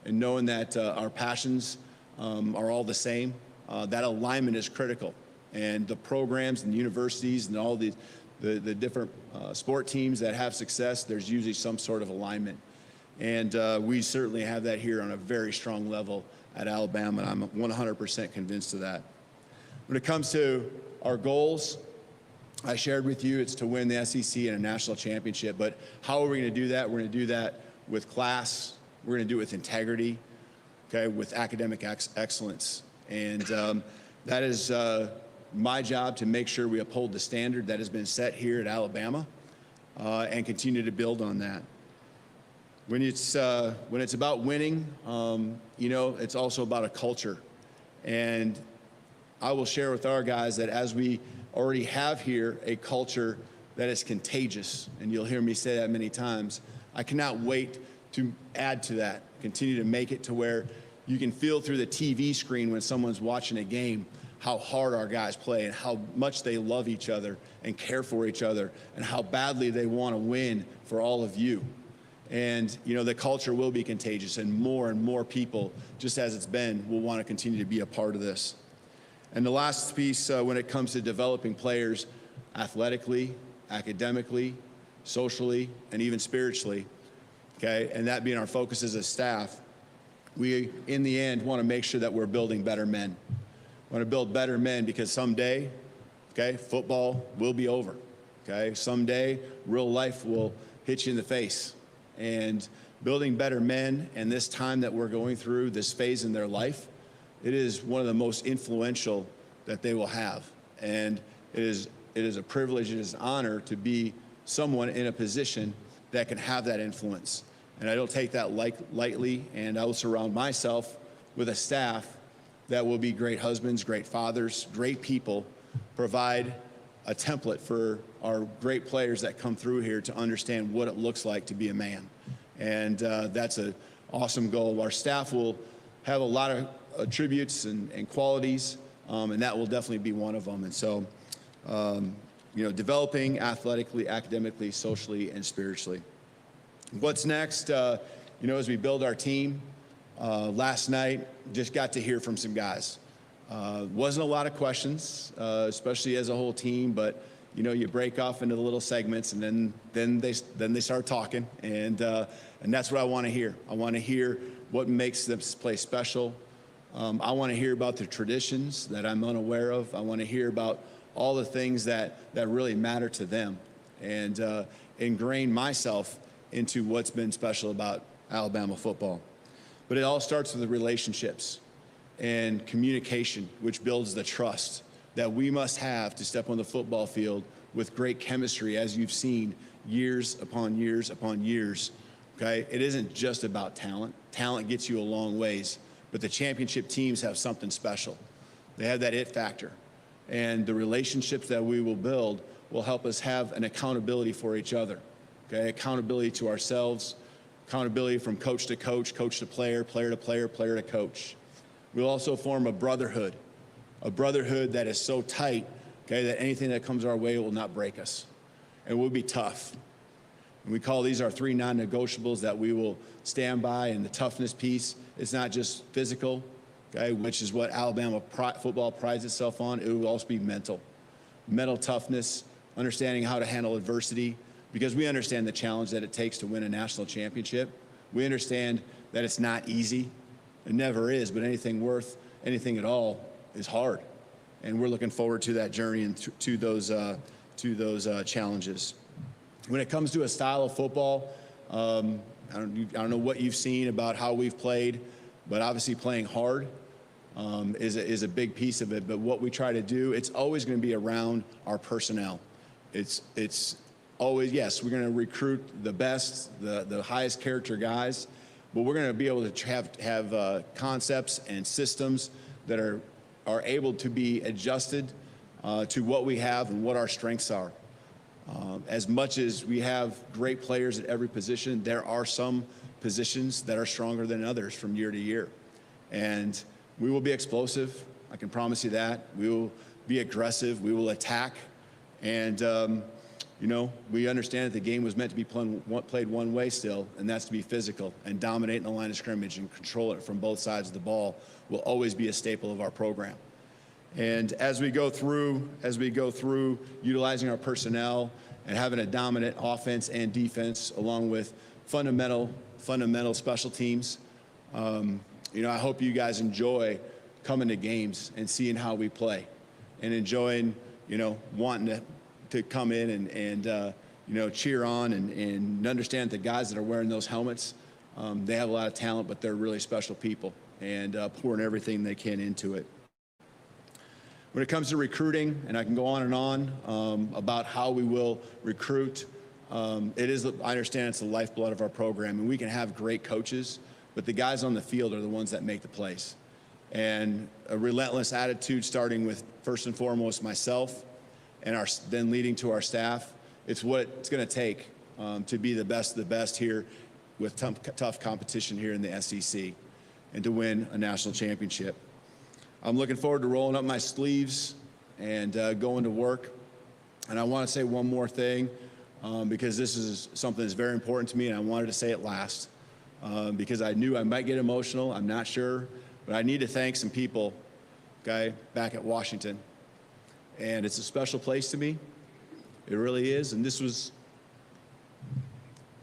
and knowing that our passions are all the same, that alignment is critical. And the programs and the universities and all the different sport teams that have success, there's usually some sort of alignment. And we certainly have that here on a very strong level at Alabama, and I'm 100% convinced of that. When it comes to our goals, I shared with you it's to win the SEC and a national championship. But how are we going to do that? We're going to do that with class. We're going to do it with integrity, okay, with academic excellence. And that is my job, to make sure we uphold the standard that has been set here at Alabama and continue to build on that. When it's about winning, it's also about a culture. And I will share with our guys that as we already have here a culture that is contagious, and you'll hear me say that many times, I cannot wait to add to that, continue to make it to where you can feel through the TV screen when someone's watching a game how hard our guys play and how much they love each other and care for each other and how badly they want to win for all of you. And, the culture will be contagious, and more people, just as it's been, will want to continue to be a part of this. And the last piece, when it comes to developing players athletically, academically, socially, and even spiritually, okay, and that being our focus as a staff, we, in the end, want to make sure that we're building better men. We want to build better men because someday, okay, football will be over, okay? Someday, real life will hit you in the face. And building better men, and this time that we're going through, this phase in their life, it is one of the most influential that they will have. And it is a privilege, it is an honor to be someone in a position that can have that influence. And I don't take that lightly, and I will surround myself with a staff that will be great husbands, great fathers, great people, provide a template for our great players that come through here to understand what it looks like to be a man And that's an awesome goal. Our staff will have a lot of attributes and qualities, and that will definitely be one of them. And so, developing athletically, academically, socially, and spiritually. What's next? As we build our team, last night, just got to hear from some guys. Wasn't a lot of questions, especially as a whole team, but you break off into the little segments, and then they start talking, and that's what I want to hear. I want to hear what makes this place special. I want to hear about the traditions that I'm unaware of. I want to hear about all the things that really matter to them, and ingrain myself into what's been special about Alabama football. But it all starts with the relationships and communication, which builds the trust that we must have to step on the football field with great chemistry, as you've seen years upon years upon years. Okay, it isn't just about talent. Talent gets you a long ways, but the championship teams have something special. They have that it factor, and the relationships that we will build will help us have an accountability for each other. Okay, accountability to ourselves, accountability from coach to coach, coach to player, player to player, player to coach. We'll also form a brotherhood that is so tight, okay, that anything that comes our way will not break us. And we'll be tough. And we call these our 3 non-negotiables that we will stand by. And the toughness piece, it's not just physical, okay, which is what Alabama football prides itself on. It will also be mental. Mental toughness, understanding how to handle adversity, because we understand the challenge that it takes to win a national championship. We understand that it's not easy. It never is, but anything at all is hard. And we're looking forward to that journey and to those challenges. When it comes to a style of football, I don't know what you've seen about how we've played, but obviously playing hard is a big piece of it. But what we try to do, it's always going to be around our personnel. It's always, yes, we're going to recruit the best, the highest character guys, but we're going to be able to have concepts and systems that are able to be adjusted to what we have and what our strengths are. As much as we have great players at every position, there are some positions that are stronger than others from year to year. And we will be explosive. I can promise you that. We will be aggressive. We will attack. And, we understand that the game was meant to be played one way still, and that's to be physical and dominate in the line of scrimmage and control it from both sides of the ball will always be a staple of our program. And as we go through utilizing our personnel and having a dominant offense and defense along with fundamental special teams, I hope you guys enjoy coming to games and seeing how we play and enjoying, wanting to come in and cheer on and understand the guys that are wearing those helmets, they have a lot of talent, but they're really special people and pouring everything they can into it. When it comes to recruiting, and I can go on and on about how we will recruit, I understand it's the lifeblood of our program, and we can have great coaches, but the guys on the field are the ones that make the plays. And a relentless attitude, starting with first and foremost myself, and then leading to our staff. It's what it's going to take to be the best of the best here with tough competition here in the SEC and to win a national championship. I'm looking forward to rolling up my sleeves and going to work. And I want to say one more thing because this is something that's very important to me, and I wanted to say it last because I knew I might get emotional. I'm not sure, but I need to thank some people, okay, back at Washington. And it's a special place to me. It really is. And this was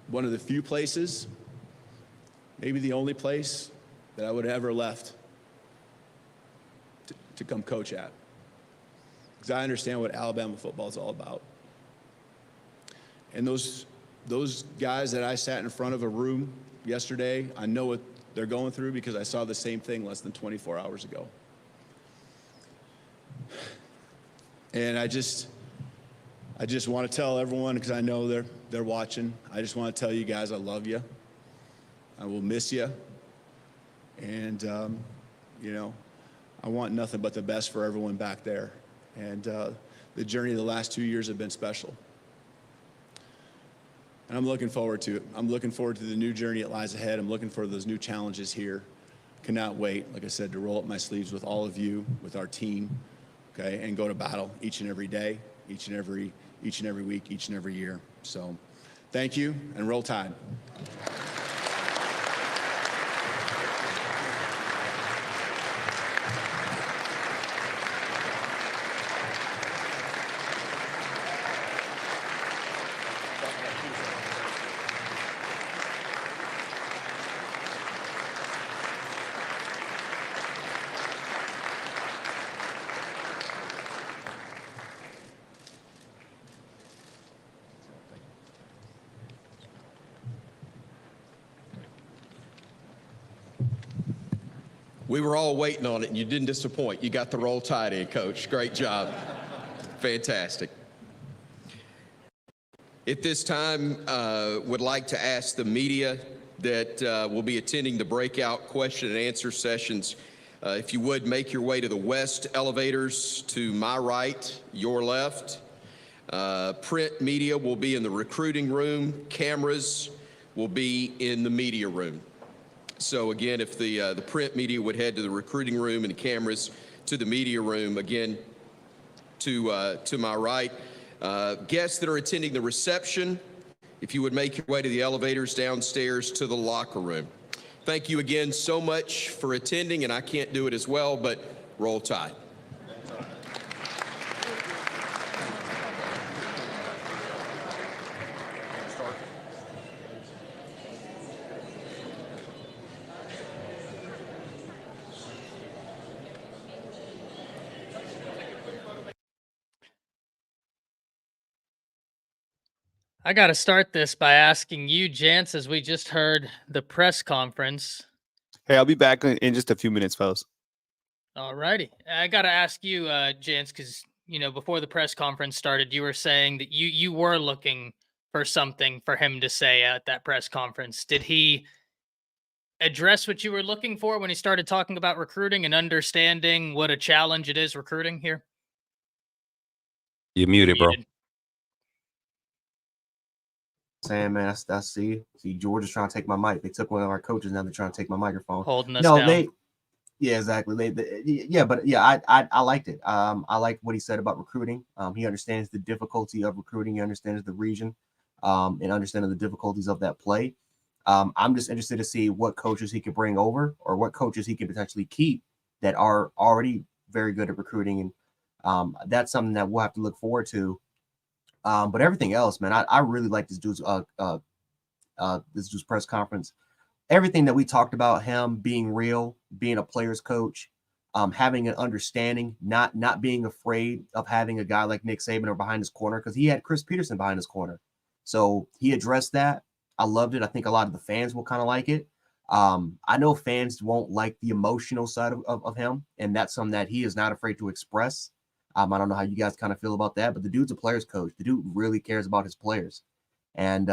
one of the few places, maybe the only place, that I would have ever left to come coach at. Because I understand what Alabama football is all about. And those guys that I sat in front of a room yesterday, I know what they're going through because I saw the same thing less than 24 hours ago. And I just want to tell everyone, because I know they're watching, I just want to tell you guys I love you. I will miss you. And, I want nothing but the best for everyone back there. And the journey of the last 2 years have been special. And I'm looking forward to it. I'm looking forward to the new journey that lies ahead. I'm looking for those new challenges here. Cannot wait, like I said, to roll up my sleeves with all of you, with our team, okay, and go to battle each and every day, each and every week, each and every year. So thank you, and roll Tide. We were all waiting on it, and you didn't disappoint. You got the roll Tide in, Coach. Great job. Fantastic. At this time, would like to ask the media that will be attending the breakout question and answer sessions, if you would make your way to the west elevators to my right, your left. Print media will be in the recruiting room. Cameras will be in the media room. So again, if the print media would head to the recruiting room and the cameras to the media room, again, to my right. Guests that are attending the reception, if you would make your way to the elevators downstairs to the locker room. Thank you again so much for attending, and I can't do it as well, but roll Tide. I got to start this by asking you, Jance, as we just heard the press conference. Hey, I'll be back in just a few minutes, fellas. All righty. I got to ask you, Jance, because, before the press conference started, you were saying that you were looking for something for him to say at that press conference. Did he address what you were looking for when he started talking about recruiting and understanding what a challenge it is recruiting here? You're muted, bro. Saying, man, that's see, Georgia's trying to take my mic. They took one of our coaches. Now they're trying to take my microphone. Holding us down. Yeah, exactly. I liked it. I liked what he said about recruiting. He understands the difficulty of recruiting. He understands the region, and understanding the difficulties of that play. I'm just interested to see what coaches he could bring over, or what coaches he could potentially keep that are already very good at recruiting, and that's something that we'll have to look forward to. But everything else, man, I really like this dude's press conference. Everything that we talked about, him being real, being a player's coach, having an understanding, not being afraid of having a guy like Nick Saban or behind his corner, because he had Chris Peterson behind his corner. So he addressed that. I loved it. I think a lot of the fans will kind of like it. I know fans won't like the emotional side of him, and that's something that he is not afraid to express. I don't know how you guys kind of feel about that, but the dude's a player's coach. The dude really cares about his players, and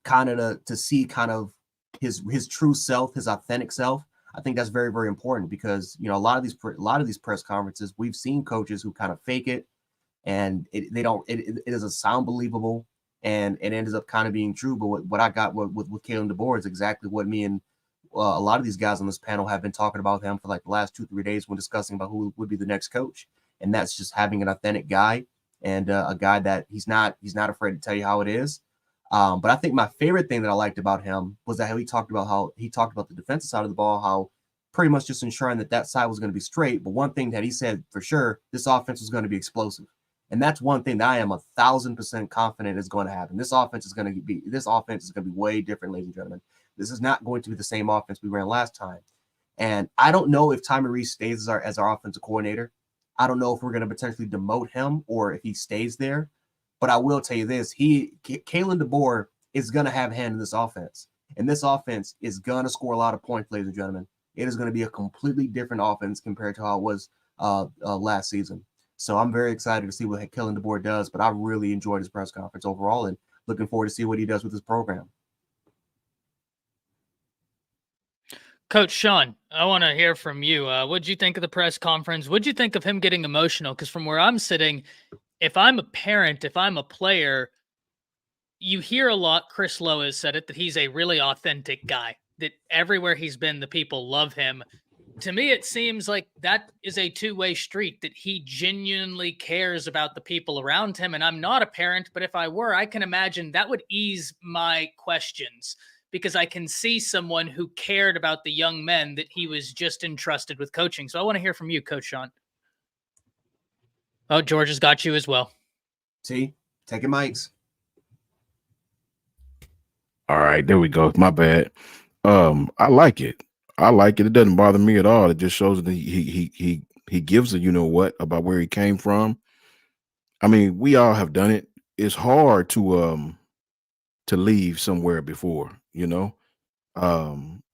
kind of to see kind of his true self, his authentic self. I think that's very, very important, because a lot of these press conferences, we've seen coaches who kind of fake it, and it doesn't sound believable, and it ends up kind of being true. But what I got with Kalen DeBoer is exactly what me and a lot of these guys on this panel have been talking about him for like the last 2-3 days when discussing about who would be the next coach. And that's just having an authentic guy, and a guy that he's not afraid to tell you how it is. But I think my favorite thing that I liked about him was that he talked about the defensive side of the ball, how pretty much just ensuring that side was going to be straight. But one thing that he said for sure, this offense was going to be explosive. And that's one thing that I am 1,000% confident is going to happen. This offense is going to be way different, ladies and gentlemen. This is not going to be the same offense we ran last time. And I don't know if Tommy Rees stays as our offensive coordinator. I don't know if we're going to potentially demote him or if he stays there. But I will tell you this, Kalen DeBoer is going to have a hand in this offense. And this offense is going to score a lot of points, ladies and gentlemen. It is going to be a completely different offense compared to how it was last season. So I'm very excited to see what Kalen DeBoer does. But I really enjoyed his press conference overall, and looking forward to see what he does with his program. Coach Sean, I want to hear from you. What'd you think of the press conference? What'd you think of him getting emotional? Because from where I'm sitting, if I'm a parent, if I'm a player, you hear a lot, Chris Lowe has said it, that he's a really authentic guy, that everywhere he's been, the people love him. To me, it seems like that is a two-way street, that he genuinely cares about the people around him. And I'm not a parent, but if I were, I can imagine that would ease my questions, because I can see someone who cared about the young men that he was just entrusted with coaching. So I want to hear from you, Coach Sean. Oh, George has got you as well. T, taking mics. All right, there we go. My bad. I like it. I like it. It doesn't bother me at all. It just shows that he gives a you know what about where he came from. I mean, we all have done it. It's hard to leave somewhere before, you know.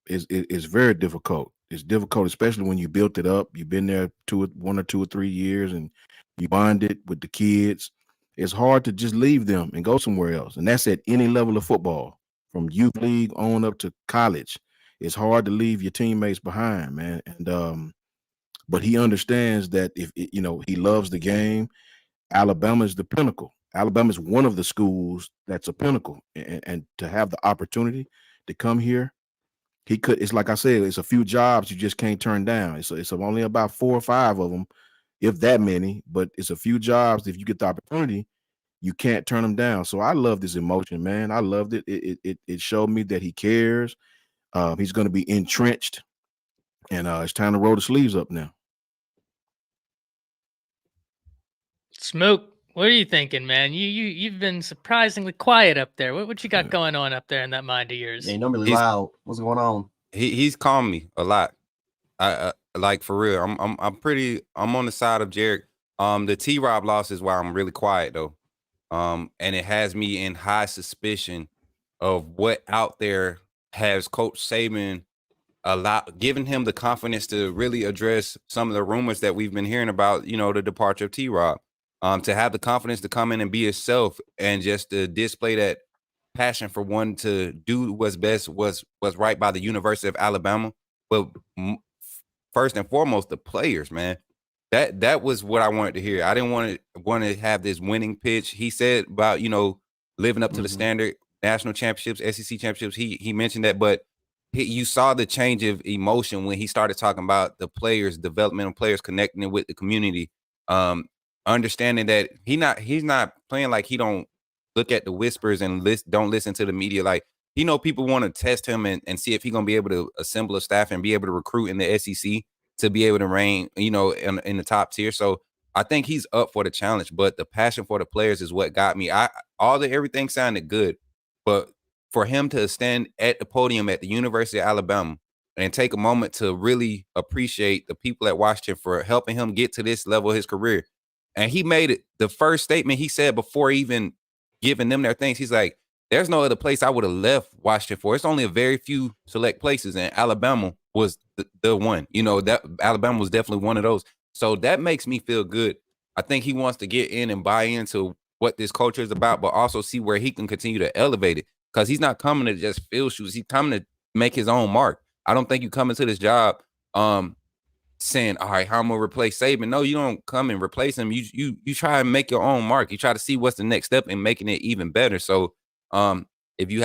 It's very difficult. It's difficult, especially when you built it up. You've been there 1 or 2 or 3 years, and you bonded with the kids. It's hard to just leave them and go somewhere else, and that's at any level of football, from youth league on up to college. It's hard to leave your teammates behind, man. And but he understands that if you know, he loves the game. Alabama is the pinnacle. Alabama is one of the schools that's a pinnacle, and to have the opportunity to come here, he could. It's like I said, it's a few jobs you just can't turn down. It's only about 4 or 5 of them, if that many. But it's a few jobs. If you get the opportunity, you can't turn them down. So I love this emotion, man. I loved it. It showed me that he cares. He's going to be entrenched, and it's time to roll the sleeves up now. Smoke, what are you thinking, man? You've been surprisingly quiet up there. What you got going on up there in that mind of yours? Yeah, normally loud. What's going on? He's calmed me a lot. I like, for real. I'm on the side of Jared. The T-Rob loss is why I'm really quiet though. And it has me in high suspicion of what out there has Coach Saban giving him the confidence to really address some of the rumors that we've been hearing about, you know, the departure of T-Rob. To have the confidence to come in and be himself, and just to display that passion for wanting to do what's best, was right by the University of Alabama. But first and foremost, the players, man. That was what I wanted to hear. I didn't want to have this winning pitch. He said about, you know, living up to the standard, national championships, SEC championships. He mentioned that, but you saw the change of emotion when he started talking about the players, developmental players, connecting with the community. Understanding that he's not playing like he don't look at the whispers and don't listen to the media. Like, he know people want to test him and see if he's gonna be able to assemble a staff and be able to recruit in the SEC to be able to reign, you know, in the top tier. So I think he's up for the challenge, but the passion for the players is what got me. Everything sounded good, but for him to stand at the podium at the University of Alabama and take a moment to really appreciate the people at Washington for helping him get to this level of his career. And he made it the first statement he said before even giving them their things. He's like, there's no other place I would have left Washington for. It's only a very few select places, and Alabama was the one. You know, that Alabama was definitely one of those. So that makes me feel good. I think he wants to get in and buy into what this culture is about, but also see where he can continue to elevate it, because he's not coming to just fill shoes. He's coming to make his own mark. I don't think you come into this job saying, all right, how I'm gonna replace Saban. No, you don't come and replace him. You try and make your own mark. You try to see what's the next step in making it even better. So if you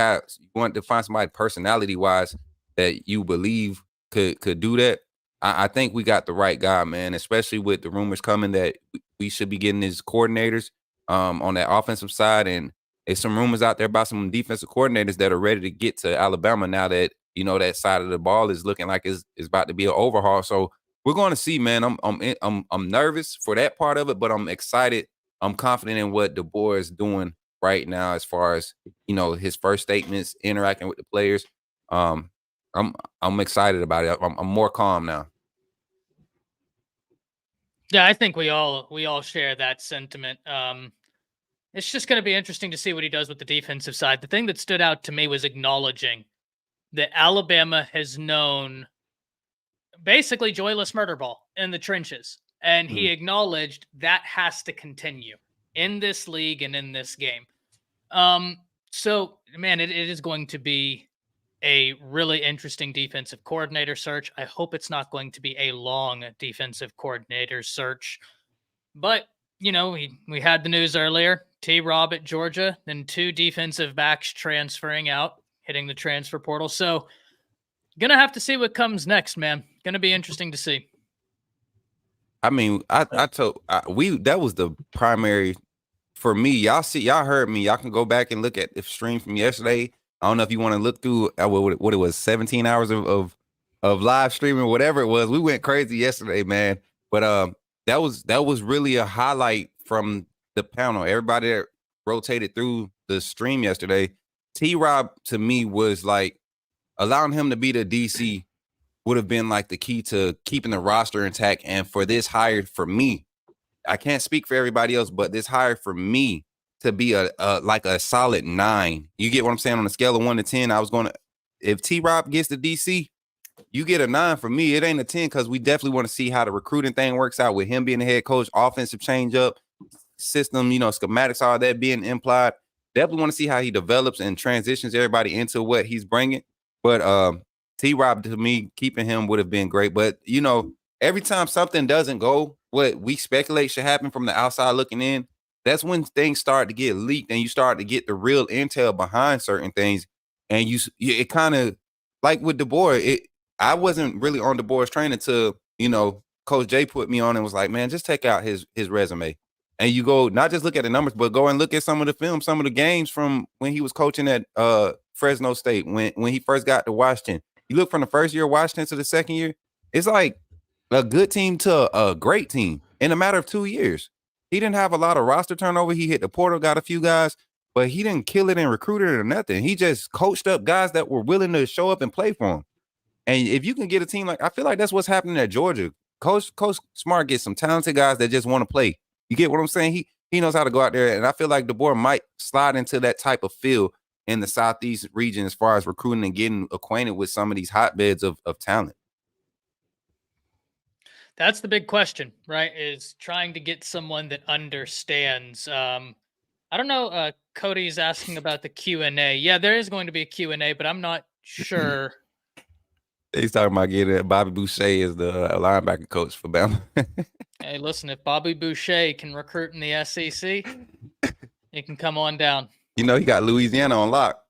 want to find somebody personality wise that you believe could do that, I think we got the right guy, man, especially with the rumors coming that we should be getting his coordinators on that offensive side. And there's some rumors out there about some defensive coordinators that are ready to get to Alabama now that, you know, that side of the ball is looking like it's about to be an overhaul. So we're going to see, man. I'm nervous for that part of it, but I'm excited. I'm confident in what DeBoer is doing right now, as far as, you know, his first statements, interacting with the players. I'm excited about it. I'm more calm now. Yeah, I think we all share that sentiment. It's just going to be interesting to see what he does with the defensive side. The thing that stood out to me was acknowledging that Alabama has known basically joyless murder ball in the trenches. And he acknowledged that has to continue in this league and in this game. So, man, it is going to be a really interesting defensive coordinator search. I hope it's not going to be a long defensive coordinator search. But you know, we had the news earlier. T-Rob at Georgia, then 2 defensive backs transferring out, hitting the transfer portal. So gonna have to see what comes next, man. Gonna be interesting to see. I mean, that was the primary for me. Y'all heard me. Y'all can go back and look at the stream from yesterday. I don't know if you want to look through what it was, 17 hours of live streaming, whatever it was. We went crazy yesterday, man. But that was really a highlight from the panel. Everybody that rotated through the stream yesterday. T-Rob to me was like allowing him to be the DC would have been like the key to keeping the roster intact. And for this hire for me, I can't speak for everybody else, but this hire for me to be a solid 9. You get what I'm saying? On a scale of 1 to 10, I was going to, if T-Rob gets the DC, you get a 9 for me. It ain't a 10 because we definitely want to see how the recruiting thing works out with him being the head coach, offensive change up, system, schematics, all that being implied. Definitely want to see how he develops and transitions everybody into what he's bringing. But T-Rob, to me, keeping him would have been great. But, every time something doesn't go what we speculate should happen from the outside looking in, that's when things start to get leaked and you start to get the real intel behind certain things. And it kind of, like with DeBoer, I wasn't really on DeBoer's train until, Coach Jay put me on and was like, man, just take out his resume. And you go, not just look at the numbers, but go and look at some of the film, some of the games from when he was coaching at Fresno State, when he first got to Washington. You look from the first year of Washington to the second year, it's like a good team to a great team in a matter of 2 years. He didn't have a lot of roster turnover. He hit the portal, got a few guys, but he didn't kill it and recruited it or nothing. He just coached up guys that were willing to show up and play for him. And if you can get a team I feel like that's what's happening at Georgia. Coach Smart gets some talented guys that just want to play. You get what I'm saying? He knows how to go out there, and I feel like DeBoer might slide into that type of feel in the Southeast region as far as recruiting and getting acquainted with some of these hotbeds of talent. That's the big question, right? Is trying to get someone that understands. I don't know. Cody's asking about the Q&A. Yeah, there is going to be a Q&A, but I'm not sure. He's talking about getting Bobby Boucher as the linebacker coach for Bama. Hey, listen, if Bobby Boucher can recruit in the SEC, he can come on down. He got Louisiana on lock.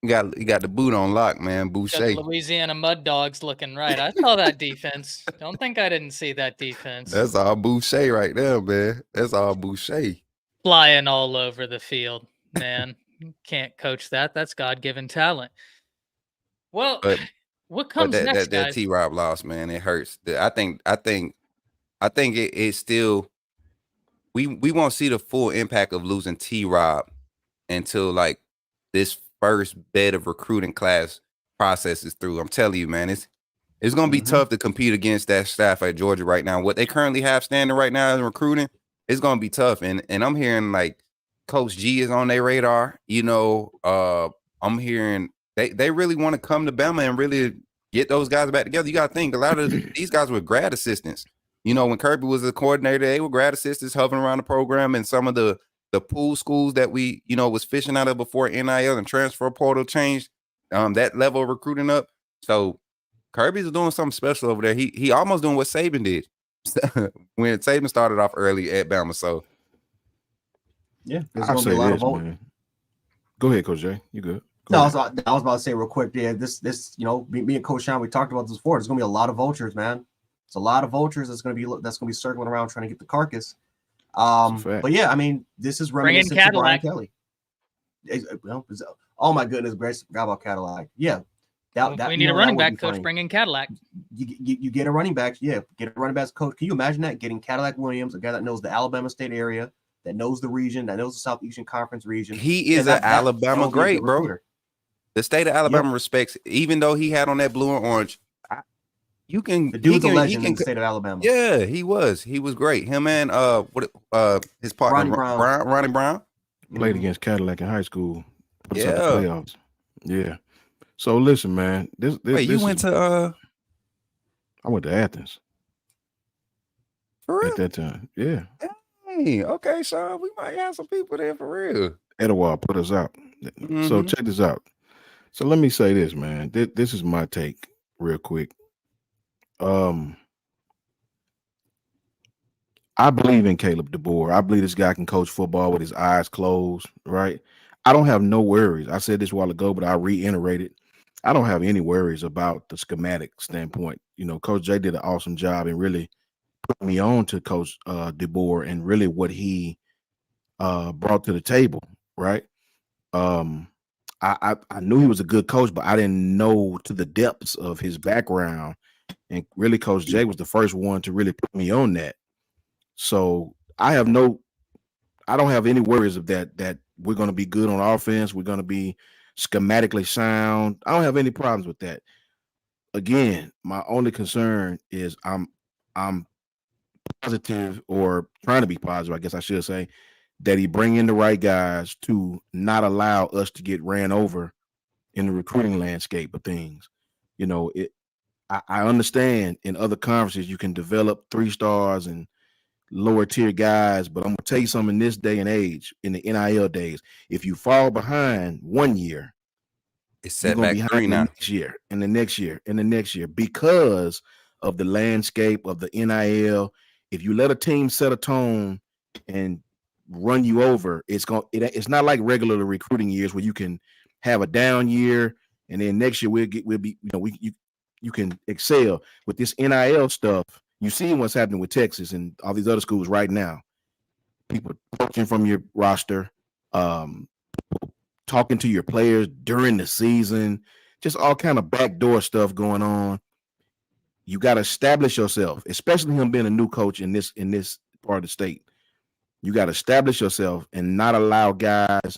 He got the boot on lock, man. Boucher. Got the Louisiana Mud Dogs looking right. I saw that defense. Don't think I didn't see that defense. That's all Boucher right there, man. That's all Boucher. Flying all over the field, man. You can't coach that. That's God-given talent. Well, what comes next, guys? That T-Rob loss, man, it hurts. I think it's still we won't see the full impact of losing T-Rob until this first bed of recruiting class process is through. I'm telling you, man, it's gonna be tough to compete against that staff at Georgia right now. What they currently have standing right now in recruiting, it's gonna be tough. And I'm hearing Coach G is on their radar. I'm hearing they really want to come to Bama and really get those guys back together. You got to think a lot of these guys were grad assistants. When Kirby was a coordinator, they were grad assistants hovering around the program, and some of the pool schools that we was fishing out of before NIL and transfer portal changed that level of recruiting up. So Kirby's doing something special over there. He almost doing what Saban did when Saban started off early at Bama. So yeah, I'll say this, man. Go ahead, Coach Jay. You good? No, I was about to say real quick. Yeah, this me and Coach Sean, we talked about this before. There's gonna be a lot of vultures, man. It's a lot of vultures that's gonna be circling around trying to get the carcass. But yeah, I mean, this is reminiscent to Brian Kelly. Oh my goodness gracious, forgot about Cadillac. Yeah, we need a running back coach. Bring in Cadillac. You get a running back. Yeah, get a running back coach. Can you imagine that? Getting Cadillac Williams, a guy that knows the Alabama State area, that knows the region, that knows the Southeastern Conference region. He is an Alabama great, bro. The state of Alabama respects, even though he had on that blue and orange. The dude's a legend in the state of Alabama. Yeah, he was great. Him and his partner Ronnie Brown played against Cadillac in high school. Put us out the playoffs. Yeah. So listen, man. You went to? I went to Athens. For real? At that time, yeah. Hey, okay, Sean. We might have some people there for real. Etowah put us out. So check this out. So let me say this, man. This is my take, real quick. I believe in Caleb DeBoer. I believe this guy can coach football with his eyes closed, right? I don't have no worries. I said this a while ago, but I reiterate it. I don't have any worries about the schematic standpoint. Coach Jay did an awesome job and really put me on to Coach DeBoer and really what he brought to the table, right? I knew he was a good coach, but I didn't know to the depths of his background. And really, Coach Jay was the first one to really put me on that. So I don't have any worries of that we're going to be good on offense. We're going to be schematically sound. I don't have any problems with that. Again, my only concern is I'm positive, or trying to be positive, I guess I should say, that he bring in the right guys to not allow us to get ran over in the recruiting landscape of things. I understand in other conferences you can develop 3-stars and lower tier guys, but I'm gonna tell you something, in this day and age, in the NIL days, if you fall behind 1 year, It's you're set gonna back be 3 behind the now. next year, and the next year, and the next year, because of the landscape of the NIL. If you let a team set a tone and run you over, it's it's not like regular recruiting years where you can have a down year and then next year you can excel. With this NIL stuff, you see what's happening with Texas and all these other schools right now. People poaching from your roster, talking to your players during the season, just all kind of backdoor stuff going on. You got to establish yourself, especially him being a new coach in this part of the state. You got to establish yourself and not allow guys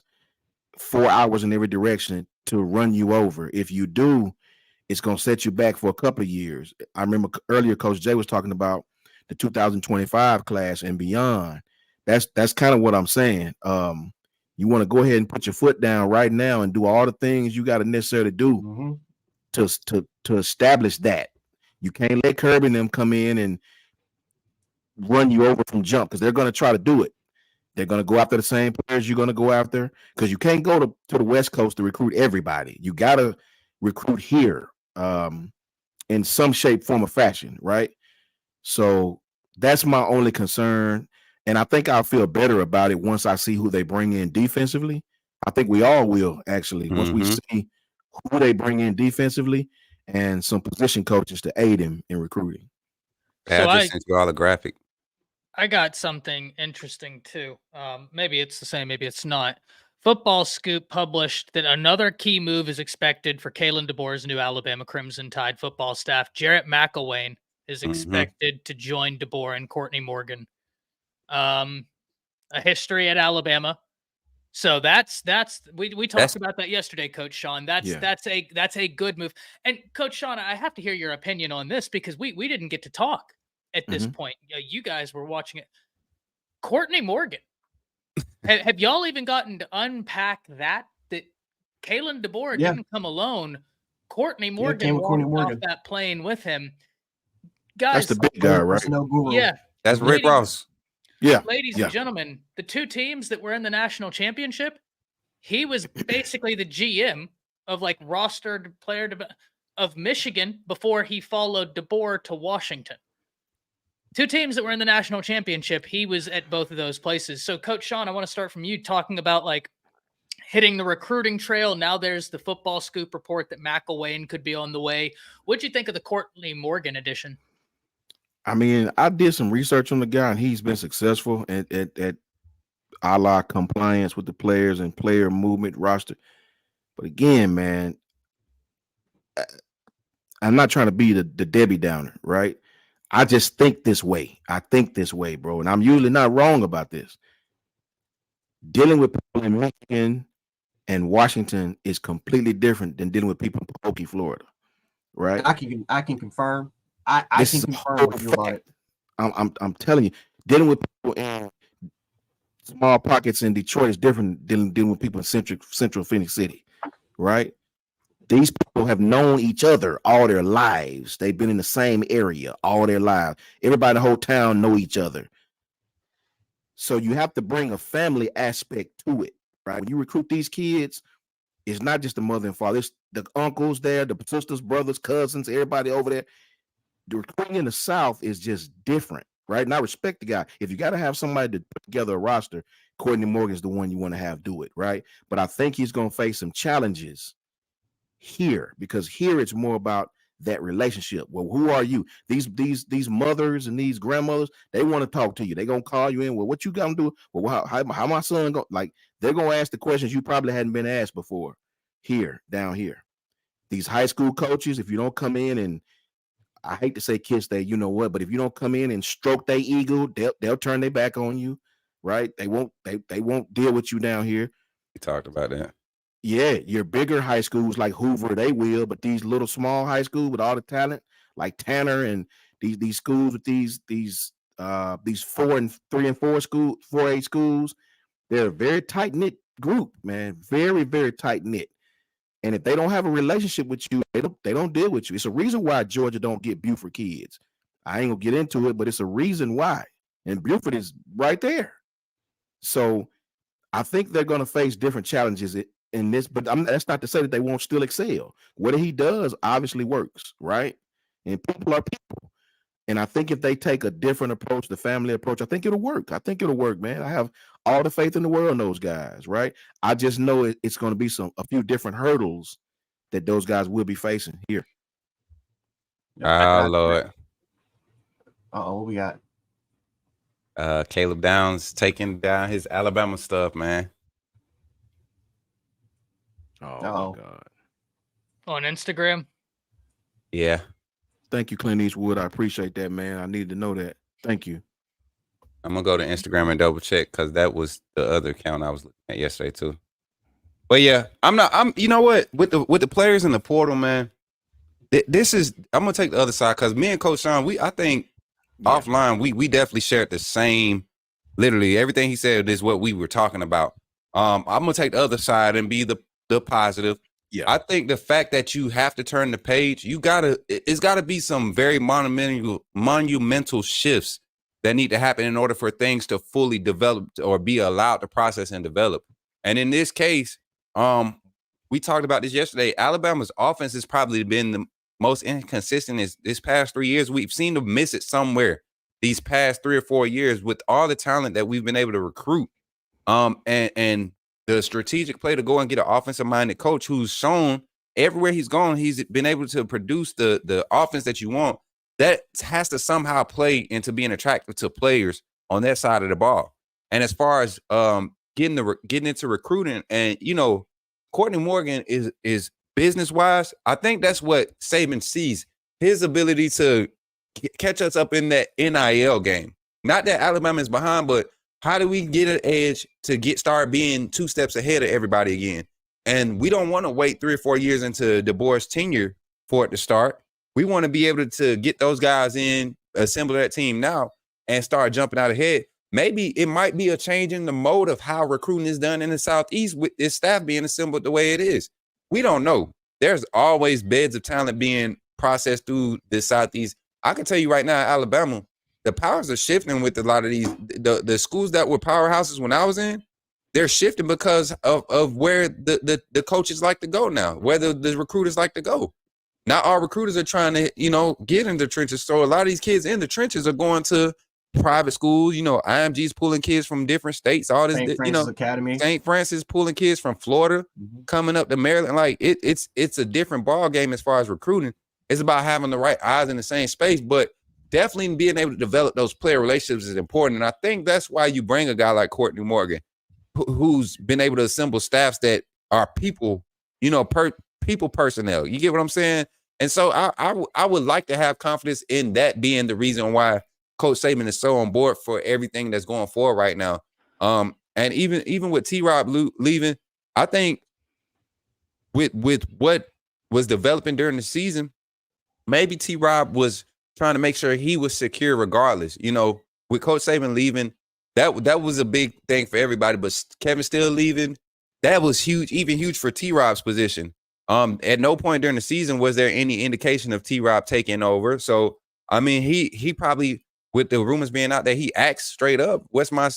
4 hours in every direction to run you over. If you do, it's going to set you back for a couple of years. I remember earlier Coach Jay was talking about the 2025 class and beyond. That's kind of what I'm saying. You want to go ahead and put your foot down right now and do all the things you got to necessarily do to establish that. You can't let Kirby and them come in and run you over from jump, because they're going to try to do it. They're going to go after the same players you're going to go after, because you can't go to the West Coast to recruit everybody. You got to recruit here in some shape, form, or fashion, right? So that's my only concern. And I think I'll feel better about it once I see who they bring in defensively. I think we all will, actually, once we see who they bring in defensively and some position coaches to aid him in recruiting. I just sent you all the graphic. I got something interesting too. Maybe it's the same, maybe it's not. Football Scoop published that another key move is expected for Kalen DeBoer's new Alabama Crimson Tide football staff. Jarrett McElwain is expected to join DeBoer and Courtney Morgan. A history at Alabama. So we talked about that yesterday, Coach Sean. That's a good move. And Coach Sean, I have to hear your opinion on this, because we didn't get to talk at this point. You guys were watching it. Courtney Morgan. have y'all even gotten to unpack that Kalen DeBoer didn't come alone? Courtney Morgan walked off that plane with him. Guys, that's the big guy, right? Yeah. That's Rick Ross. Yeah. Ladies and gentlemen, the two teams that were in the national championship, he was basically the GM of rostered player of Michigan before he followed DeBoer to Washington. Two teams that were in the national championship, he was at both of those places. So Coach Sean, I want to start from you, talking about hitting the recruiting trail. Now there's the Football Scoop report that McElwain could be on the way. What'd you think of the Courtney Morgan edition? I mean, I did some research on the guy, and he's been successful at a la compliance with the players and player movement roster. But again, man, I'm not trying to be the Debbie Downer, right? I just think this way. I think this way, bro. And I'm usually not wrong about this. Dealing with people in Michigan and Washington is completely different than dealing with people in Pokey, Florida, right? I can confirm. I can confirm with you about it. I'm telling you, dealing with people in small pockets in Detroit is different than dealing with people in Central Phoenix City, right? These people have known each other all their lives. They've been in the same area all their lives. Everybody in the whole town know each other. So you have to bring a family aspect to it, right? When you recruit these kids, it's not just the mother and father. It's the uncles there, the sisters, brothers, cousins, everybody over there. The recruiting in the South is just different. right? And I respect the guy. If you got to have somebody to put together a roster, Courtney Morgan's the one you want to have do it, right? But I think he's going to face some challenges here, because here it's more about that relationship. Well, who are you? These mothers and these grandmothers, they want to talk to you. They're gonna call you in. Well, what you gonna do? Well, how my son go? Like, they're gonna ask the questions you probably hadn't been asked before. Here, down here, these high school coaches, if you don't come in and, I hate to say kiss they, you know what, but if you don't come in and stroke their ego, they'll turn their back on you, right? They won't deal with you down here. We talked about that. Yeah, your bigger high schools like Hoover, they will, but these little small high schools with all the talent, like Tanner, and these schools with these 4 and 3 and 4 school 4A schools, they're a very tight knit group, man, very very tight knit. And if they don't have a relationship with you, they don't deal with you. It's a reason why Georgia don't get Buford kids. I ain't gonna get into it, but it's a reason why. And Buford is right there. So I think they're gonna face different challenges in this, but that's not to say that they won't still excel. What he does obviously works, right? And people are people. And I think if they take a different approach, the family approach, I think it'll work. I think it'll work, man. I have all the faith in the world in those guys, right? I just know it's going to be a few different hurdles that those guys will be facing here. Oh, Lord. What we got? Caleb Downs taking down his Alabama stuff, man. Oh, my God. On Instagram? Yeah. Thank you, Clint Eastwood. I appreciate that, man. I needed to know that. Thank you. I'm going to go to Instagram and double check, because that was the other account I was looking at yesterday, too. But yeah, you know what? With the players in the portal, man, I'm going to take the other side, because me and Coach Sean, I think offline, we definitely shared the same, literally everything he said is what we were talking about. I'm going to take the other side and be the positive. Yeah. I think the fact that you have to turn the page, it's gotta be some very monumental shifts that need to happen in order for things to fully develop or be allowed to process and develop. And in this case, we talked about this yesterday. Alabama's offense has probably been the most inconsistent this past 3 years. We've seen them miss it somewhere these past 3 or 4 years with all the talent that we've been able to recruit. And the strategic play to go and get an offensive-minded coach who's shown everywhere he's gone, he's been able to produce the offense that you want. That has to somehow play into being attractive to players on that side of the ball. And as far as getting into recruiting, and Courtney Morgan is business-wise, I think that's what Saban sees, his ability to catch us up in that NIL game. Not that Alabama is behind, but how do we get an edge to start being 2 steps ahead of everybody again? And we don't want to wait 3 or 4 years into DeBoer's tenure for it to start. We want to be able to get those guys in, assemble that team now, and start jumping out ahead. Maybe it might be a change in the mode of how recruiting is done in the Southeast with this staff being assembled the way it is. We don't know. There's always beds of talent being processed through the Southeast. I can tell you right now, Alabama, the powers are shifting with a lot of these. The schools that were powerhouses when I was in, they're shifting because of where the coaches like to go now, where the recruiters like to go. Not all recruiters are trying to, get in the trenches. So a lot of these kids in the trenches are going to private schools. IMG's pulling kids from different states. All this, St. Francis Academy. St. Francis pulling kids from Florida, coming up to Maryland. Like it's a different ball game as far as recruiting. It's about having the right eyes in the same space, but definitely being able to develop those player relationships is important. And I think that's why you bring a guy like Courtney Morgan, who's been able to assemble staffs that are people, people personnel. You get what I'm saying? And so I would like to have confidence in that being the reason why Coach Saban is so on board for everything that's going forward right now. And even with T-Rob leaving, I think with what was developing during the season, maybe T-Rob was trying to make sure he was secure regardless. With Coach Saban leaving, that was a big thing for everybody. But Kevin still leaving, that was huge, even huge for T-Rob's position. At no point during the season was there any indication of T-Rob taking over. So, I mean, he probably, with the rumors being out there, he asked straight up, what's my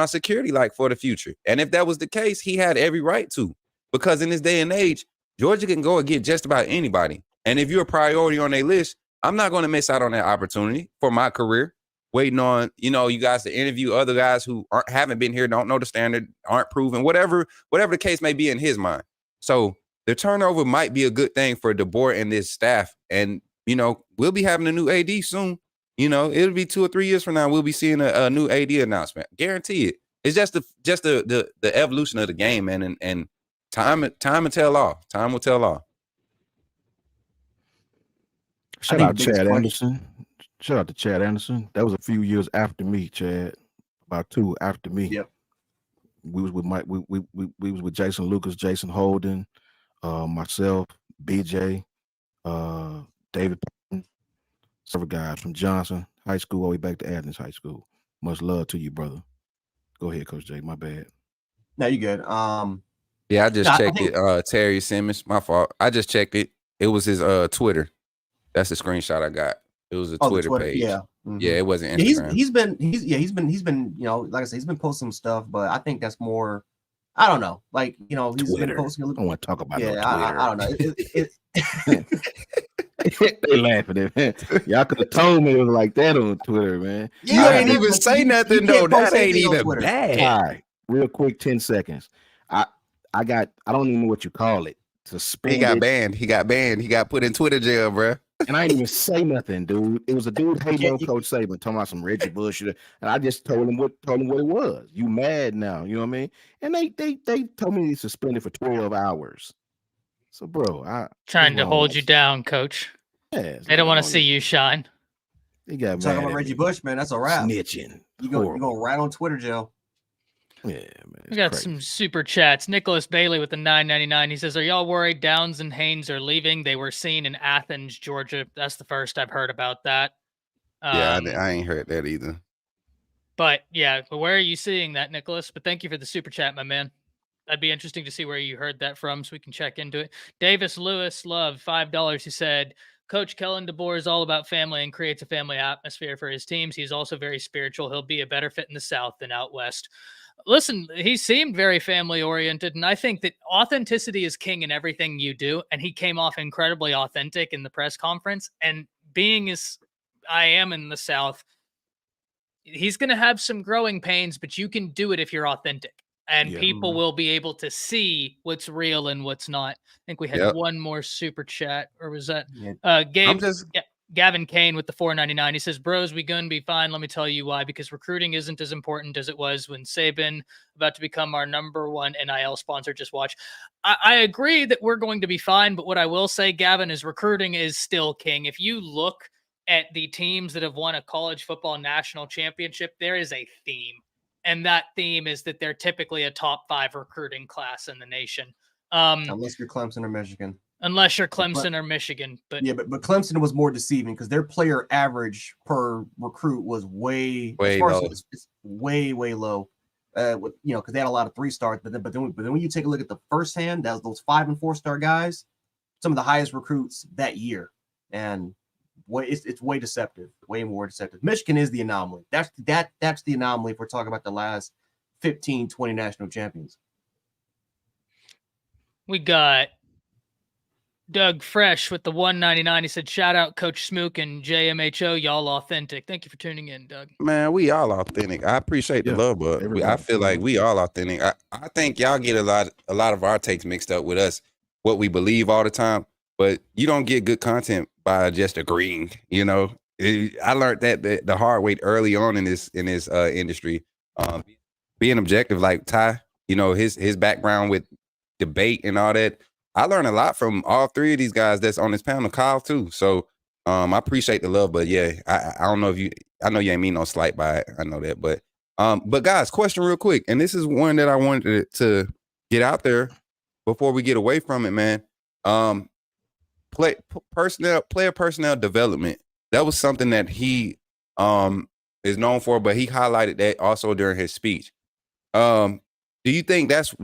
security like for the future? And if that was the case, he had every right to, because in this day and age, Georgia can go and get just about anybody. And if you're a priority on their list, I'm not going to miss out on that opportunity for my career. waiting on, you guys to interview other guys who haven't been here, don't know the standard, aren't proven, whatever the case may be in his mind. So the turnover might be a good thing for DeBoer and this staff. And, we'll be having a new AD soon. It'll be 2 or 3 years from now. We'll be seeing a new AD announcement. Guarantee it. It's just the evolution of the game, man. And time will tell all. Time will tell all. Shout out Chad Anderson. Shout out to Chad Anderson. That was a few years after me, Chad. About 2 after me. Yep. We was with Mike. We was with Jason Lucas, Jason Holden, myself, BJ, David, several guys from Johnson High School all the way back to Athens High School. Much love to you, brother. Go ahead, Coach J. My bad. No, you good. Yeah, I just checked it. Terry Simmons, my fault. I just checked it. It was his Twitter. That's the screenshot I got. It was a Twitter page. Yeah. Mm-hmm. Yeah, it wasn't Instagram. He's been, like I said, he's been posting some stuff, but I think that's more, I don't know. Like, he's Twitter. been posting. I don't want to talk about Yeah, no Twitter. I don't know. They laughing at me. Y'all could have told me it was like that on Twitter, man. You ain't even say nothing though. That ain't even bad. All right, real quick, 10 seconds. I don't even know what you call it. Suspended. He got banned. He got put in Twitter jail, bro. And I didn't even say nothing, dude. It was a dude hating on Coach Saban, talking about some Reggie Bush, and I just told him what it was. You mad now? You know what I mean? And they told me he suspended for 12 hours. So, bro, trying to hold you down, Coach. Yeah, they don't want to see you shine. He got talking about Reggie Bush, man. That's a wrap. Snitching. You go right on Twitter, Joe. Yeah, man. We got some super chats. Nicholas Bailey with the $9.99. He says, "Are y'all worried Downs and Haynes are leaving? They were seen in Athens, Georgia." That's the first I've heard about that. Yeah, I ain't heard that either. But yeah, where are you seeing that, Nicholas? But thank you for the super chat, my man. That'd be interesting to see where you heard that from, so we can check into it. Davis Lewis Love, $5. He said, "Coach Kalen DeBoer is all about family and creates a family atmosphere for his teams. He's also very spiritual. He'll be a better fit in the South than out West." Listen, he seemed very family oriented, and I think that authenticity is king in everything you do. And he came off incredibly authentic in the press conference. And being as I am in the South, he's going to have some growing pains, but you can do it if you're authentic. And people will be able to see what's real and what's not. I think we had one more super chat, or was that Gavin Kane with the $4.99. He says, "Bros, we gonna be fine. Let me tell you why. Because recruiting isn't as important as it was when Saban about to become our #1 NIL sponsor. Just watch." I agree that we're going to be fine, but what I will say, Gavin, is recruiting is still king. If you look at the teams that have won a college football national championship, there is a theme. And that theme is that they're typically a top 5 recruiting class in the nation. Unless you're Clemson or Michigan. Unless you're Clemson or Michigan. But yeah, but Clemson was more deceiving because their player average per recruit was way low. It's way low. Because they had a lot of 3-stars, but then when you take a look at the first hand, that was those 5- and 4-star guys, some of the highest recruits that year. And it's way deceptive, way more deceptive. Michigan is the anomaly. That's the anomaly if we're talking about the last 15, 20 national champions. We got Doug Fresh with the $1.99. He said, "Shout out Coach Smook and JMHO. Y'all authentic." Thank you for tuning in, Doug. Man, we all authentic. I appreciate the love, but I feel like we all authentic. I think y'all get a lot of our takes mixed up with us, what we believe all the time, but you don't get good content by just agreeing. I learned that the hard way early on in this industry. Being objective, like Ty, his background with debate and all that. I learned a lot from all 3 of these guys that's on this panel, Kyle too. So I appreciate the love, but yeah, I don't know I know you ain't mean no slight by it. I know that, but guys, question real quick, and this is one that I wanted to get out there before we get away from it, man. Player personnel development. That was something that he is known for, but he highlighted that also during his speech. Do you think that's,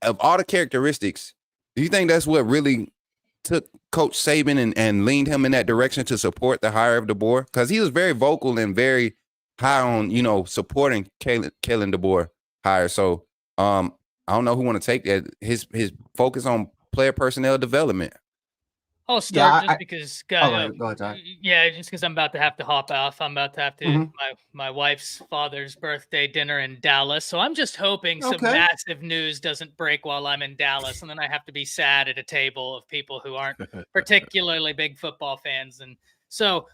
of all the characteristics, do you think that's what really took Coach Saban and leaned him in that direction to support the hire of DeBoer? Because he was very vocal and very high on, supporting Kalen DeBoer hire. So I don't know who want to take that. His focus on player personnel development. I'll start Yeah, because go ahead, Ty. yeah, just because I'm about to have to hop off. I'm about to have to Mhm. my wife's father's birthday dinner in Dallas. So I'm just hoping some Okay. massive news doesn't break while I'm in Dallas, and then I have to be sad at a table of people who aren't particularly big football fans. And so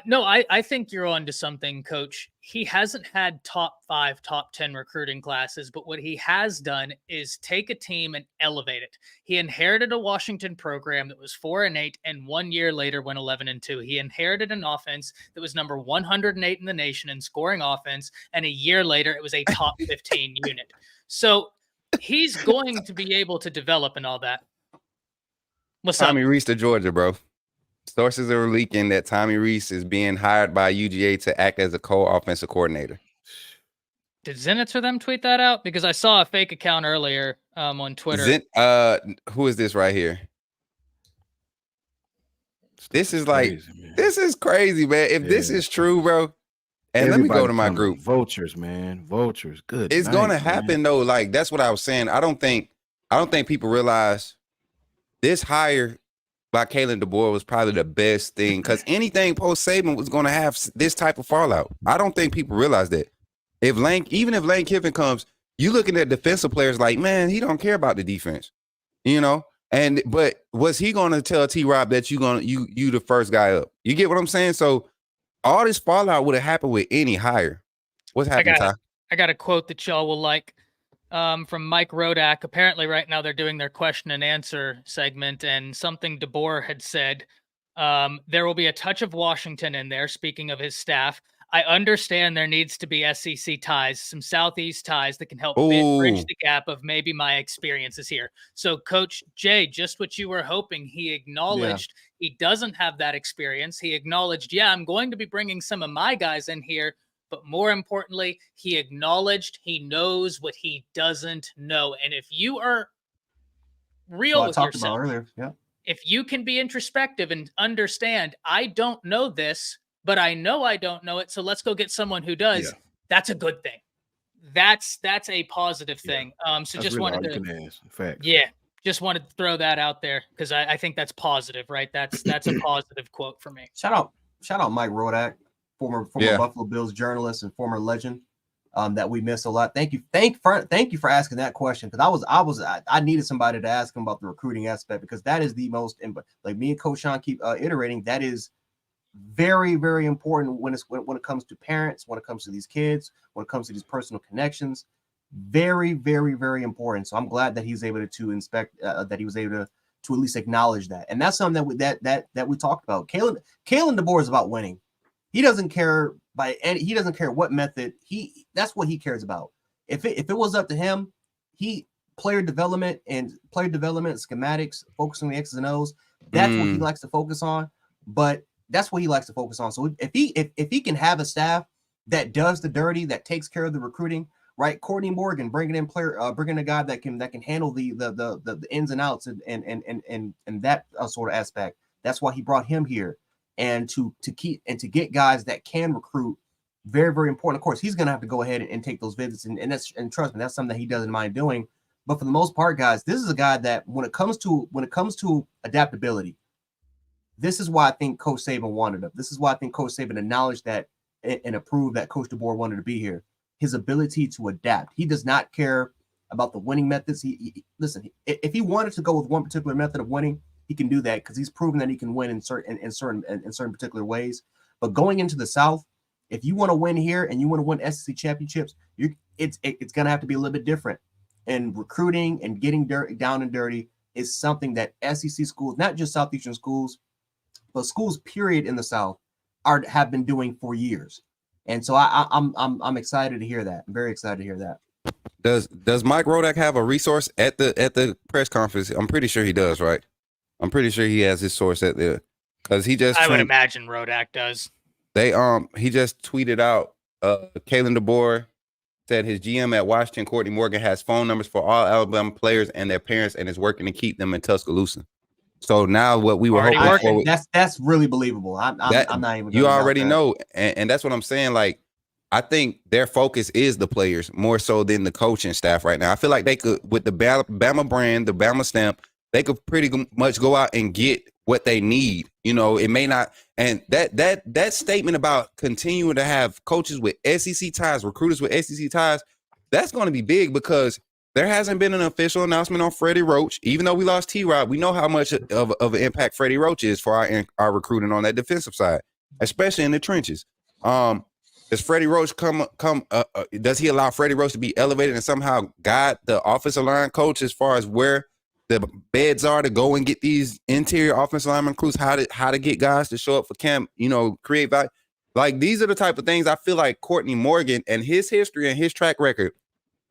no, I think you're on to something, Coach. He hasn't had top 5, top 10 recruiting classes, but what he has done is take a team and elevate it. He inherited a Washington program that was 4-8, and 1 year later went 11-2. He inherited an offense that was number 108 in the nation in scoring offense, and a year later it was a top 15 unit. So he's going to be able to develop and all that. What's up? Tommy Reese to Georgia, bro. Sources are leaking that Tommy Reese is being hired by UGA to act as a co-offensive coordinator. Did Zenitz or them tweet that out? Because I saw a fake account earlier on Twitter. Who is this right here? This is like this is crazy, man. If this is true, bro, and let me go to my group. Vultures, man. Vultures. Good. It's gonna happen though. Like that's what I was saying. I don't think people realize this hire by Kalen DeBoer was probably the best thing because anything post Saban was going to have this type of fallout. I don't think people realize that. Even if Lane Kiffin comes, you looking at defensive players like, man, he don't care about the defense, you know. But was he going to tell T-Rob that you the first guy up? You get what I'm saying? So all this fallout would have happened with any hire. What's happening, Ty? I got a quote that y'all will like. From Mike Rodak. Apparently right now they're doing their question and answer segment, and something DeBoer had said, there will be a touch of Washington in there, speaking of his staff. I understand there needs to be SEC ties, some Southeast ties that can help bridge the gap of maybe my experiences here. So Coach Jay, just what you were hoping, he acknowledged he doesn't have that experience. He acknowledged, I'm going to be bringing some of my guys in here. But more importantly, he acknowledged he knows what he doesn't know. And if you are real with yourself, if you can be introspective and understand, I don't know this, but I know I don't know it, so let's go get someone who does. That's a good thing. That's a positive thing. So that's just really wanted to Facts. Just wanted to throw that out there because I think that's positive, right? That's a positive quote for me. Shout out Mike Rodak. Former Buffalo Bills journalist and former legend that we miss a lot. Thank you for asking that question because I needed somebody to ask him about the recruiting aspect because that is the most, like me and Coach Sean keep iterating, that is very, very important when it comes to parents, when it comes to these kids, when it comes to these personal connections. Very, very, very important. So I'm glad that he's able to inspect that he was able to at least acknowledge that, and that's something that we talked about. Kalen DeBoer is about winning. He doesn't care he doesn't care what method that's what he cares about. If it was up to him, player development, schematics, focusing on the X's and O's, that's what he likes to focus on. But that's what he likes to focus on. So if he can have a staff that does the dirty, that takes care of the recruiting, right? Courtney Morgan bringing a guy that can handle the ins and outs and that sort of aspect. That's why he brought him here. And to get guys that can recruit, very, very important. Of course, he's going to have to go ahead and take those visits, and trust me, that's something that he doesn't mind doing. But for the most part, guys, this is a guy that when it comes to adaptability, this is why I think Coach Saban wanted him. This is why I think Coach Saban acknowledged that and approved that Coach DeBoer wanted to be here. His ability to adapt. He does not care about the winning methods. Listen, if he wanted to go with one particular method of winning, he can do that because he's proven that he can win in certain particular ways. But going into the South, if you want to win here and you want to win SEC championships, it's going to have to be a little bit different. And recruiting and getting down and dirty is something that SEC schools, not just Southeastern schools, but schools period in the South have been doing for years. And so I'm excited to hear that. I'm very excited to hear that. Does Mike Rodak have a resource at the press conference? I'm pretty sure he does, right? I'm pretty sure he has his source at there because he just. I would imagine Rodak does. He just tweeted out. Kalen DeBoer said his GM at Washington, Courtney Morgan, has phone numbers for all Alabama players and their parents, and is working to keep them in Tuscaloosa. So now what we were hoping for, that's really believable. I'm not even. You already know, and that's what I'm saying. Like, I think their focus is the players more so than the coaching staff right now. I feel like they could, with the Bama brand, the Bama stamp, they could pretty much go out and get what they need. You know, it may not, and that statement about continuing to have coaches with SEC ties, recruiters with SEC ties, that's going to be big because there hasn't been an official announcement on Freddie Roach. Even though we lost T-Rob, we know how much of an impact Freddie Roach is for our recruiting on that defensive side, especially in the trenches. Does Freddie Roach does he allow Freddie Roach to be elevated and somehow guide the offensive line coach as far as where the beds are to go and get these interior offensive lineman recruits, how to get guys to show up for camp, you know, create value? Like, these are the type of things I feel like Courtney Morgan and his history and his track record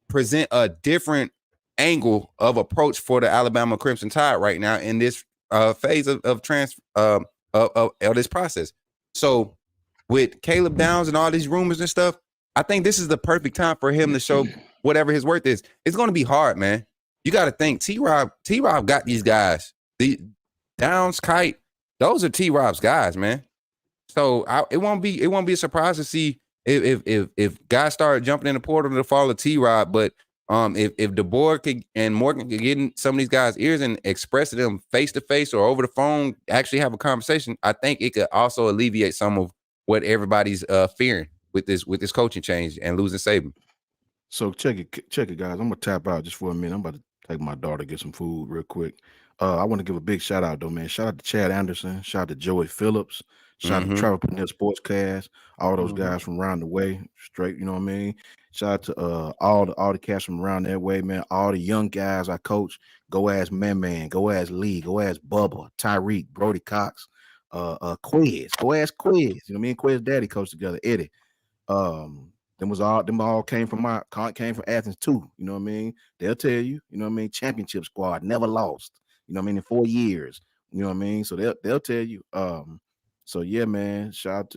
present a different angle of approach for the Alabama Crimson Tide right now in this phase of this process. So with Caleb Downs and all these rumors and stuff, I think this is the perfect time for him to show whatever his worth is. It's going to be hard, man. You got to think T-Rob got these guys. The Downs, Kite, those are T-Rob's guys, man. So it won't be a surprise to see if guys start jumping in the portal to follow T-Rob. But if DeBoer and Morgan could get in some of these guys' ears and express to them face to face or over the phone, actually have a conversation, I think it could also alleviate some of what everybody's fearing with this coaching change and losing Saban. So check it, guys. I'm gonna tap out just for a minute. I'm about to take my daughter to get some food real quick. I want to give a big shout out though, man. Shout out to Chad Anderson. Shout out to Joey Phillips. Shout out to Trevor Purnell Sportscast. All those guys from around the way, straight. You know what I mean. Shout out to all the cats from around that way, man. All the young guys I coach. Go ask Man, go ask Lee, go ask Bubba, Tyreek, Brody Cox, Quiz. Go ask Quiz. You know what I mean. Quiz daddy coached together. Eddie. Them all came from Athens too. You know what I mean? They'll tell you, you know what I mean, championship squad, never lost. You know what I mean, in 4 years. You know what I mean? So they'll tell you. So yeah, man, shout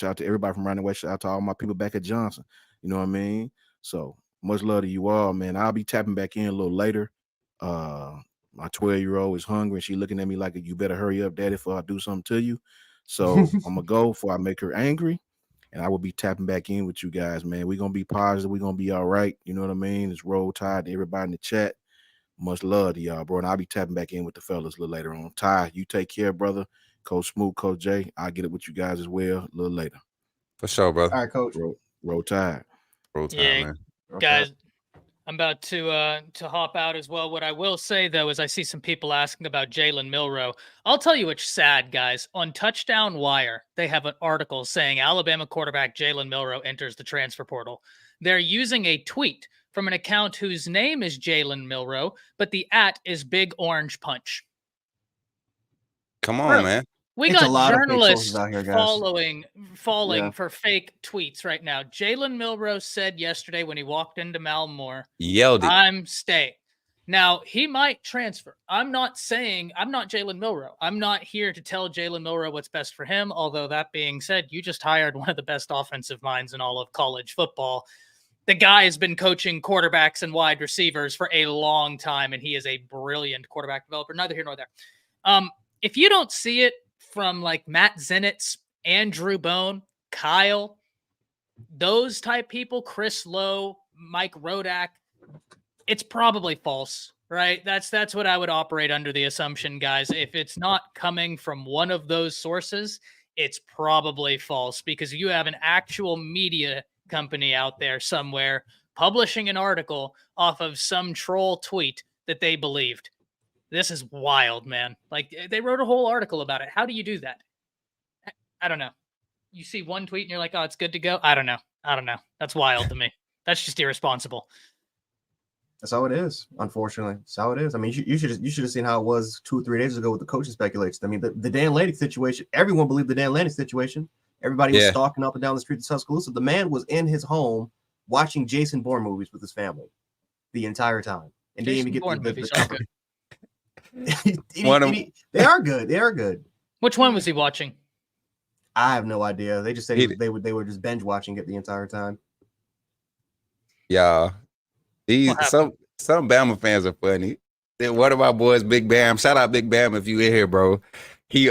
out to everybody from around the way. Shout out to all my people back at Johnson. You know what I mean? So much love to you all, man. I'll be tapping back in a little later. My 12-year-old is hungry and she looking at me like, you better hurry up, daddy, before I do something to you. So I'm gonna go before I make her angry. And I will be tapping back in with you guys, man. We're going to be positive. We're going to be all right. You know what I mean? It's Roll Tide to everybody in the chat. Much love to y'all, bro. And I'll be tapping back in with the fellas a little later on. Ty, you take care, brother. Coach Smoot, Coach Jay, I'll get it with you guys as well a little later. For sure, brother. All right, Coach. Roll Tide. Roll Tide, Yeah, man. guys, I'm about to hop out as well. What I will say, though, is I see some people asking about Jalen Milroe. I'll tell you what's sad, guys. On Touchdown Wire, they have an article saying Alabama quarterback Jalen Milroe enters the transfer portal. They're using a tweet from an account whose name is Jalen Milroe, but the @ is Big Orange Punch. Come on, man. We It's a got lot of fake journalists sources out here, guys. falling Yeah. for fake tweets right now. Jalen Milroe said yesterday when he walked into Malmore, Yelled it. I'm staying. Now, he might transfer. I'm not Jalen Milroe. I'm not here to tell Jalen Milroe what's best for him. Although that being said, you just hired one of the best offensive minds in all of college football. The guy has been coaching quarterbacks and wide receivers for a long time, and he is a brilliant quarterback developer. Neither here nor there. If you don't see it from like Matt Zenitz, Andrew Bone, Kyle, those type people, Chris Lowe, Mike Rodak, it's probably false, right? That's what I would operate under the assumption, guys. If it's not coming from one of those sources, it's probably false because you have an actual media company out there somewhere publishing an article off of some troll tweet that they believed. This is wild, man. Like, they wrote a whole article about it. How do you do that? I don't know. You see one tweet and you're like, oh, it's good to go. I don't know. That's wild to me. That's just irresponsible. That's how it is, unfortunately. That's how it is. I mean, you should have seen how it was 2 or 3 days ago with the coaching speculation. I mean, the Dan Lanning situation, everyone believed the Dan Lanning situation. Everybody was stalking up and down the street to Tuscaloosa. The man was in his home watching Jason Bourne movies with his family the entire time. And didn't even get the cover. They are good. They are good. Which one was he watching? I have no idea. They just said they were just binge watching it the entire time. Yeah. Some Bama fans are funny. Then one of my boys, Big Bam, shout out Big Bam if you in here, bro. He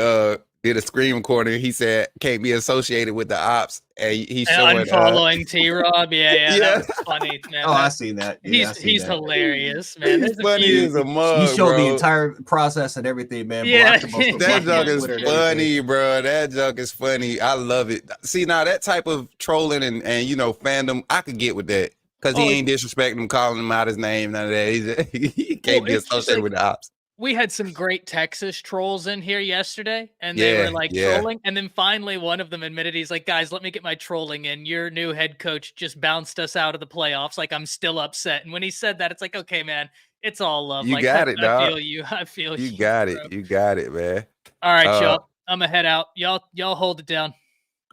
did a screen recording. He said can't be associated with the ops, and he's showing unfollowing T-Rob. Yeah, Yeah. that was funny, man. Oh, I seen that. Yeah, He's hilarious, man. He's There's a funny few. as a mug, You showed the bro. entire process and everything, man. Yeah. That joke is funny, bro. That joke is funny. I love it. See, now that type of trolling and fandom, I could get with that because he ain't disrespecting him, calling him out his name, none of that. He can't be associated with the ops. We had some great Texas trolls in here yesterday, and they were like Yeah. trolling. And then finally, one of them admitted, he's like, "Guys, let me get my trolling in. Your new head coach just bounced us out of the playoffs. Like, I'm still upset." And when he said that, it's like, okay, man, it's all love. You like, got it, dog. I feel you. I feel you. You got bro. it. You got it, man. All right, y'all. I'm gonna head out. Y'all hold it down.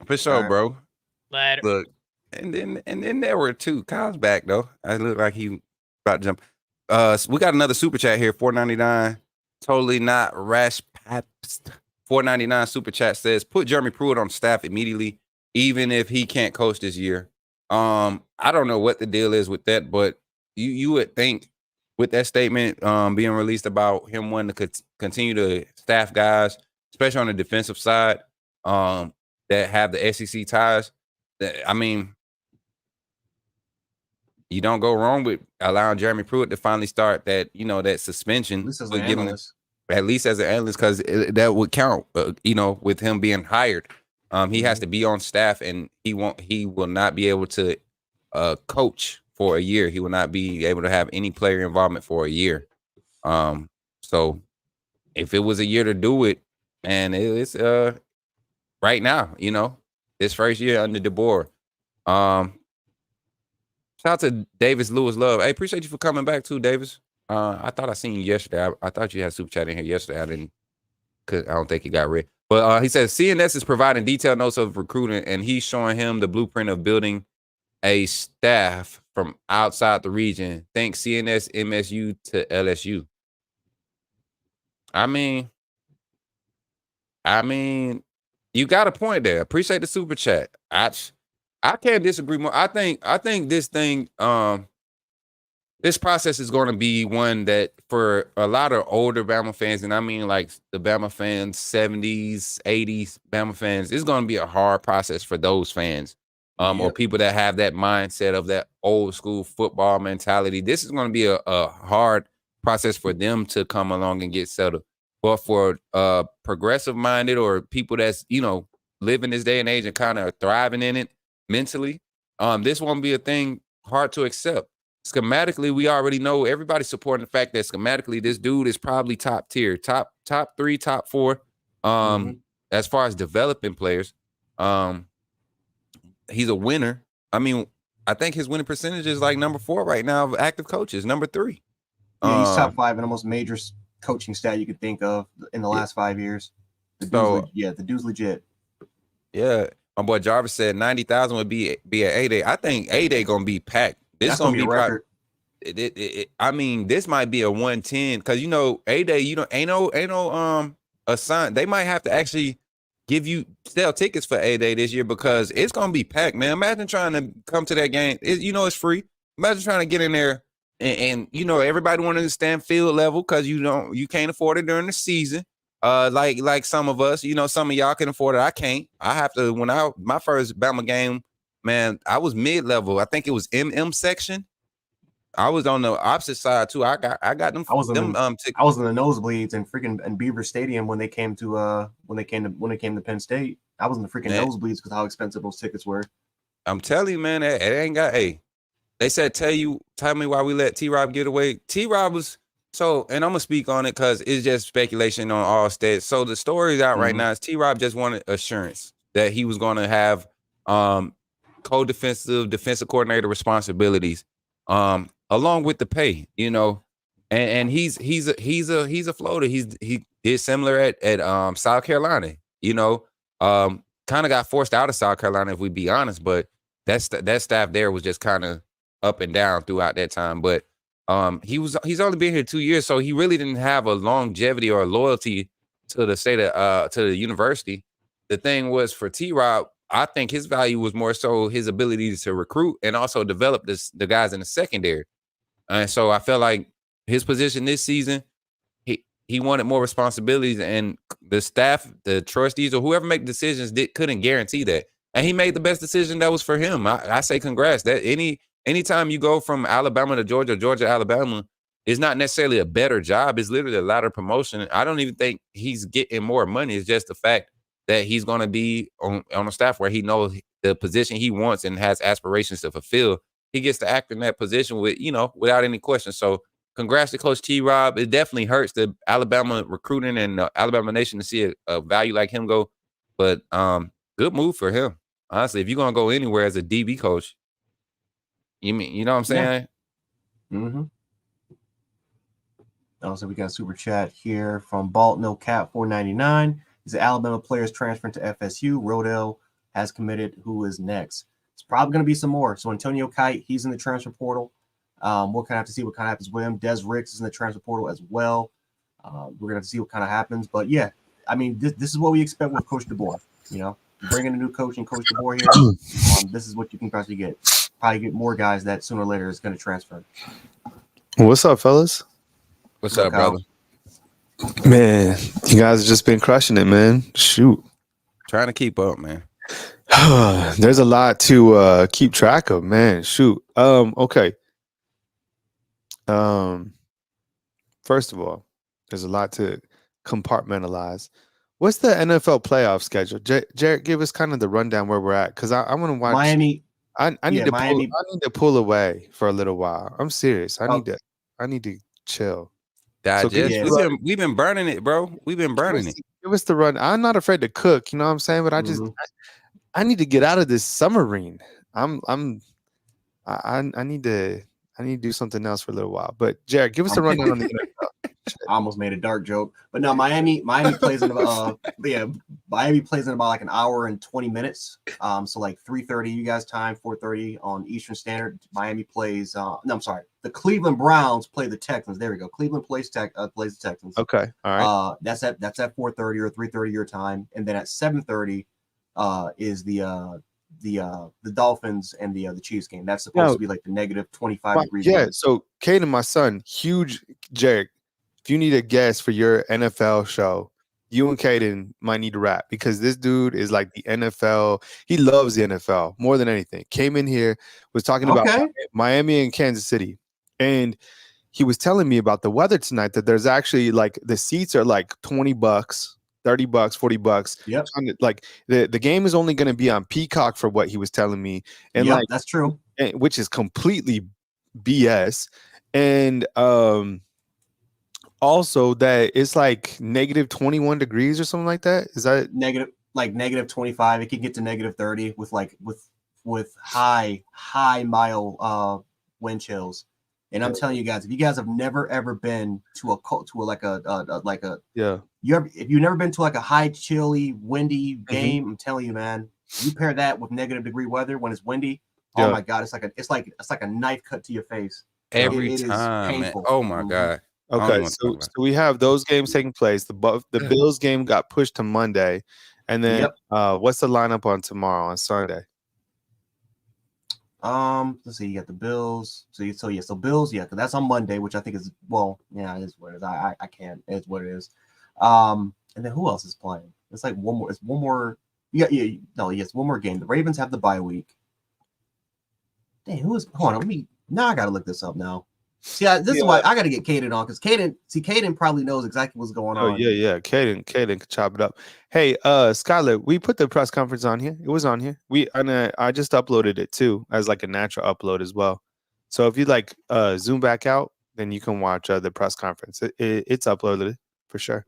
For sure, bro. Later. Look, and then there were two. Kyle's back though. I look like he about to jump. So we got another super chat here. $4.99. Totally not rash. $4.99 super chat says put Jeremy Pruitt on staff immediately, even if he can't coach this year. I don't know what the deal is with that, but you would think with that statement being released about him wanting to continue to staff guys, especially on the defensive side, that have the SEC ties. I mean, you don't go wrong with allowing Jeremy Pruitt to finally start that, that suspension. At least as an analyst. At least as an analyst, because that would count, with him being hired. He has to be on staff, and he will not be able to coach for a year. He will not be able to have any player involvement for a year. So if it was a year to do it, man, it's right now, his first year under DeBoer. Shout out to Davis Lewis Love. Hey, appreciate you for coming back too, Davis. I thought I seen you yesterday. I thought you had super chat in here yesterday. I don't think he got read. But he says CNS is providing detailed notes of recruiting, and he's showing him the blueprint of building a staff from outside the region. Think CNS, MSU to LSU. I mean, you got a point there. Appreciate the super chat. I can't disagree more. I think this thing, this process is going to be one that for a lot of older Bama fans, and I mean like the Bama fans, 70s, 80s Bama fans, it's going to be a hard process for those fans, or people that have that mindset of that old school football mentality. This is going to be a hard process for them to come along and get settled. But for progressive minded or people that's, live in this day and age and kind of thriving in it mentally, this won't be a thing hard to accept. Schematically, we already know everybody's supporting the fact that schematically this dude is probably top tier, top 3, top 4, as far as developing players. He's a winner. I mean, I think his winning percentage is like number 4 right now of active coaches, number 3. Yeah, he's top 5 in the most major coaching stat you could think of in the last 5 years. The dude's legit. Yeah, my boy Jarvis said 90,000 would be at A-Day. I think A-Day gonna be packed. This gonna be a record. I mean, this might be a 110 because A-Day, ain't no assign. They might have to actually sell tickets for A-Day this year because it's gonna be packed, man. Imagine trying to come to that game. It's free. Imagine trying to get in there and everybody want to stand field level because you can't afford it during the season. Like some of us, some of y'all can afford it. I can't. I have to. My first Bama game, man, I was mid-level. I think it was MM section. I was on the opposite side too. I got them. I was in the nosebleeds in Beaver Stadium when they came to Penn State. I was in the freaking nosebleeds because how expensive those tickets were. I'm telling you, man, it ain't got. Hey, they said tell me why we let T-Rob get away. T-Rob was. So, and I'm going to speak on it because it's just speculation on all stats. So the story out right now is T-Rob just wanted assurance that he was going to have defensive coordinator responsibilities along with the pay, and he's a floater. He did similar at South Carolina, kind of got forced out of South Carolina, if we be honest, but that staff there was just kind of up and down throughout that time. But he's only been here 2 years, so he really didn't have a longevity or a loyalty to the state of to the university. The thing was for T-Rob, I think his value was more so his ability to recruit and also develop the guys in the secondary. And so I felt like his position this season, he wanted more responsibilities, and the staff, the trustees, or whoever make decisions couldn't guarantee that. And he made the best decision that was for him. I say congrats. That anytime you go from Alabama to Georgia, Georgia, Alabama, it's not necessarily a better job. It's literally a ladder promotion. I don't even think he's getting more money. It's just the fact that he's going to be on a staff where he knows the position he wants and has aspirations to fulfill. He gets to act in that position without any question. So congrats to Coach T-Rob. It definitely hurts the Alabama recruiting and Alabama Nation to see a value like him go. But good move for him. Honestly, if you're going to go anywhere as a DB coach, you know what I'm saying? Yeah. Mm-hmm. Also, we got a super chat here from Balt No Cap 499. He's the Alabama players transferring to FSU. Rodell has committed. Who is next? It's probably going to be some more. So Antonio Kite, he's in the transfer portal. We're going to have to see what kind of happens with him. Des Ricks is in the transfer portal as well. We're going to have to see what kind of happens. But yeah, I mean, this is what we expect with Coach DeBoer. You know, bringing a new coach and Coach DeBoer here. This is what you can probably get. Probably get more guys that sooner or later is going to transfer. What's up, fellas? What's up, brother? Man, you guys have just been crushing it, man. Shoot. Trying to keep up, man. There's a lot to keep track of, man. Shoot. Okay. First of all, there's a lot to compartmentalize. What's the NFL playoff schedule? Jared, give us kind of the rundown where we're at, because I want to watch Miami. I need to pull away for a little while. I'm serious. I need to chill. Digest. We've been burning it, bro. We've been burning it. Give us the run. I'm not afraid to cook, you know what I'm saying? But I need to get out of this submarine. I need to do something else for a little while. But Jared, give us a rundown on the NFL. I almost made a dark joke, but no, Miami plays in Miami plays in about like an hour and 20 minutes. So like 3:30 you guys time, 4:30 on Eastern Standard. Miami plays the Cleveland Browns play the Texans. There we go. Cleveland plays the Texans. Okay. All right. That's at 4:30 or 3:30 your time. And then at 7:30 is the Dolphins and the Chiefs game. That's supposed to be like the negative 25 degrees. Yeah. So Caden, my son, huge Jared. If you need a guest for your NFL show, you and Caden might need to rap, because this dude is like the NFL. He loves the NFL more than anything. Came in here, was talking about Miami and Kansas City. And he was telling me about the weather tonight, that there's actually like the seats are like $20, $30, $40. Yep. Like the game is only going to be on Peacock, for what he was telling me. And like that's true. Which is completely BS. And also that it's like negative 21 degrees or something like that. Is that negative 25? It can get to negative 30 with high mile wind chills. And I'm telling you guys, if you guys have never ever been to if you've never been to like a high chilly windy game, I'm telling you, man, you pair that with negative degree weather when it's windy. Oh my God, it's like a knife cut to your face every time. Man. Oh my God. Okay, so we have those games taking place. The Bills game got pushed to Monday, and then what's the lineup on tomorrow on Sunday? Let's see. You got the Bills. So Bills, because that's on Monday, which I think is it is what it is. I can't. It's what it is. And then who else is playing? It's like one more. It's one more. It's one more game. The Ravens have the bye week. Dang, hold on. Now I gotta look this up now. See, this is why I got to get Caden on, because Caden probably knows exactly what's going on. Oh yeah, Caden can chop it up. Hey, Skylar, we put the press conference on here. It was on here. I just uploaded it too as like a natural upload as well. So if you like zoom back out, then you can watch the press conference. It's uploaded for sure.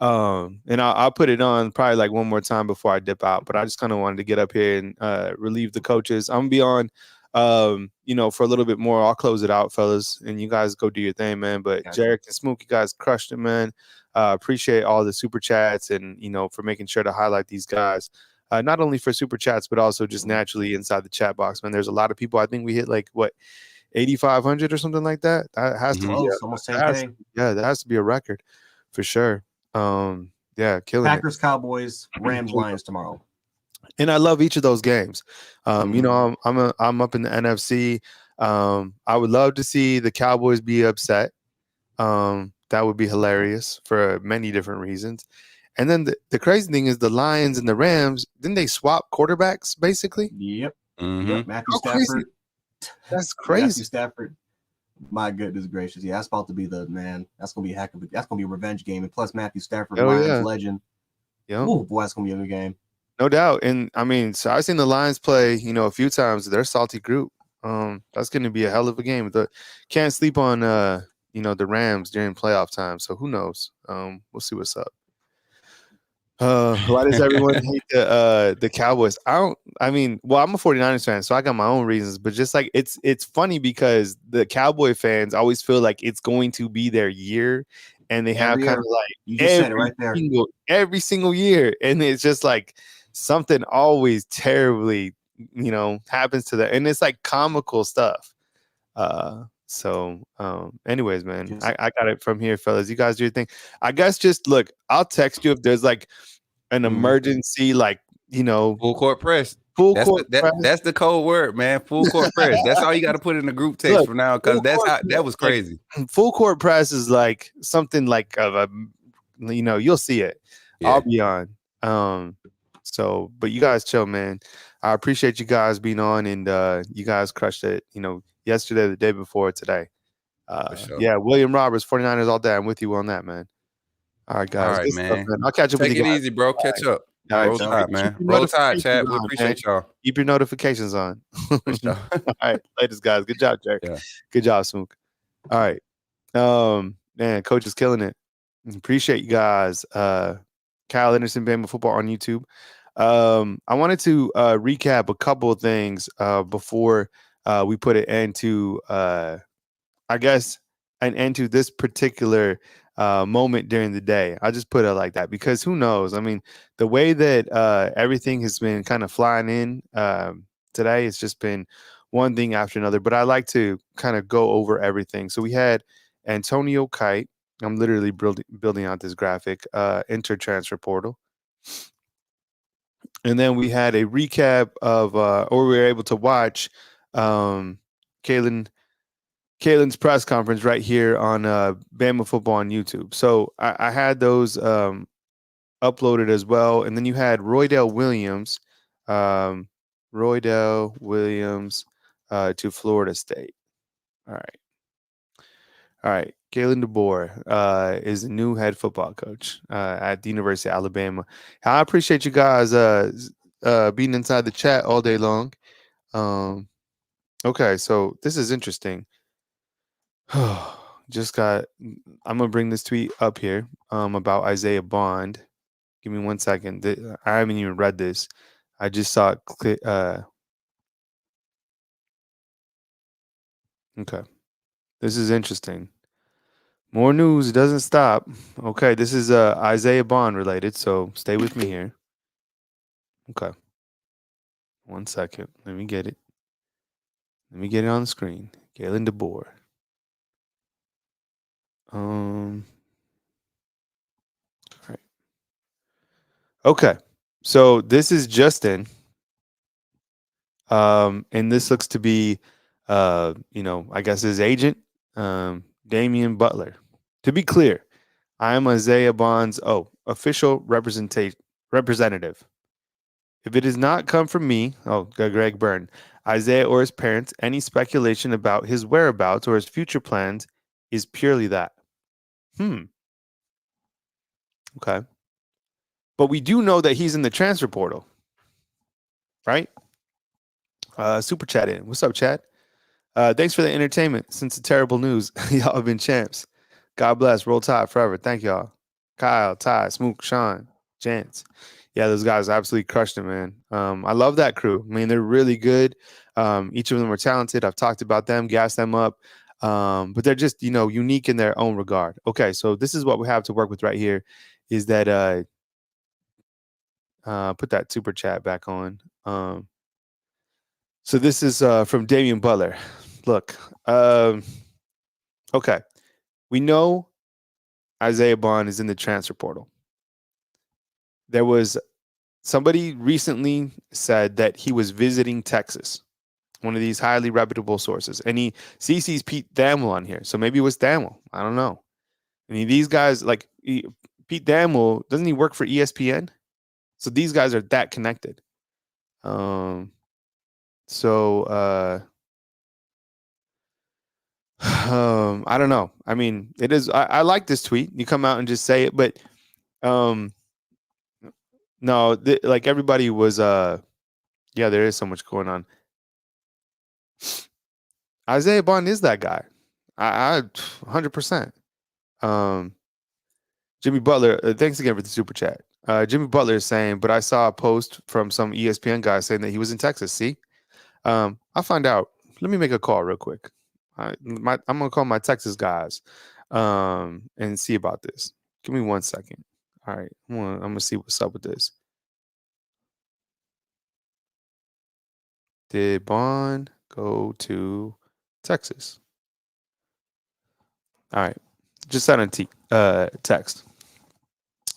And I'll put it on probably like one more time before I dip out. But I just kind of wanted to get up here and relieve the coaches. I'm gonna be on. For a little bit more. I'll close it out, fellas, and you guys go do your thing, man. But Jarek and Smook, you guys crushed it, man. Appreciate all the super chats and for making sure to highlight these guys, not only for super chats but also just naturally inside the chat box, man. There's a lot of people. I think we hit like 8,500 or something like that. That has to be almost 10K. That has to be a record for sure. Killing Packers, Cowboys, Rams, Lions tomorrow. And I love each of those games. I'm up in the NFC. I would love to see the Cowboys be upset. That would be hilarious for many different reasons. And then the crazy thing is the Lions and the Rams, didn't they swap quarterbacks basically? Yep. Mm-hmm. Yep. Matthew How Stafford. crazy. That's Matthew crazy. Stafford. My goodness gracious. Yeah, that's about to be the man. That's gonna be that's gonna be a revenge game. And plus Matthew Stafford, Oh, Lions yeah. legend. Yep. Oh boy, that's gonna be a good game. No doubt. And I mean, so I've seen the Lions play, a few times. They're a salty group. That's going to be a hell of a game. Can't sleep on, the Rams during playoff time. So who knows? We'll see what's up. Why does everyone hate the Cowboys? I'm a 49ers fan, so I got my own reasons, but just like it's funny because the Cowboy fans always feel like it's going to be their year, and they have kind of like you just said it right there. every single year, and it's just like something always terribly, happens to them, and it's like comical stuff. Anyways, man, I got it from here, fellas. You guys do your thing. I guess just look, I'll text you if there's like an emergency, full court press. Press. That's the code word, man. Full court press. That's all you got to put in the group text from now, because that was crazy. Full court press is like something like of a, you'll see it. Yeah. I'll be on. But you guys chill, man. I appreciate you guys being on, and you guys crushed it. Yesterday, the day before, today. Sure. Yeah, William Roberts, 49ers all day. I'm with you on that, man. All right, guys. All right, Good man. stuff, man. I'll catch up with you guys. Take it easy, bro. Catch up. All right, Roll Tide, man. Roll Tide, Chad. We appreciate y'all. Keep your notifications on. All right, latest guys. Good job, Jack. Yeah. Good job, Smook. All right. Man, Coach is killing it. Appreciate you guys. Kyle Anderson, Bama Football on YouTube. I wanted to recap a couple of things before we put an end to, an end to this particular moment during the day. I just put it like that because who knows? I mean, the way that everything has been kind of flying in today, it's just been one thing after another. But I like to kind of go over everything. So we had Antonio Kite. I'm literally building out this graphic. Enter transfer portal. And then we had a recap of, or we were able to watch Kalen's press conference right here on Bama Football on YouTube. So I had those uploaded as well. And then you had Roydell Williams to Florida State. All right. Kalen DeBoer is the new head football coach at the University of Alabama. I appreciate you guys being inside the chat all day long. Okay, so this is interesting. I'm gonna bring this tweet up here about Isaiah Bond. Give me 1 second. I haven't even read this. I just saw it. Okay, this is interesting. More news doesn't stop. Okay, this is Isaiah Bond related, so stay with me here. Okay. 1 second. Let me get it. Let me get it on the screen. Kalen DeBoer. All right. Okay. So this is Justin. And this looks to be I guess his agent, Damian Butler. To be clear, I am Isaiah Bond's official representative. If it does not come from me, Greg Byrne, Isaiah or his parents, any speculation about his whereabouts or his future plans is purely that. Okay. But we do know that he's in the transfer portal, right? Super chat in. What's up, chat? Thanks for the entertainment. Since the terrible news, y'all have been champs. God bless. Roll Tide forever. Thank y'all. Kyle, Ty, Smook, Sean, Chance. Yeah, those guys absolutely crushed it, man. I love that crew. I mean, they're really good. Each of them are talented. I've talked about them, gassed them up. But they're just, unique in their own regard. Okay, so this is what we have to work with right here is that put that super chat back on. So this is from Damian Butler. Look, okay. We know Isaiah Bond is in the transfer portal. There was somebody recently said that he was visiting Texas, one of these highly reputable sources. And he CC's Pete Thamel on here. So maybe it was Thamel. I don't know. I mean, these guys like Pete Thamel, doesn't he work for ESPN? So these guys are that connected. I don't know. I mean, it is. I like this tweet. You come out and just say it, but no, like everybody was. Yeah, there is so much going on. Isaiah Bond is that guy. I 100%. Jimmy Butler, thanks again for the super chat. Jimmy Butler is saying, but I saw a post from some ESPN guy saying that he was in Texas. See, I'll find out. Let me make a call real quick. I'm gonna call my Texas guys and see about this. Give me 1 second. All right, I'm gonna see what's up with this. Did Bond go to Texas? All right, just sent a text.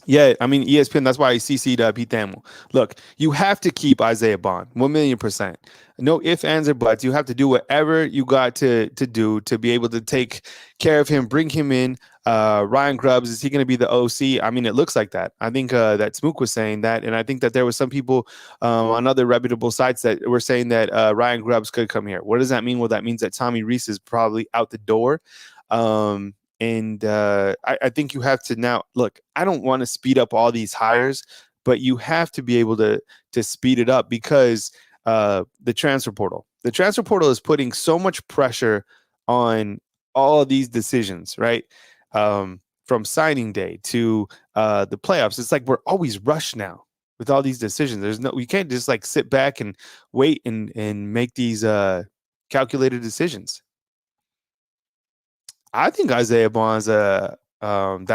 Yeah, I mean ESPN. That's why I CC'd Pete Thamel. Look, you have to keep Isaiah Bond 1,000,000%. No ifs, ands, or buts. You have to do whatever you got to do to be able to take care of him, bring him in. Ryan Grubbs, is he going to be the OC? I mean, it looks like that. I think that Smook was saying that, and I think that there was some people on other reputable sites that were saying that Ryan Grubbs could come here. What does that mean? Well, that means that Tommy Reese is probably out the door. And I think you have to now look. I don't want to speed up all these hires, but you have to be able to speed it up because the transfer portal. The transfer portal is putting so much pressure on all of these decisions, right? From signing day to the playoffs. It's like we're always rushed now with all these decisions. We can't just like sit back and wait and make these calculated decisions. I think Isaiah Bond's that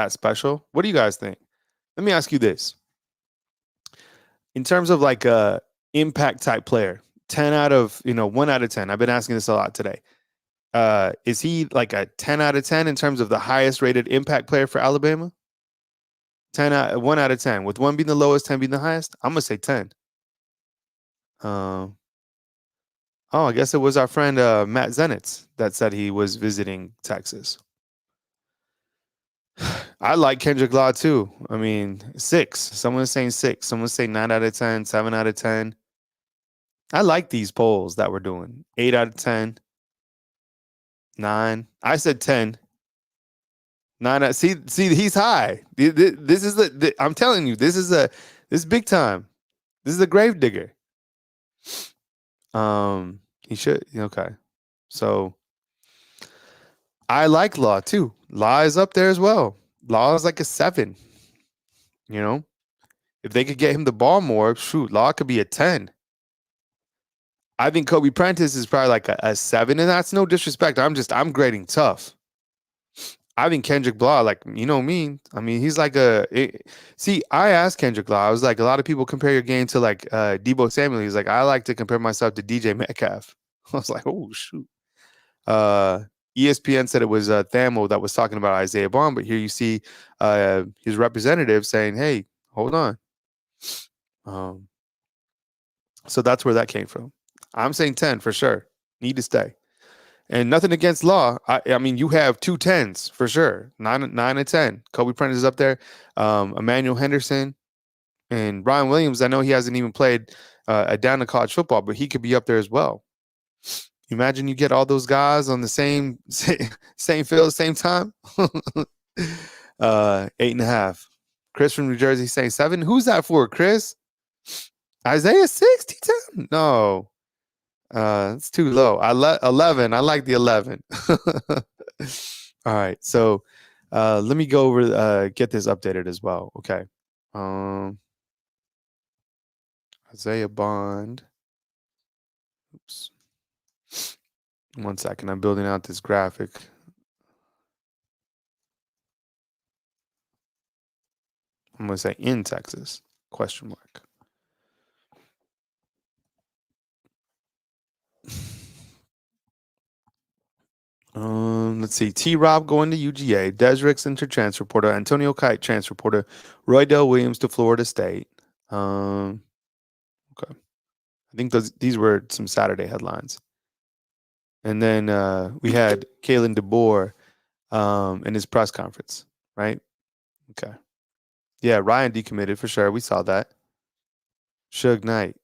special. What do you guys think? Let me ask you this. In terms of like a impact type player, 10 out of, 1 out of 10. I've been asking this a lot today. Is he like a 10 out of 10 in terms of the highest rated impact player for Alabama? 1 out of 10, with 1 being the lowest, 10 being the highest. I'm gonna say 10. I guess it was our friend Matt Zenitz that said he was visiting Texas. I like Kendrick Law too. I mean, 6. Someone's saying 6. Someone's saying 9 out of 10, 7 out of 10. I like these polls that we're doing. 8 out of 10, 9. I said 10. 9. See, he's high. This is I'm telling you, this is big time. This is a grave digger. He should. Okay. So I like Law too. Law is up there as well. Law is like a 7. If they could get him the ball more, shoot, Law could be a 10. I think Kobe Prentice is probably like a 7, and that's no disrespect. I'm grading tough. I think Kendrick Law, like, me. I mean, he's like see, I asked Kendrick Law, I was like, a lot of people compare your game to like Debo Samuel. He's like, I like to compare myself to DJ Metcalf. I was like, oh, shoot. ESPN said it was Thamel that was talking about Isaiah Bond, but here you see his representative saying, hey, hold on. So that's where that came from. I'm saying 10 for sure. Need to stay. And nothing against Law. I mean, you have 2 10s for sure. 9 and 10. Kobe Prentice is up there. Emmanuel Henderson and Ryan Williams. I know he hasn't even played down to college football, but he could be up there as well. Imagine you get all those guys on the same field, same time. 8.5. Chris from New Jersey saying 7. Who's that for, Chris? Isaiah 60? No. It's too low. 11. I like the 11. All right. So let me go over get this updated as well. Okay. Isaiah Bond. Oops. 1 second. I'm building out this graphic. I'm going to say in Texas, ? Let's see. T-Rob going to UGA. Desrick's into transfer portal. Antonio Kite transfer portal. Roy Dell Williams to Florida State. Okay. I think these were some Saturday headlines. And then we had Kalen DeBoer in his press conference. right? Okay. Yeah, Ryan decommitted for sure. We saw that. Suge Knight.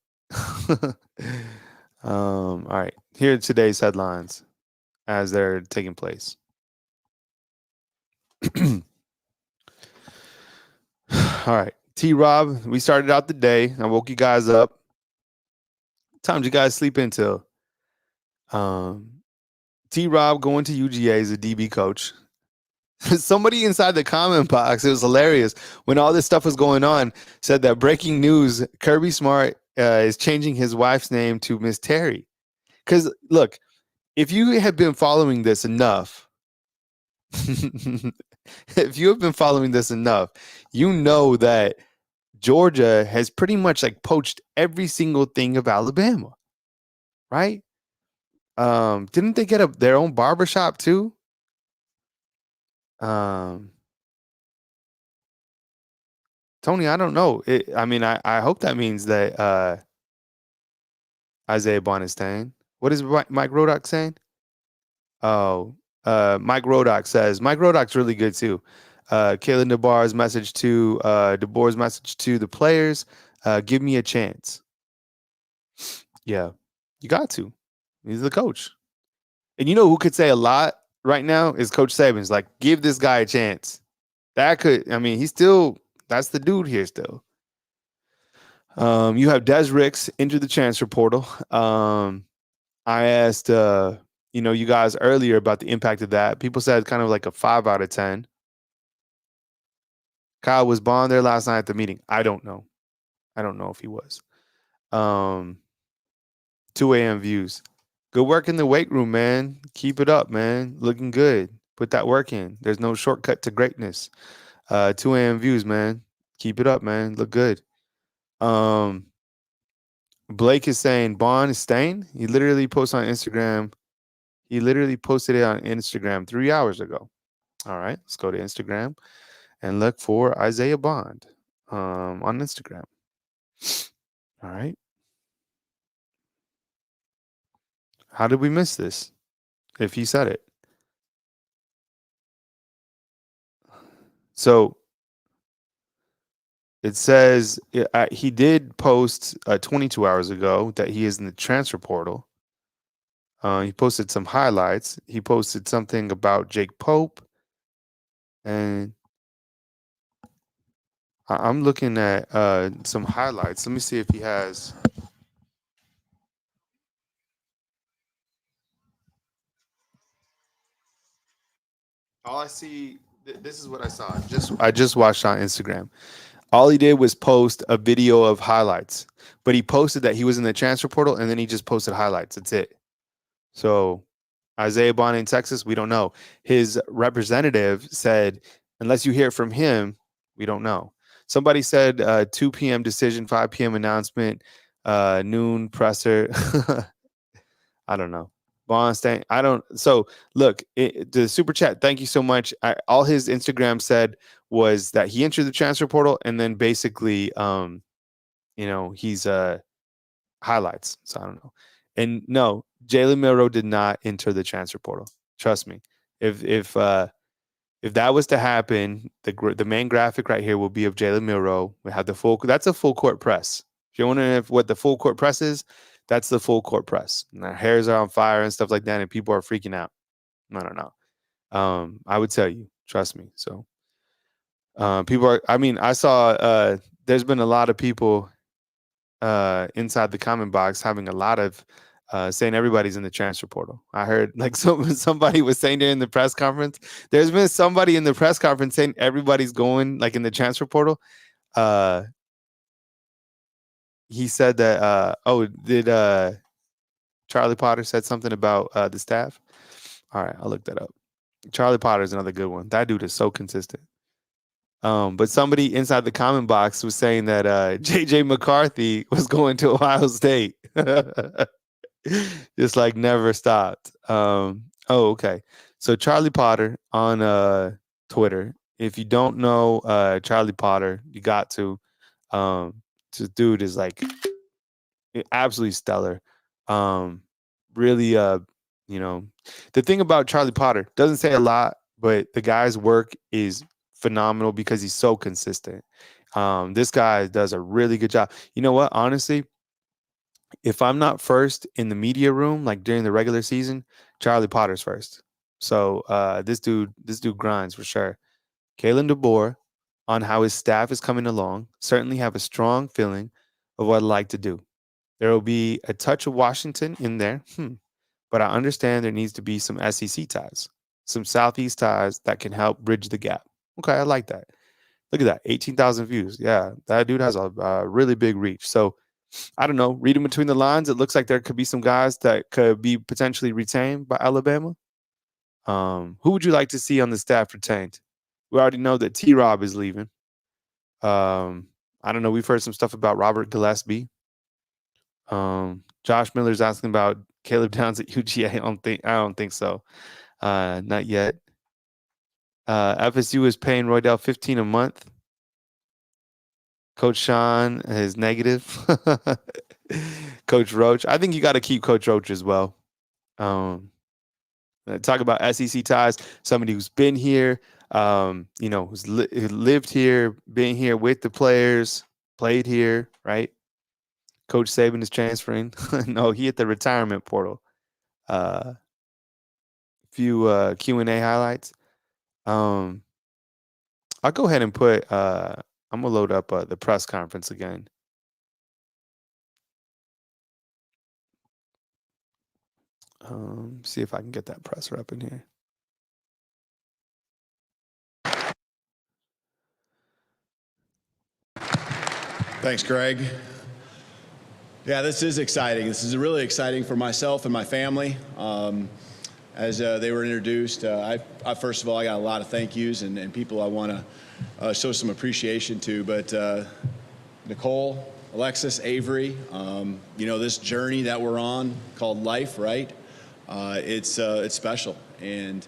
All right. Here are today's headlines as they're taking place. All right. T-Rob, we started out the day. I woke you guys up. What time did you guys sleep until? T-Rob going to UGA as a DB coach. Somebody inside the comment box, it was hilarious, when all this stuff was going on, said that breaking news, Kirby Smart is changing his wife's name to Miss Terry. Because, look, if you have been following this enough, you know that Georgia has pretty much like poached every single thing of Alabama, right? Didn't they get their own barbershop too? Tony, I don't know. I hope that means that Isaiah Bond is staying. What is Mike Rodock saying? Oh, Mike Rodock says Mike Rodock's really good too. Kalen DeBoer's message to the players: give me a chance. Yeah, you got to. He's the coach, and you know who could say a lot right now is Coach Saban's. Like, give this guy a chance. That could. I mean, that's the dude here still. You have Des Ricks into the transfer portal. I asked, you guys earlier about the impact of that. People said kind of like a 5 out of 10. Kyle, was Bond there last night at the meeting? I don't know. I don't know if he was. 2 a.m. views. Good work in the weight room, man. Keep it up, man. Looking good. Put that work in. There's no shortcut to greatness. 2 a.m. views, man. Keep it up, man. Look good. Blake is saying Bond is staying. He literally posted on Instagram. He literally posted it on Instagram 3 hours ago. All right, let's go to Instagram and look for Isaiah Bond on Instagram. All right. How did we miss this? If he said it. So it says he did post 22 hours ago that he is in the transfer portal. He posted some highlights. He posted something about Jake Pope. And I'm looking at some highlights. Let me see if he has. All I see, this is what I saw. I just watched on Instagram. All he did was post a video of highlights, but he posted that he was in the transfer portal, and then he just posted highlights. That's it. So Isaiah Bond in Texas, we don't know. His representative said, unless you hear from him, we don't know. Somebody said 2 p.m. decision, 5 p.m. announcement, noon presser. I don't know. Bond staying. I don't. So look, the super chat. Thank you so much. All his Instagram said was that he entered the transfer portal, and then basically, he's highlights. So I don't know. And no, Jalen Milroe did not enter the transfer portal. Trust me. If that was to happen, the main graphic right here will be of Jalen Milroe. We have the full. That's a full court press. If you're wondering what the full court press is, that's the full court press. And their hairs are on fire and stuff like that, and people are freaking out. I don't know. I would tell you, trust me. So people are. I mean, I saw. There's been a lot of people inside the comment box having a lot of saying everybody's in the transfer portal. I heard like somebody was saying during the press conference. There's been somebody in the press conference saying everybody's going like in the transfer portal. He said that. Did Charlie Potter said something about the staff? All right, I'll look that up. Charlie Potter is another good one. That dude is so consistent. But somebody inside the comment box was saying that JJ McCarthy was going to Ohio State. Just like never stopped. Okay. So Charlie Potter on Twitter. If you don't know Charlie Potter, you got to. This dude is like absolutely stellar. Really, the thing about Charlie Potter doesn't say a lot, but the guy's work is phenomenal because he's so consistent. This guy does a really good job. You know what? Honestly, if I'm not first in the media room, like during the regular season, Charlie Potter's first. So this dude grinds for sure. Kalen DeBoer, on how his staff is coming along, certainly have a strong feeling of what I'd like to do. There will be a touch of Washington in there, but I understand there needs to be some SEC ties, some Southeast ties that can help bridge the gap. Okay, I like that. Look at that, 18,000 views. Yeah, that dude has a really big reach. So I don't know. Reading between the lines, it looks like there could be some guys that could be potentially retained by Alabama. Who would you like to see on the staff retained? We already know that T-Rob is leaving. I don't know. We've heard some stuff about Robert Gillespie. Josh Miller's asking about Caleb Downs at UGA. I don't think so. Not yet. FSU is paying Roydell $15 a month. Coach Sean is negative. Coach Roach. I think you got to keep Coach Roach as well. Talk about SEC ties. Somebody who's been here, who's who lived here, been here with the players, played here, right? Coach Saban is transferring. No, he hit the retirement portal. Few Q&A highlights. I'll go ahead and put. I'm gonna load up the press conference again. See if I can get that presser up in here. Thanks, Greg. Yeah, this is exciting. This is really exciting for myself and my family. As they were introduced, I first of all, I got a lot of thank yous and people I want to show some appreciation to. But Nicole, Alexis, Avery, this journey that we're on called life, right? It's special. And,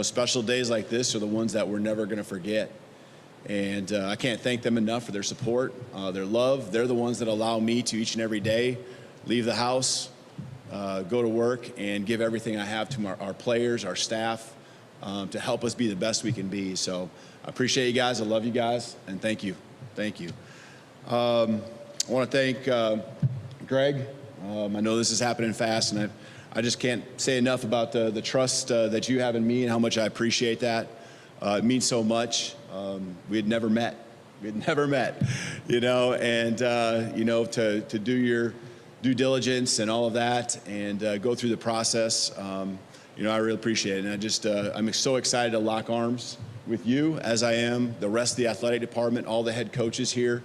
special days like this are the ones that we're never going to forget. And I can't thank them enough for their support, their love. They're the ones that allow me to each and every day leave the house, go to work, and give everything I have to our players, our staff, to help us be the best we can be. So I appreciate you guys. I love you guys, and thank you. Thank you. I want to thank Greg. I know this is happening fast, and I just can't say enough about the trust that you have in me and how much I appreciate that. It means so much. We had never met. And, to do your due diligence and all of that and go through the process, I really appreciate it. And I'm so excited to lock arms with you, as I am the rest of the athletic department, all the head coaches here,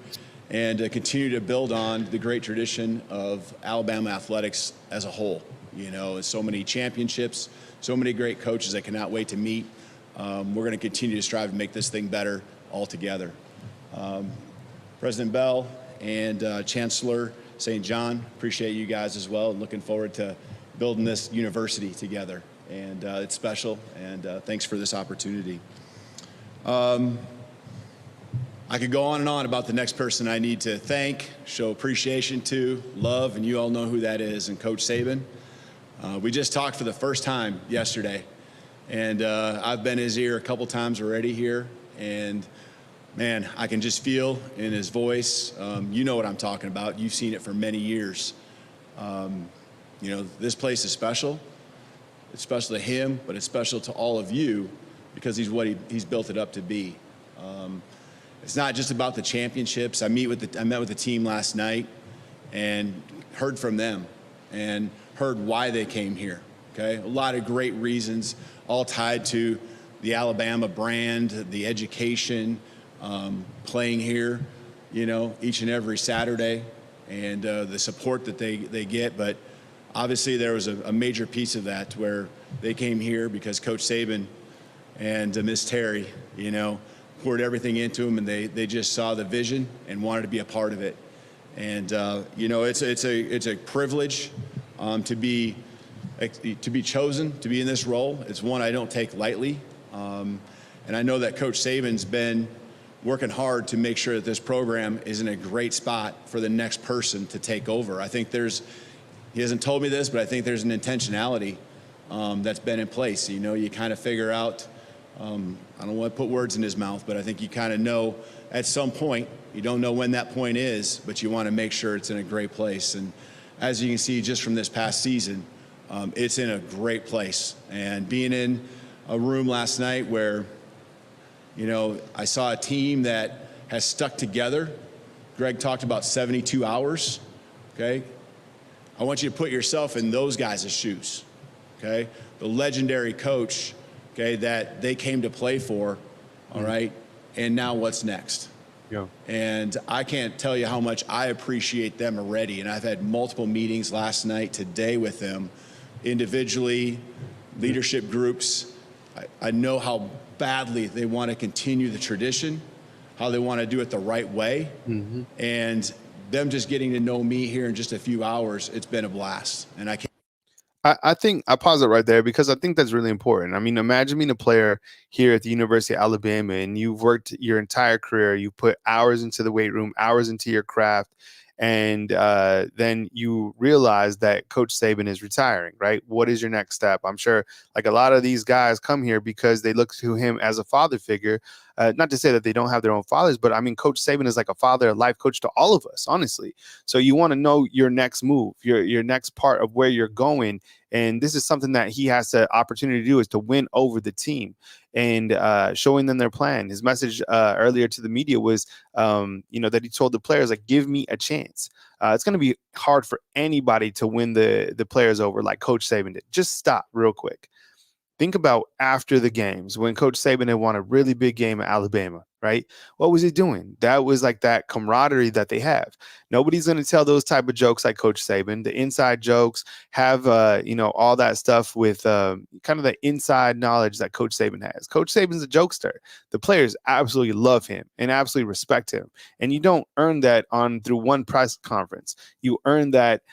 and continue to build on the great tradition of Alabama athletics as a whole. So many championships, so many great coaches I cannot wait to meet. We're going to continue to strive to make this thing better all together. President Bell and Chancellor St. John, appreciate you guys as well, and looking forward to building this university together. And it's special, and thanks for this opportunity. I could go on and on about the next person I need to thank, show appreciation to, love, and you all know who that is, and Coach Saban. We just talked for the first time yesterday. And I've been in his ear a couple times already here, and man, I can just feel in his voice. You know what I'm talking about. You've seen it for many years. This place is special. It's special to him, but it's special to all of you because he's what he's built it up to be. It's not just about the championships. I met with the team last night and heard from them and heard why they came here. Okay, a lot of great reasons, all tied to the Alabama brand, the education, playing here, each and every Saturday, and the support that they get. But obviously there was a major piece of that where they came here because Coach Saban and Miss Terry, poured everything into them, and they just saw the vision and wanted to be a part of it. And it's a privilege to be chosen to be in this role. It's one I don't take lightly. And I know that Coach Saban's been working hard to make sure that this program is in a great spot for the next person to take over. I think he hasn't told me this, but I think there's an intentionality that's been in place. You kind of figure out I don't want to put words in his mouth, but I think you kind of know at some point, you don't know when that point is, but you want to make sure it's in a great place. And as you can see just from this past season, it's in a great place. And being in a room last night where, you know, I saw a team that has stuck together. Greg talked about 72 hours, okay? I want you to put yourself in those guys' shoes, okay? The legendary coach, okay, that they came to play for, all right? And now what's next? Yeah. And I can't tell you how much I appreciate them already. And I've had multiple meetings last night, today with them, individually, leadership groups. I know how badly they want to continue the tradition, how they want to do it the right way. And them just getting to know me here in just a few hours, it's been a blast. And I can't. I think I pause it right there because I think that's really important. I mean, imagine being a player here at the University of Alabama and you've worked your entire career. You put hours into the weight room, hours into your craft, and then you realize that Coach Saban is retiring, right? What is your next step? I'm sure like a lot of these guys come here because they look to him as a father figure. Not to say that they don't have their own fathers, but I mean, Coach Saban is like a father, a life coach to all of us, honestly. So you want to know your next move, your next part of where you're going. And this is something that he has the opportunity to do, is to win over the team and showing them their plan. His message earlier to the media was, that he told the players, like, give me a chance. It's going to be hard for anybody to win the players over like Coach Saban did. Just stop real quick. Think about after the games when Coach Saban had won a really big game at Alabama, right? What was he doing? That was like that camaraderie that they have. Nobody's going to tell those type of jokes like Coach Saban. The inside jokes have, all that stuff with kind of the inside knowledge that Coach Saban has. Coach Saban's a jokester. The players absolutely love him and absolutely respect him. And you don't earn that through one press conference. You earn that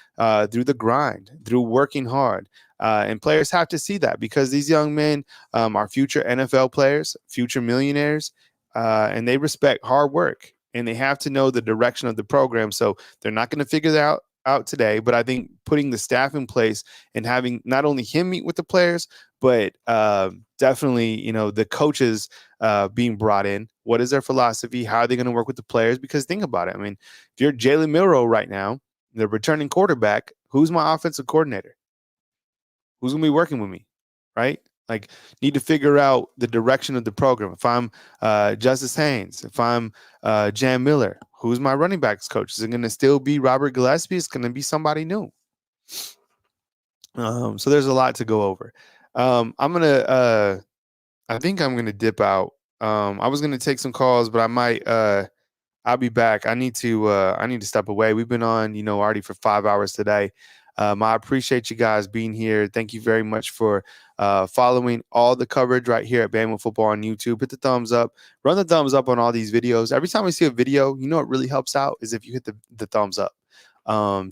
through the grind, through working hard. And players have to see that because these young men are future NFL players, future millionaires, and they respect hard work. And they have to know the direction of the program. So they're not going to figure that out today. But I think putting the staff in place and having not only him meet with the players, but definitely, the coaches being brought in. What is their philosophy? How are they going to work with the players? Because think about it. I mean, if you're Jalen Milroe right now, the returning quarterback, who's my offensive coordinator? Who's going to be working with me, right? Like, need to figure out the direction of the program. If I'm Justice Haynes, if I'm Jan Miller, who's my running backs coach? Is it going to still be Robert Gillespie? It's going to be somebody new. So there's a lot to go over. I think I'm going to dip out. I was going to take some calls, but I might, I'll be back. I need to step away. We've been on, already for 5 hours today. I appreciate you guys being here. Thank you very much for following all the coverage right here at Bama Football on YouTube. Hit the thumbs up. Run the thumbs up on all these videos. Every time we see a video, what really helps out is if you hit the thumbs up.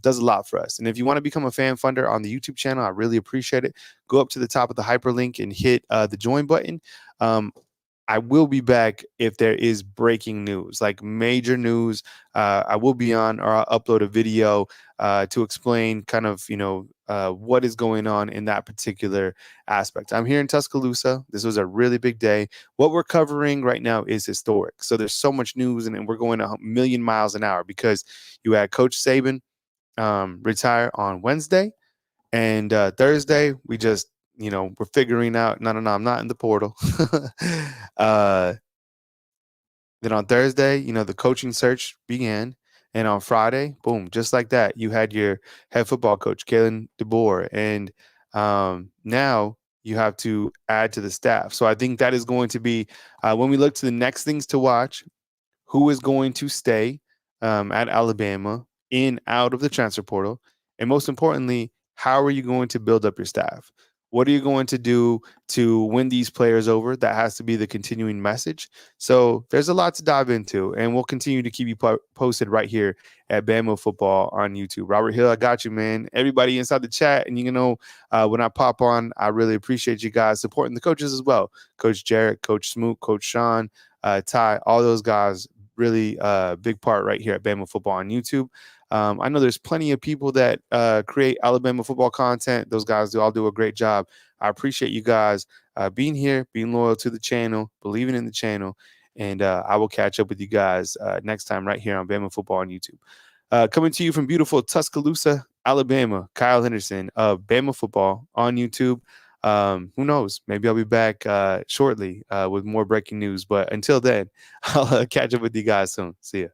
Does a lot for us. And if you want to become a fan funder on the YouTube channel, I really appreciate it. Go up to the top of the hyperlink and hit the join button. I will be back if there is breaking news, like major news. I will be on, or I'll upload a video to explain kind of, what is going on in that particular aspect. I'm here in Tuscaloosa. This was a really big day. What we're covering right now is historic. So there's so much news, and we're going a million miles an hour because you had Coach Saban retire on Wednesday, and Thursday we just we're figuring out, no, I'm not in the portal. Then on Thursday, the coaching search began. And on Friday, boom, just like that, you had your head football coach, Kalen DeBoer. And now you have to add to the staff. So I think that is going to be, when we look to the next things to watch, who is going to stay at Alabama, out of the transfer portal. And most importantly, how are you going to build up your staff? What are you going to do to win these players over? That has to be the continuing message. So there's a lot to dive into, and we'll continue to keep you posted right here at Bama Football on YouTube. Robert Hill, I got you, man. Everybody inside the chat, and when I pop on, I really appreciate you guys supporting the coaches as well. Coach Jarrett, Coach Smoot, Coach Sean, Ty, all those guys, really big part right here at Bama Football on YouTube. I know there's plenty of people that create Alabama football content. Those guys all do a great job. I appreciate you guys being here, being loyal to the channel, believing in the channel. And I will catch up with you guys next time right here on Bama Football on YouTube. Coming to you from beautiful Tuscaloosa, Alabama, Kyle Henderson of Bama Football on YouTube. Who knows? Maybe I'll be back shortly with more breaking news. But until then, I'll catch up with you guys soon. See ya.